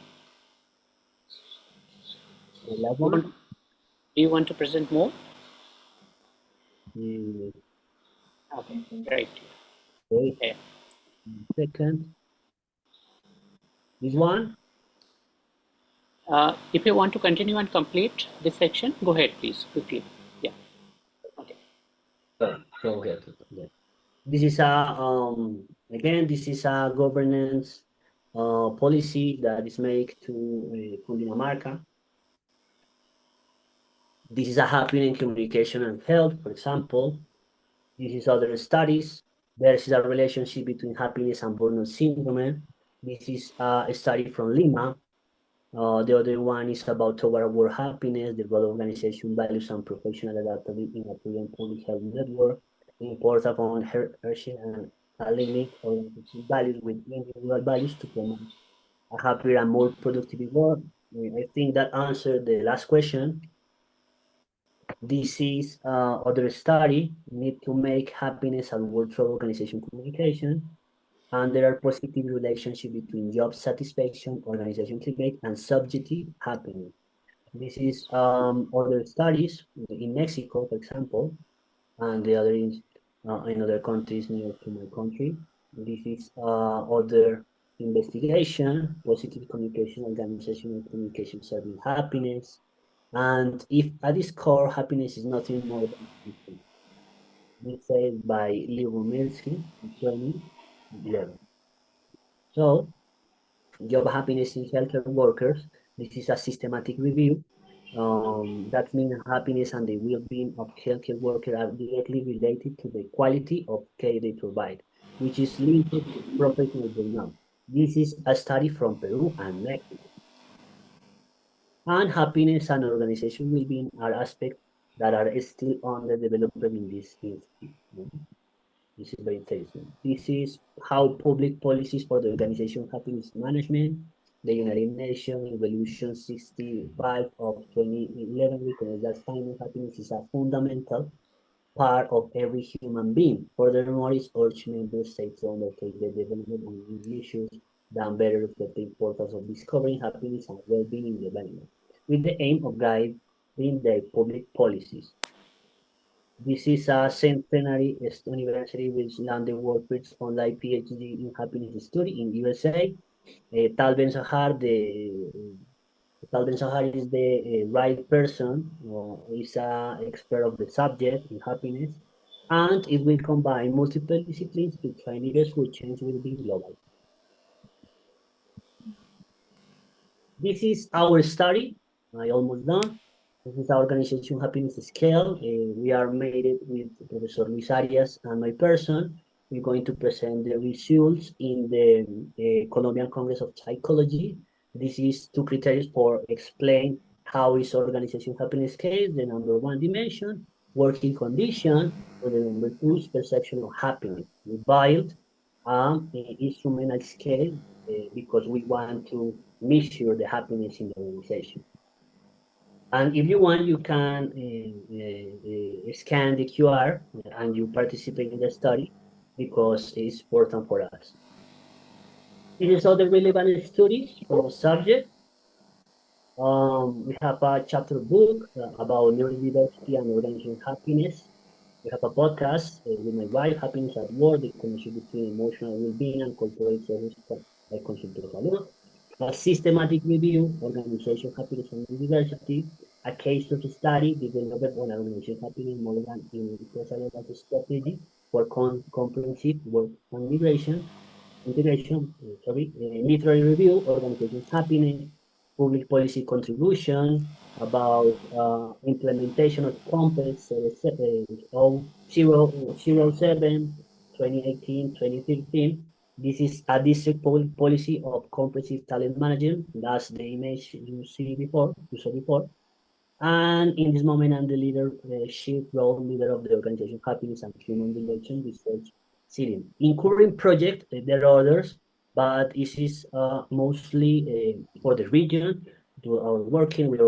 Speaker 4: The last one.
Speaker 1: Do you want to present more? Okay, right.
Speaker 4: Wait
Speaker 1: Yeah.
Speaker 4: a second. This one?
Speaker 1: If you want to continue and complete this section, go ahead, please, quickly. Yeah. Okay.
Speaker 4: Go ahead. This is again, this is a governance policy that is made to Cundinamarca. This is a happening communication and health, for example. This is other studies. There is a relationship between happiness and burnout syndrome. This is a study from Lima. The other one is about toward world happiness, the global organization values and professional adaptability in a prudent public health network, the importance of Hershey and aligning organization values with individual values to promote a happier and more productive world. I think that answered the last question. This is other study, need to make happiness and world through organization communication. And there are positive relationship between job satisfaction, organization climate, and subjective happiness. This is other studies in Mexico, for example, and the other is in other countries near to my country. This is other investigation, positive communication, organizational communication serving happiness. And if at its core, happiness is nothing more than this said by Leo Milsky in 2011. So, job happiness in healthcare workers, this is a systematic review. That means happiness and the well-being of healthcare workers are directly related to the quality of care they provide, which is linked to professional burnout. This is a study from Peru and Mexico. And happiness and organization well-being are aspects that are still under development in this institute. This is very interesting. This is how public policies for the Organization of Happiness Management, the United Nations Resolution 65 of 2011 recognizes that finding happiness is a fundamental part of every human being. Furthermore, it urges member states to undertake the development of new measures that better reflect the importance of discovering happiness and well-being in the environment, with the aim of guiding their public policies. This is a centenary university which landed workers online PhD in happiness study in USA. Tal Ben Sahar, Tal Ben Sahar is the right person, is an expert of the subject in happiness, and it will combine multiple disciplines to train leaders who change will be global. This is our study. I almost done. This is our organization happiness scale. We are made it with Professor Luis Arias and my person. We're going to present the results in the Colombian Congress of Psychology. This is two criteria for explain how is organization happiness scale. The number one dimension, working condition, or the number two is perception of happiness. We build an instrumental scale because we want to measure the happiness in the organization. And if you want, you can scan the QR and you participate in the study because it's important for us. This is other relevant studies for the subject. We have a chapter book about neurodiversity and organizational happiness. We have a podcast with my wife, Happiness at Work, the connection between emotional well-being and corporate service by Consultor Salud. A systematic review, organization happiness and diversity, a case of study developed on organization happiness model and empresarial strategy for comprehensive work and integration, literary review, organization happiness, public policy contribution, about implementation of Compass 007, 2018-2013. This is a district public policy of comprehensive talent management. That's the image you saw before. And in this moment, I'm the leadership role leader of the organization Happiness and Human Relations Research City. In current project, there are others, but this is mostly for the region. We are working with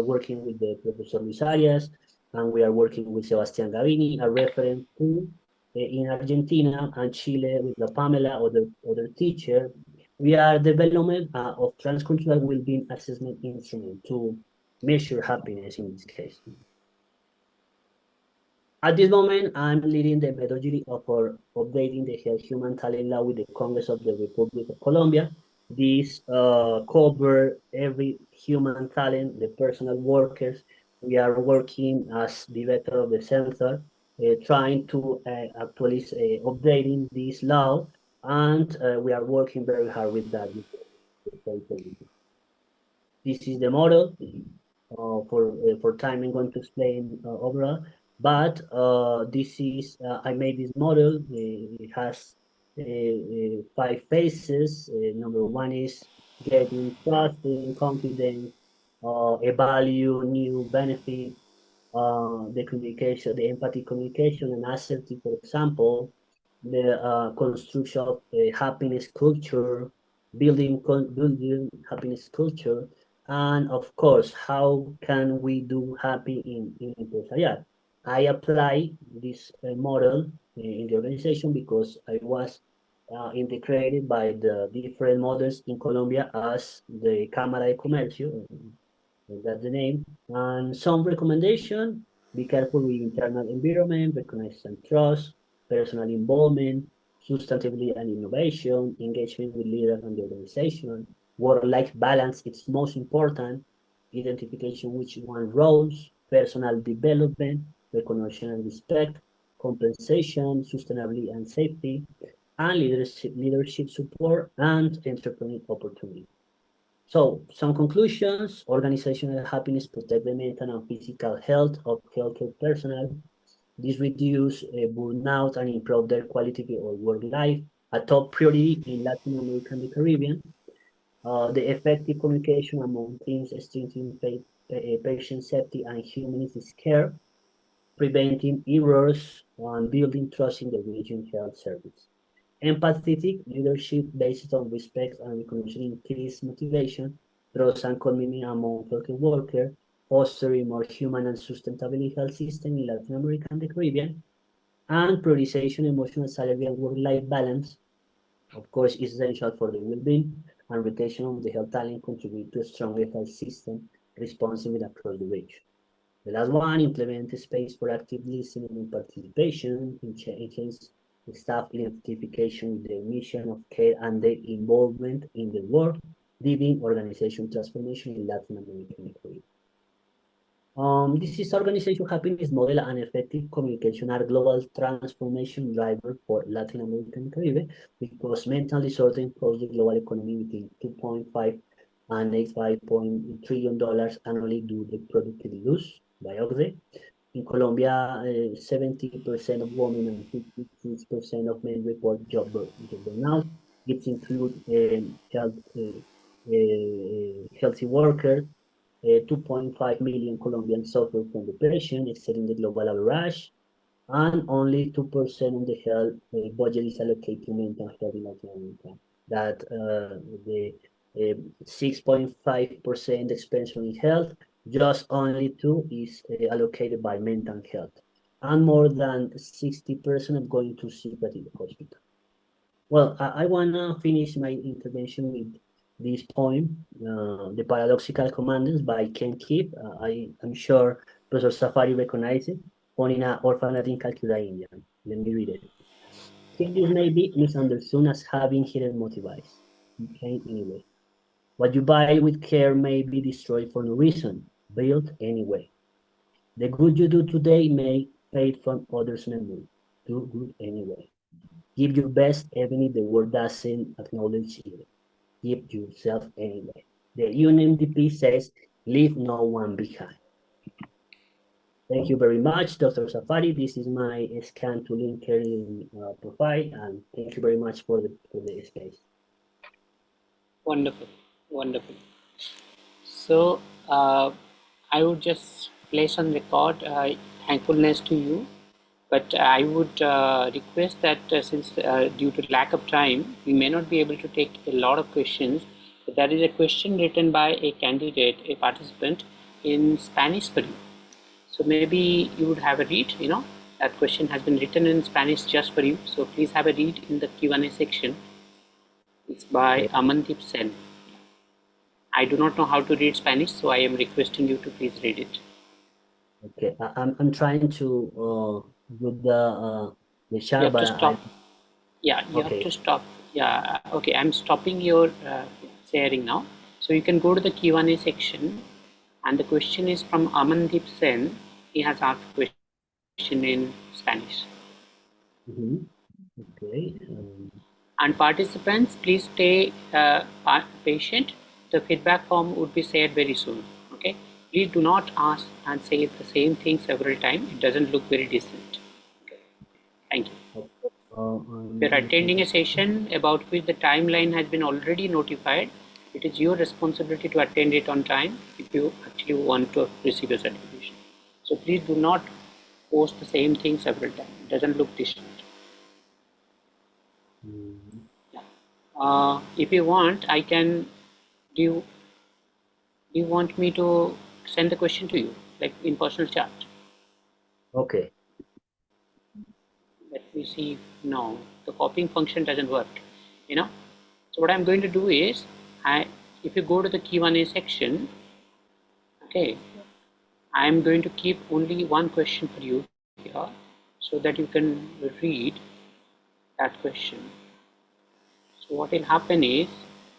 Speaker 4: the Professor Luis Arias, and we are working with Sebastián Gavini, a reference to in Argentina and Chile with La Pamela, other teacher. We are development of transcultural well-being assessment instrument to measure happiness in this case. At this moment, I'm leading the methodology for updating the Health Human Talent Law with the Congress of the Republic of Colombia. This cover every human talent, the personal workers. We are working as director of the center, trying to actually updating this law, and we are working very hard with that. This is the model. For time, I'm going to explain overall, but this is I made this model. It has 5 phases. Number 1 is getting trust, getting confidence, evaluate new benefit, the communication, the empathy communication and assertive, for example, the construction of a happiness culture, building happiness culture, and of course, how can we do happy in empresarial? I apply this model in the organization because I was integrated by the different models in Colombia as the Cámara de Comercio, that's the name, and some recommendation: be careful with internal environment, recognize and trust, personal involvement, sustainability and innovation, engagement with leaders and the organization, work-life balance, it's most important, identification which one roles, personal development, recognition and respect, compensation, sustainability and safety, and leadership support and entrepreneurial opportunity. So, some conclusions: organizational happiness protect the mental and physical health of healthcare personnel. This reduce burnout and improve their quality of work life, a top priority in Latin America and the Caribbean. The effective communication among teams strengthening patient safety and humanist care, preventing errors on building trust in the region health service. Empathetic leadership based on respect and recognition increase motivation, trust and commitment among healthcare workers, fostering more human and sustainable health system in Latin America and the Caribbean, and prioritization emotional salary and work-life balance, of course, is essential for the well-being and retention of the health talent contribute to a stronger health system responsive across the region. The last one, implement a space for active listening and participation, enhance staff identification with the mission of care and their involvement in the work, leading organization transformation in Latin America and the Caribbean. This is organization happiness model and effective communication are global transformation driver for Latin America and Caribbean because mental disorder impose the global economy between 2.5 and 85 trillion dollars annually due to productivity loss by OCDE. In Colombia, 70% of women and 56% of men report job burnout. It includes healthy workers. 2.5 million Colombians suffer from depression, exceeding the global average, and only 2% of the health budget is allocated to mental health in Latin America. That the 6.5% expenditure in health, just only 2 is allocated by mental health, and more than 60% are going to sick at the hospital. Well, I want to finish my intervention with this poem, The Paradoxical Commandments by Ken Keep. I'm sure Professor Safari recognizes it, born in an orphanage in Calcutta, India. Let me read it. Changes may be misunderstood as having hidden motives. Okay, anyway. What you buy with care may be destroyed for no reason, built anyway. The good you do today may fade from others' memory. Do good anyway. Give your best even if the world doesn't acknowledge it. Give yourself anyway. The UNMDP says, leave no one behind. Thank you very much, Dr. Safari. This is my scan to LinkedIn profile, and thank you very much for the space.
Speaker 1: Wonderful, wonderful. So I would just place on record thankfulness to you, but I would request that since due to lack of time, we may not be able to take a lot of questions. But there is a question written by a candidate, a participant in Spanish for you. So maybe you would have a read, that question has been written in Spanish just for you. So please have a read in the Q&A section. It's by Amandeep Sen. I do not know how to read Spanish, so I am requesting you to please read it.
Speaker 4: Okay, I'm trying to do the chat,
Speaker 1: you have
Speaker 4: but
Speaker 1: to stop. You have to stop. Yeah, okay, I'm stopping your sharing now. So you can go to the Q&A section, and the question is from Amandeep Sen. He has asked a question in Spanish.
Speaker 4: Okay.
Speaker 1: And participants, please stay patient. The feedback form would be shared very soon. Okay. Please do not ask and say the same thing several times. It doesn't look very decent. Okay. Thank you. If you're attending a session about which the timeline has been already notified, it is your responsibility to attend it on time if you actually want to receive a certification. So please do not post the same thing several times. It doesn't look decent. If you want, I can. Do you want me to send the question to you, like in personal chat? Okay. Let me see. No, the copying function doesn't work. So what I'm going to do is, if you go to the Q&A section, okay, I'm going to keep only one question for you here, so that you can read that question. So what will happen is,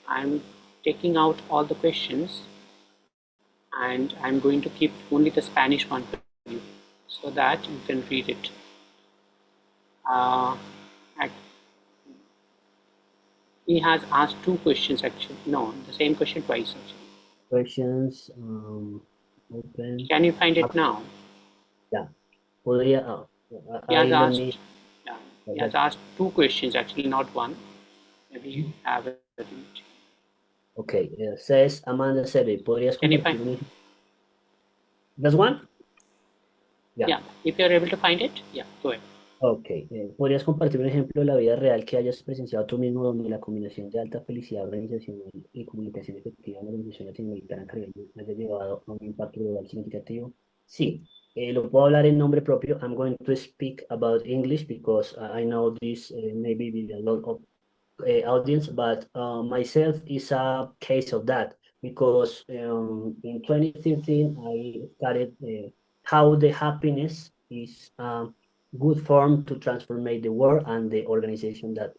Speaker 1: I'm taking out all the questions, and I'm going to keep only the Spanish one for you, so that you can read it. He has asked two questions actually. No, the same question twice actually. Questions open. Can you find it now? Yeah. Well, yeah. He has asked two questions actually, not one. Maybe you have it. Okay. Says Amanda Sebe. Can you find? There's one. Yeah. If you're able to find it, yeah. Go ahead.
Speaker 4: Ok, ¿podrías compartir un ejemplo de la vida real que hayas presenciado tú mismo donde la combinación de alta felicidad organizacional y comunicación efectiva en la organización latinoamericana caribeña haya llevado a un impacto global significativo? Sí, lo puedo hablar en nombre propio. I'm going to speak about English because I know this maybe with a lot of audience, but myself is a case of that because in 2013 I started how the happiness is good form to transform the world and the organization that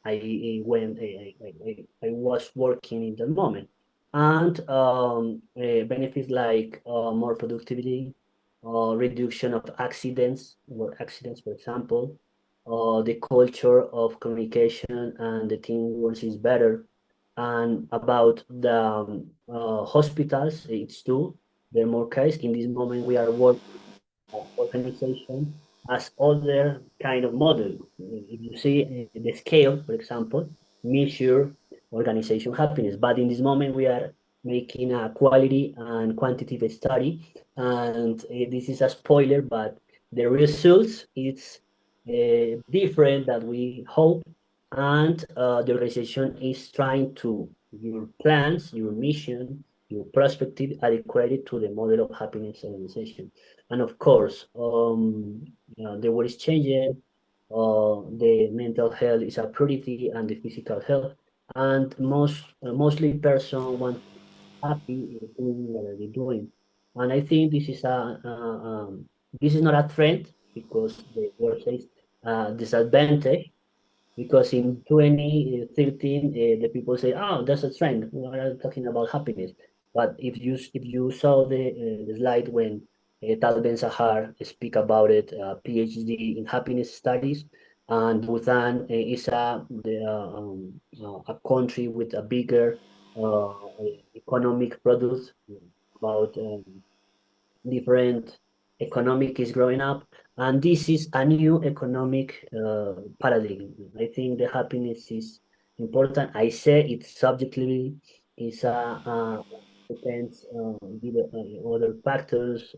Speaker 4: I was working in that moment, and benefits like more productivity, reduction of accidents, or accidents, for example, the culture of communication and the teamwork is better. And about the hospitals, it's true. There are more cases. In this moment, we are working organization as other kind of model. If you see the scale, for example, measure organization happiness. But in this moment, we are making a quality and quantitative study, and this is a spoiler, but the results is different that we hope, and the organization is trying to your plans, your mission, your perspective adequate to the model of happiness organization. And of course, the world is changing. The mental health is a priority, and the physical health. And mostly person want to be happy doing what they're doing. And I think this is not a trend because the world says disadvantage. Because in 2013, the people say, "Oh, that's a trend. We are talking about happiness." But if you saw the slide when Tal Ben Sahar speak about it, PhD in happiness studies, and Bhutan is a country with a bigger uh, economic product about different economic is growing up, and this is a new economic paradigm. I think the happiness is important. I say it's subjectively, it's depends with other factors,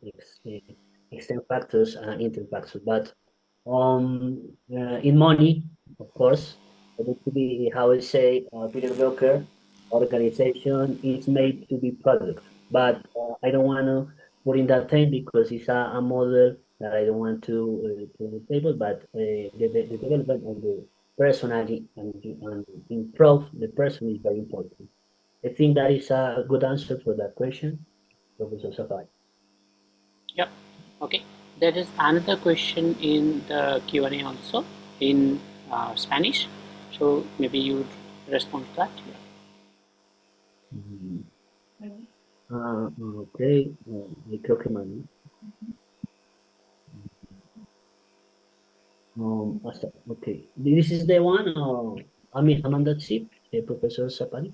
Speaker 4: external factors, and internal factors. But in money, of course, it to be how I say Peter Drucker, organization is made to be product. But I don't want to put in that thing because it's a model that I don't want to the table, but the development of the personality and improve the person is very important. I think that is a good answer for that question, Professor Safai.
Speaker 1: Yep. Okay. There is another question in the Q&A also in Spanish. So maybe you would respond to that.
Speaker 4: Ok, creo que mal. Okay. This is the one, I mean, Amanda Chip, Professor Sapani.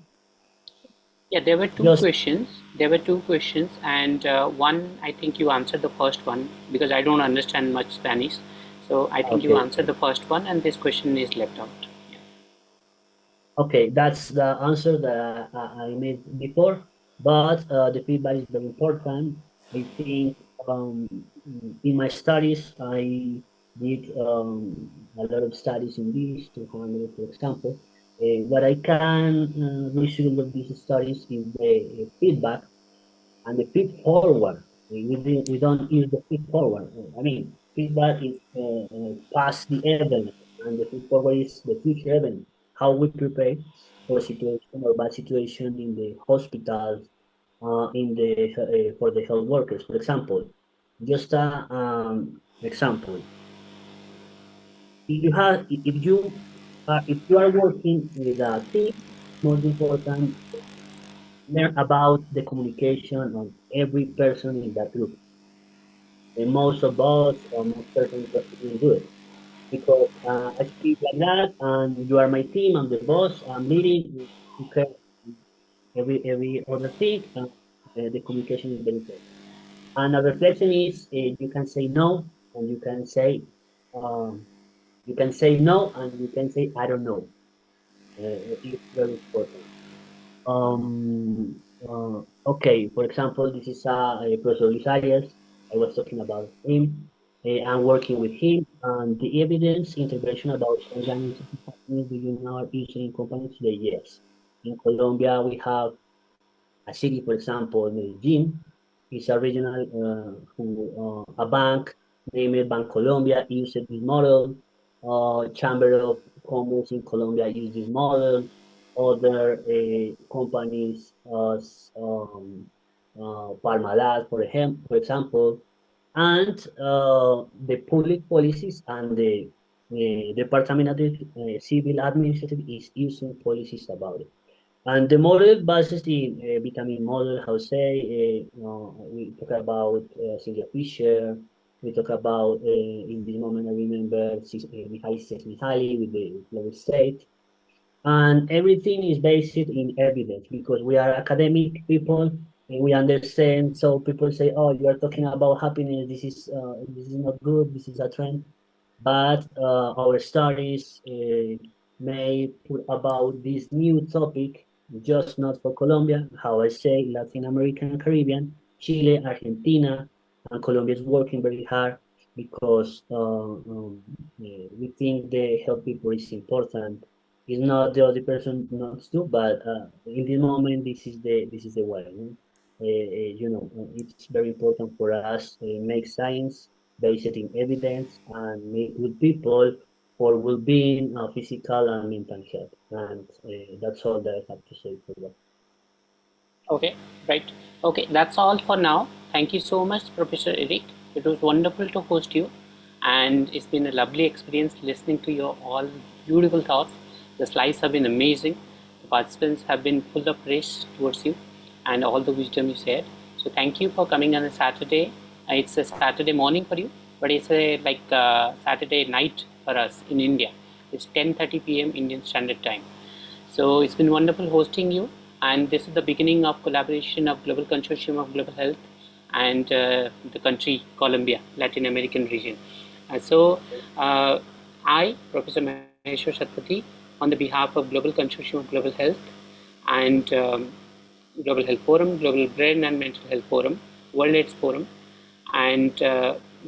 Speaker 1: Yeah, there were two
Speaker 4: Just-
Speaker 1: questions. There were two questions, and one I think you answered the first one because I don't understand much Spanish. So I think you
Speaker 4: Okay.
Speaker 1: answered the first one, and this question is left out. Yeah.
Speaker 4: Okay, that's the answer that I made before, but the feedback is very important. I think in my studies, I did a lot of studies in this, 200, for example. What I can resume of these studies is the feedback and the feed forward. We don't use the feed forward. I mean, feedback is past the event, and the feed forward is the future event. How we prepare for a situation or bad situation in the hospitals, in the for the health workers. For example, just a example. If you are working with a team, most important learn about the communication of every person in that group. And most of us, or most persons, will do it because I speak like that, and you are my team. I'm the boss. I'm leading. Okay, every other thing. The communication is very important. And a reflection is you can say no, and um, you can say no, and you can say I don't know. It's very important. Okay, for example, this is Professor Luis Arias. I was talking about him. I'm working with him, and the evidence intervention about organizing happiness, do you know, are usually in companies today? Yes. In Colombia, we have a city, for example, Medellin, is a regional a bank named Bank Colombia uses this model. Chamber of Commerce in Colombia use this model. Other companies, Parmalat, for example, and the public policies and the Department of the Civil Administrative is using policies about it. And the model bases in vitamin model, how say, we talk about Sylvia Fisher, we talk about, in this moment, I remember Mihaly Csikszentmihalyi with the global state. And everything is based in evidence because we are academic people and we understand. So people say, oh, you are talking about happiness. This is not good. This is a trend. But our studies may put about this new topic, just not for Colombia, how I say, Latin America and Caribbean, Chile, Argentina, and Colombia is working very hard because we think the help people is important. It's not the other person not to, but in this moment, this is the way. It's very important for us to make science based in evidence and make good people for well-being, physical and mental health. And that's all that I have to say for that.
Speaker 1: Okay, right. Okay, that's all for now. Thank you so much, Professor Eric. It was wonderful to host you, and it's been a lovely experience listening to your all beautiful thoughts. The slides have been amazing. The participants have been full of praise towards you and all the wisdom you shared. So thank you for coming on a Saturday. It's a Saturday morning for you, but it's a Saturday night for us in India. It's 10:30 p.m. Indian Standard Time. So it's been wonderful hosting you, and this is the beginning of collaboration of Global Consortium of Global Health and the country Colombia, Latin American region. I, Professor Maheshwar Satpathy, on the behalf of Global Consortium of Global Health and Global Health Forum, Global Brain and Mental Health Forum, World AIDS Forum, and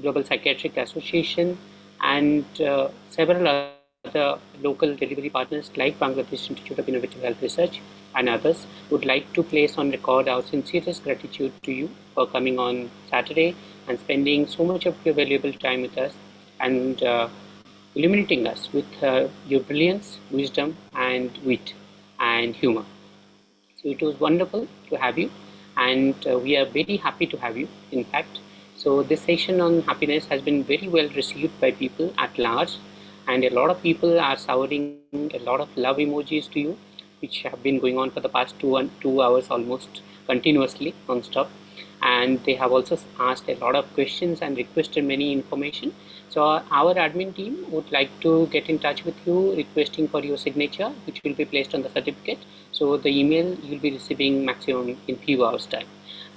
Speaker 1: Global Psychiatric Association, and several other local delivery partners like Bangladesh Institute of Innovative Health Research and others would like to place on record our sincerest gratitude to you for coming on Saturday and spending so much of your valuable time with us and illuminating us with your brilliance, wisdom, and wit and humor. So it was wonderful to have you, and we are very happy to have you, in fact. So this session on happiness has been very well received by people at large, and a lot of people are showering a lot of love emojis to you, which have been going on for the past 2 hours almost continuously, non-stop. And they have also asked a lot of questions and requested many information. So our admin team would like to get in touch with you requesting for your signature, which will be placed on the certificate. So the email you'll be receiving maximum in few hours time.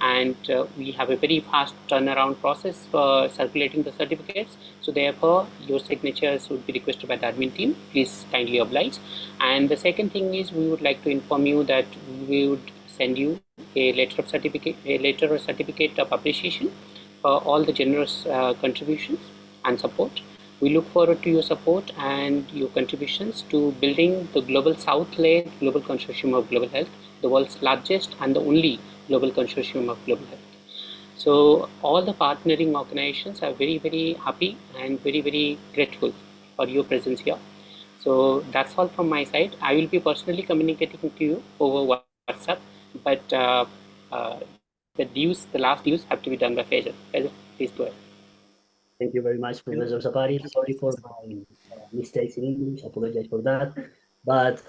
Speaker 1: And we have a very fast turnaround process for circulating the certificates. So therefore, your signatures would be requested by the admin team. Please kindly oblige. And the second thing is we would like to inform you that we would send you a letter or certificate of appreciation for all the generous contributions and support. We look forward to your support and your contributions to building the Global South-led Global Consortium of Global Health, the world's largest and the only global consortium of global health. So all the partnering organizations are very, very happy and very, very grateful for your presence here. So that's all from my side. I will be personally communicating to you over WhatsApp, but the last dues have to be done by Faisal. Faisal, please go ahead.
Speaker 4: Thank you very much, Professor Safari. Sorry for my mistakes in English. Apologize for that. But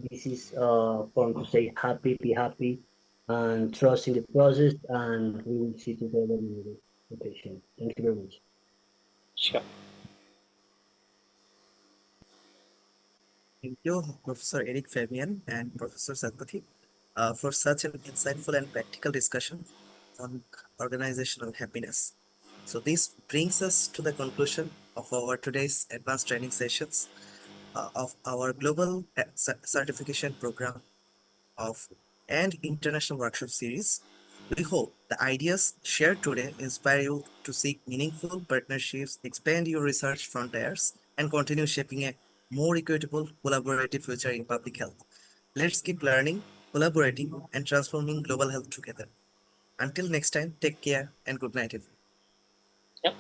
Speaker 4: this is for to say happy, be happy, and trust in the process, and we will see together in the patient. Thank you very much.
Speaker 1: Sure.
Speaker 3: Thank you, Professor Eric Fabian and Professor Satpathy, for such an insightful and practical discussion on organizational happiness. So this brings us to the conclusion of our today's advanced training sessions of our global certification program of and international workshop series We hope the ideas shared today inspire you to seek meaningful partnerships, expand your research frontiers, and continue shaping a more equitable, collaborative future in public health. Let's keep learning, collaborating, and transforming global health together. Until next time, take care and good night, everyone.
Speaker 1: Yep.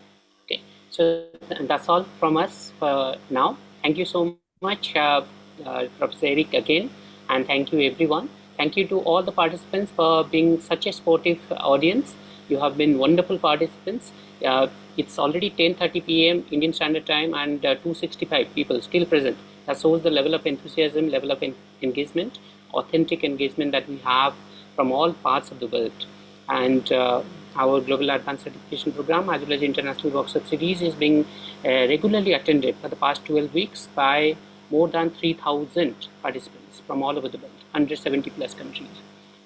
Speaker 1: Okay. So that's all from us for now. Thank you so much, Professor Eric, again, and thank you everyone. Thank you to all the participants for being such a sportive audience. You have been wonderful participants. It's already 10:30 p.m. Indian Standard Time, and 265 people still present. That shows the level of enthusiasm, level of engagement, authentic engagement that we have from all parts of the world. And our Global Advanced Certification Program, as well as International Workshop Series, is being regularly attended for the past 12 weeks by more than 3,000 participants from all over the world, 170 plus countries.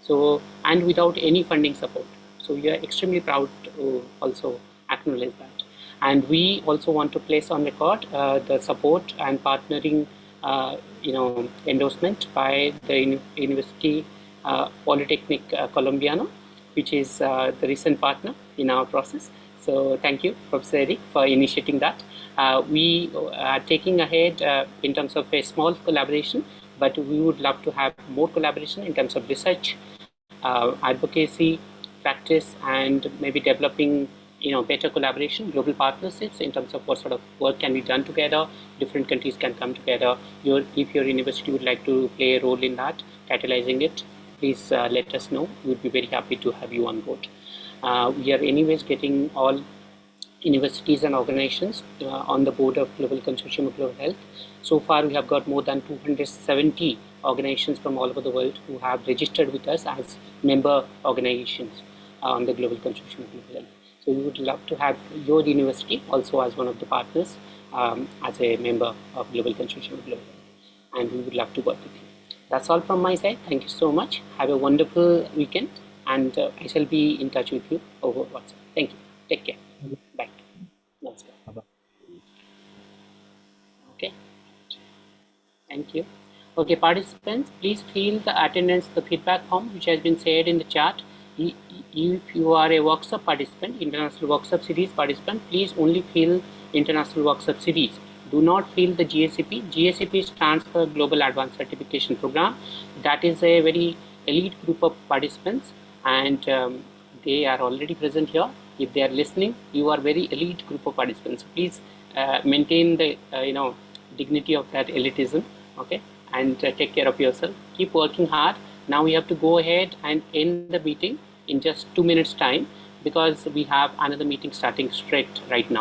Speaker 1: So, and without any funding support. So we are extremely proud to also acknowledge that. And we also want to place on record the support and partnering, endorsement by the University Polytechnic Colombiano, which is the recent partner in our process. So thank you, Professor Eric, for initiating that. We are taking ahead in terms of a small collaboration, but we would love to have more collaboration in terms of research, advocacy, practice, and maybe developing better collaboration, global partnerships in terms of what sort of work can be done together. Different countries can come together. If your university would like to play a role in that, catalyzing it, please let us know. We would be very happy to have you on board. We are anyways getting all universities and organizations on the board of Global Consortium of Global Health. So far, we have got more than 270 organizations from all over the world who have registered with us as member organizations on the Global Consortium of Global Health. So we would love to have your university also as one of the partners, as a member of Global Consortium of Global Health. And we would love to work with you. That's all from my side. Thank you so much. Have a wonderful weekend, and I shall be in touch with you over WhatsApp. Thank you. Take care. Bye. Namaskar. Okay. Thank you. Okay, participants, please fill the attendance, the feedback form which has been shared in the chat. If you are a workshop participant, International Workshop Series participant, please only fill International Workshop Series. Do not fill the GACP. GACP stands for Global Advanced Certification Program. That is a very elite group of participants, and they are already present here. If they are listening, you are very elite group of participants. Please maintain the dignity of that elitism, okay, and take care of yourself. Keep working hard. Now we have to go ahead and end the meeting in just 2 minutes time, because we have another meeting starting straight right now.